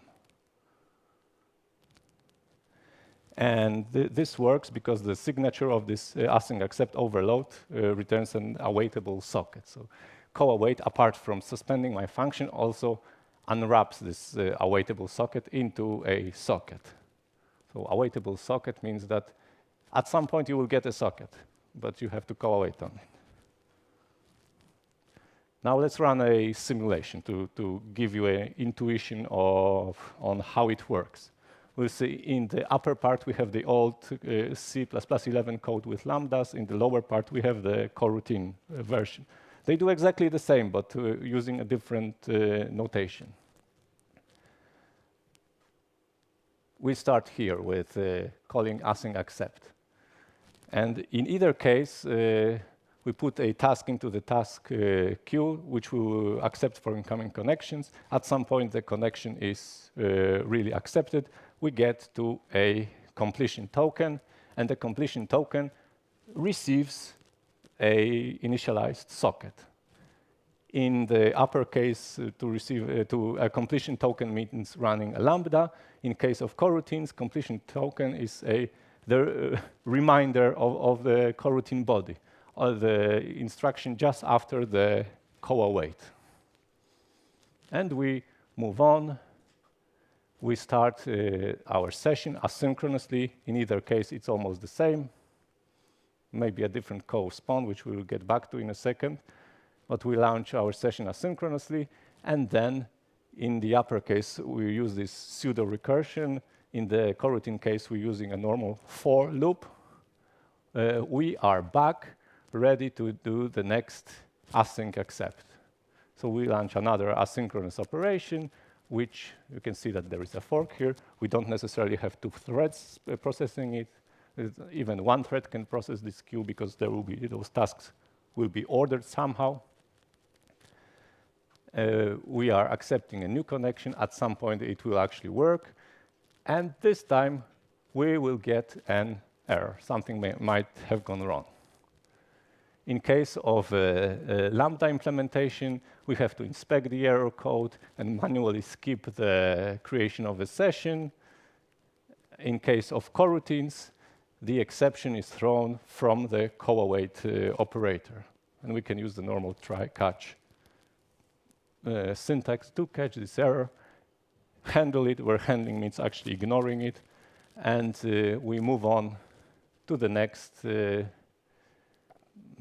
And this works because the signature of this async accept overload returns an awaitable socket. So co-await, apart from suspending my function, also unwraps this awaitable socket into a socket. So awaitable socket means that at some point you will get a socket, but you have to co-await on it. Now let's run a simulation to give you an intuition on how it works. We'll see in the upper part we have the old C++11 code with lambdas. In the lower part we have the coroutine version. They do exactly the same, but using a different notation. We start here with calling async accept. And in either case, we put a task into the task queue, which we will accept for incoming connections. At some point, the connection is really accepted. We get to a completion token, and the completion token receives a initialized socket. In the upper case, to receive a completion token means running a lambda. In case of coroutines, completion token is the reminder of the coroutine body, or the instruction just after the co-await. And we move on. We start our session asynchronously. In either case, it's almost the same. Maybe a different co-spawn, which we will get back to in a second. But we launch our session asynchronously. And then in the upper case, we use this pseudo recursion. In the coroutine case, we're using a normal for loop. We are back, ready to do the next async accept. So we launch another asynchronous operation, which you can see that there is a fork here. We don't necessarily have two threads processing it. Even one thread can process this queue because there will be those tasks will be ordered somehow. We are accepting a new connection. At some point, it will actually work. And this time, we will get an error. Something might have gone wrong. In case of a Lambda implementation, we have to inspect the error code and manually skip the creation of a session. In case of coroutines, the exception is thrown from the co-await operator. And we can use the normal try-catch syntax to catch this error, handle it, where handling means actually ignoring it, and we move on to the next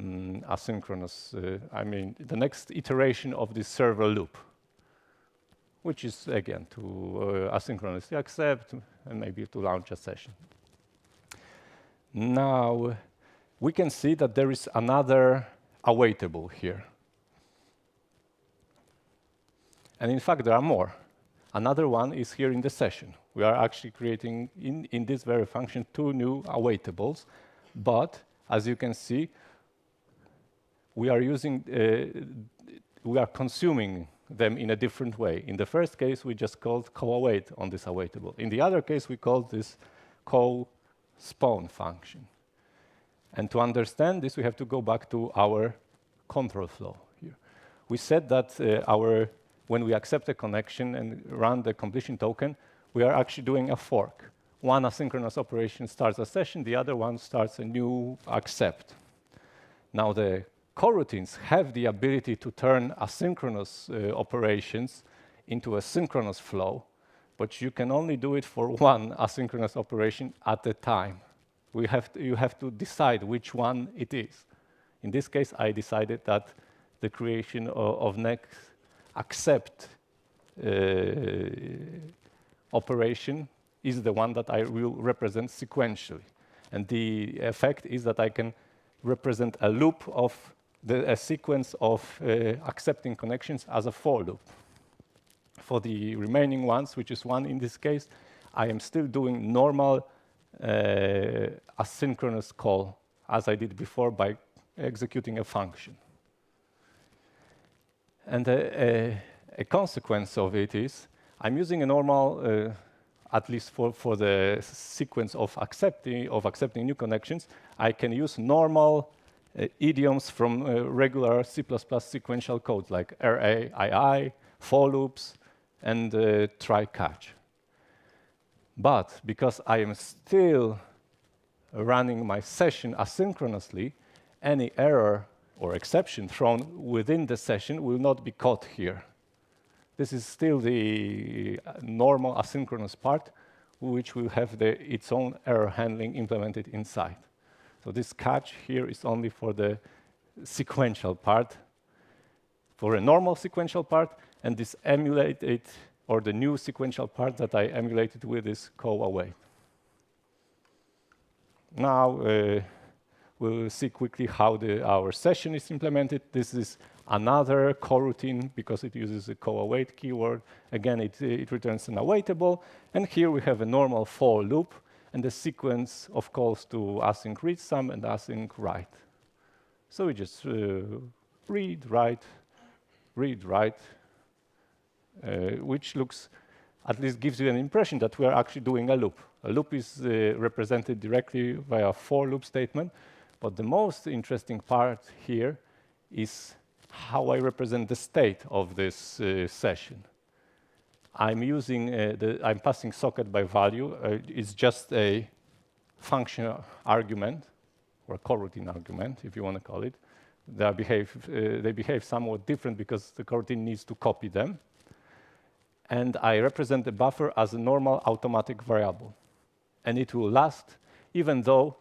asynchronous, the next iteration of this server loop, which is, again, to asynchronously accept and maybe to launch a session. Now, we can see that there is another awaitable here. And in fact, there are more. Another one is here in the session. We are actually creating, in this very function, 2 new awaitables. But as you can see, we are consuming them in a different way. In the first case, we just called co-await on this awaitable. In the other case, we called this co-spawn function. And to understand this, we have to go back to our control flow here. We said that when we accept a connection and run the completion token, we are actually doing a fork. One asynchronous operation starts a session, the other one starts a new accept. Now the coroutines have the ability to turn asynchronous operations into a synchronous flow, but you can only do it for one asynchronous operation at a time. You have to decide which one it is. In this case, I decided that the creation of next accept operation is the one that I will represent sequentially. And the effect is that I can represent a loop of a sequence of accepting connections as a for loop. For the remaining ones, which is 1 in this case, I am still doing normal asynchronous call, as I did before by executing a function. And a consequence of it is I'm using a normal, at least for the sequence of accepting new connections, I can use normal idioms from regular C++ sequential code like array, II, for loops, and try catch. But because I am still running my session asynchronously, any error or exception thrown within the session will not be caught here. This is still the normal asynchronous part, which will have its own error handling implemented inside. So this catch here is only for the sequential part, for a normal sequential part, and this emulated, or the new sequential part that I emulated with this co-await. Now we'll see quickly how our session is implemented. This is another coroutine because it uses a co-await keyword. Again, it returns an awaitable. And here we have a normal for loop and a sequence of calls to async read sum and async write. So we just read, write, which looks, at least gives you an impression that we are actually doing a loop. A loop is represented directly via a for loop statement. But the most interesting part here is how I represent the state of this session. I'm using I'm passing socket by value. It's just a function argument, or a coroutine argument, if you want to call it. They behave somewhat different because the coroutine needs to copy them. And I represent the buffer as a normal automatic variable. And it will last, even though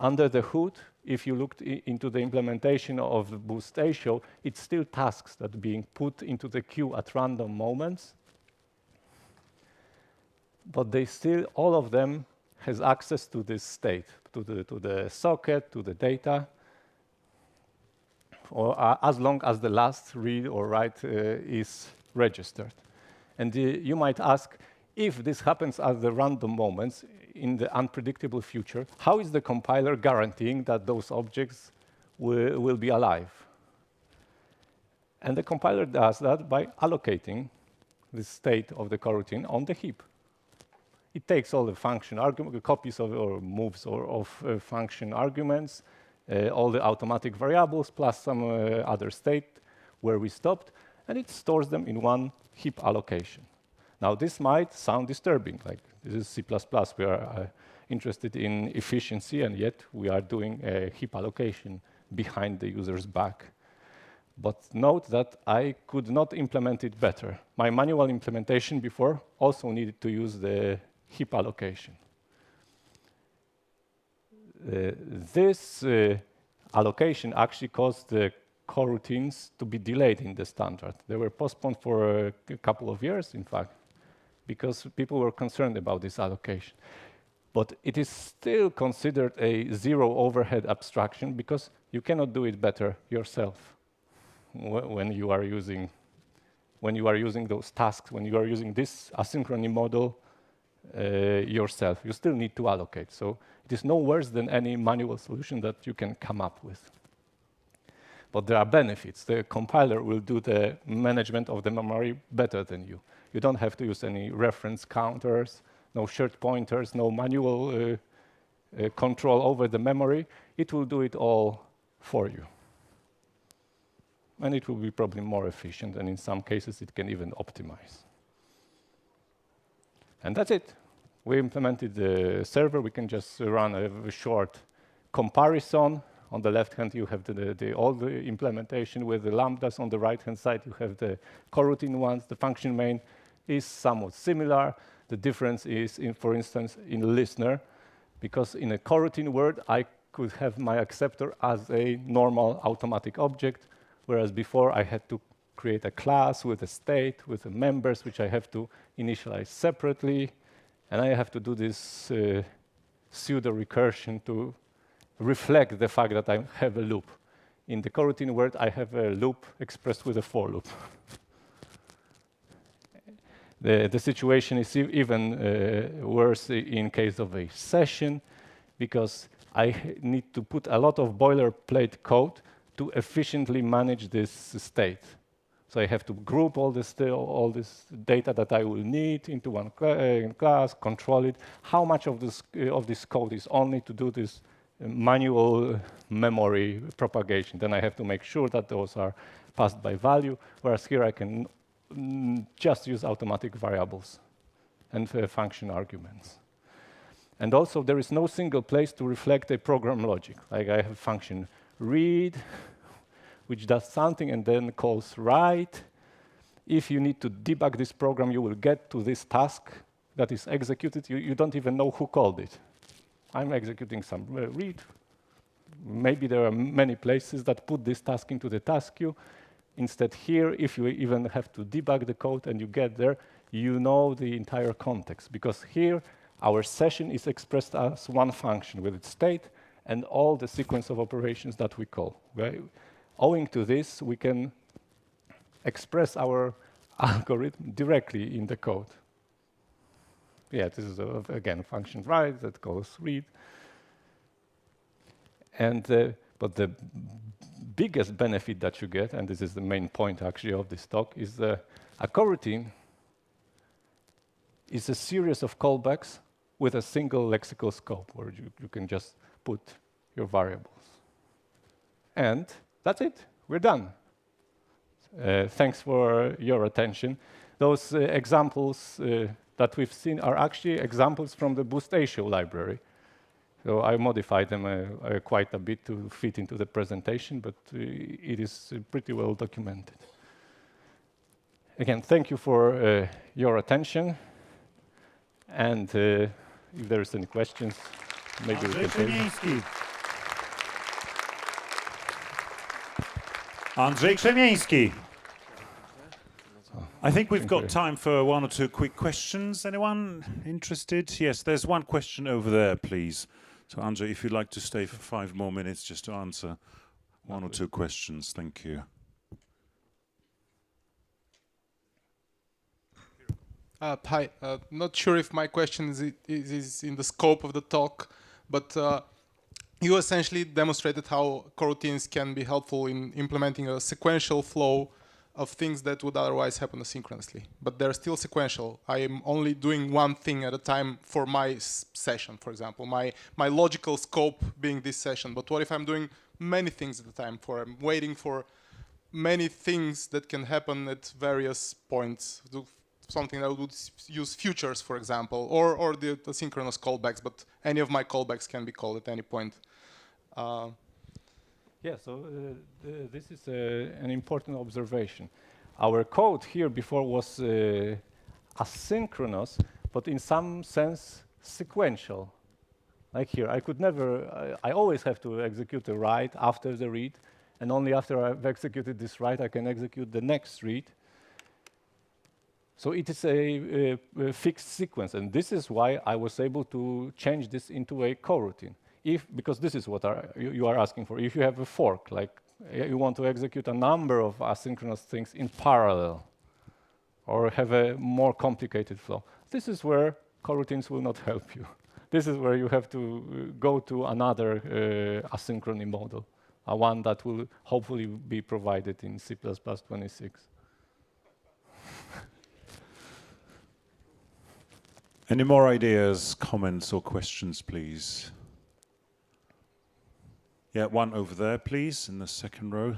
under the hood, if you looked into the implementation of the boost ASIO, it's still tasks that are being put into the queue at random moments. But they still, all of them has access to this state, to the socket, to the data, or as long as the last read or write is registered. And you might ask, if this happens at the random moments in the unpredictable future, how is the compiler guaranteeing that those objects will be alive? And the compiler does that by allocating the state of the coroutine on the heap. It takes all the function copies of or moves of function arguments, all the automatic variables, plus some other state where we stopped, and it stores them in one heap allocation. Now, this might sound disturbing, like this is C++. We are interested in efficiency, and yet we are doing a heap allocation behind the user's back. But note that I could not implement it better. My manual implementation before also needed to use the heap allocation. This allocation actually caused the coroutines to be delayed in the standard. They were postponed for a couple of years, in fact, because people were concerned about this allocation. But it is still considered a zero overhead abstraction because you cannot do it better yourself when when you are using those tasks, when you are using this asynchrony model yourself. You still need to allocate. So it is no worse than any manual solution that you can come up with. But there are benefits. The compiler will do the management of the memory better than you. You don't have to use any reference counters, no shared pointers, no manual control over the memory. It will do it all for you. And it will be probably more efficient, and in some cases it can even optimize. And that's it. We implemented the server. We can just run a short comparison. On the left hand, you have all the implementation with the lambdas. On the right-hand side, you have the coroutine ones. The function main is somewhat similar. The difference is, for instance, in listener, because in a coroutine word, I could have my acceptor as a normal automatic object, whereas before I had to create a class with a state, with the members, which I have to initialize separately. And I have to do this pseudo recursion to reflect the fact that I have a loop. In the coroutine word, I have a loop expressed with a for loop. The situation is even worse in case of a session, because I need to put a lot of boilerplate code to efficiently manage this state. So I have to group all this data that I will need into one class, control it. How much of this code is only to do this manual memory propagation? Then I have to make sure that those are passed by value, whereas here I can just use automatic variables and function arguments. And also, there is no single place to reflect a program logic. Like I have function read, which does something and then calls write. If you need to debug this program, you will get to this task that is executed. You don't even know who called it. I'm executing some read. Maybe there are many places that put this task into the task queue. Instead here, if you even have to debug the code and you get there, you know the entire context, because here our session is expressed as one function with its state and all the sequence of operations that we call. Right? Owing to this, we can express our algorithm directly in the code. Yeah, this is, again, function write that calls read. And but the biggest benefit that you get, and this is the main point actually of this talk, is a coroutine is a series of callbacks with a single lexical scope where you can just put your variables. And that's it. We're done. Thanks for your attention. Those examples that we've seen are actually examples from the Boost ASIO library. So I modified them quite a bit to fit into the presentation, but it is pretty well documented. Again, thank you for your attention. And if there's any questions, maybe we can take. Andrzej Krzemieński. I think we've got time for one or two quick questions. Anyone interested? Yes, there's one question over there, please. So, Andrzej, if you'd like to stay for 5 more minutes just to answer one or two questions. Thank you. Hi. Not sure if my question is in the scope of the talk, but you essentially demonstrated how coroutines can be helpful in implementing a sequential flow of things that would otherwise happen asynchronously. But they're still sequential. I am only doing one thing at a time for my session, for example, my logical scope being this session. But what if I'm doing many things at a time? I'm waiting for many things that can happen at various points. Something that would use futures, for example, or the asynchronous callbacks, but any of my callbacks can be called at any point. Yeah, so this is an important observation. Our code here before was asynchronous, but in some sense sequential. Like here, I could never, I always have to execute a write after the read, and only after I've executed this write, I can execute the next read. So it is a fixed sequence, and this is why I was able to change this into a coroutine. Because this is what you are asking for. If you have a fork, like you want to execute a number of asynchronous things in parallel, or have a more complicated flow. This is where coroutines will not help you. This is where you have to go to another asynchrony model, one that will hopefully be provided in C++26. Any more ideas, comments, or questions, please? Yeah, one over there, please, in the second row.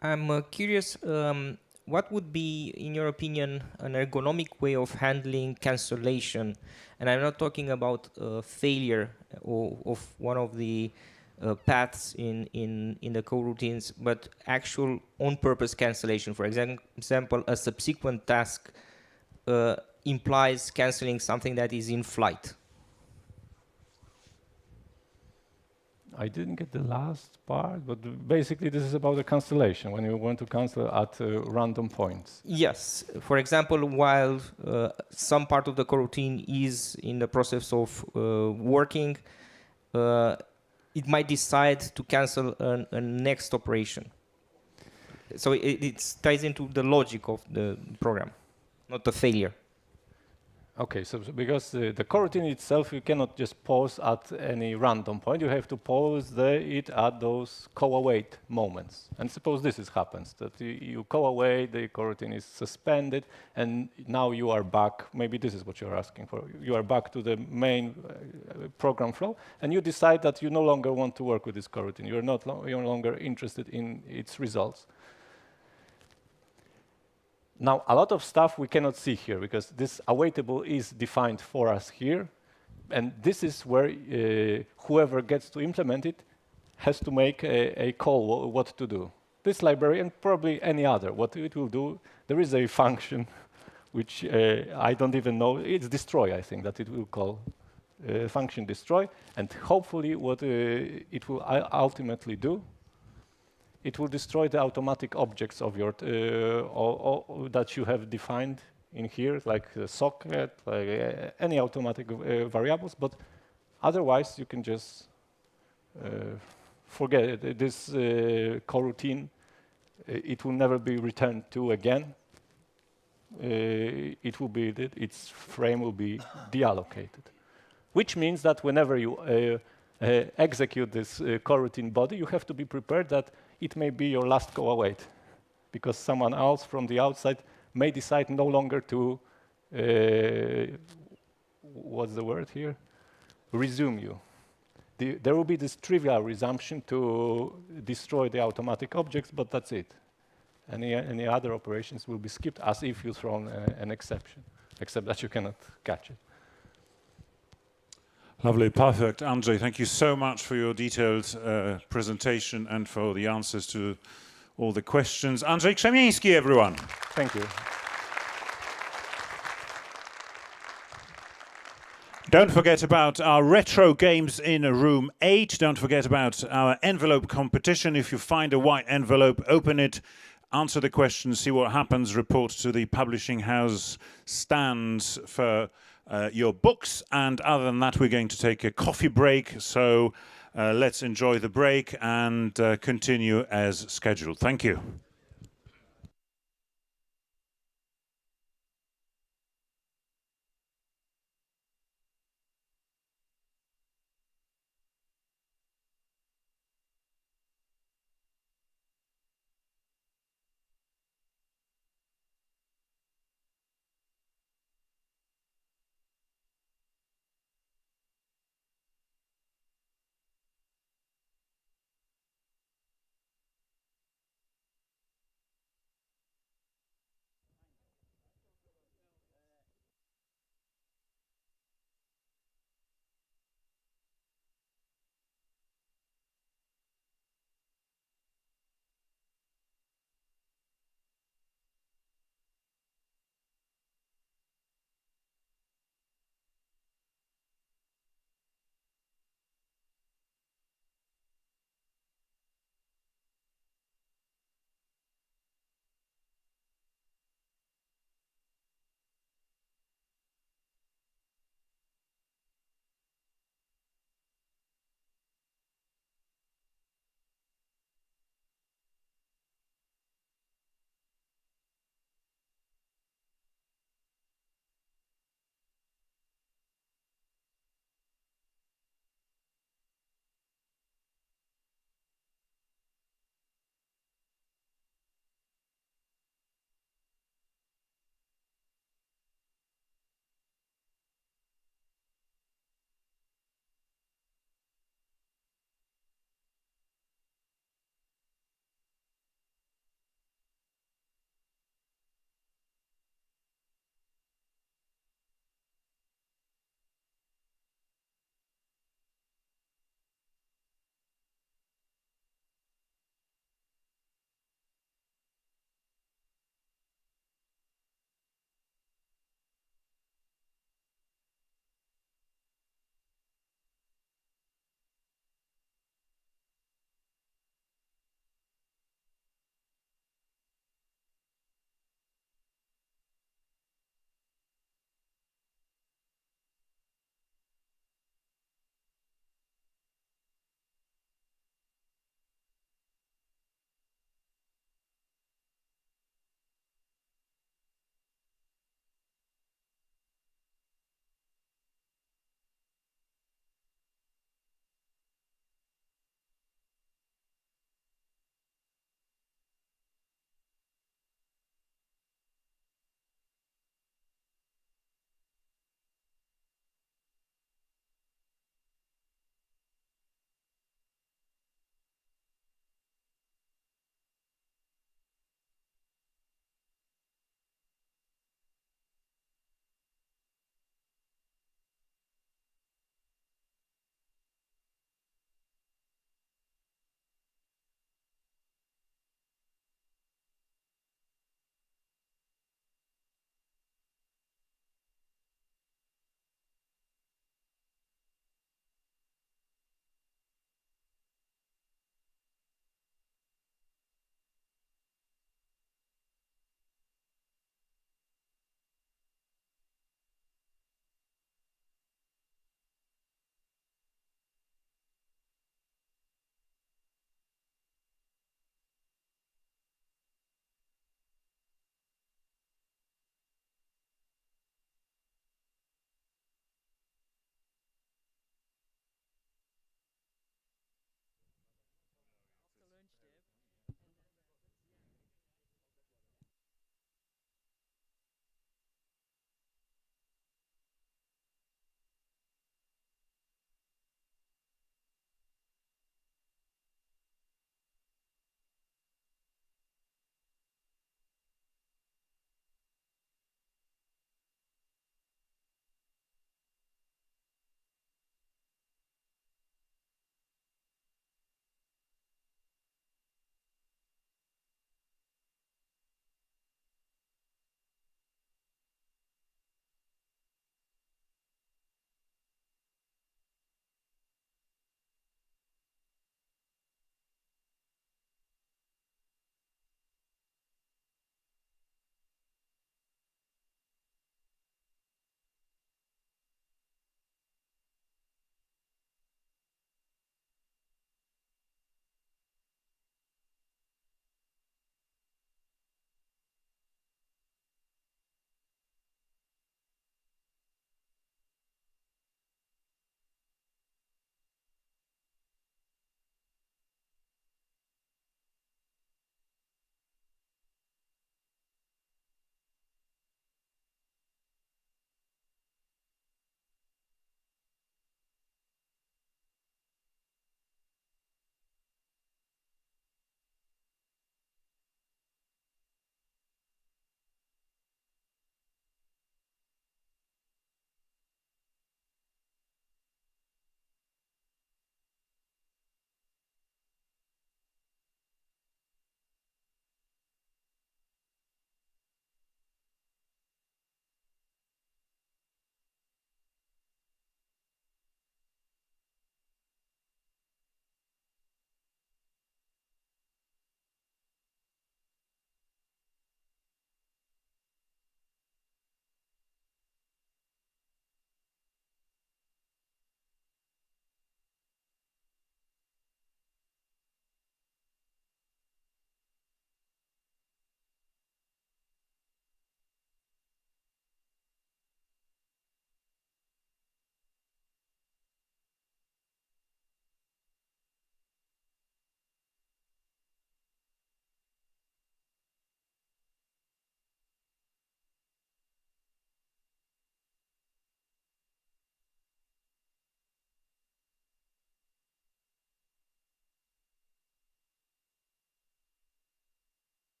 I'm curious, what would be, in your opinion, an ergonomic way of handling cancellation? And I'm not talking about failure of one of the paths in the coroutines, but actual on-purpose cancellation. For example, a subsequent task implies canceling something that is in flight. I didn't get the last part, but basically this is about the cancellation, when you want to cancel at random points. Yes. For example, while some part of the coroutine is in the process of working, it might decide to cancel a next operation. So it ties into the logic of the program, not the failure. Okay, so because the coroutine itself, you cannot just pause at any random point. You have to pause it at those co-await moments. And suppose this happens, that you co-await, the coroutine is suspended, and now you are back. Maybe this is what you're asking for. You are back to the main program flow, and you decide that you no longer want to work with this coroutine. You're no longer interested in its results. Now, a lot of stuff we cannot see here because this awaitable is defined for us here. And this is where whoever gets to implement it has to make a call what to do. This library and probably any other, what it will do, there is a function which I don't even know. It's destroy, I think, that it will call function destroy. And hopefully what it will ultimately do, it will destroy the automatic objects of your that you have defined in here, like the socket, like any automatic variables. But otherwise, you can just forget it. This coroutine, it will never be returned to again. It will be its frame will be deallocated, which means that whenever you execute this coroutine body, you have to be prepared that it may be your last go-await, because someone else from the outside may decide no longer to, what's the word here? Resume you. There will be this trivial resumption to destroy the automatic objects, but that's it. Any other operations will be skipped as if you thrown an exception, except that you cannot catch it. Lovely, perfect. Andrzej, thank you so much for your detailed presentation and for the answers to all the questions. Andrzej Krzemieński, everyone. Thank you. Don't forget about our retro games in room 8. Don't forget about our envelope competition. If you find a white envelope, open it, answer the questions, see what happens, report to the publishing house stands for your books. And other than that, we're going to take a coffee break. So let's enjoy the break and continue as scheduled. Thank you.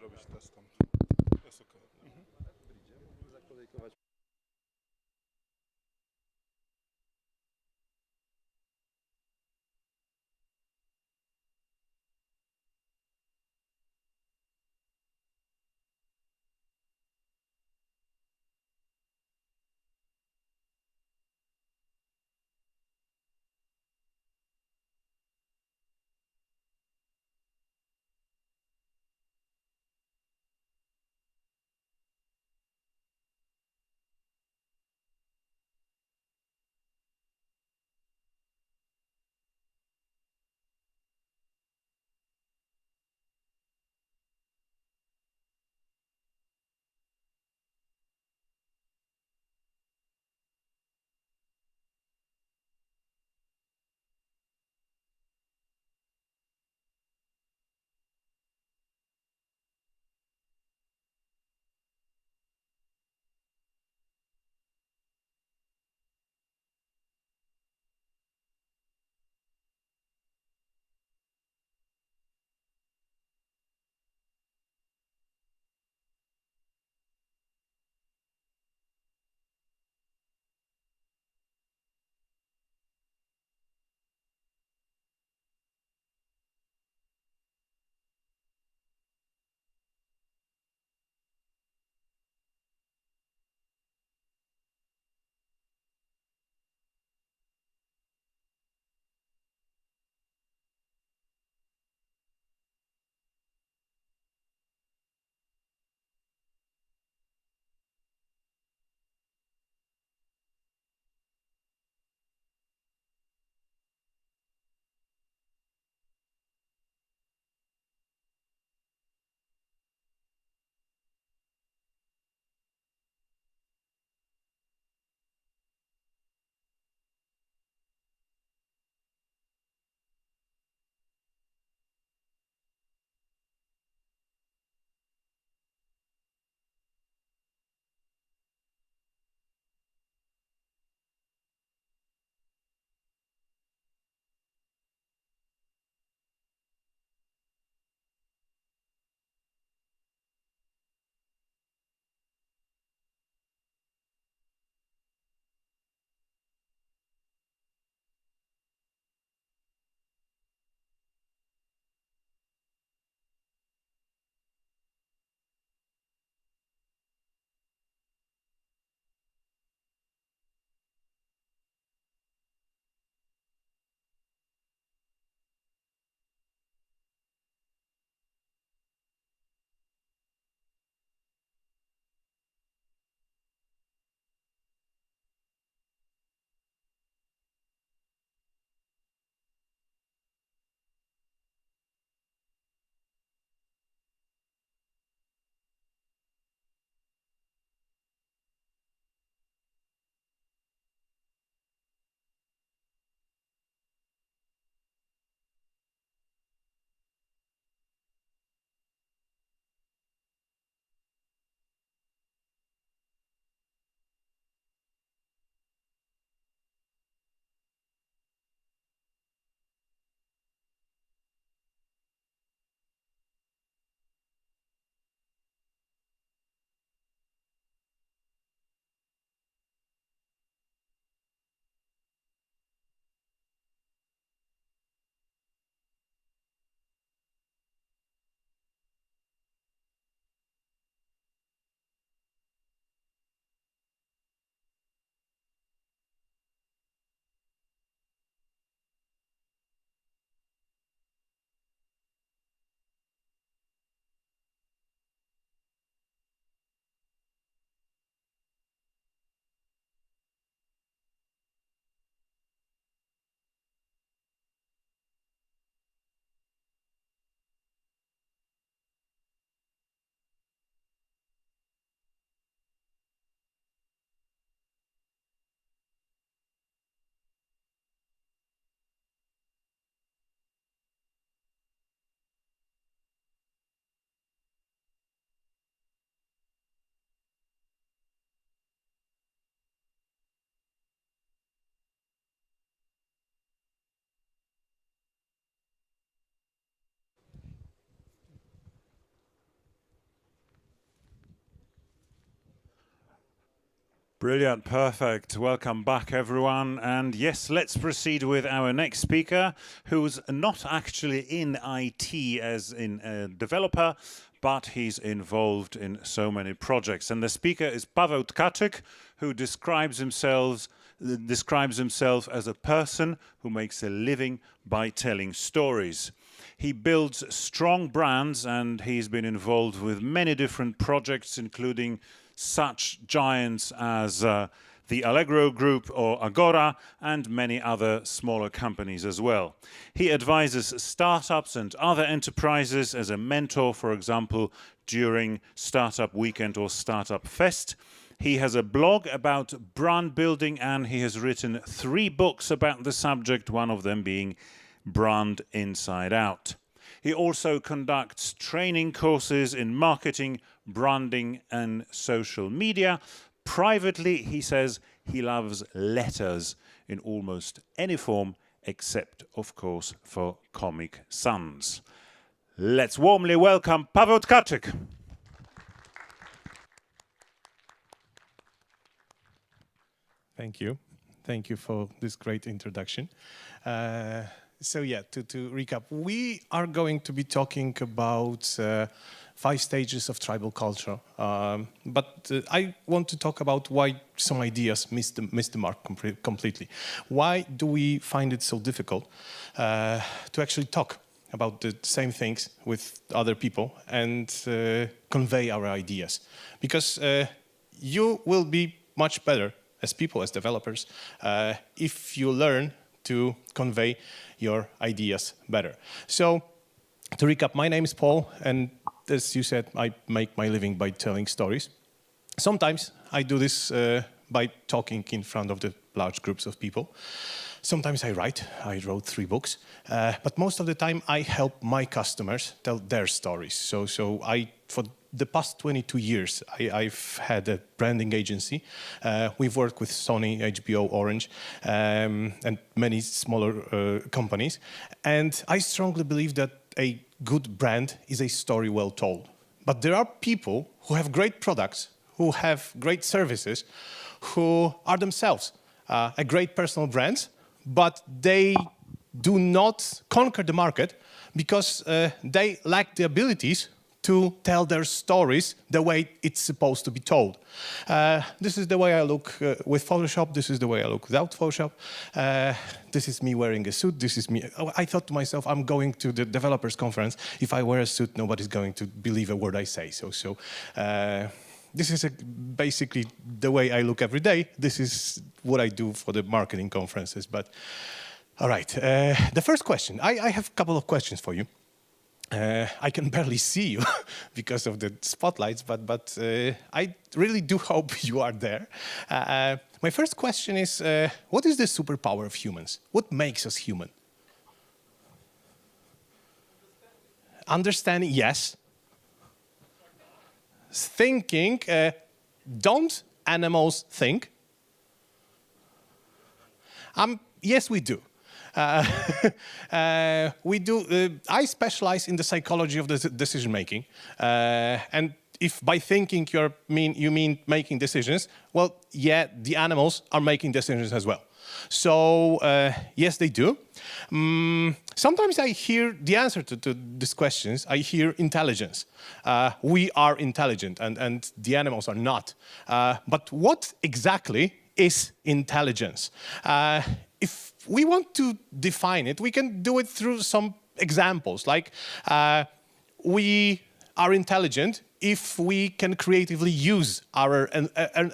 zrobić test tam. Jest okej. Brilliant, perfect. Welcome back, everyone. And yes, let's proceed with our next speaker, who's not actually in IT as in a developer, but he's involved in so many projects. And the speaker is Paweł Tkaczyk, who describes himself as a person who makes a living by telling stories. He builds strong brands, and he's been involved with many different projects, including such giants as the Allegro Group or Agora, and many other smaller companies as well. He advises startups and other enterprises as a mentor, for example, during Startup Weekend or Startup Fest. He has a blog about brand building, and he has written 3 books about the subject, one of them being Brand Inside Out. He also conducts training courses in marketing, branding, and social media. Privately, he says he loves letters in almost any form, except, of course, for Comic Sans. Let's warmly welcome Paweł Tkaczyk. Thank you. Thank you for this great introduction. So yeah, to recap, we are going to be talking about 5 stages of tribal culture. But I want to talk about why some ideas miss the mark completely. Why do we find it so difficult to actually talk about the same things with other people and convey our ideas? Because you will be much better as people, as developers, if you learn to convey your ideas better. So, to recap, my name is Paul, and as you said, I make my living by telling stories. Sometimes I do this by talking in front of the large groups of people. Sometimes I write. I wrote 3 books. But most of the time, I help my customers tell their stories. So for the past 22 years, I've had a branding agency. We've worked with Sony, HBO, Orange, and many smaller companies. And I strongly believe that a good brand is a story well told. But there are people who have great products, who have great services, who are themselves a great personal brands, but they do not conquer the market because they lack the abilities to tell their stories the way it's supposed to be told. This is the way I look with Photoshop. This is the way I look without Photoshop. This is me wearing a suit. This is me. I thought to myself, I'm going to the developers conference. If I wear a suit, nobody's going to believe a word I say. This is basically the way I look every day. This is what I do for the marketing conferences. But all right, the first question. I have a couple of questions for you. I can barely see you because of the spotlights, but I really do hope you are there. My first question is, what is the superpower of humans? What makes us human? Understanding, yes. Thinking, don't animals think? Yes, we do. We do. I specialize in the psychology of the decision making, and if by thinking you mean making decisions, well, yeah, the animals are making decisions as well. So yes, they do. Sometimes I hear the answer to these questions. I hear intelligence. We are intelligent, and the animals are not. But what exactly is intelligence? If we want to define it, we can do it through some examples, like we are intelligent if we can creatively use our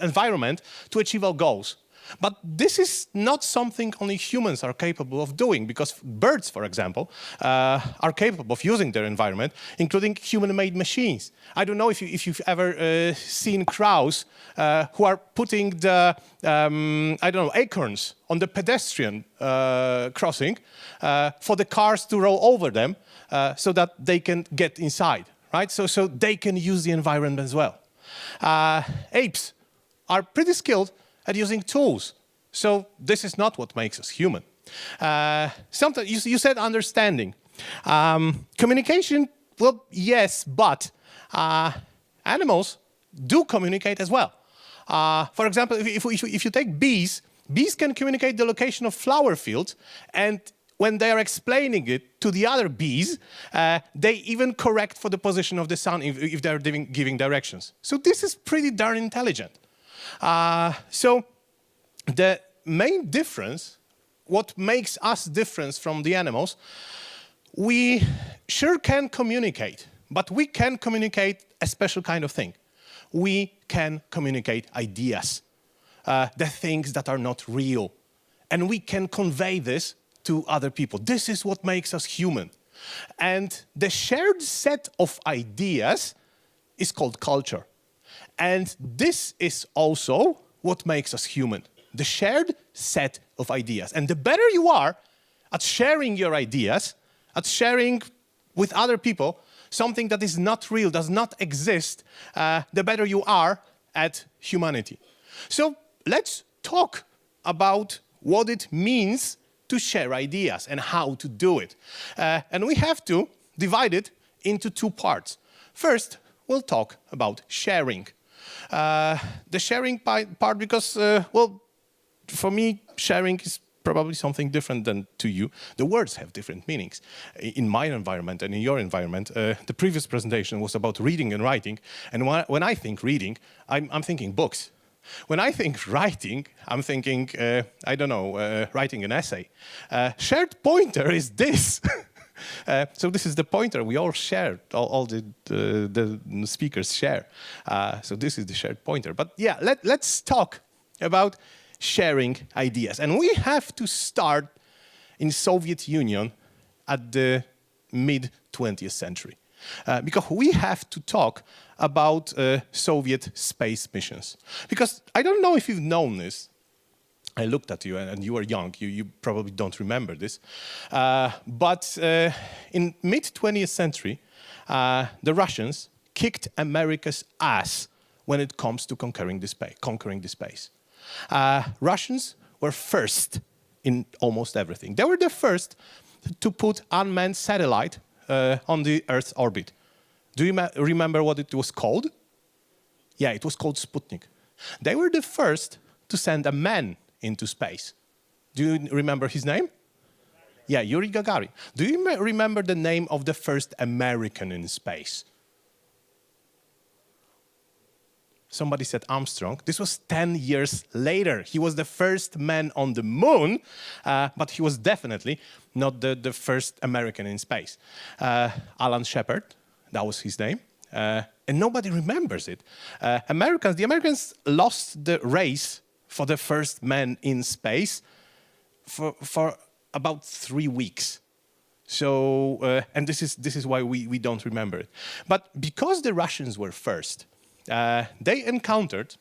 environment to achieve our goals. But this is not something only humans are capable of doing, because birds, for example, are capable of using their environment, including human-made machines. I don't know if you've ever seen crows who are putting the, acorns on the pedestrian crossing for the cars to roll over them so that they can get inside, right? So they can use the environment as well. Apes are pretty skilled at using tools. So this is not what makes us human. Sometimes you said understanding. Communication, well, yes, but animals do communicate as well. For example, if you take bees, bees can communicate the location of flower fields, and when they are explaining it to the other bees, they even correct for the position of the sun if they're giving directions. So this is pretty darn intelligent. So the main difference, what makes us different from the animals, we sure can communicate, but we can communicate a special kind of thing. We can communicate ideas, the things that are not real. And we can convey this to other people. This is what makes us human. And the shared set of ideas is called culture. And this is also what makes us human, the shared set of ideas. And the better you are at sharing your ideas, at sharing with other people something that is not real, does not exist, the better you are at humanity. So let's talk about what it means to share ideas and how to do it. And we have to divide it into two parts. First, we'll talk about sharing. The sharing part, because, well, for me, sharing is probably something different than to you. The words have different meanings. In my environment and in your environment, the previous presentation was about reading and writing. And when I think reading, I'm thinking books. When I think writing, I'm thinking, I don't know, writing an essay. Shared pointer is this. So this is the pointer we all share, all the speakers share. So this is the shared pointer. But yeah, let's talk about sharing ideas. And we have to start in Soviet Union at the mid-20th century. Because we have to talk about Soviet space missions. Because I don't know if you've known this. I looked at you, and you were young. You probably don't remember this. But in mid-20th century, the Russians kicked America's ass when it comes to conquering the space. Russians were first in almost everything. They were the first to put unmanned satellite on the Earth's orbit. Do you remember what it was called? Yeah, it was called Sputnik. They were the first to send a man into space. Do you remember his name? Yeah, Yuri Gagarin. Do you remember the name of the first American in space? Somebody said Armstrong. This was 10 years later. He was the first man on the moon, but he was definitely not the first American in space. Alan Shepard, that was his name. And nobody remembers it. The Americans lost the race for the first man in space for about 3 weeks. So, and this is why we don't remember it. But because the Russians were first, they encountered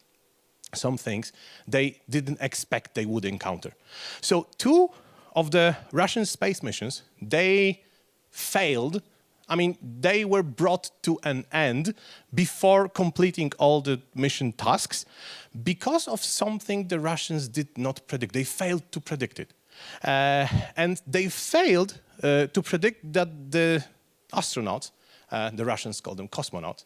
some things they didn't expect they would encounter. So 2 of the Russian space missions, they failed. I mean, they were brought to an end before completing all the mission tasks because of something the Russians did not predict. They failed to predict it. And they failed to predict that the astronauts, the Russians call them cosmonauts,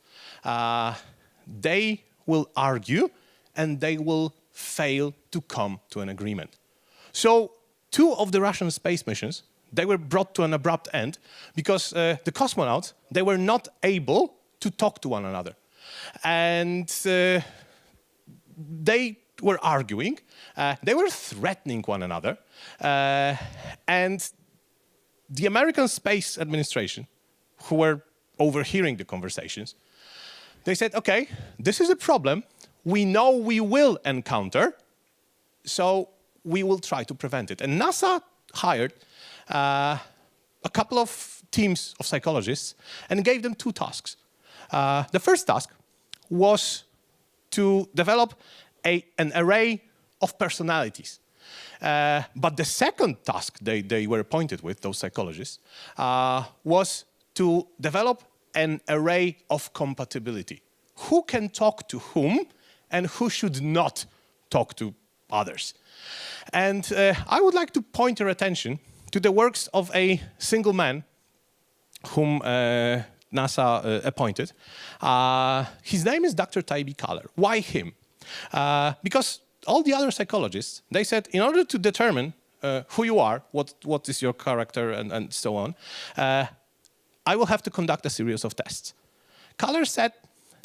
they will argue and they will fail to come to an agreement. So 2 of the Russian space missions, they were brought to an abrupt end because the cosmonauts, they were not able to talk to one another. And they were arguing, they were threatening one another, and the American Space Administration, who were overhearing the conversations, they said, okay, this is a problem we know we will encounter, so we will try to prevent it. And NASA hired a couple of teams of psychologists and gave them 2 tasks. The first task was to develop an array of personalities. But the second task they were appointed with, those psychologists, was to develop an array of compatibility. Who can talk to whom and who should not talk to others. And I would like to point your attention to the works of a single man whom NASA appointed. His name is Dr. Taibi Kaler. Why him? Because all the other psychologists, they said, in order to determine who you are, what is your character, and so on, I will have to conduct a series of tests. Color said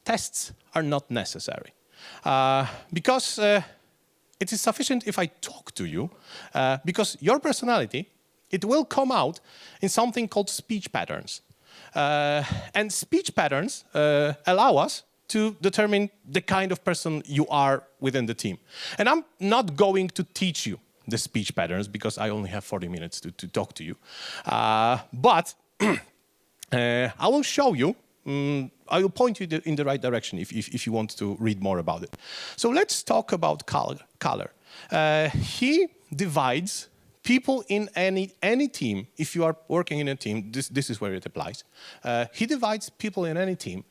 tests are not necessary because it is sufficient if I talk to you, because your personality, it will come out in something called speech patterns. And speech patterns allow us to determine the kind of person you are within the team. And I'm not going to teach you the speech patterns because I only have 40 minutes to talk to you. But I will show you, I will point you in the right direction if you want to read more about it. So let's talk about color. He divides people in any team. If you are working in a team, this is where it applies. He divides people in any team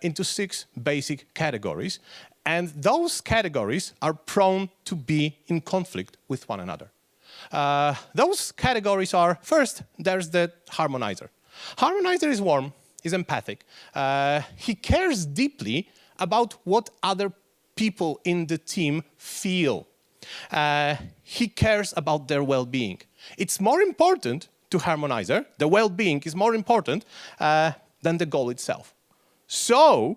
into 6 basic categories. And those categories are prone to be in conflict with one another. Those categories are, first, there's the harmonizer. Harmonizer is warm, is empathic. He cares deeply about what other people in the team feel. He cares about their well-being. It's more important to harmonizer, the well-being is more important than the goal itself. So,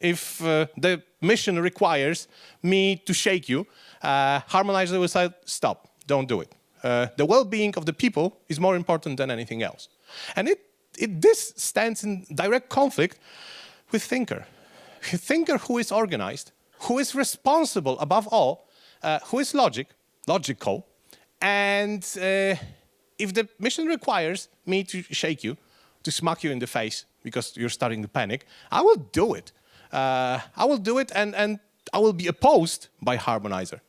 if the mission requires me to shake you, harmonizer will say, stop, don't do it. The well-being of the people is more important than anything else. And this stands in direct conflict with thinker. A thinker who is organized, who is responsible above all, who is logical, and if the mission requires me to shake you, to smack you in the face because you're starting to panic, I will do it. I will do it, and I will be opposed by harmonizer.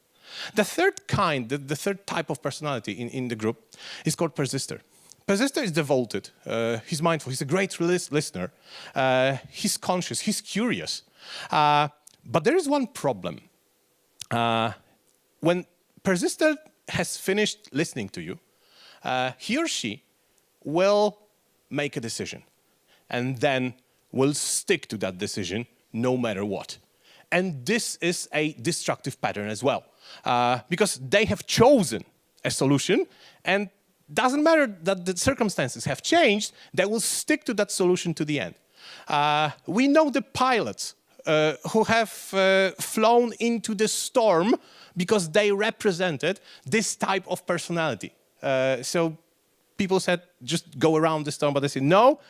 The third kind, the third type of personality in the group is called persister. Persister is devoted, he's mindful, he's a great listener, he's conscious, he's curious. But there is one problem. When persister has finished listening to you, he or she will make a decision and then will stick to that decision no matter what. And this is a destructive pattern as well, because they have chosen a solution, and doesn't matter that the circumstances have changed, they will stick to that solution to the end. We know the pilots who have flown into the storm because they represented this type of personality. So people said, just go around the storm, but they said, no,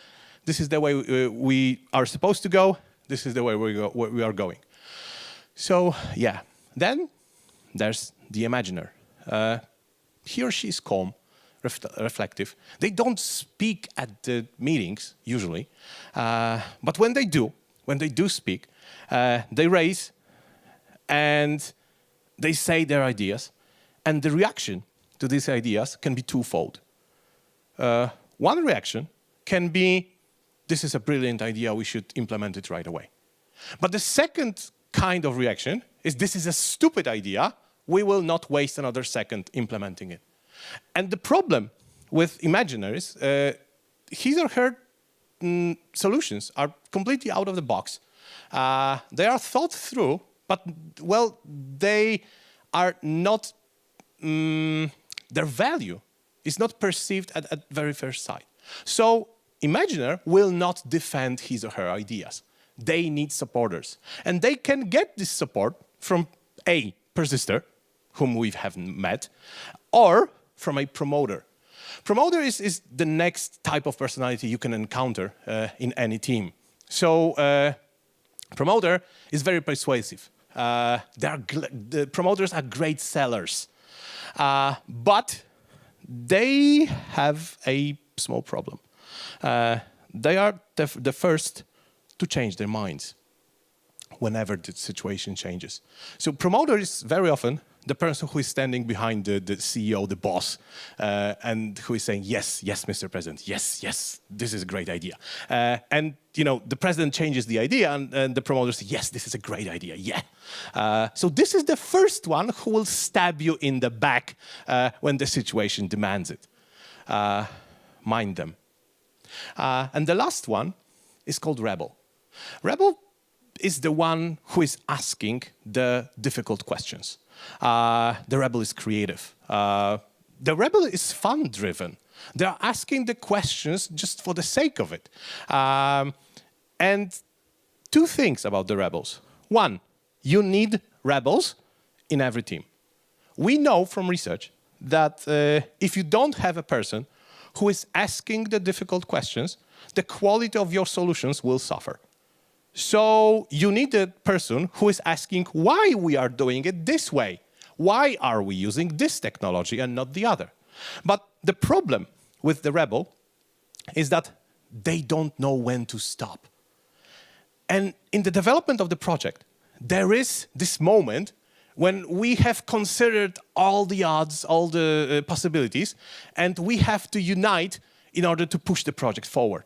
this is the way we are supposed to go, this is the way we are going. So, yeah. Then there's the imaginer. He or she is calm, reflective. They don't speak at the meetings, usually. But when they do speak, they raise and they say their ideas. And the reaction to these ideas can be twofold. One reaction can be, this is a brilliant idea, we should implement it right away. But the second kind of reaction is, this is a stupid idea, we will not waste another second implementing it. And the problem with imaginaries, his or her solutions are completely out of the box. They are thought through, but, well, they are not, their value is not perceived at very first sight. So, imaginer will not defend his or her ideas. They need supporters. And they can get this support from a persister, whom we haven't met, or from a promoter. Promoter is the next type of personality you can encounter in any team. So promoter is very persuasive. The promoters are great sellers. But they have a small problem. They are the first to change their minds whenever the situation changes. So promoter is very often the person who is standing behind the CEO, the boss, and who is saying, yes, yes, Mr. President, yes, yes, this is a great idea. And, you know, the president changes the idea, and the promoter says, yes, this is a great idea, yeah. So this is the first one who will stab you in the back when the situation demands it. Mind them. And the last one is called rebel. Rebel is the one who is asking the difficult questions. The rebel is creative. The rebel is fun-driven. They are asking the questions just for the sake of it. And two things about the rebels. One, you need rebels in every team. We know from research that if you don't have a person who is asking the difficult questions, the quality of your solutions will suffer. So you need a person who is asking why we are doing it this way. Why are we using this technology and not the other? But the problem with the rebel is that they don't know when to stop. And in the development of the project, there is this moment when we have considered all the odds, all the possibilities, and we have to unite in order to push the project forward.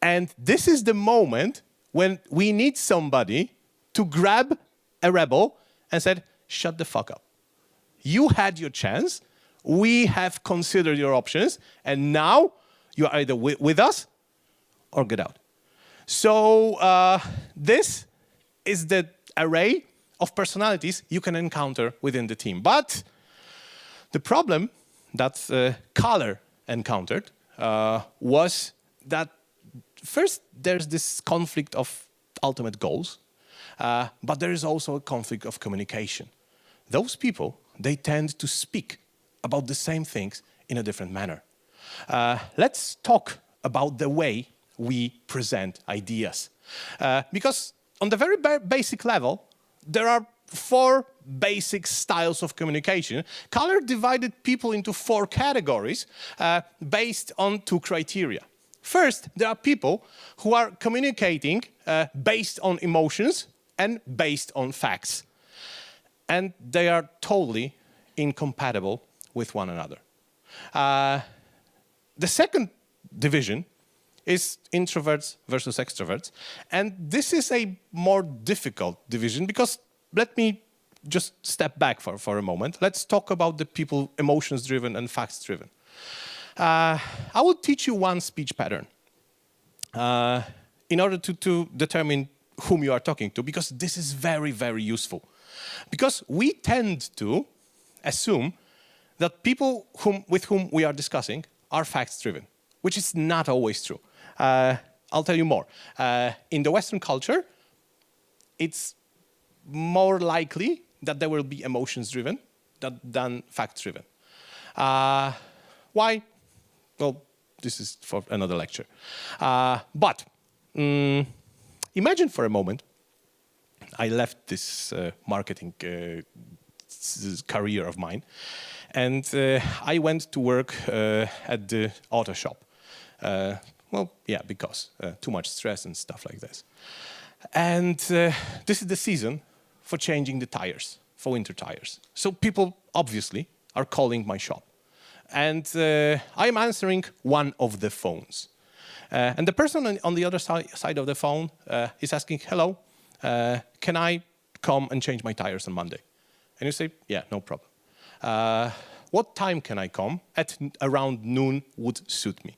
And this is the moment when we need somebody to grab a rebel and said, shut the fuck up. You had your chance, we have considered your options, and now you are either with us or get out. So this is the array of personalities you can encounter within the team. But the problem that Color encountered was that first there's this conflict of ultimate goals, but there is also a conflict of communication. Those people, they tend to speak about the same things in a different manner. Let's talk about the way we present ideas. Because on the very basic level, there are 4 basic styles of communication. Color divided people into 4 categories based on 2 criteria. First, there are people who are communicating based on emotions and based on facts. And they are totally incompatible with one another. The second division is introverts versus extroverts. And this is a more difficult division because let me just step back for a moment. Let's talk about the people emotions-driven and facts-driven. I will teach you one speech pattern in order to determine whom you are talking to, because this is very, very useful. Because we tend to assume that people with whom we are discussing are facts-driven, which is not always true. I'll tell you more. In the Western culture, it's more likely that there will be emotions-driven than facts-driven. Why? Well, this is for another lecture. But imagine for a moment, I left this marketing career of mine, and I went to work at the auto shop. Well, yeah, because too much stress and stuff like this. And this is the season for changing the tires, for winter tires. So people, obviously, are calling my shop. And I'm answering one of the phones. And the person on the other side of the phone is asking, hello, can I come and change my tires on Monday? And you say, yeah, no problem. What time can I come? At around noon would suit me.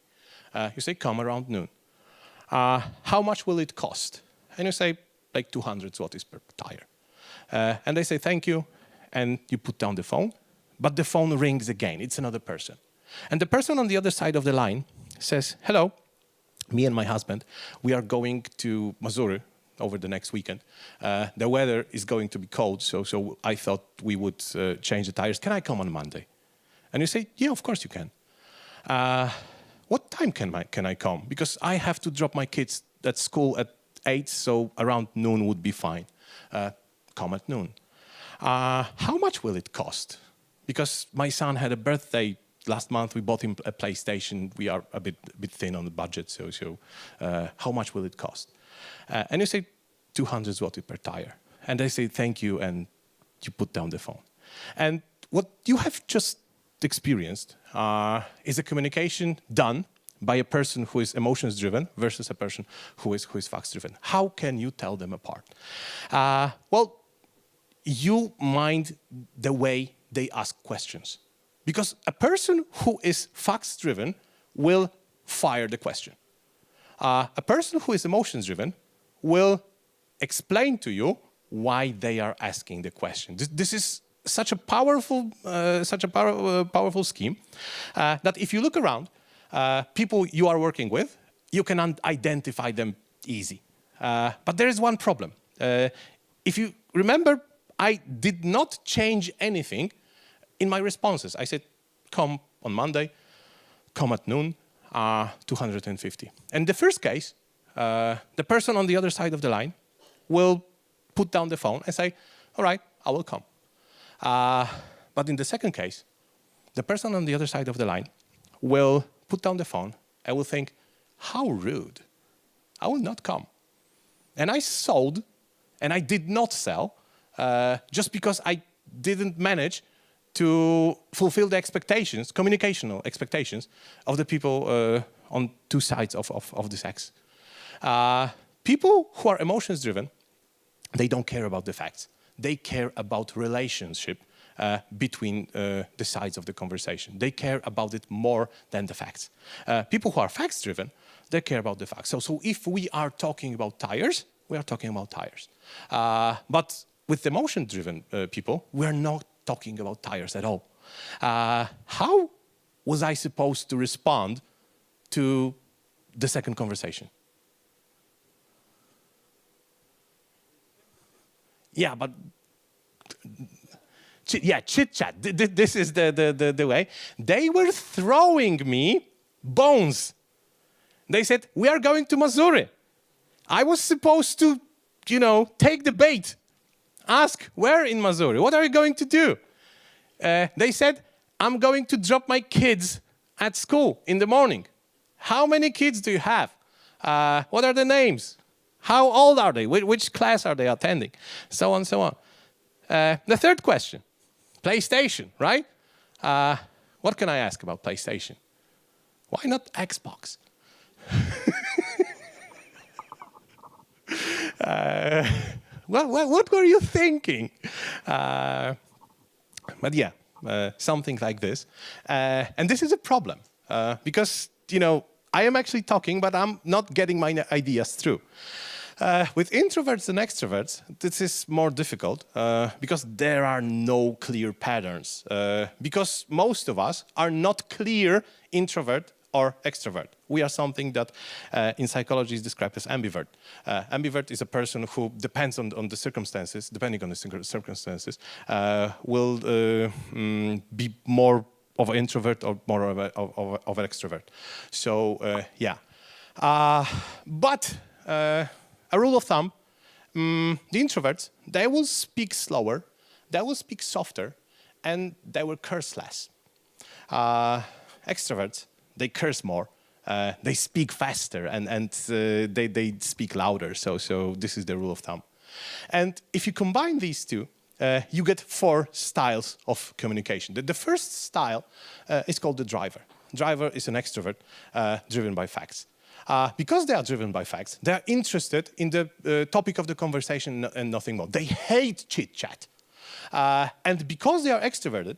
You say, come around noon. How much will it cost? And you say, like 200 zlotys per tire. And they say, thank you. And you put down the phone. But the phone rings again. It's another person. And the person on the other side of the line says, hello, me and my husband, we are going to Mazury over the next weekend. The weather is going to be cold, so I thought we would change the tires. Can I come on Monday? And you say, yeah, of course you can. What time can I come? Because I have to drop my kids at school at 8, so around noon would be fine. Come at noon. How much will it cost? Because my son had a birthday last month. We bought him a PlayStation. We are a bit thin on the budget, so how much will it cost? And you say 200 zloty per tire. And they say thank you, and you put down the phone. And what you have just experienced is a communication done by a person who is emotions-driven versus a person who is facts-driven. How can you tell them apart? Well, you mind the way they ask questions. Because a person who is facts-driven will fire the question. A person who is emotions-driven will explain to you why they are asking the question. This is such a powerful scheme that if you look around, people you are working with, you can identify them easy. But there is one problem. If you remember, I did not change anything in my responses. I said, come on Monday, come at noon, 250. And the first case, the person on the other side of the line will put down the phone and say, all right, I will come. But in the second case, the person on the other side of the line will put down the phone and will think, how rude. I will not come. And I sold, and I did not sell, just because I didn't manage to fulfill the expectations, communicational expectations of the people on two sides of this X. People who are emotions driven, they don't care about the facts. They care about relationship between the sides of the conversation. They care about it more than the facts. People who are facts driven, they care about the facts. So if we are talking about tires, we are talking about tires. But with emotion driven people, we are not talking about tires at all. How was I supposed to respond to the second conversation? Yeah, but chit chat. This is the way. They were throwing me bones. They said, we are going to Missouri. I was supposed to, take the bait. Ask, where in Missouri? What are you going to do? They said, I'm going to drop my kids at school in the morning. How many kids do you have? What are the names? How old are they? Which class are they attending? So on, so on. The third question, PlayStation, right? What can I ask about PlayStation? Why not Xbox? What were you thinking? But yeah, something like this. And this is a problem because, I am actually talking, but I'm not getting my ideas through. With introverts and extroverts, this is more difficult because there are no clear patterns. Because most of us are not clear introvert or extrovert. We are something that in psychology is described as ambivert. Ambivert is a person who depends on the circumstances, depending on the circumstances, will be more of an introvert or more of an extrovert. So, yeah. But a rule of thumb, the introverts, they will speak slower, they will speak softer, and they will curse less. Extroverts, they curse more, they speak faster, and they speak louder. So this is the rule of thumb. And if you combine these two, you get 4 styles of communication. The first style is called the driver. Driver is an extrovert driven by facts. Because they are driven by facts, they are interested in the topic of the conversation and nothing more. They hate chit-chat. And because they are extroverted,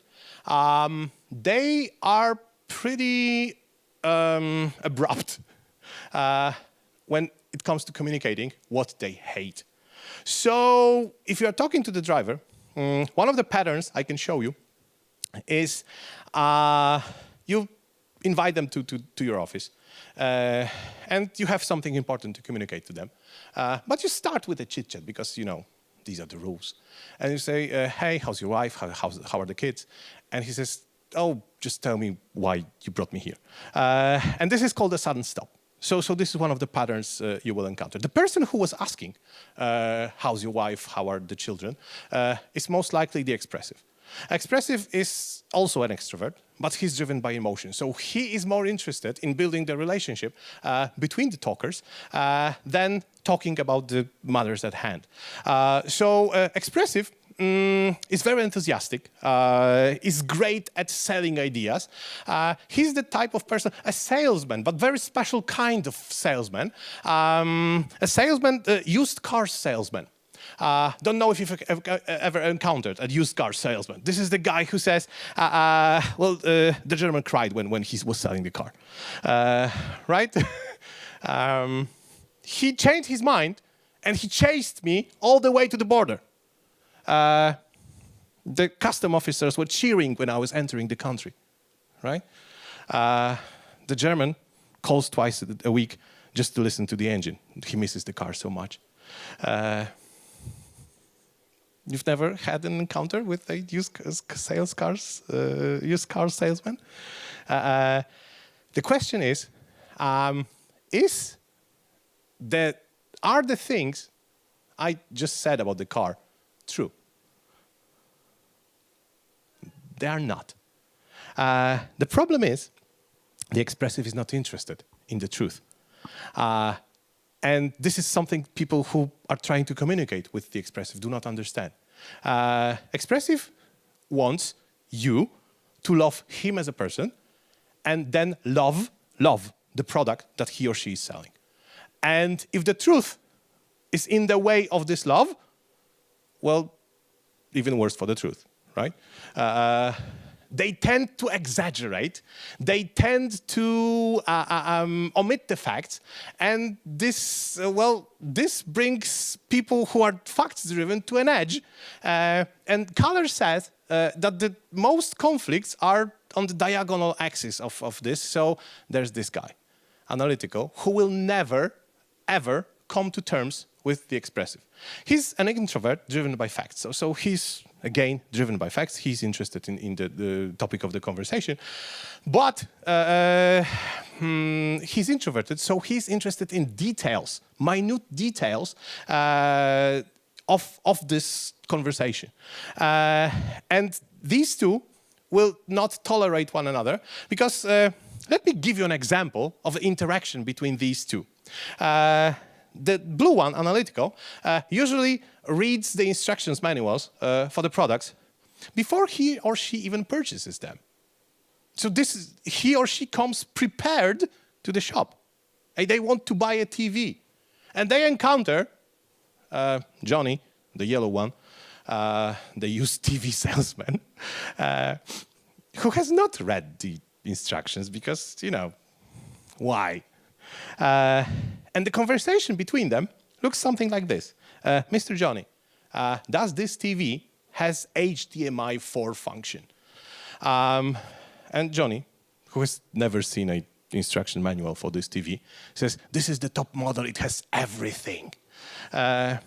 they are pretty abrupt when it comes to communicating what they hate. So if you are talking to the driver, one of the patterns I can show you is you invite them to your office and you have something important to communicate to them. But you start with a chit-chat because, these are the rules. And you say, hey, how's your wife? How are the kids? And he says, oh, just tell me why you brought me here. And this is called a sudden stop. So this is one of the patterns you will encounter. The person who was asking, how's your wife, how are the children, is most likely the expressive. Expressive is also an extrovert, but he's driven by emotion. So he is more interested in building the relationship between the talkers than talking about the matters at hand. Expressive is very enthusiastic, is great at selling ideas. He's the type of person, a salesman, but very special kind of salesman. A salesman, used car salesman. Don't know if you've ever encountered a used car salesman. This is the guy who says, the German cried when he was selling the car, right? He changed his mind And he chased me all the way to the border. The custom officers were cheering when I was entering the country, right? The German calls twice a week just to listen to the engine. He misses the car so much. You've never had an encounter with a used car salesman? The question is are the things I just said about the car true? They are not. The problem is the expressive is not interested in the truth. And this is something people who are trying to communicate with the expressive do not understand. Expressive wants you to love him as a person and then love the product that he or she is selling. And if the truth is in the way of this love, well, even worse for the truth, right? They tend to exaggerate. They tend to omit the facts. And this, this brings people who are facts-driven to an edge. And Kahler says that the most conflicts are on the diagonal axis of this. So there's this guy, analytical, who will never, ever come to terms with the expressive. He's an introvert driven by facts. So he's, again, driven by facts. He's interested in the topic of the conversation. But he's introverted, so he's interested in details, minute details of this conversation. And these two will not tolerate one another because, let me give you an example of the interaction between these two. The blue one, analytical, usually reads the instructions manuals for the products before he or she even purchases them. So he or she comes prepared to the shop. And they want to buy a TV. And they encounter Johnny, the yellow one, the used TV salesman, who has not read the instructions because, why? And the conversation between them looks something like this. Mr. Johnny, does this TV has HDMI 4 function? And Johnny, who has never seen an instruction manual for this TV, says, this is the top model, it has everything. And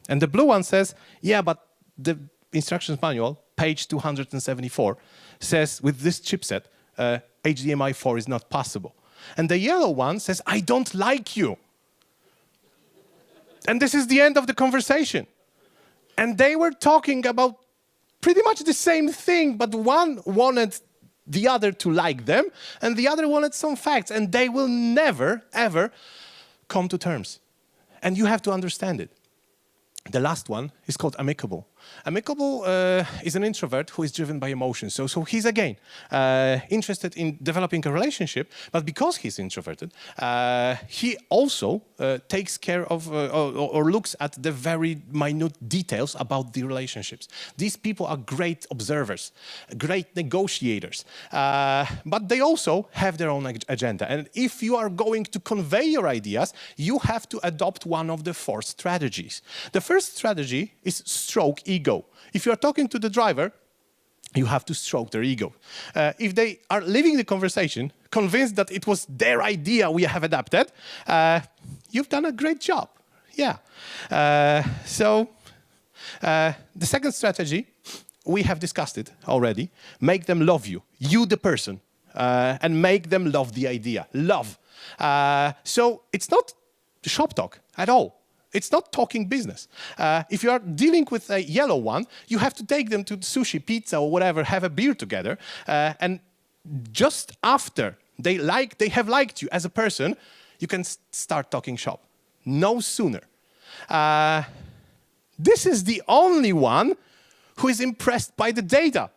the blue one says, yeah, but the instructions manual, page 274, says with this chipset, HDMI 4 is not possible. And the yellow one says, I don't like you. And this is the end of the conversation. And they were talking about pretty much the same thing, but one wanted the other to like them, and the other wanted some facts, and they will never, ever come to terms. And you have to understand it. The last one is called amicable. Amicable is an introvert who is driven by emotions. So he's, again, interested in developing a relationship, but because he's introverted, he also takes care of or looks at the very minute details about the relationships. These people are great observers, great negotiators, but they also have their own agenda. And if you are going to convey your ideas, you have to adopt one of the 4 strategies. The first strategy is stroke ego. If you are talking to the driver, you have to stroke their ego. If they are leaving the conversation, convinced that it was their idea we have adapted, you've done a great job. Yeah. The second strategy, we have discussed it already. Make them love you, the person, and make them love the idea. Love. So it's not shop talk at all. It's not talking business. If you are dealing with a yellow one, you have to take them to sushi, pizza, or whatever, have a beer together, and just after they have liked you as a person, you can start talking shop. No sooner. This is the only one who is impressed by the data,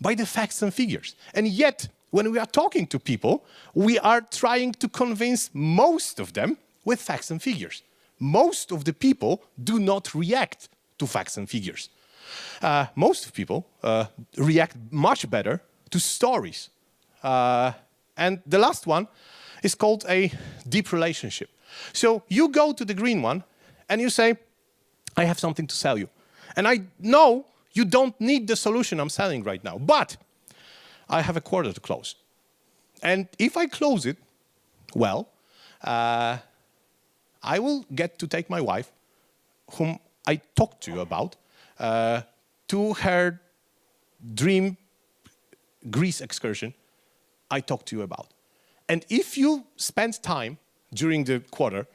by the facts and figures. And yet, when we are talking to people, we are trying to convince most of them with facts and figures. Most of the people do not react to facts and figures. Most of people react much better to stories. And the last one is called a deep relationship. So you go to the green one and you say, I have something to sell you. And I know you don't need the solution I'm selling right now, but I have a quarter to close. And if I close it, well, I will get to take my wife, whom I talked to you about, to her dream Greece excursion I talked to you about. And if you spend time during the quarter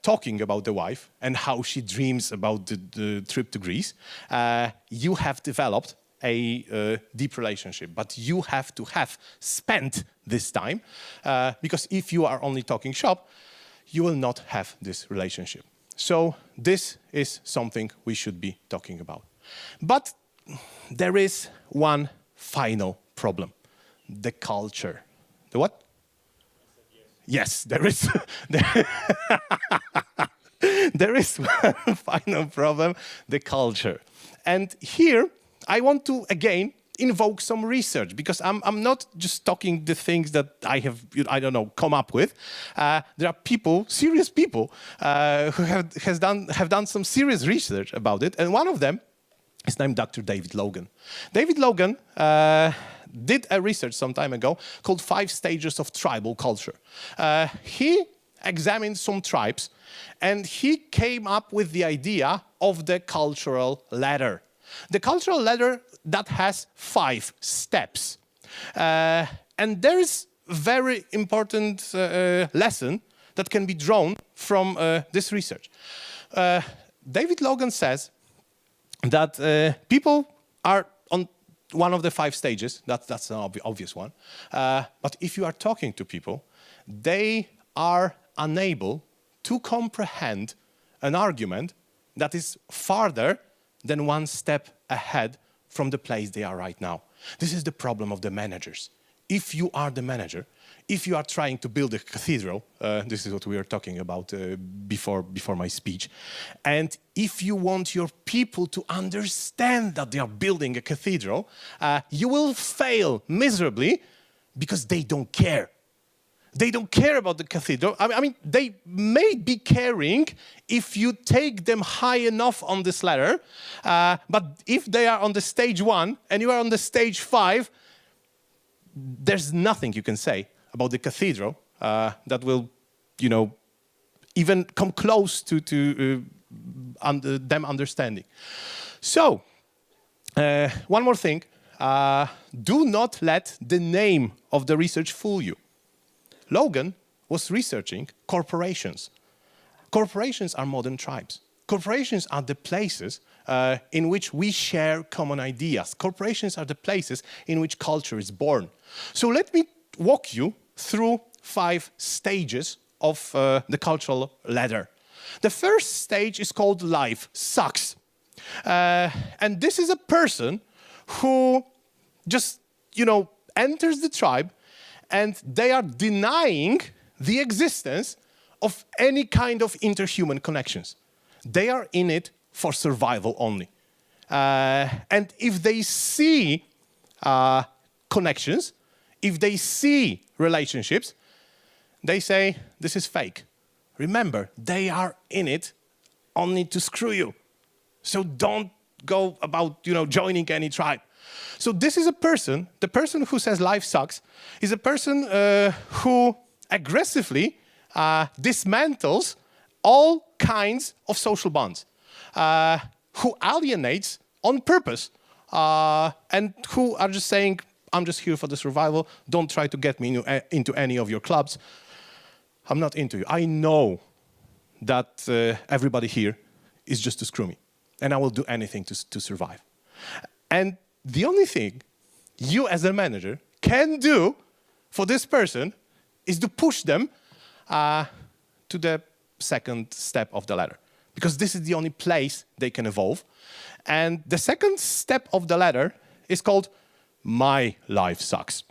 talking about the wife and how she dreams about the trip to Greece, you have developed a deep relationship. But you have to have spent this time, because if you are only talking shop, you will not have this relationship. So this is something we should be talking about. But there is one final problem: the culture. The what? Yes, there is. There is one final problem: the culture. And here I want to again invoke some research, because I'm not just talking the things that I have, I don't know, come up with. There are people, serious people, who have done some serious research about it, and one of them is named Dr. David Logan. David Logan did a research some time ago called 5 Stages of Tribal Culture. He examined some tribes, and he came up with the idea of the cultural ladder. The cultural ladder that has 5 steps. And there is a very important lesson that can be drawn from this research. David Logan says that people are on one of the 5 stages. That's an obvious one. But if you are talking to people, they are unable to comprehend an argument that is farther than 1 step ahead from the place they are right now. This is the problem of the managers. If you are the manager, if you are trying to build a cathedral, this is what we were talking about before my speech, and if you want your people to understand that they are building a cathedral, you will fail miserably because they don't care. They don't care about the cathedral. I mean, they may be caring if you take them high enough on this ladder, but if they are on the stage 1 and you are on the stage 5, there's nothing you can say about the cathedral that will, you know, even come close to them understanding. So, one more thing. Do not let the name of the research fool you. Logan was researching corporations. Corporations are modern tribes. Corporations are the places in which we share common ideas. Corporations are the places in which culture is born. So let me walk you through 5 stages of the cultural ladder. The first stage is called life sucks. And this is a person who just, you know, enters the tribe, and they are denying the existence of any kind of interhuman connections. They are in it for survival only. And if they see connections, if they see relationships, they say, this is fake. Remember, they are in it only to screw you. So don't go about, you know, joining any tribe. So this is a person, the person who says life sucks, is a person who aggressively dismantles all kinds of social bonds, who alienates on purpose, and who are just saying, I'm just here for the survival, don't try to get me into any of your clubs. I'm not into you. I know that everybody here is just to screw me, and I will do anything to survive. And the only thing you as a manager can do for this person is to push them to the second step of the ladder, because this is the only place they can evolve. And the second step of the ladder is called my life sucks.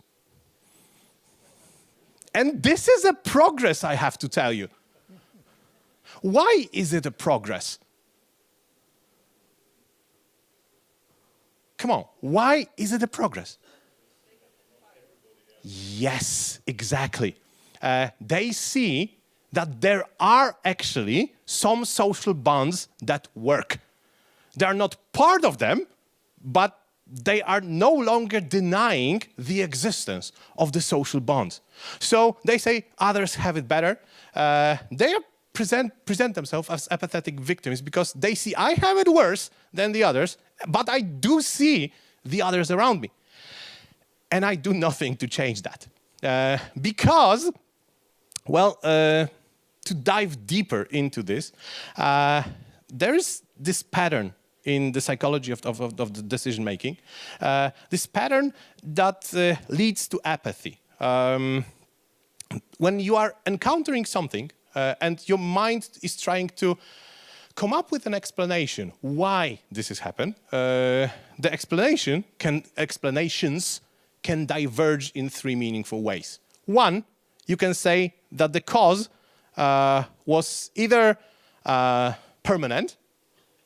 And this is a progress, I have to tell you. Why is it a progress? Come on, why is it a progress? Yes, exactly. They see that there are actually some social bonds that work. They are not part of them, but they are no longer denying the existence of the social bonds. So they say others have it better. They present themselves as apathetic victims because they see I have it worse than the others, but I do see the others around me. And I do nothing to change that. Because, well, to dive deeper into this, there is this pattern in the psychology of the decision-making, this pattern that leads to apathy. When you are encountering something and your mind is trying to come up with an explanation why this has happened, the explanations can diverge in three meaningful ways. One, you can say that the cause was either permanent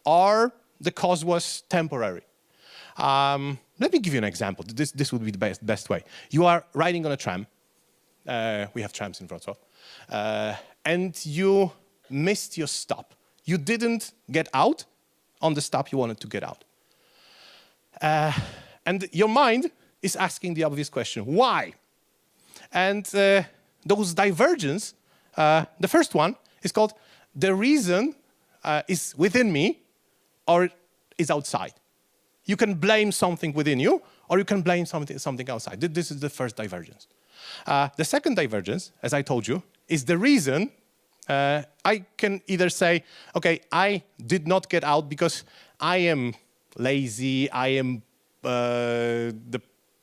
or the cause was temporary. Let me give you an example. This would be the best way. You are riding on a tram. We have trams in Wrocław. And you missed your stop. You didn't get out on the stop you wanted to get out. And your mind is asking the obvious question, why? And those divergences, the first one is called the reason is within me or is outside. You can blame something within you or you can blame something outside. This is the first divergence. The second divergence, as I told you, is the reason. I can either say, okay, I did not get out because I am lazy,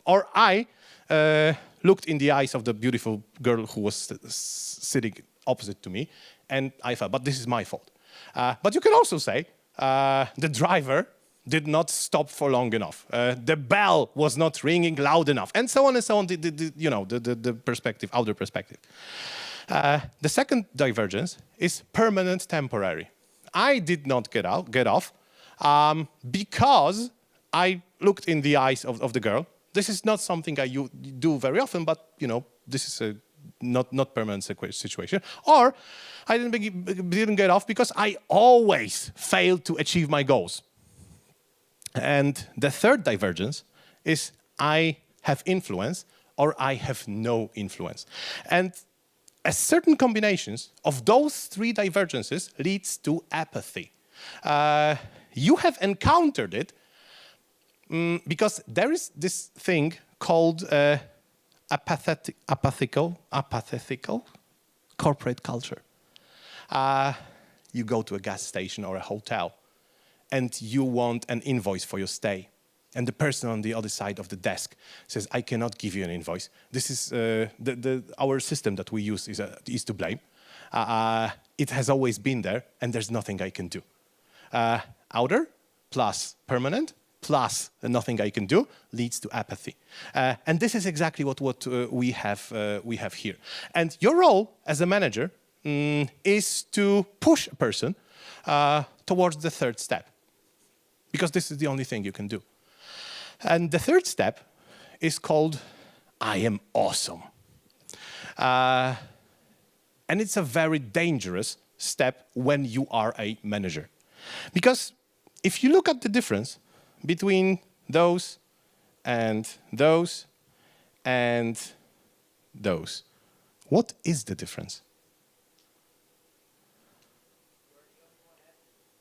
or I looked in the eyes of the beautiful girl who was sitting opposite to me, and I felt, but this is my fault. But you can also say, the driver did not stop for long enough. The bell was not ringing loud enough, and so on and so on, the perspective, outer perspective. The second divergence is permanent temporary. I did not get off because I looked in the eyes of the girl. This is not something I do very often, but this is a not permanent situation. Or I didn't get off because I always failed to achieve my goals. And the third divergence is I have influence or I have no influence. And certain combinations of those three divergences leads to apathy. You have encountered it because there is this thing called apathetical corporate culture. You go to a gas station or a hotel and you want an invoice for your stay. And the person on the other side of the desk says, I cannot give you an invoice. This is our system that we use is to blame. It has always been there, and there's nothing I can do. Outer plus permanent plus nothing I can do leads to apathy. And this is exactly what we have here. And your role as a manager is to push a person towards the third step, because this is the only thing you can do. And the third step is called, I am awesome. And it's a very dangerous step when you are a manager. Because if you look at the difference between those and those and those, what is the difference?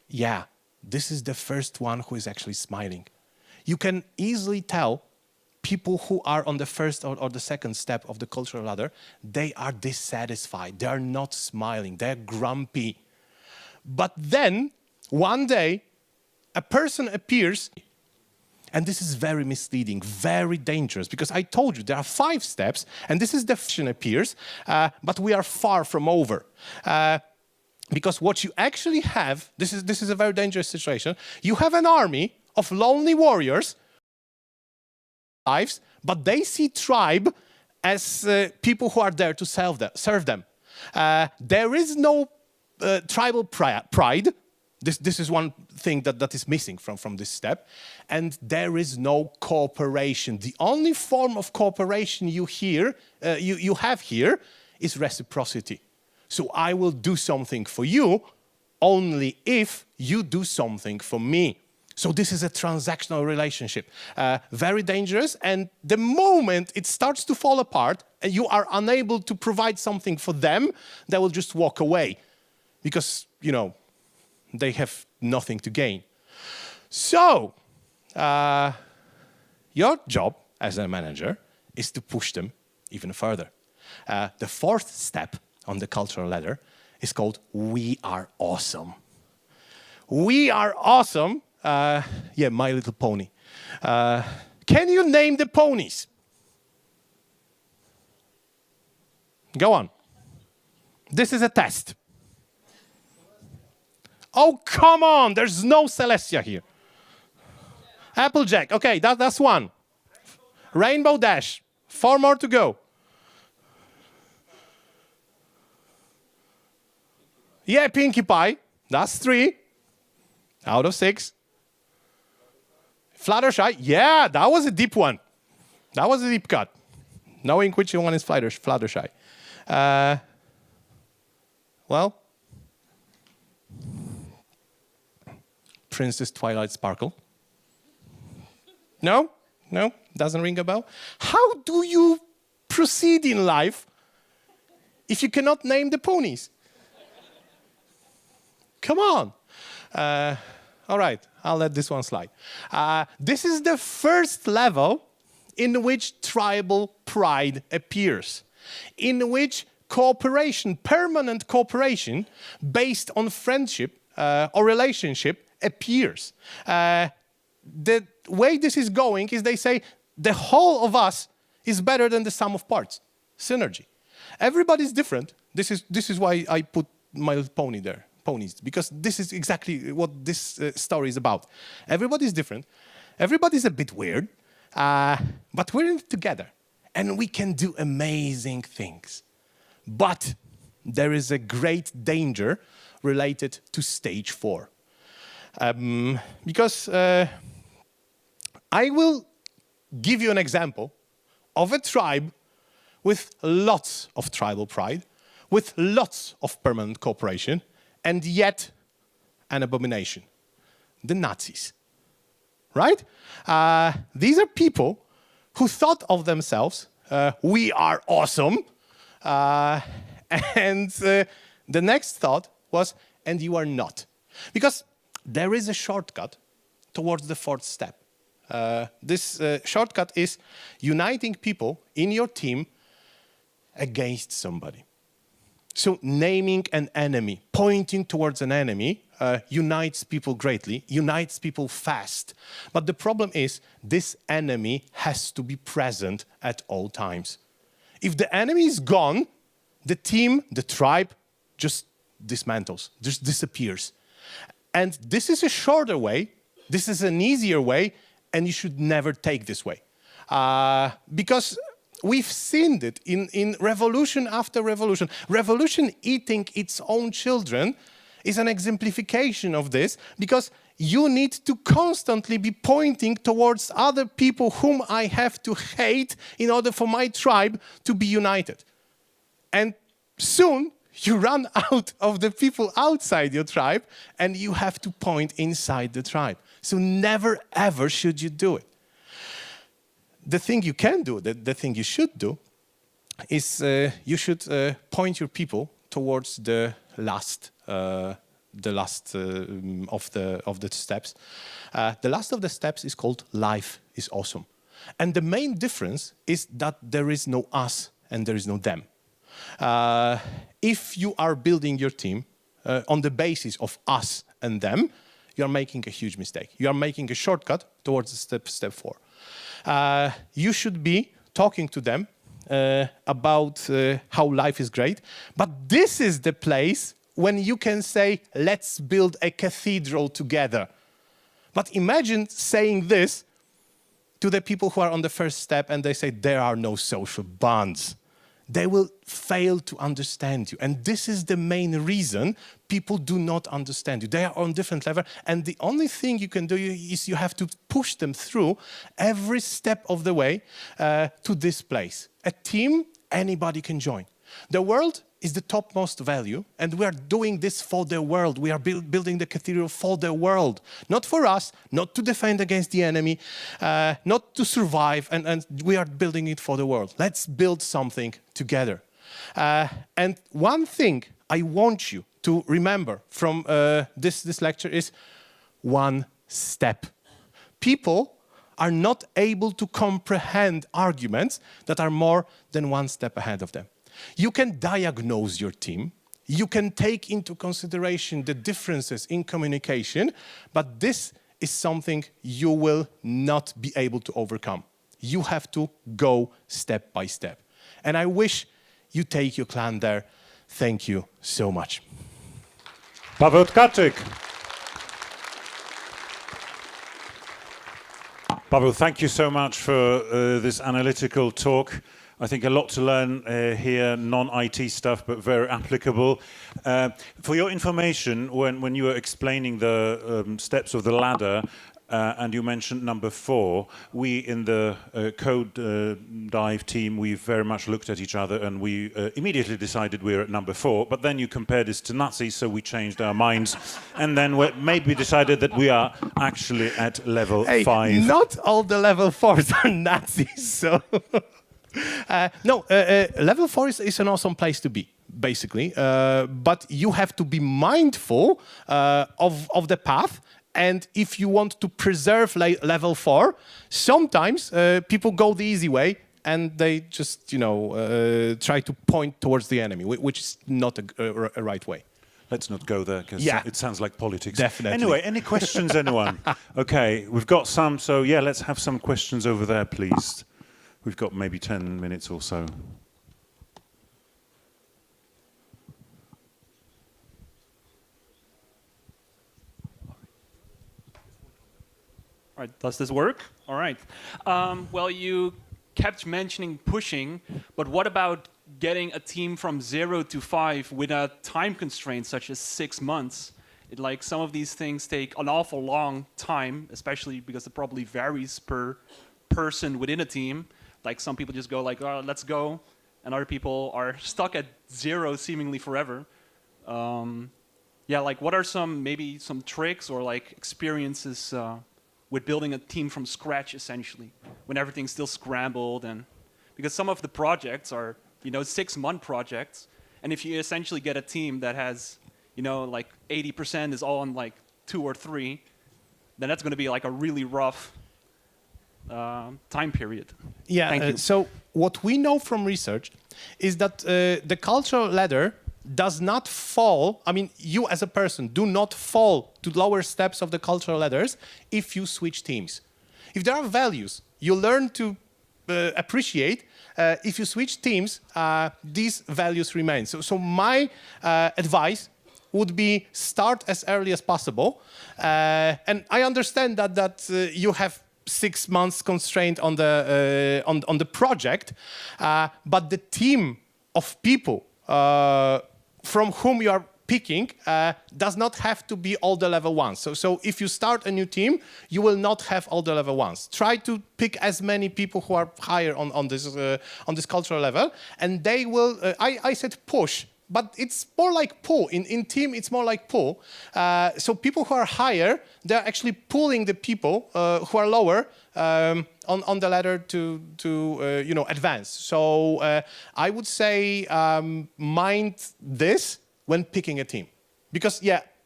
Yeah, this is the first one who is actually smiling. You can easily tell people who are on the first or the second step of the cultural ladder, they are dissatisfied. They are not smiling. They're grumpy. But then, one day, a person appears, and this is very misleading, very dangerous, because I told you there are 5 steps, and this is the person appears, but we are far from over. Because what you actually have, this is a very dangerous situation, you have an army of lonely warriors, lives, but they see tribe as people who are there to serve them. There is no tribal pride. This is one thing that is missing from this step. And there is no cooperation. The only form of cooperation you have here is reciprocity. So I will do something for you only if you do something for me. So this is a transactional relationship, very dangerous. And the moment it starts to fall apart and you are unable to provide something for them, they will just walk away because, you know, they have nothing to gain. So your job as a manager is to push them even further. The fourth step on the cultural ladder is called We Are Awesome. We are awesome. Yeah, My Little Pony. Can you name the ponies? Go on. This is a test. Oh, come on. There's no Celestia here. Applejack. Okay, that's one. Rainbow Dash. 4 more to go. Yeah, Pinkie Pie. That's 3 out of 6. Fluttershy. Yeah, that was a deep one. That was a deep cut. Knowing which one is Fluttershy. Well, Princess Twilight Sparkle. No? No? Doesn't ring a bell? How do you proceed in life if you cannot name the ponies? Come on. All right, I'll let this one slide. This is the first level in which tribal pride appears, in which cooperation, permanent cooperation based on friendship or relationship appears. The way this is going is they say the whole of us is better than the sum of parts, synergy. Everybody's different. This is why I put My Little Pony there. Ponies, because this is exactly what this story is about. Everybody's different. Everybody's a bit weird, but we're in it together, and we can do amazing things. But there is a great danger related to stage 4. Because I will give you an example of a tribe with lots of tribal pride, with lots of permanent cooperation, and yet an abomination, the Nazis, right? These are people who thought of themselves, we are awesome, and the next thought was, and you are not. Because there is a shortcut towards the 4th step. This shortcut is uniting people in your team against somebody. So naming an enemy, pointing towards an enemy, unites people greatly, unites people fast. But the problem is this enemy has to be present at all times. If the enemy is gone, the team, the tribe, just dismantles, just disappears. And this is a shorter way, this is an easier way, and you should never take this way. Because we've seen it in revolution after revolution. Revolution eating its own children is an exemplification of this, because you need to constantly be pointing towards other people whom I have to hate in order for my tribe to be united. And soon you run out of the people outside your tribe and you have to point inside the tribe. So never ever should you do it. The thing you can do, the thing you should do, is you should point your people towards the last of the steps. The last of the steps is called Life is Awesome. And the main difference is that there is no us and there is no them. If you are building your team on the basis of us and them, you are making a huge mistake. You are making a shortcut towards step 4. You should be talking to them about how life is great. But this is the place when you can say, let's build a cathedral together. But imagine saying this to the people who are on the first step and they say, there are no social bonds. They will fail to understand you. And this is the main reason people do not understand you. They are on different level. And the only thing you can do is you have to push them through every step of the way to this place. A team, anybody can join. The world is the topmost value, and we are doing this for the world. We are building the cathedral for the world, not for us, not to defend against the enemy, not to survive, and we are building it for the world. Let's build something together. And one thing I want you to remember from this lecture is one step. People are not able to comprehend arguments that are more than one step ahead of them. You can diagnose your team, you can take into consideration the differences in communication, but this is something you will not be able to overcome. You have to go step by step. And I wish you take your clan there. Thank you so much. Paweł Tkaczyk. Paweł, thank you so much for this analytical talk. I think a lot to learn here, non-IT stuff, but very applicable. For your information, when you were explaining the steps of the ladder, and you mentioned number 4, we in the code dive team, we very much looked at each other and we immediately decided we were at number 4, but then you compared this to Nazis, so we changed our minds, and then maybe decided that we are actually at level 5. Not all the level 4s are Nazis, so... level 4 is an awesome place to be, basically. But you have to be mindful of the path. And if you want to preserve level 4, sometimes people go the easy way and they just, try to point towards the enemy, which is not a right way. Let's not go there, because it sounds like politics. Definitely. Anyway, any questions, anyone? Okay, we've got some, so yeah, let's have some questions over there, please. We've got maybe 10 minutes or so. All right, does this work? All right. Well, you kept mentioning pushing, but what about getting a team from 0 to 5 with a time constraint such as 6 months? Some of these things take an awful long time, especially because it probably varies per person within a team. Like some people just go like, oh, let's go, and other people are stuck at 0 seemingly forever. What are maybe some tricks or experiences with building a team from scratch, essentially, when everything's still scrambled? And because some of the projects are 6-month projects, and if you essentially get a team that has 80% is all on 2 or 3, then that's going to be a really rough time period. Yeah, so what we know from research is that the cultural ladder does not fall, you as a person do not fall to lower steps of the cultural ladders if you switch teams. If there are values you learn to appreciate, if you switch teams, these values remain. So my advice would be start as early as possible. And I understand that you have 6 months constraint on the project, but the team of people from whom you are picking does not have to be all the level 1s. So if you start a new team, you will not have all the level 1s. Try to pick as many people who are higher on this cultural level, and they will. I said push. But it's more like pull. In team, it's more like pull. So people who are higher, they're actually pulling the people who are lower on the ladder to advance. So I would say mind this when picking a team, because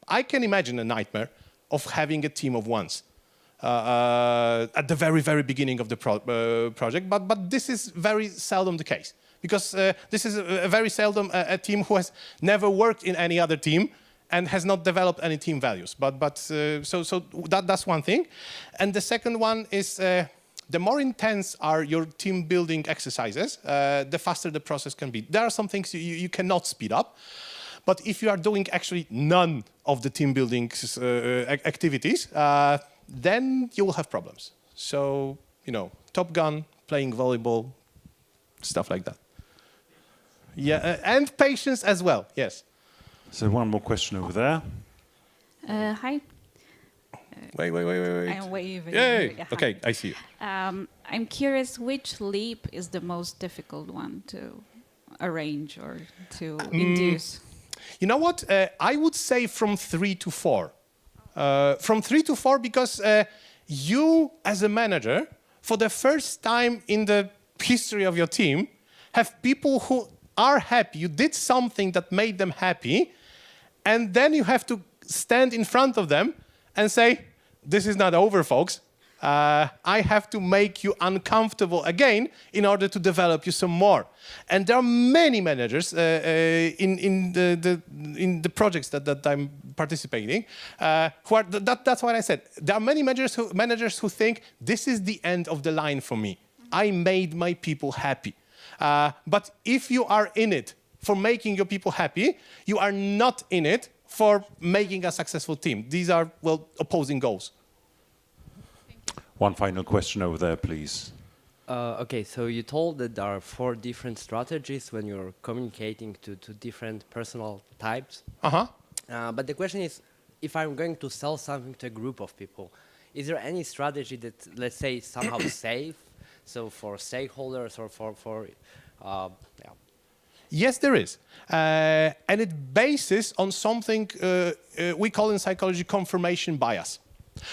I can imagine a nightmare of having a team of 1s at the very, very beginning of the project. But this is very seldom the case. Because this is very seldom a team who has never worked in any other team and has not developed any team values. So that's one thing. And the second one is the more intense are your team building exercises, the faster the process can be. There are some things you cannot speed up. But if you are doing actually none of the team building activities, then you will have problems. So, Top Gun, playing volleyball, stuff like that. Yeah, and patience as well, yes. So one more question over there. Hi. Wait. I'm waving. Yay! Yeah. Okay, I see you. I'm curious, which leap is the most difficult one to arrange or to induce? You know what? I would say from 3 to 4. From 3 to 4 because you, as a manager, for the first time in the history of your team, have people who are happy. You did something that made them happy, and then you have to stand in front of them and say, this is not over, folks. I have to make you uncomfortable again in order to develop you some more. And there are many managers in the projects that I'm participating who are, that's what I said. There are many managers who think this is the end of the line for me. I made my people happy. But if you are in it for making your people happy, you are not in it for making a successful team. These are, well, opposing goals. One final question over there, please. Okay, so you told that there are 4 different strategies when you're communicating to different personal types. But the question is, if I'm going to sell something to a group of people, is there any strategy that, let's say, is somehow safe? So for stakeholders or for yeah. Yes, there is. And it bases on something we call in psychology confirmation bias.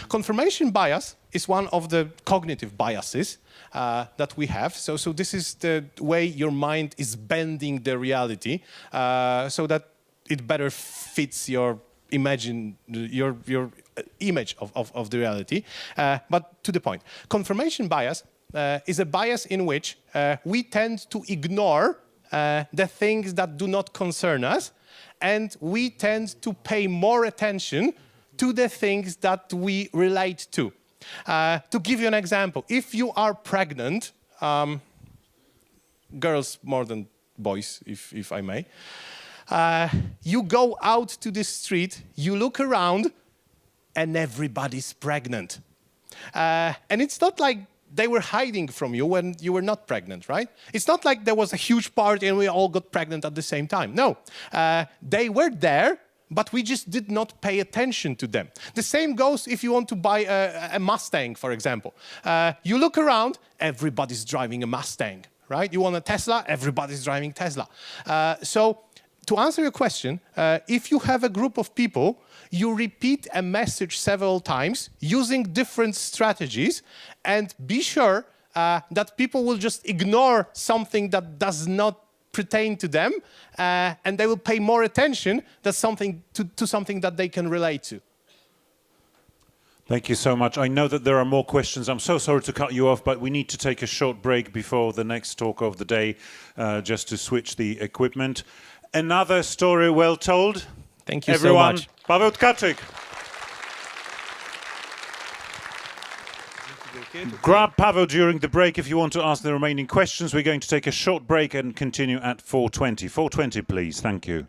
Confirmation bias is one of the cognitive biases that we have. So this is the way your mind is bending the reality so that it better fits your image of the reality. But to the point, confirmation bias is a bias in which we tend to ignore the things that do not concern us, and we tend to pay more attention to the things that we relate to. To give you an example, if you are pregnant, girls more than boys, if I may, you go out to the street, you look around, and everybody's pregnant. And it's not like they were hiding from you when you were not pregnant, right? It's not like there was a huge party and we all got pregnant at the same time. No, they were there, but we just did not pay attention to them. The same goes if you want to buy a Mustang, for example. You look around, everybody's driving a Mustang, right? You want a Tesla, everybody's driving Tesla. So to answer your question, if you have a group of people, you repeat a message several times using different strategies, and be sure that people will just ignore something that does not pertain to them, and they will pay more attention to something that they can relate to. Thank you so much. I know that there are more questions. I'm so sorry to cut you off, but we need to take a short break before the next talk of the day, just to switch the equipment. Another story well told. Thank you everyone. so much. Paweł Tkaczyk. Grab Paweł during the break if you want to ask the remaining questions. We're going to take a short break and continue at 4:20. 4:20, please. Thank you.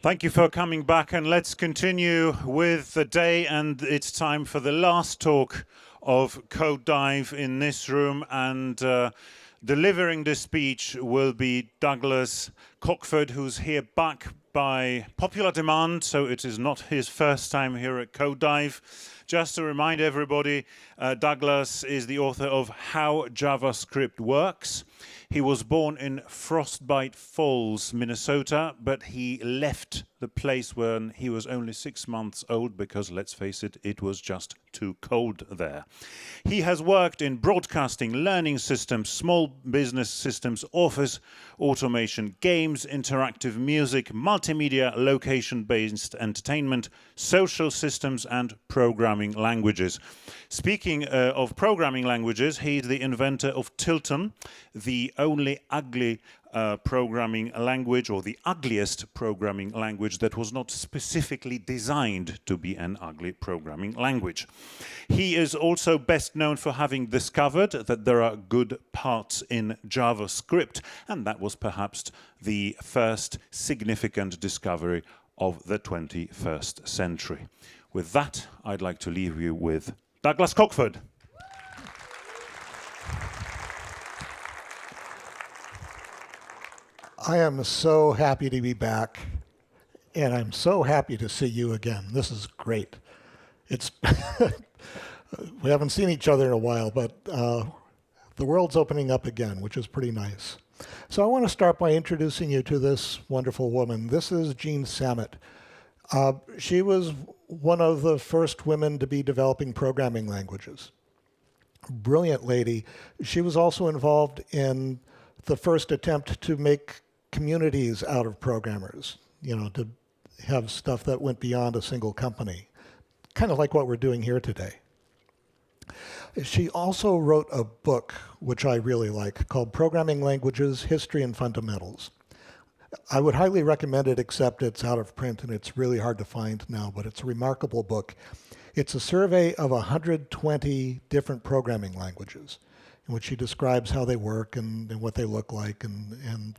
Thank you for coming back, and let's continue with the day, and it's time for the last talk of Code Dive in this room, and delivering this speech will be Douglas Crockford, who's here back by popular demand, so it is not his first time here at Code Dive. Just to remind everybody, Douglas is the author of How JavaScript Works. He was born in Frostbite Falls, Minnesota, but he left the place when he was only 6 months old because, let's face it, it was just too cold there. He has worked in broadcasting, learning systems, small business systems, office automation, games, interactive music, multimedia, location-based entertainment, social systems, and programming languages. Speaking of programming languages, he's the inventor of Tilton, the only ugly programming language, or the ugliest programming language that was not specifically designed to be an ugly programming language. He is also best known for having discovered that there are good parts in JavaScript, and that was perhaps the first significant discovery of the 21st century. With that, I'd like to leave you with Douglas Crockford. I am so happy to be back, and I'm so happy to see you again. This is great. It's we haven't seen each other in a while, but the world's opening up again, which is pretty nice. So I want to start by introducing you to this wonderful woman. This is Jean Sammet. She was one of the first women to be developing programming languages. Brilliant lady. She was also involved in the first attempt to make communities out of programmers, you know, to have stuff that went beyond a single company, kind of like what we're doing here today. She also wrote a book, which I really like, called Programming Languages, History and Fundamentals. I would highly recommend it, except it's out of print and it's really hard to find now, but it's a remarkable book. It's a survey of 120 different programming languages, in which she describes how they work and what they look like and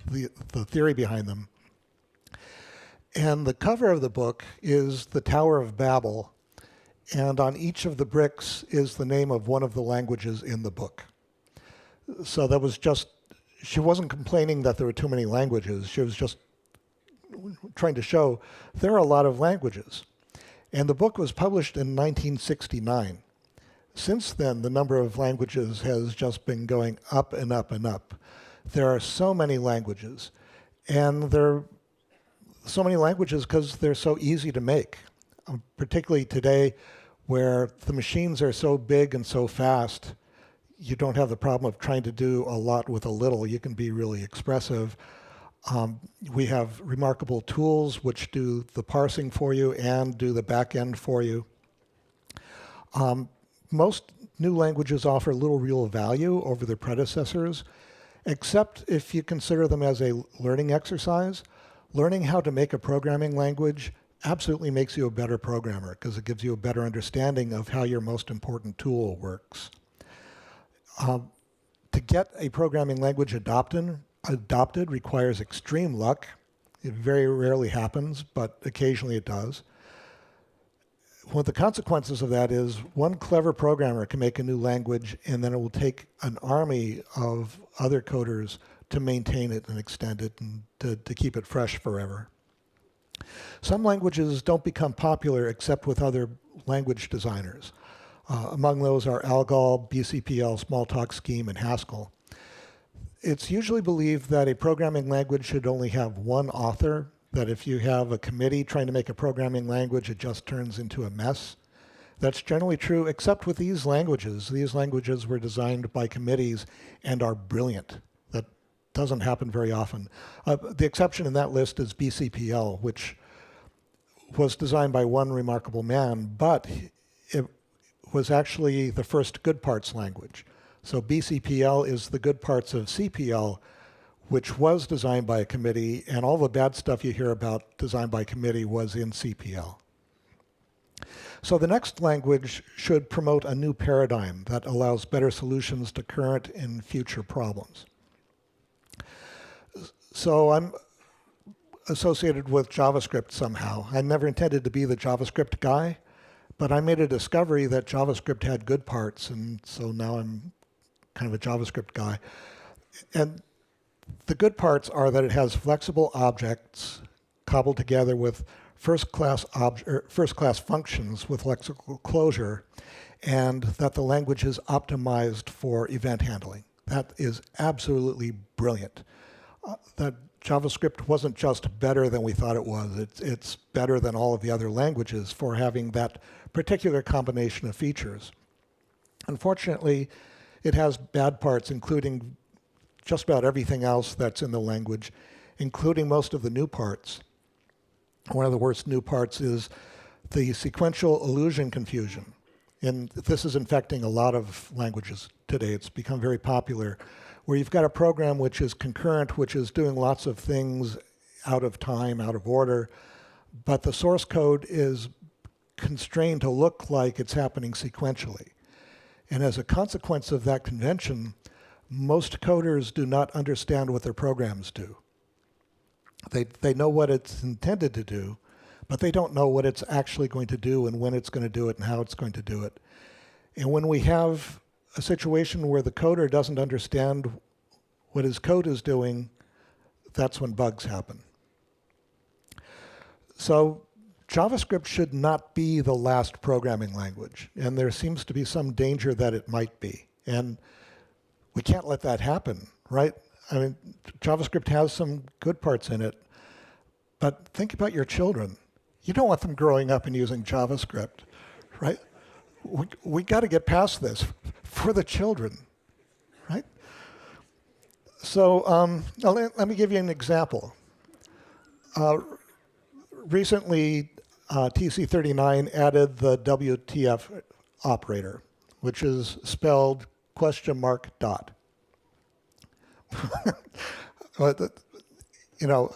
the theory behind them. And the cover of the book is the Tower of Babel, and on each of the bricks is the name of one of the languages in the book. So that was just, she wasn't complaining that there were too many languages, she was just trying to show there are a lot of languages. And the book was published in 1969. Since then, the number of languages has just been going up and up and up. There are so many languages, and there are so many languages because they're so easy to make, particularly today where the machines are so big and so fast. You don't have the problem of trying to do a lot with a little. You can be really expressive. We have remarkable tools which do the parsing for you and do the back end for you. Most new languages offer little real value over their predecessors, except if you consider them as a learning exercise. Learning how to make a programming language absolutely makes you a better programmer because it gives you a better understanding of how your most important tool works. To get a programming language adopted requires extreme luck. It very rarely happens, but occasionally it does. One of the consequences of that is one clever programmer can make a new language, and then it will take an army of other coders to maintain it and extend it and to keep it fresh forever. Some languages don't become popular except with other language designers. Among those are Algol, BCPL, Smalltalk Scheme, and Haskell. It's usually believed that a programming language should only have one author, that if you have a committee trying to make a programming language, it just turns into a mess. That's generally true, except with these languages. These languages were designed by committees and are brilliant. That doesn't happen very often. The exception in that list is BCPL, which was designed by one remarkable man, but it was actually the first good parts language. So BCPL is the good parts of CPL, which was designed by a committee, and all the bad stuff you hear about designed by committee was in CPL. So the next language should promote a new paradigm that allows better solutions to current and future problems. So I'm associated with JavaScript somehow. I never intended to be the JavaScript guy, but I made a discovery that JavaScript had good parts, and so now I'm kind of a JavaScript guy. And the good parts are that it has flexible objects cobbled together with first-class functions with lexical closure, and that the language is optimized for event handling. That is absolutely brilliant. That JavaScript wasn't just better than we thought it was. It's better than all of the other languages for having that particular combination of features. Unfortunately, it has bad parts, including just about everything else that's in the language, including most of the new parts. One of the worst new parts is the sequential illusion confusion. And this is infecting a lot of languages today. It's become very popular, where you've got a program which is concurrent, which is doing lots of things out of time, out of order, but the source code is constrained to look like it's happening sequentially. And as a consequence of that convention, most coders do not understand what their programs do. They know what it's intended to do, but they don't know what it's actually going to do and when it's going to do it and how it's going to do it. And when we have a situation where the coder doesn't understand what his code is doing, that's when bugs happen. So JavaScript should not be the last programming language, and there seems to be some danger that it might be. And we can't let that happen, right? I mean, JavaScript has some good parts in it, but think about your children. You don't want them growing up and using JavaScript, right? We got to get past this for the children, right? So let me give you an example. Recently, TC39 added the WTF operator, which is spelled ? You know,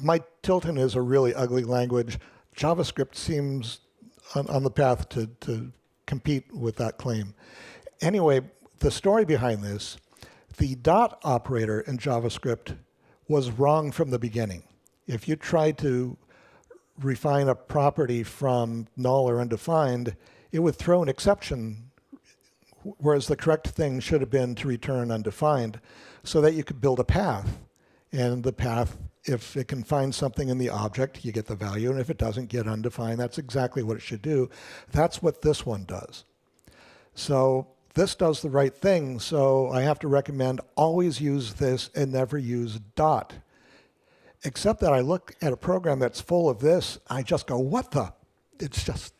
my Tilton is a really ugly language. JavaScript seems on the path to compete with that claim. Anyway, the story behind this, the dot operator in JavaScript was wrong from the beginning. If you tried to refine a property from null or undefined, it would throw an exception, whereas the correct thing should have been to return undefined, so that you could build a path. And the path, if it can find something in the object, you get the value, and if it doesn't get undefined, that's exactly what it should do. That's what this one does. So this does the right thing, so I have to recommend always use this and never use dot. Except that I look at a program that's full of this, I just go, what the? It's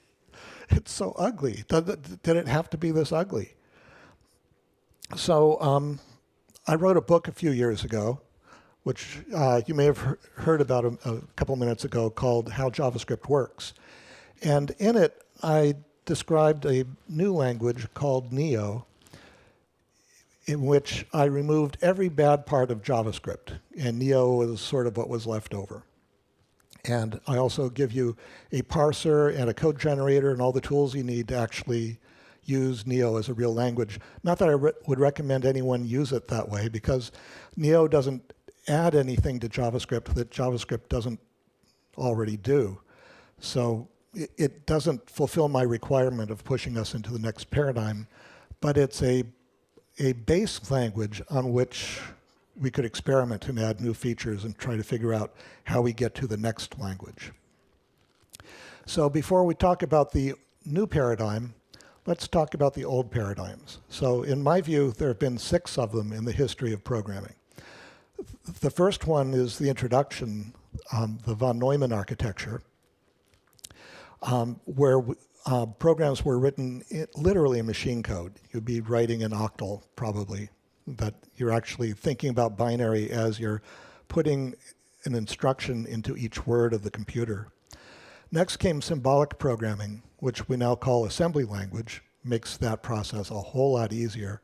so ugly. Did it have to be this ugly? So I wrote a book a few years ago, which you may have heard about a couple minutes ago, called How JavaScript Works. And in it, I described a new language called Neo, in which I removed every bad part of JavaScript, and Neo was sort of what was left over. And I also give you a parser and a code generator and all the tools you need to actually use Neo as a real language. Not that I would recommend anyone use it that way, because Neo doesn't add anything to JavaScript that JavaScript doesn't already do. So it doesn't fulfill my requirement of pushing us into the next paradigm, but it's a base language on which we could experiment and add new features and try to figure out how we get to the next language. So before we talk about the new paradigm, let's talk about the old paradigms. So in my view, there have been 6 of them in the history of programming. The first one is the introduction, the von Neumann architecture, where programs were written literally in machine code. You'd be writing in Octal, probably, that you're actually thinking about binary as you're putting an instruction into each word of the computer. Next came symbolic programming, which we now call assembly language, makes that process a whole lot easier.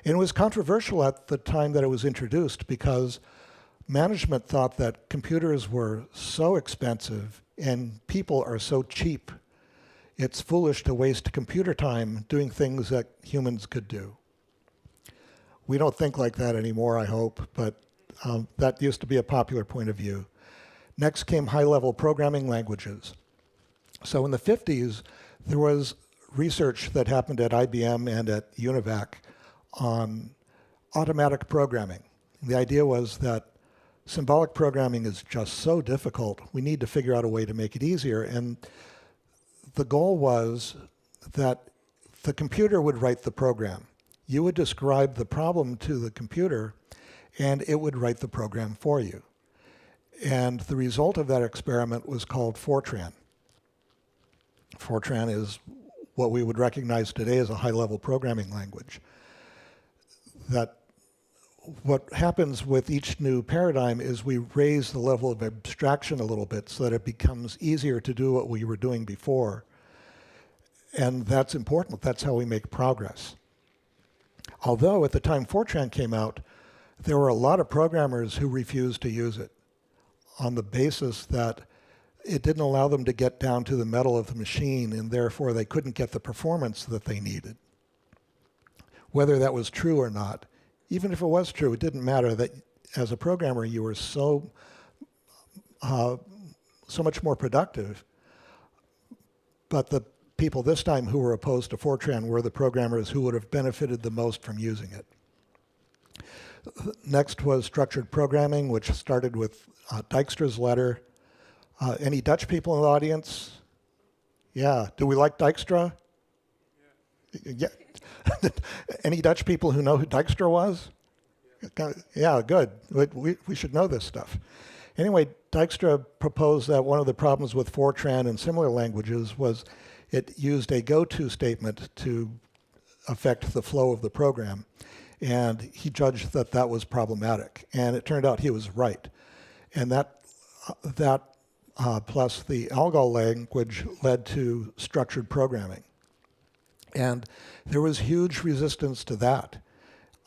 And it was controversial at the time that it was introduced because management thought that computers were so expensive and people are so cheap. It's foolish to waste computer time doing things that humans could do. We don't think like that anymore, I hope, but that used to be a popular point of view. Next came high-level programming languages. So in the 50s, there was research that happened at IBM and at UNIVAC on automatic programming. The idea was that symbolic programming is just so difficult, we need to figure out a way to make it easier. And the goal was that the computer would write the program. You would describe the problem to the computer, and it would write the program for you. And the result of that experiment was called Fortran. Fortran is what we would recognize today as a high-level programming language. That what happens with each new paradigm is we raise the level of abstraction a little bit so that it becomes easier to do what we were doing before. And that's important. That's how we make progress. Although at the time Fortran came out, there were a lot of programmers who refused to use it on the basis that it didn't allow them to get down to the metal of the machine, and therefore they couldn't get the performance that they needed. Whether that was true or not, even if it was true, it didn't matter that as a programmer you were so much more productive. But the people this time who were opposed to Fortran were the programmers who would have benefited the most from using it. Next was structured programming, which started with Dijkstra's letter. Any Dutch people in the audience? Yeah. Do we like Dijkstra? Yeah. Any Dutch people who know who Dijkstra was? Yeah, good. We should know this stuff. Anyway, Dijkstra proposed that one of the problems with Fortran and similar languages was it used a go-to statement to affect the flow of the program. And he judged that that was problematic. And it turned out he was right. And that plus the ALGOL language led to structured programming. And there was huge resistance to that.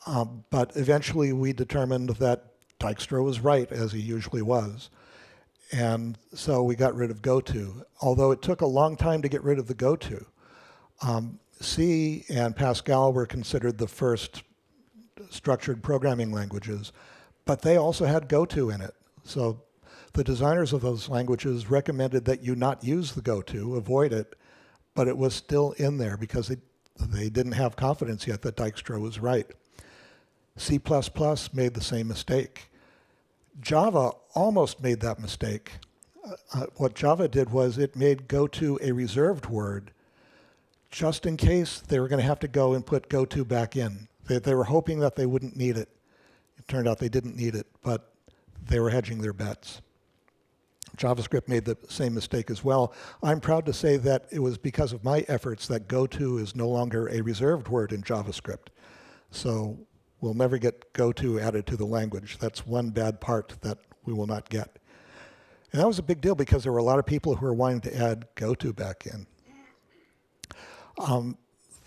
But eventually we determined that Dijkstra was right, as he usually was. And so we got rid of goto, although it took a long time to get rid of the goto. C and Pascal were considered the first structured programming languages, but they also had goto in it. So the designers of those languages recommended that you not use the goto, avoid it, but it was still in there because they didn't have confidence yet that Dijkstra was right. C++ made the same mistake. Java almost made that mistake. What Java did was it made goto a reserved word just in case they were going to have to go and put goto back in. They were hoping that they wouldn't need it. It turned out they didn't need it, but they were hedging their bets. JavaScript made the same mistake as well. I'm proud to say that it was because of my efforts that goto is no longer a reserved word in JavaScript. So we'll never get goto added to the language. That's one bad part that we will not get. And that was a big deal because there were a lot of people who were wanting to add goto back in.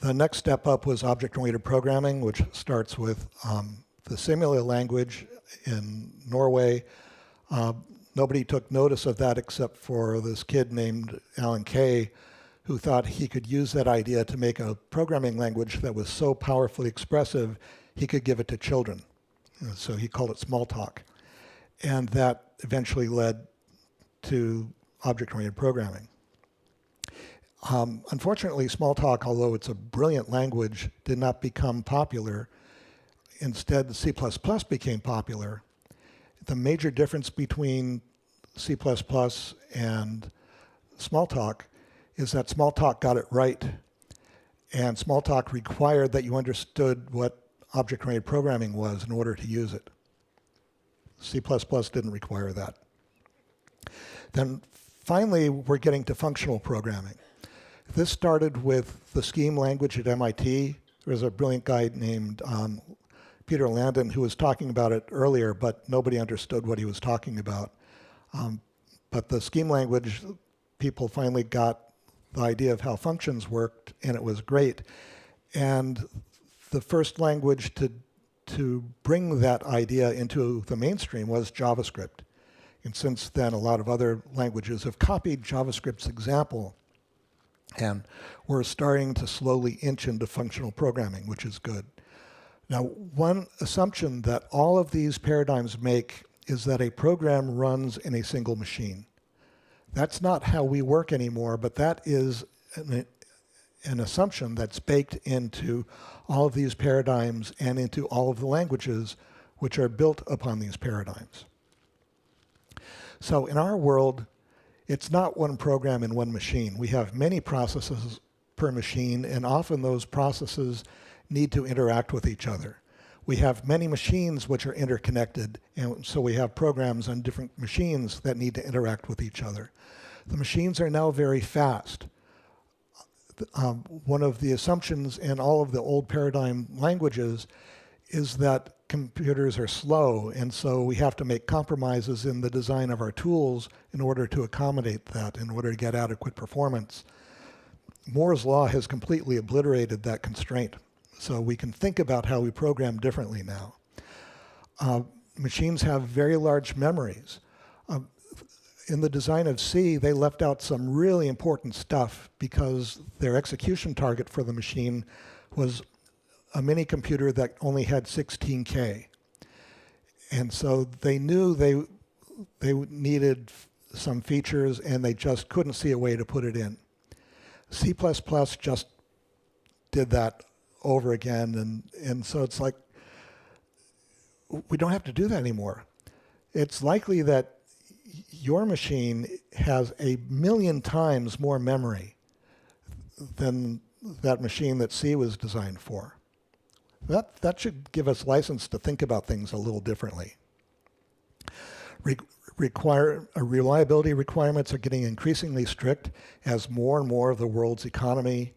The next step up was object-oriented programming, which starts with the Simula language in Norway. Nobody took notice of that except for this kid named Alan Kay, who thought he could use that idea to make a programming language that was so powerfully expressive he could give it to children. So he called it Smalltalk. And that eventually led to object-oriented programming. Unfortunately, Smalltalk, although it's a brilliant language, did not become popular. Instead, C++ became popular. The major difference between C++ and Smalltalk is that Smalltalk got it right, and Smalltalk required that you understood what object-oriented programming was in order to use it. C++ didn't require that. Then finally, we're getting to functional programming. This started with the Scheme language at MIT. There was a brilliant guy named Peter Landon, who was talking about it earlier, but nobody understood what he was talking about. But the scheme language, people finally got the idea of how functions worked, and it was great. And the first language to bring that idea into the mainstream was JavaScript. And since then, a lot of other languages have copied JavaScript's example. And we're starting to slowly inch into functional programming, which is good. Now, one assumption that all of these paradigms make is that a program runs in a single machine. That's not how we work anymore, but that is an assumption that's baked into all of these paradigms and into all of the languages which are built upon these paradigms. So in our world, it's not one program in one machine. We have many processes per machine, and often those processes need to interact with each other. We have many machines which are interconnected, and so we have programs on different machines that need to interact with each other. The machines are now very fast. One of the assumptions in all of the old paradigm languages is that computers are slow, and so we have to make compromises in the design of our tools in order to accommodate that, in order to get adequate performance. Moore's law has completely obliterated that constraint. So we can think about how we program differently now. Machines have very large memories. In the design of C, they left out some really important stuff because their execution target for the machine was a mini computer that only had 16K. And so they knew they needed some features, and they just couldn't see a way to put it in. C++ just did that over again, and so it's like, we don't have to do that anymore. It's likely that your machine has 1,000,000 times more memory than that machine that C was designed for. That should give us license to think about things a little differently. Reliability requirements are getting increasingly strict as more and more of the world's economy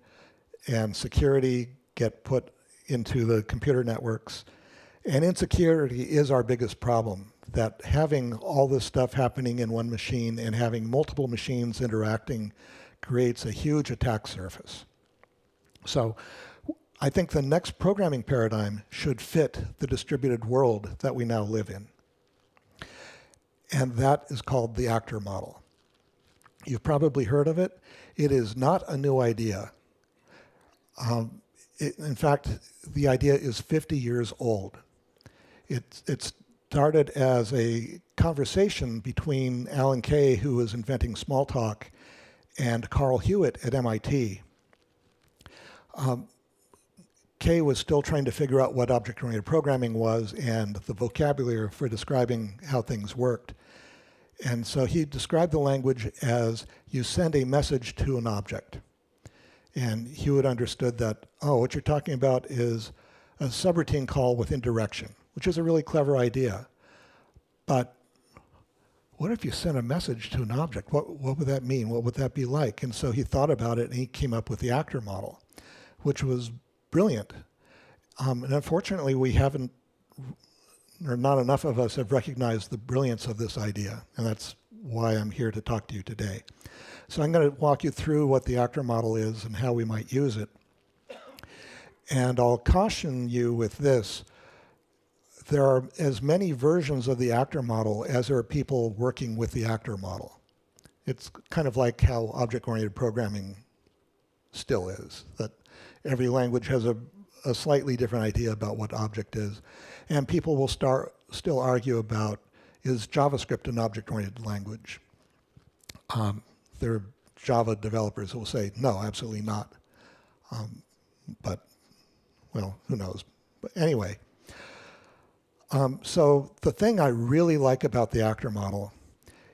and security get put into the computer networks. And insecurity is our biggest problem, that having all this stuff happening in one machine and having multiple machines interacting creates a huge attack surface. So I think the next programming paradigm should fit the distributed world that we now live in. And that is called the actor model. You've probably heard of it. It is not a new idea. In fact, the idea is 50 years old. It started as a conversation between Alan Kay, who was inventing Smalltalk, and Carl Hewitt at MIT. Kay was still trying to figure out what object-oriented programming was and the vocabulary for describing how things worked. And so he described the language as you send a message to an object. And Hewitt understood that, oh, what you're talking about is a subroutine call with indirection, which is a really clever idea. But what if you sent a message to an object? What would that mean? What would that be like? And so he thought about it, and he came up with the actor model, which was brilliant. And unfortunately, we haven't, or not enough of us have recognized the brilliance of this idea, and that's why I'm here to talk to you today. So I'm going to walk you through what the actor model is and how we might use it. And I'll caution you with this. There are as many versions of the actor model as there are people working with the actor model. It's kind of like how object-oriented programming still is, that every language has a slightly different idea about what object is. And people will still argue about, is JavaScript an object-oriented language? There are Java developers who will say, no, absolutely not. But, well, who knows? But anyway, so the thing I really like about the actor model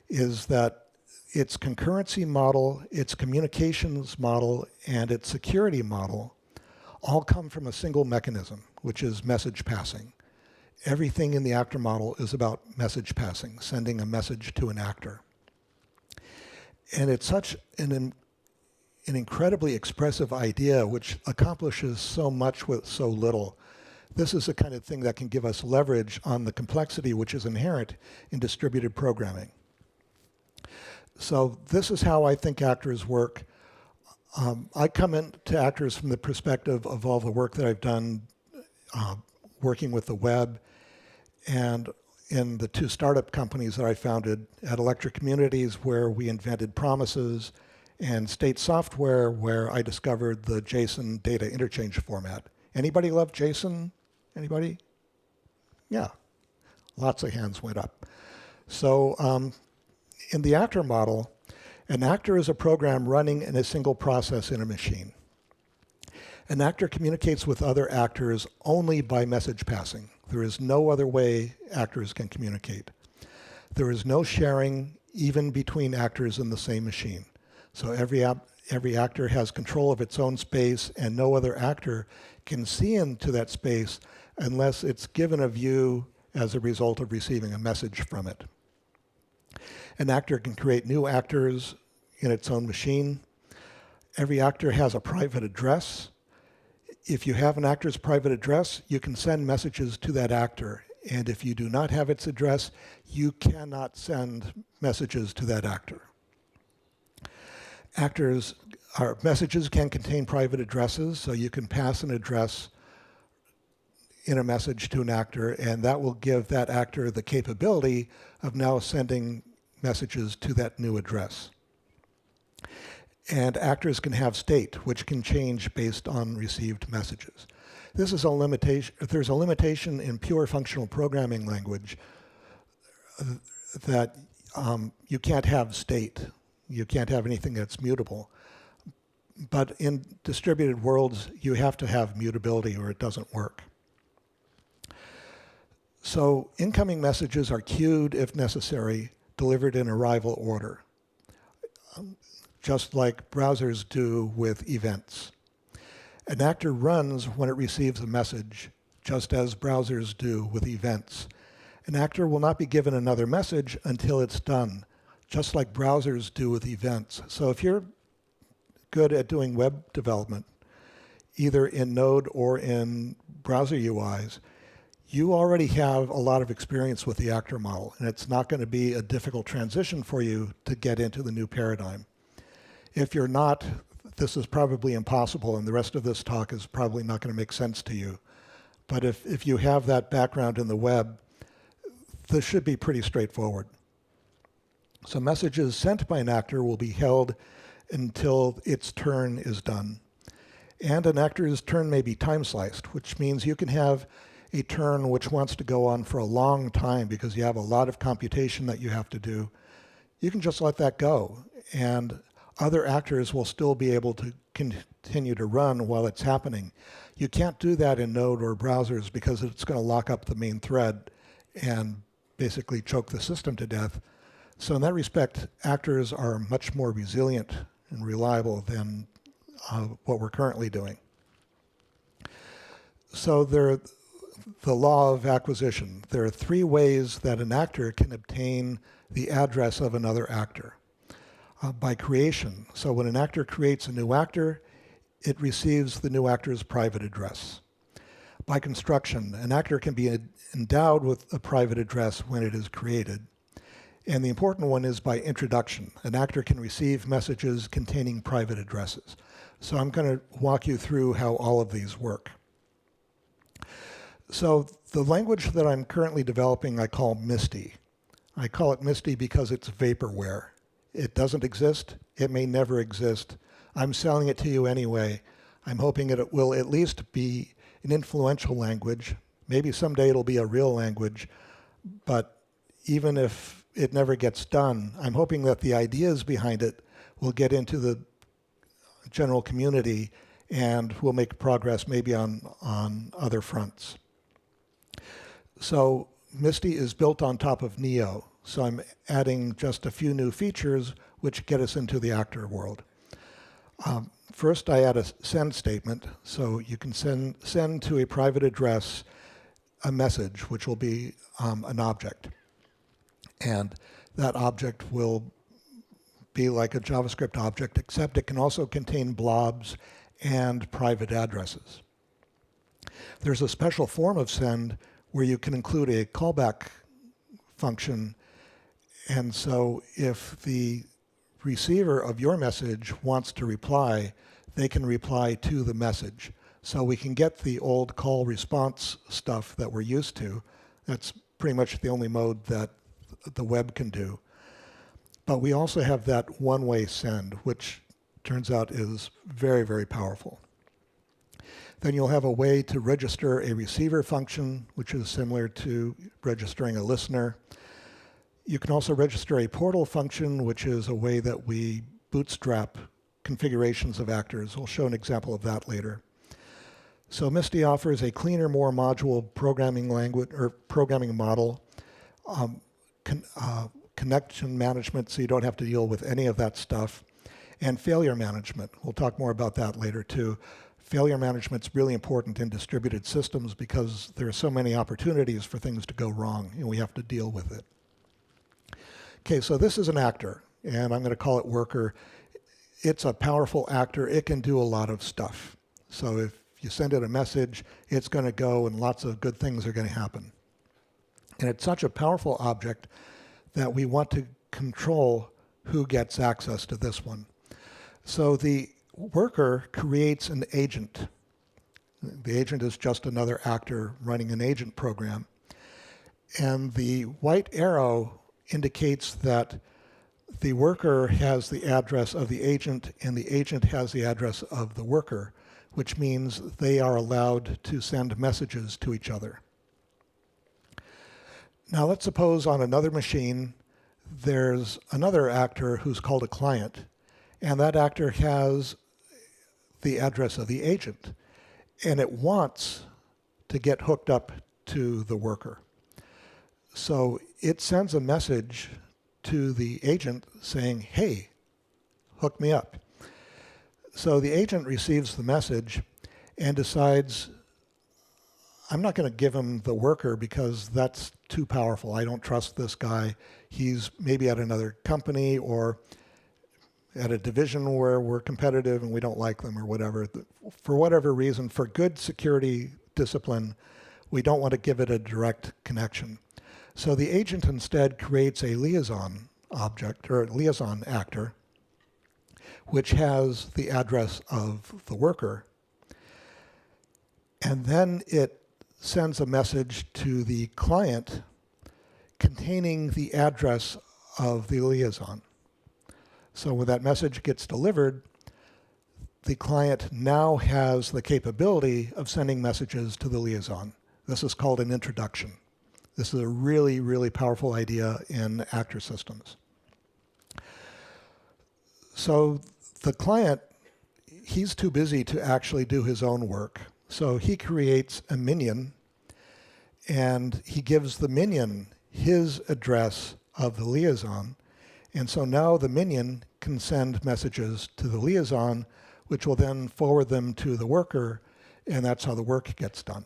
is that its concurrency model, its communications model, and its security model all come from a single mechanism, which is message passing. Everything in the actor model is about message passing, sending a message to an actor. And it's such an incredibly expressive idea which accomplishes so much with so little This is the kind of thing that can give us leverage on the complexity which is inherent in distributed programming. So this is how I think actors work. I come into actors from the perspective of all the work that I've done working with the web, and in the 2 startup companies that I founded at Electric Communities, where we invented promises, and State Software, where I discovered the JSON data interchange format. Anybody love JSON? Anybody? Yeah, lots of hands went up. So in the actor model, an actor is a program running in a single process in a machine. An actor communicates with other actors only by message passing. There is no other way actors can communicate. There is no sharing even between actors in the same machine. So every actor has control of its own space, and no other actor can see into that space unless it's given a view as a result of receiving a message from it. An actor can create new actors in its own machine. Every actor has a private address. If you have an actor's private address, you can send messages to that actor. And if you do not have its address, you cannot send messages to that actor. Messages can contain private addresses, so you can pass an address in a message to an actor, and that will give that actor the capability of now sending messages to that new address. And actors can have state, which can change based on received messages. This is a limitation. There's a limitation in pure functional programming language that you can't have state. You can't have anything that's mutable. But in distributed worlds, you have to have mutability or it doesn't work. So incoming messages are queued if necessary, delivered in arrival order, just like browsers do with events. An actor runs when it receives a message, just as browsers do with events. An actor will not be given another message until it's done, just like browsers do with events. So if you're good at doing web development, either in Node or in browser UIs, you already have a lot of experience with the actor model, and it's not going to be a difficult transition for you to get into the new paradigm. If you're not, this is probably impossible, and the rest of this talk is probably not going to make sense to you. But if you have that background in the web, this should be pretty straightforward. So messages sent by an actor will be held until its turn is done. And an actor's turn may be time sliced, which means you can have a turn which wants to go on for a long time because you have a lot of computation that you have to do. You can just let that go, and other actors will still be able to continue to run while it's happening. You can't do that in Node or browsers because it's going to lock up the main thread and basically choke the system to death. So in that respect, actors are much more resilient and reliable than what we're currently doing. So the law of acquisition. There are 3 ways that an actor can obtain the address of another actor. By creation. So when an actor creates a new actor, it receives the new actor's private address. By construction, an actor can be endowed with a private address when it is created. And the important one is by introduction. An actor can receive messages containing private addresses. So I'm going to walk you through how all of these work. So the language that I'm currently developing I call Misty. I call it Misty because it's vaporware. It doesn't exist. It may never exist. I'm selling it to you anyway. I'm hoping it will at least be an influential language. Maybe someday it'll be a real language. But even if it never gets done, I'm hoping that the ideas behind it will get into the general community and will make progress maybe on other fronts. So Misty is built on top of Neo. So I'm adding just a few new features which get us into the actor world. First, I add a send statement. So you can send to a private address a message, which will be an object. And that object will be like a JavaScript object, except it can also contain blobs and private addresses. There's a special form of send where you can include a callback function. And so if the receiver of your message wants to reply, they can reply to the message. So we can get the old call response stuff that we're used to. That's pretty much the only mode that the web can do. But we also have that one-way send, which turns out is very, very powerful. Then you'll have a way to register a receiver function, which is similar to registering a listener. You can also register a portal function, which is a way that we bootstrap configurations of actors. We'll show an example of that later. So MISTI offers a cleaner, more modular programming language or programming model, connection management, so you don't have to deal with any of that stuff, and failure management. We'll talk more about that later too. Failure management's really important in distributed systems because there are so many opportunities for things to go wrong, and we have to deal with it. Okay, so this is an actor, and I'm going to call it worker. It's a powerful actor. It can do a lot of stuff. So if you send it a message, it's going to go, and lots of good things are going to happen. And it's such a powerful object that we want to control who gets access to this one. So the worker creates an agent. The agent is just another actor running an agent program. And the white arrow indicates that the worker has the address of the agent and the agent has the address of the worker, which means they are allowed to send messages to each other. Now let's suppose on another machine there's another actor who's called a client, and that actor has the address of the agent, and it wants to get hooked up to the worker. So it sends a message to the agent saying, hey, hook me up. So the agent receives the message and decides, I'm not going to give him the worker because that's too powerful. I don't trust this guy. He's maybe at another company or at a division where we're competitive and we don't like them or whatever. For whatever reason, for good security discipline, we don't want to give it a direct connection. So the agent instead creates a liaison object or liaison actor, which has the address of the worker. And then it sends a message to the client containing the address of the liaison. So when that message gets delivered, the client now has the capability of sending messages to the liaison. This is called an introduction. This is a really, really powerful idea in actor systems. So the client, he's too busy to actually do his own work. So he creates a minion, and he gives the minion his address of the liaison. And so now the minion can send messages to the liaison, which will then forward them to the worker, and that's how the work gets done.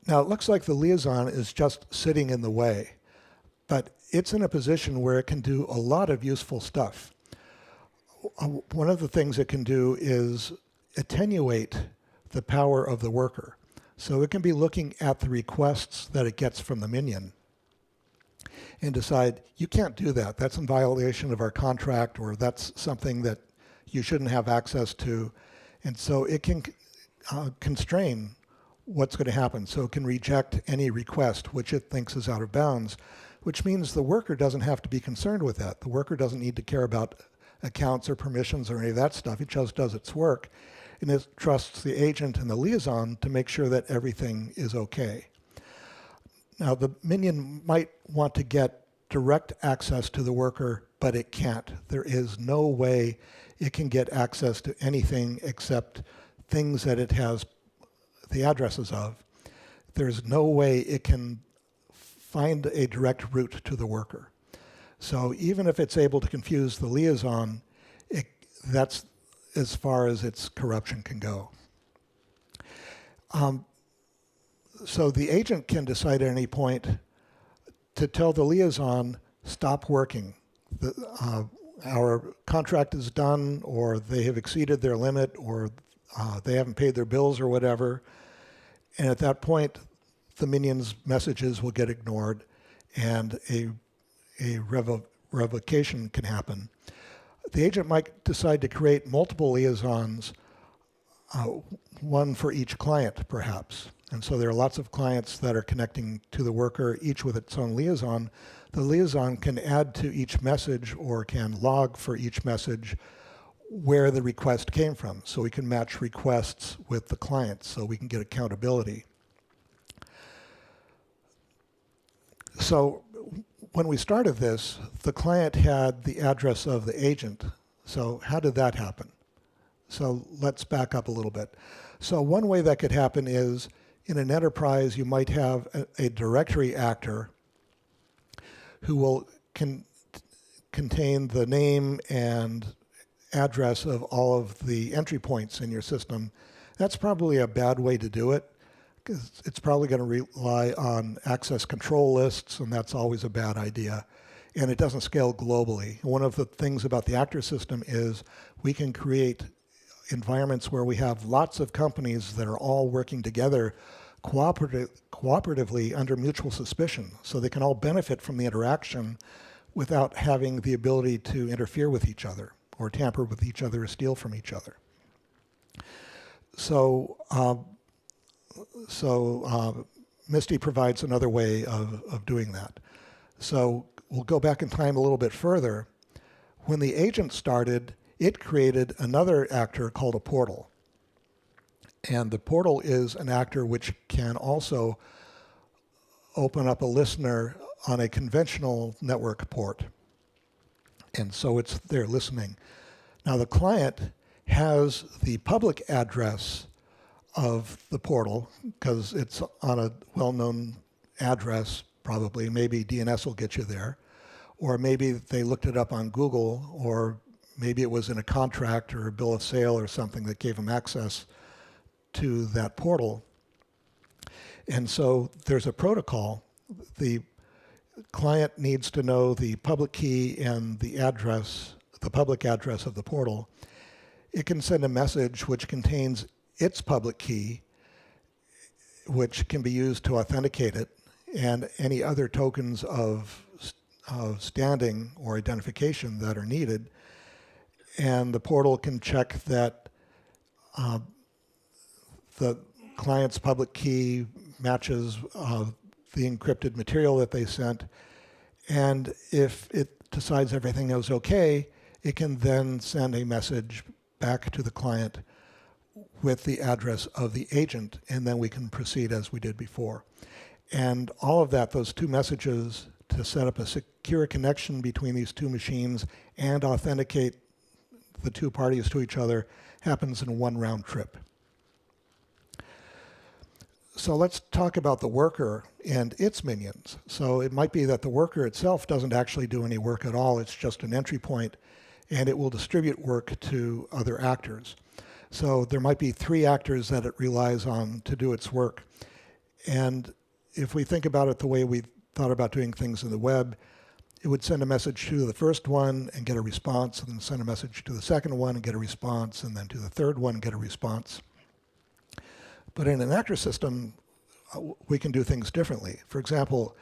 Now, it looks like the liaison is just sitting in the way, but it's in a position where it can do a lot of useful stuff. One of the things it can do is attenuate the power of the worker. So it can be looking at the requests that it gets from the minion and decide, you can't do that. That's in violation of our contract, or that's something that you shouldn't have access to. And so it can constrain what's going to happen. So it can reject any request which it thinks is out of bounds, which means the worker doesn't have to be concerned with that. The worker doesn't need to care about accounts or permissions or any of that stuff. It just does its work. And it trusts the agent and the liaison to make sure that everything is okay. Now, the minion might want to get direct access to the worker, but it can't. There is no way it can get access to anything except things that it has the addresses of. There's no way it can find a direct route to the worker. So even if it's able to confuse the liaison, that's as far as its corruption can go. So the agent can decide at any point to tell the liaison, stop working. Our contract is done, or they have exceeded their limit, or they haven't paid their bills or whatever. And at that point, the minion's messages will get ignored and a revocation can happen. The agent might decide to create multiple liaisons, one for each client, perhaps. And so there are lots of clients that are connecting to the worker, each with its own liaison. The liaison can add to each message or can log for each message where the request came from. So we can match requests with the client so we can get accountability. So when we started this, the client had the address of the agent. So how did that happen? So let's back up a little bit. So one way that could happen is in an enterprise, you might have a directory actor who will contain the name and address of all of the entry points in your system. That's probably a bad way to do it, because it's probably going to rely on access control lists, and that's always a bad idea. And it doesn't scale globally. One of the things about the actor system is we can create environments where we have lots of companies that are all working together cooperatively under mutual suspicion, so they can all benefit from the interaction without having the ability to interfere with each other or tamper with each other or steal from each other. So, Misty provides another way of doing that. So we'll go back in time a little bit further. When the agent started, it created another actor called a portal. And the portal is an actor which can also open up a listener on a conventional network port. And so it's there listening. Now the client has the public address of the portal because it's on a well-known address probably. Maybe DNS will get you there. Or maybe they looked it up on Google, or maybe it was in a contract or a bill of sale or something that gave them access to that portal. And so there's a protocol. The client needs to know the public key and the address, the public address of the portal. It can send a message which contains its public key, which can be used to authenticate it, and any other tokens of standing or identification that are needed. And the portal can check that the client's public key matches the encrypted material that they sent. And if it decides everything is okay, it can then send a message back to the client with the address of the agent, and then we can proceed as we did before. And all of that, those two messages to set up a secure connection between these two machines and authenticate the two parties to each other, happens in one round trip. So let's talk about the worker and its minions. So it might be that the worker itself doesn't actually do any work at all. It's just an entry point, and it will distribute work to other actors. So there might be 3 actors that it relies on to do its work. And if we think about it the way we thought about doing things in the web, it would send a message to the first one and get a response, and then send a message to the second one and get a response, and then to the third one and get a response. But in an actor system, we can do things differently. For example,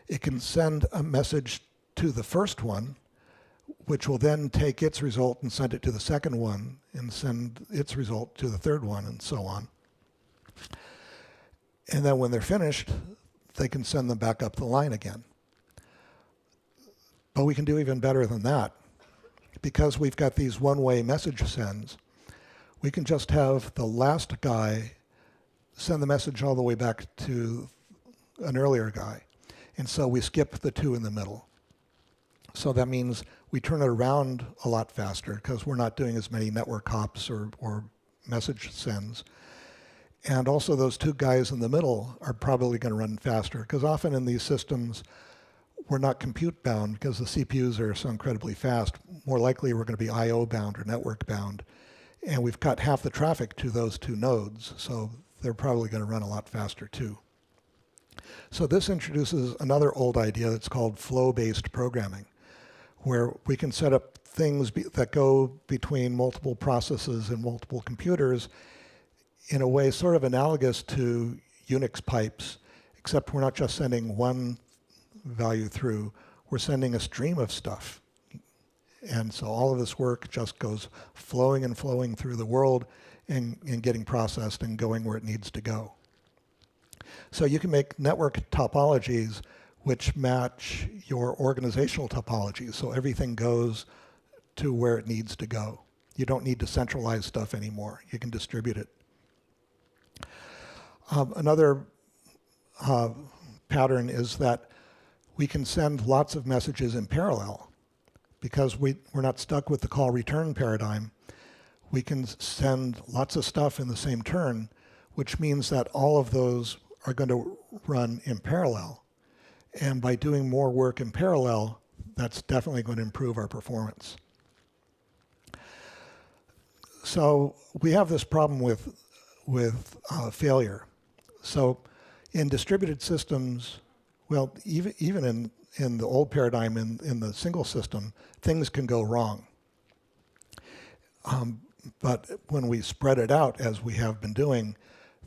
it can send a message to the first one, which will then take its result and send it to the second one, and send its result to the third one, and so on. And then when they're finished, they can send them back up the line again. But we can do even better than that. Because we've got these one-way message sends, we can just have the last guy send the message all the way back to an earlier guy. And so we skip the 2 in the middle. So that means we turn it around a lot faster because we're not doing as many network hops or message sends. And also those 2 guys in the middle are probably going to run faster, because often in these systems, we're not compute bound because the CPUs are so incredibly fast. More likely we're going to be IO bound or network bound. And we've cut half the traffic to those 2 nodes, so they're probably going to run a lot faster too. So this introduces another old idea that's called flow-based programming, where we can set up things that go between multiple processes and multiple computers in a way sort of analogous to Unix pipes, except we're not just sending one value through, we're sending a stream of stuff. And so all of this work just goes flowing and flowing through the world and getting processed and going where it needs to go. So you can make network topologies which match your organizational topologies, so everything goes to where it needs to go. You don't need to centralize stuff anymore. You can distribute it. Another pattern is that we can send lots of messages in parallel. Because we're not stuck with the call return paradigm, we can send lots of stuff in the same turn, which means that all of those are going to run in parallel. And by doing more work in parallel, that's definitely going to improve our performance. So we have this problem with failure. So in distributed systems, well, even in the old paradigm, in the single system, things can go wrong. But when we spread it out, as we have been doing,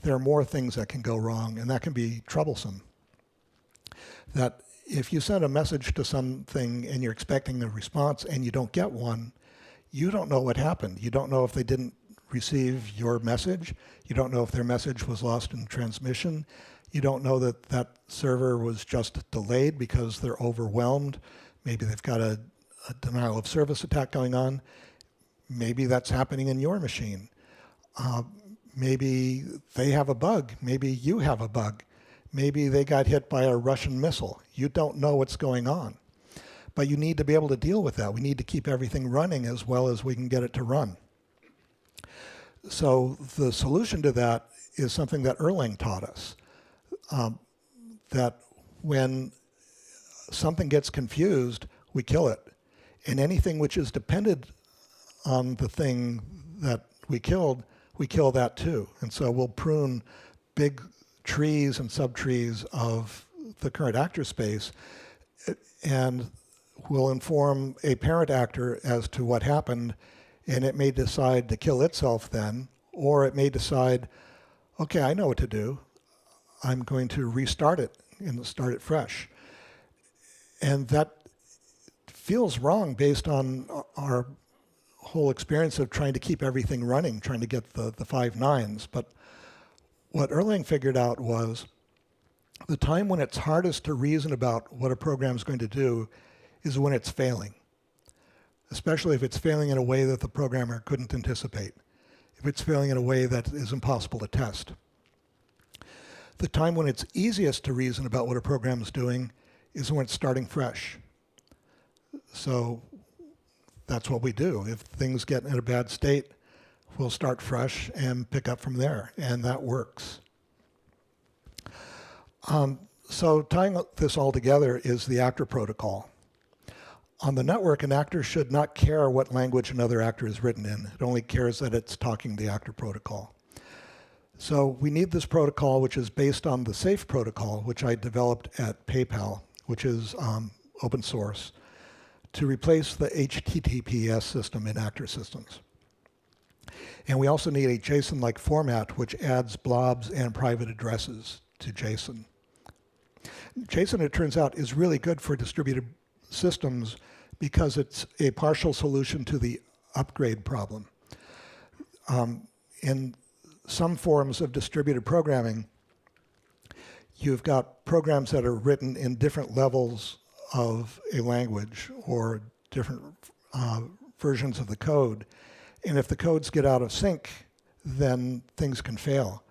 there are more things that can go wrong, and that can be troublesome. That if you send a message to something and you're expecting a response and you don't get one, you don't know what happened. You don't know if they didn't receive your message. You don't know if their message was lost in transmission. You don't know that that server was just delayed because they're overwhelmed. Maybe they've got a denial of service attack going on. Maybe that's happening in your machine. Maybe they have a bug. Maybe you have a bug. Maybe they got hit by a Russian missile. You don't know what's going on. But you need to be able to deal with that. We need to keep everything running as well as we can get it to run. So the solution to that is something that Erlang taught us. That when something gets confused, we kill it. And anything which is dependent on the thing that we kill that too. And so we'll prune big trees and subtrees of the current actor space, and we'll inform a parent actor as to what happened, and it may decide to kill itself then, or it may decide, okay, I know what to do. I'm going to restart it and start it fresh. And that feels wrong based on our whole experience of trying to keep everything running, trying to get the 5 nines. But what Erlang figured out was the time when it's hardest to reason about what a program is going to do is when it's failing, especially if it's failing in a way that the programmer couldn't anticipate, if it's failing in a way that is impossible to test. The time when it's easiest to reason about what a program is doing is when it's starting fresh. So that's what we do. If things get in a bad state, we'll start fresh and pick up from there, and that works. So tying this all together is the actor protocol. On the network, an actor should not care what language another actor is written in. It only cares that it's talking the actor protocol. So we need this protocol, which is based on the SAFE protocol, which I developed at PayPal, which is open source, to replace the HTTPS system in actor systems. And we also need a JSON-like format, which adds blobs and private addresses to JSON. JSON, it turns out, is really good for distributed systems because it's a partial solution to the upgrade problem. In some forms of distributed programming, you've got programs that are written in different levels of a language or different versions of the code. And if the codes get out of sync, then things can fail.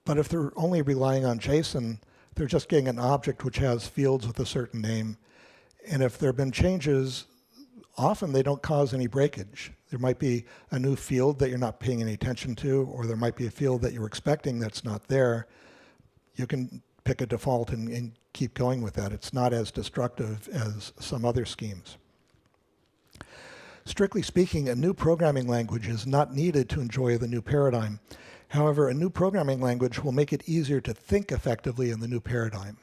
But if they're only relying on JSON, they're just getting an object which has fields with a certain name. And if there have been changes, often they don't cause any breakage. There might be a new field that you're not paying any attention to, or there might be a field that you're expecting that's not there. You can pick a default and keep going with that. It's not as destructive as some other schemes. Strictly speaking, a new programming language is not needed to enjoy the new paradigm. However, a new programming language will make it easier to think effectively in the new paradigm.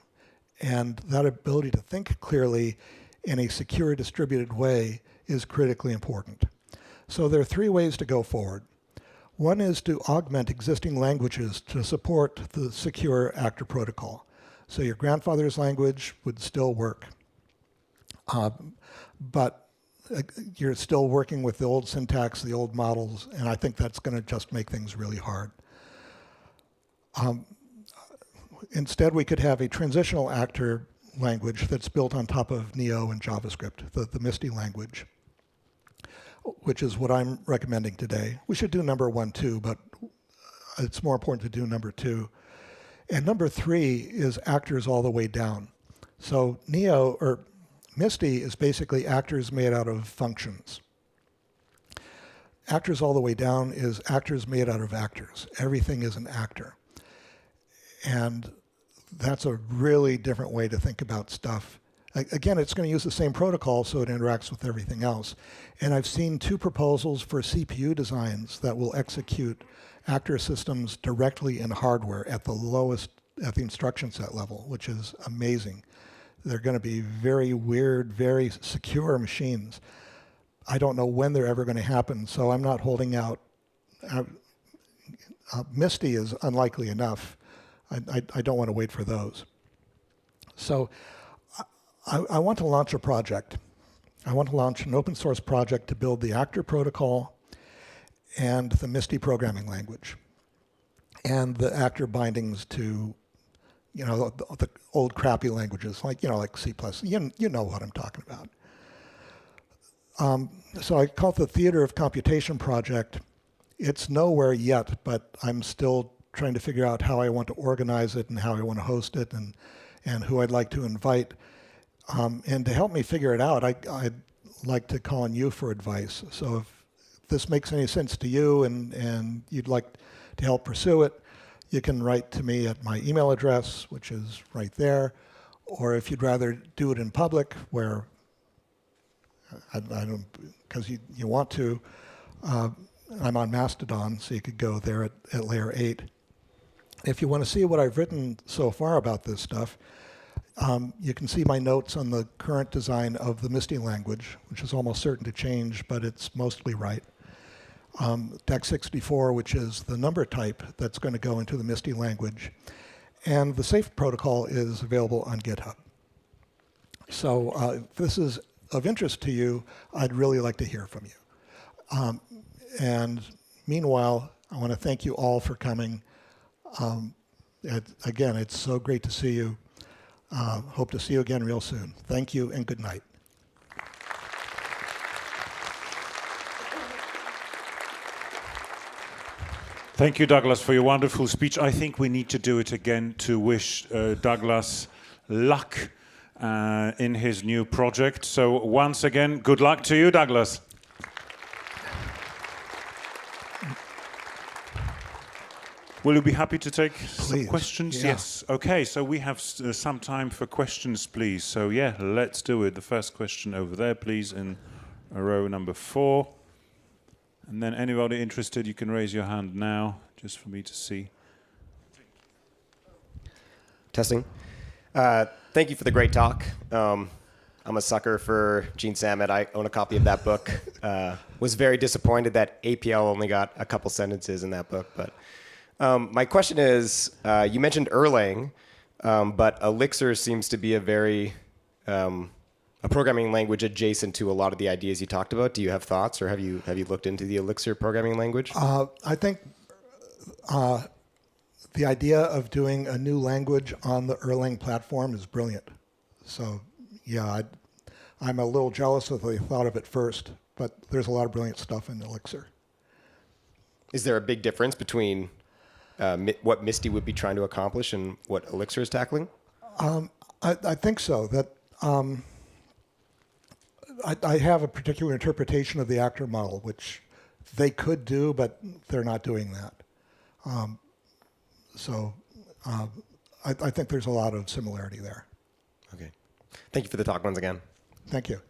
And that ability to think clearly in a secure distributed way is critically important. So there are 3 ways to go forward. One is to augment existing languages to support the secure actor protocol. So your grandfather's language would still work, but you're still working with the old syntax, the old models, and I think that's going to just make things really hard. Instead, we could have a transitional actor language that's built on top of Neo and JavaScript, the MISTY language, which is what I'm recommending today. We should do number 1 too, but it's more important to do number 2. And number 3 is actors all the way down. So Neo, or MISTY, is basically actors made out of functions. Actors all the way down is actors made out of actors. Everything is an actor. And that's a really different way to think about stuff. Again, it's going to use the same protocol, so it interacts with everything else. And I've seen 2 proposals for CPU designs that will execute actor systems directly in hardware at the lowest, at the instruction set level, which is amazing. They're going to be very weird, very secure machines. I don't know when they're ever going to happen, so I'm not holding out. MISTY is unlikely enough. I don't want to wait for those. So I want to launch a project. I want to launch an open source project to build the actor protocol and the MISTY programming language and the actor bindings to, you know, the old crappy languages like, you know, like C++. You know what I'm talking about. So I call it the Theater of Computation project. It's nowhere yet, but I'm still trying to figure out how I want to organize it and how I want to host it and who I'd like to invite. And to help me figure it out, I'd like to call on you for advice. So if this makes any sense to you and you'd like to help pursue it, you can write to me at my email address, which is right there. Or if you'd rather do it in public, where I don't, because you want to, I'm on Mastodon, so you could go there at layer 8. If you want to see what I've written so far about this stuff, you can see my notes on the current design of the MISTY language, which is almost certain to change, but it's mostly right. DEC64, which is the number type that's going to go into the MISTY language. And the SAFE protocol is available on GitHub. So if this is of interest to you, I'd really like to hear from you. And meanwhile, I want to thank you all for coming. Again, it's so great to see you. Hope to see you again real soon. Thank you and good night. Thank you, Douglas, for your wonderful speech. I think we need to do it again to wish Douglas luck in his new project. So once again, good luck to you, Douglas. Will you be happy to take some questions? Yeah. Yes. Okay, so we have some time for questions, please. So yeah, let's do it. The first question over there, please, in row number 4. And then anybody interested, you can raise your hand now, just for me to see. Testing. Thank you for the great talk. I'm a sucker for Gene Samet. I own a copy of that book. Was very disappointed that APL only got a couple sentences in that book. But my question is, you mentioned Erlang, but Elixir seems to be a very a programming language adjacent to a lot of the ideas you talked about. Do you have thoughts, or have you looked into the Elixir programming language? I think the idea of doing a new language on the Erlang platform is brilliant. So yeah, I'm a little jealous of the thought of it first, but there's a lot of brilliant stuff in Elixir. Is there a big difference between what MISTY would be trying to accomplish and what Elixir is tackling? I think so. That I have a particular interpretation of the actor model, which they could do, but they're not doing that. I think there's a lot of similarity there. Okay. Thank you for the talk once again. Thank you.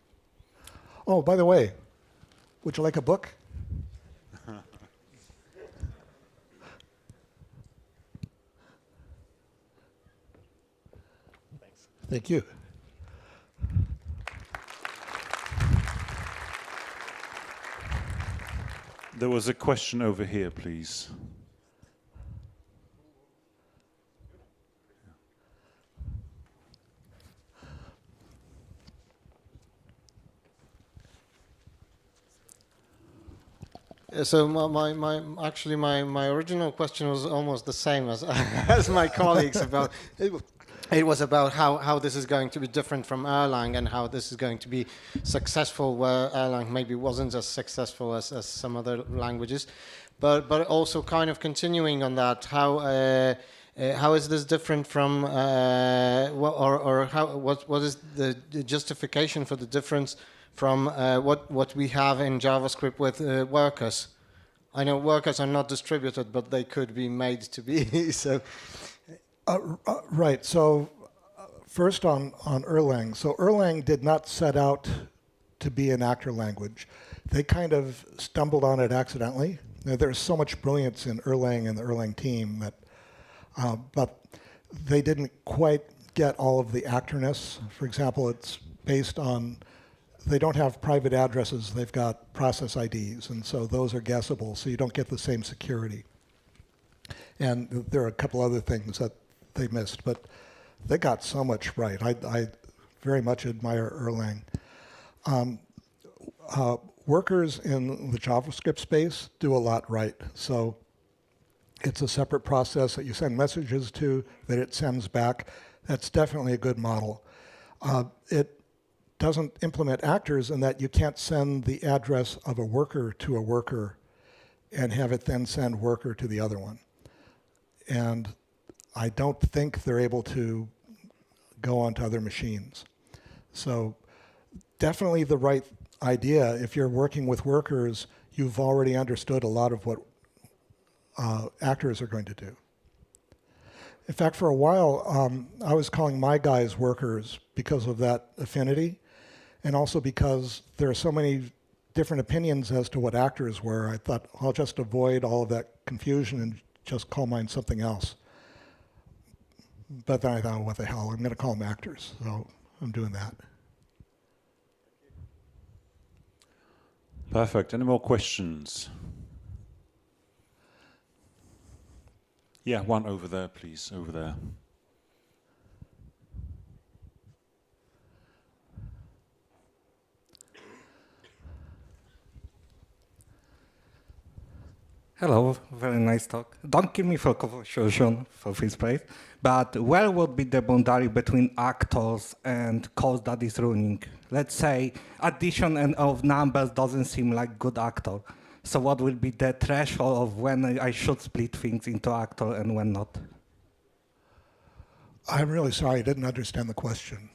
Oh, by the way, would you like a book? Thank you. There was a question over here, please. So my original question was almost the same as as my colleagues about it was about how this is going to be different from Erlang and how this is going to be successful where Erlang maybe wasn't as successful as some other languages, but also kind of continuing on that, how is this different from what is the justification for the difference from what we have in JavaScript with workers? I know workers are not distributed, but they could be made to be. So, right. So, first on Erlang. So Erlang did not set out to be an actor language. They kind of stumbled on it accidentally. Now, there's so much brilliance in Erlang and the Erlang team that, but they didn't quite get all of the actorness. For example, it's based on. They don't have private addresses, they've got process IDs, and so those are guessable, so you don't get the same security. And there are a couple other things that they missed, but they got so much right. I very much admire Erlang. Workers in the JavaScript space do a lot right. So it's a separate process that you send messages to, that it sends back. That's definitely a good model. It doesn't implement actors in that you can't send the address of a worker to a worker and have it then send worker to the other one. And I don't think they're able to go onto other machines. So definitely the right idea. If you're working with workers, you've already understood a lot of what actors are going to do. In fact, for a while, I was calling my guys workers because of that affinity, and also because there are so many different opinions as to what actors were. I thought, I'll just avoid all of that confusion and just call mine something else. But then I thought, what the hell, I'm going to call them actors, so I'm doing that. Perfect. Any more questions? Yeah, one over there, please, over there. Hello, very nice talk. Don't give me for confusion for this place, but where would be the boundary between actors and code that is running? Let's say addition of numbers doesn't seem like good actor. So what will be the threshold of when I should split things into actor and when not? I'm really sorry, I didn't understand the question.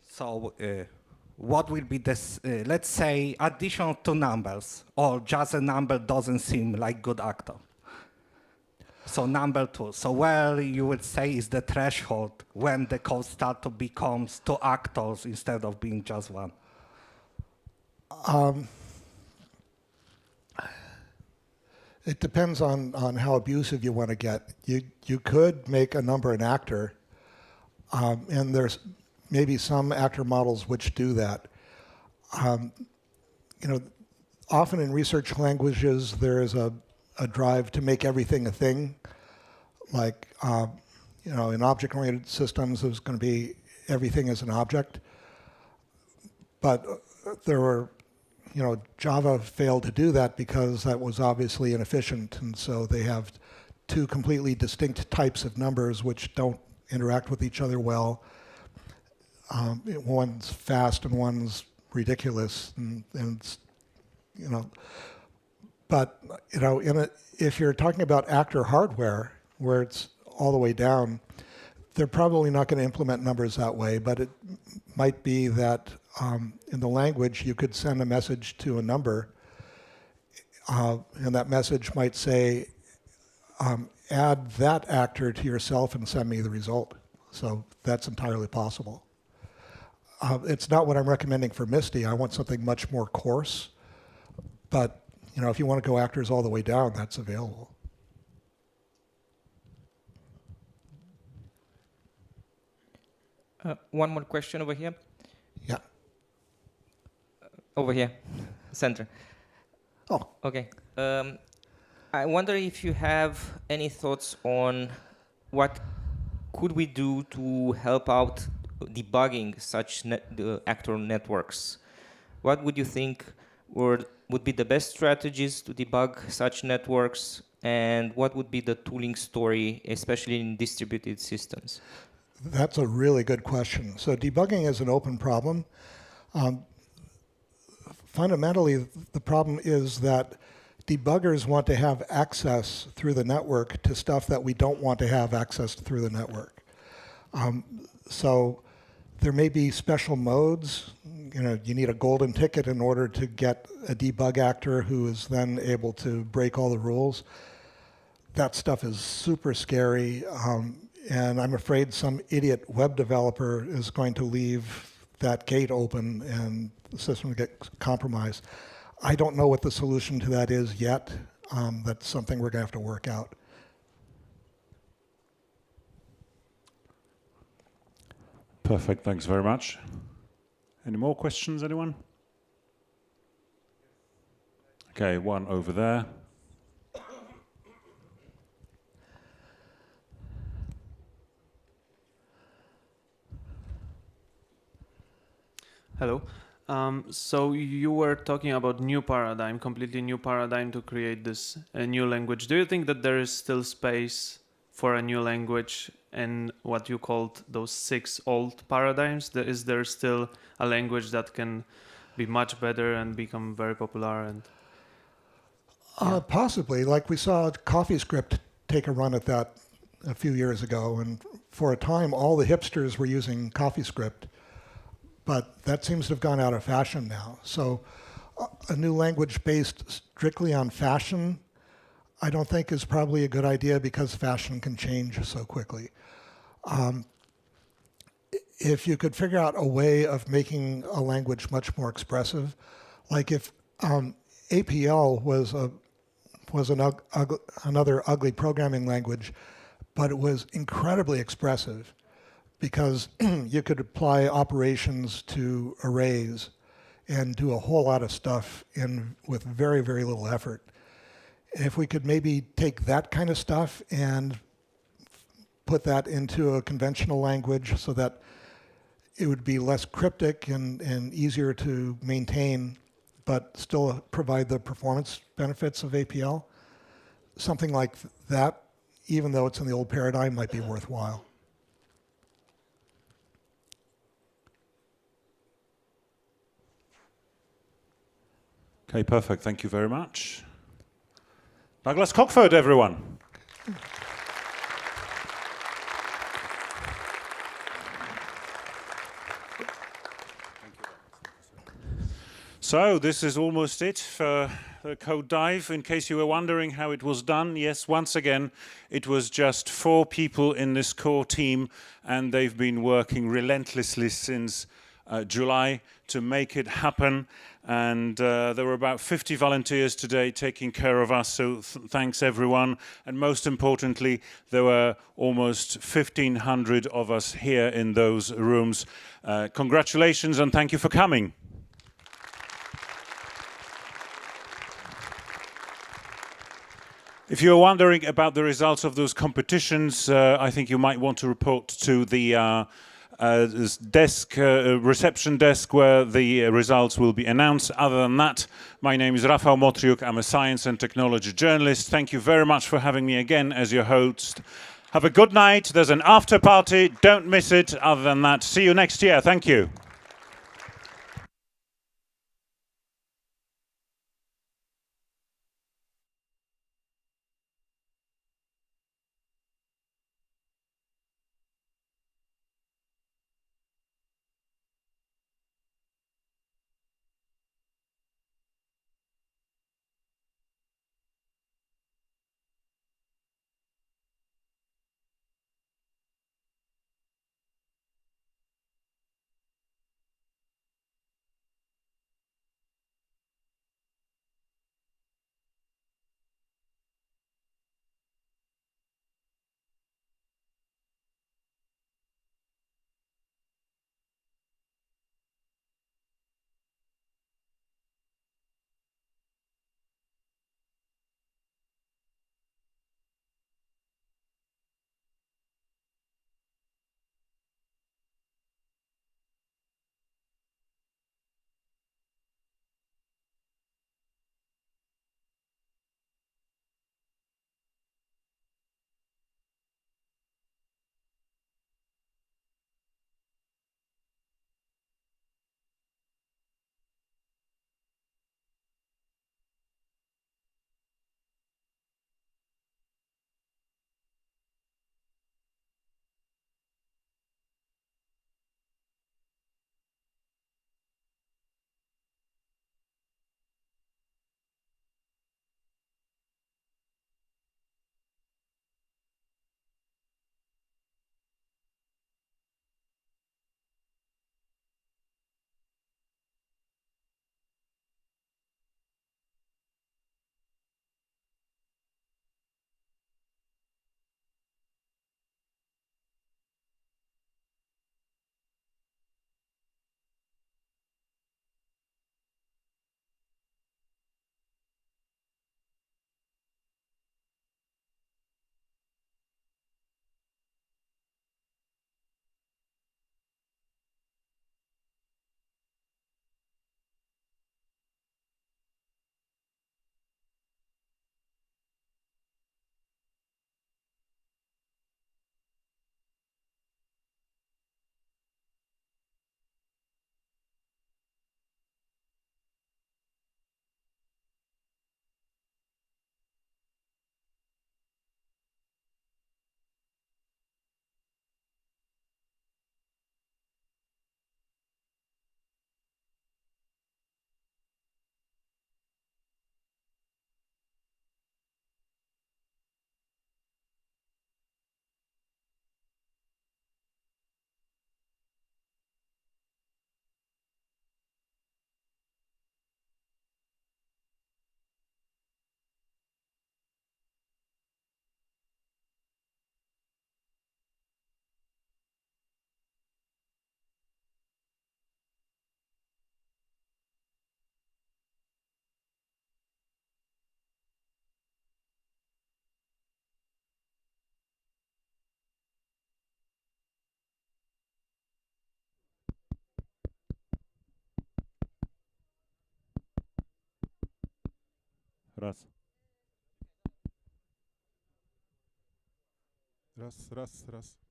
So what will be this, let's say, addition of two numbers, or just a number doesn't seem like good actor. So number two. So where you would say is the threshold when the code start to become two actors instead of being just one? It depends on how abusive you want to get. You could make a number an actor, and there's maybe some actor models which do that. Often in research languages there is a drive to make everything a thing. Like in object-oriented systems, there's going to be everything as an object. But there were, Java failed to do that because that was obviously inefficient, and so they have two completely distinct types of numbers which don't interact with each other well. One's fast and one's ridiculous, but if you're talking about actor hardware where it's all the way down, they're probably not going to implement numbers that way. But it might be that in the language you could send a message to a number, and that message might say, add that actor to yourself and send me the result. So that's entirely possible. It's not what I'm recommending for Misty. I want something much more coarse. But if you want to go actors all the way down, that's available. One more question over here. Yeah. Over here, center. Oh. Okay. I wonder if you have any thoughts on what could we do to help out debugging such actor networks? What would you think would be the best strategies to debug such networks, and what would be the tooling story, especially in distributed systems? That's a really good question. So debugging is an open problem. Fundamentally, the problem is that debuggers want to have access through the network to stuff that we don't want to have access through the network. So there may be special modes. You know, you need a golden ticket in order to get a debug actor who is then able to break all the rules. That stuff is super scary, and I'm afraid some idiot web developer is going to leave that gate open and the system will get compromised. I don't know what the solution to that is yet. That's something we're going to have to work out. Perfect, thanks very much. Any more questions, anyone? Okay, one over there. Hello. So you were talking about new paradigm, completely new paradigm to create this new language. Do you think that there is still space for a new language in what you called those 6 old paradigms? Is there still a language that can be much better and become very popular? And possibly, like we saw CoffeeScript take a run at that a few years ago, and for a time all the hipsters were using CoffeeScript. But that seems to have gone out of fashion now. So a new language based strictly on fashion, I don't think is probably a good idea because fashion can change so quickly. If you could figure out a way of making a language much more expressive, like if APL was another ugly programming language, but it was incredibly expressive, because you could apply operations to arrays and do a whole lot of stuff with very, very little effort. If we could maybe take that kind of stuff and put that into a conventional language so that it would be less cryptic and easier to maintain, but still provide the performance benefits of APL, something like that, even though it's in the old paradigm, might be worthwhile. Okay, perfect. Thank you very much. Douglas Crockford, everyone. So this is almost it for the code dive. In case you were wondering how it was done, yes, once again, it was just 4 people in this core team, and they've been working relentlessly since July to make it happen. And there were about 50 volunteers today taking care of us, so thanks everyone. And most importantly, there were almost 1,500 of us here in those rooms. Congratulations and thank you for coming. If you're wondering about the results of those competitions, I think you might want to report to the reception desk where the results will be announced. Other than that, my name is Rafał Motriuk. I'm a science and technology journalist. Thank you very much for having me again as your host. Have a good night. There's an after party. Don't miss it. Other than that, see you next year. Thank you. Raz. Raz.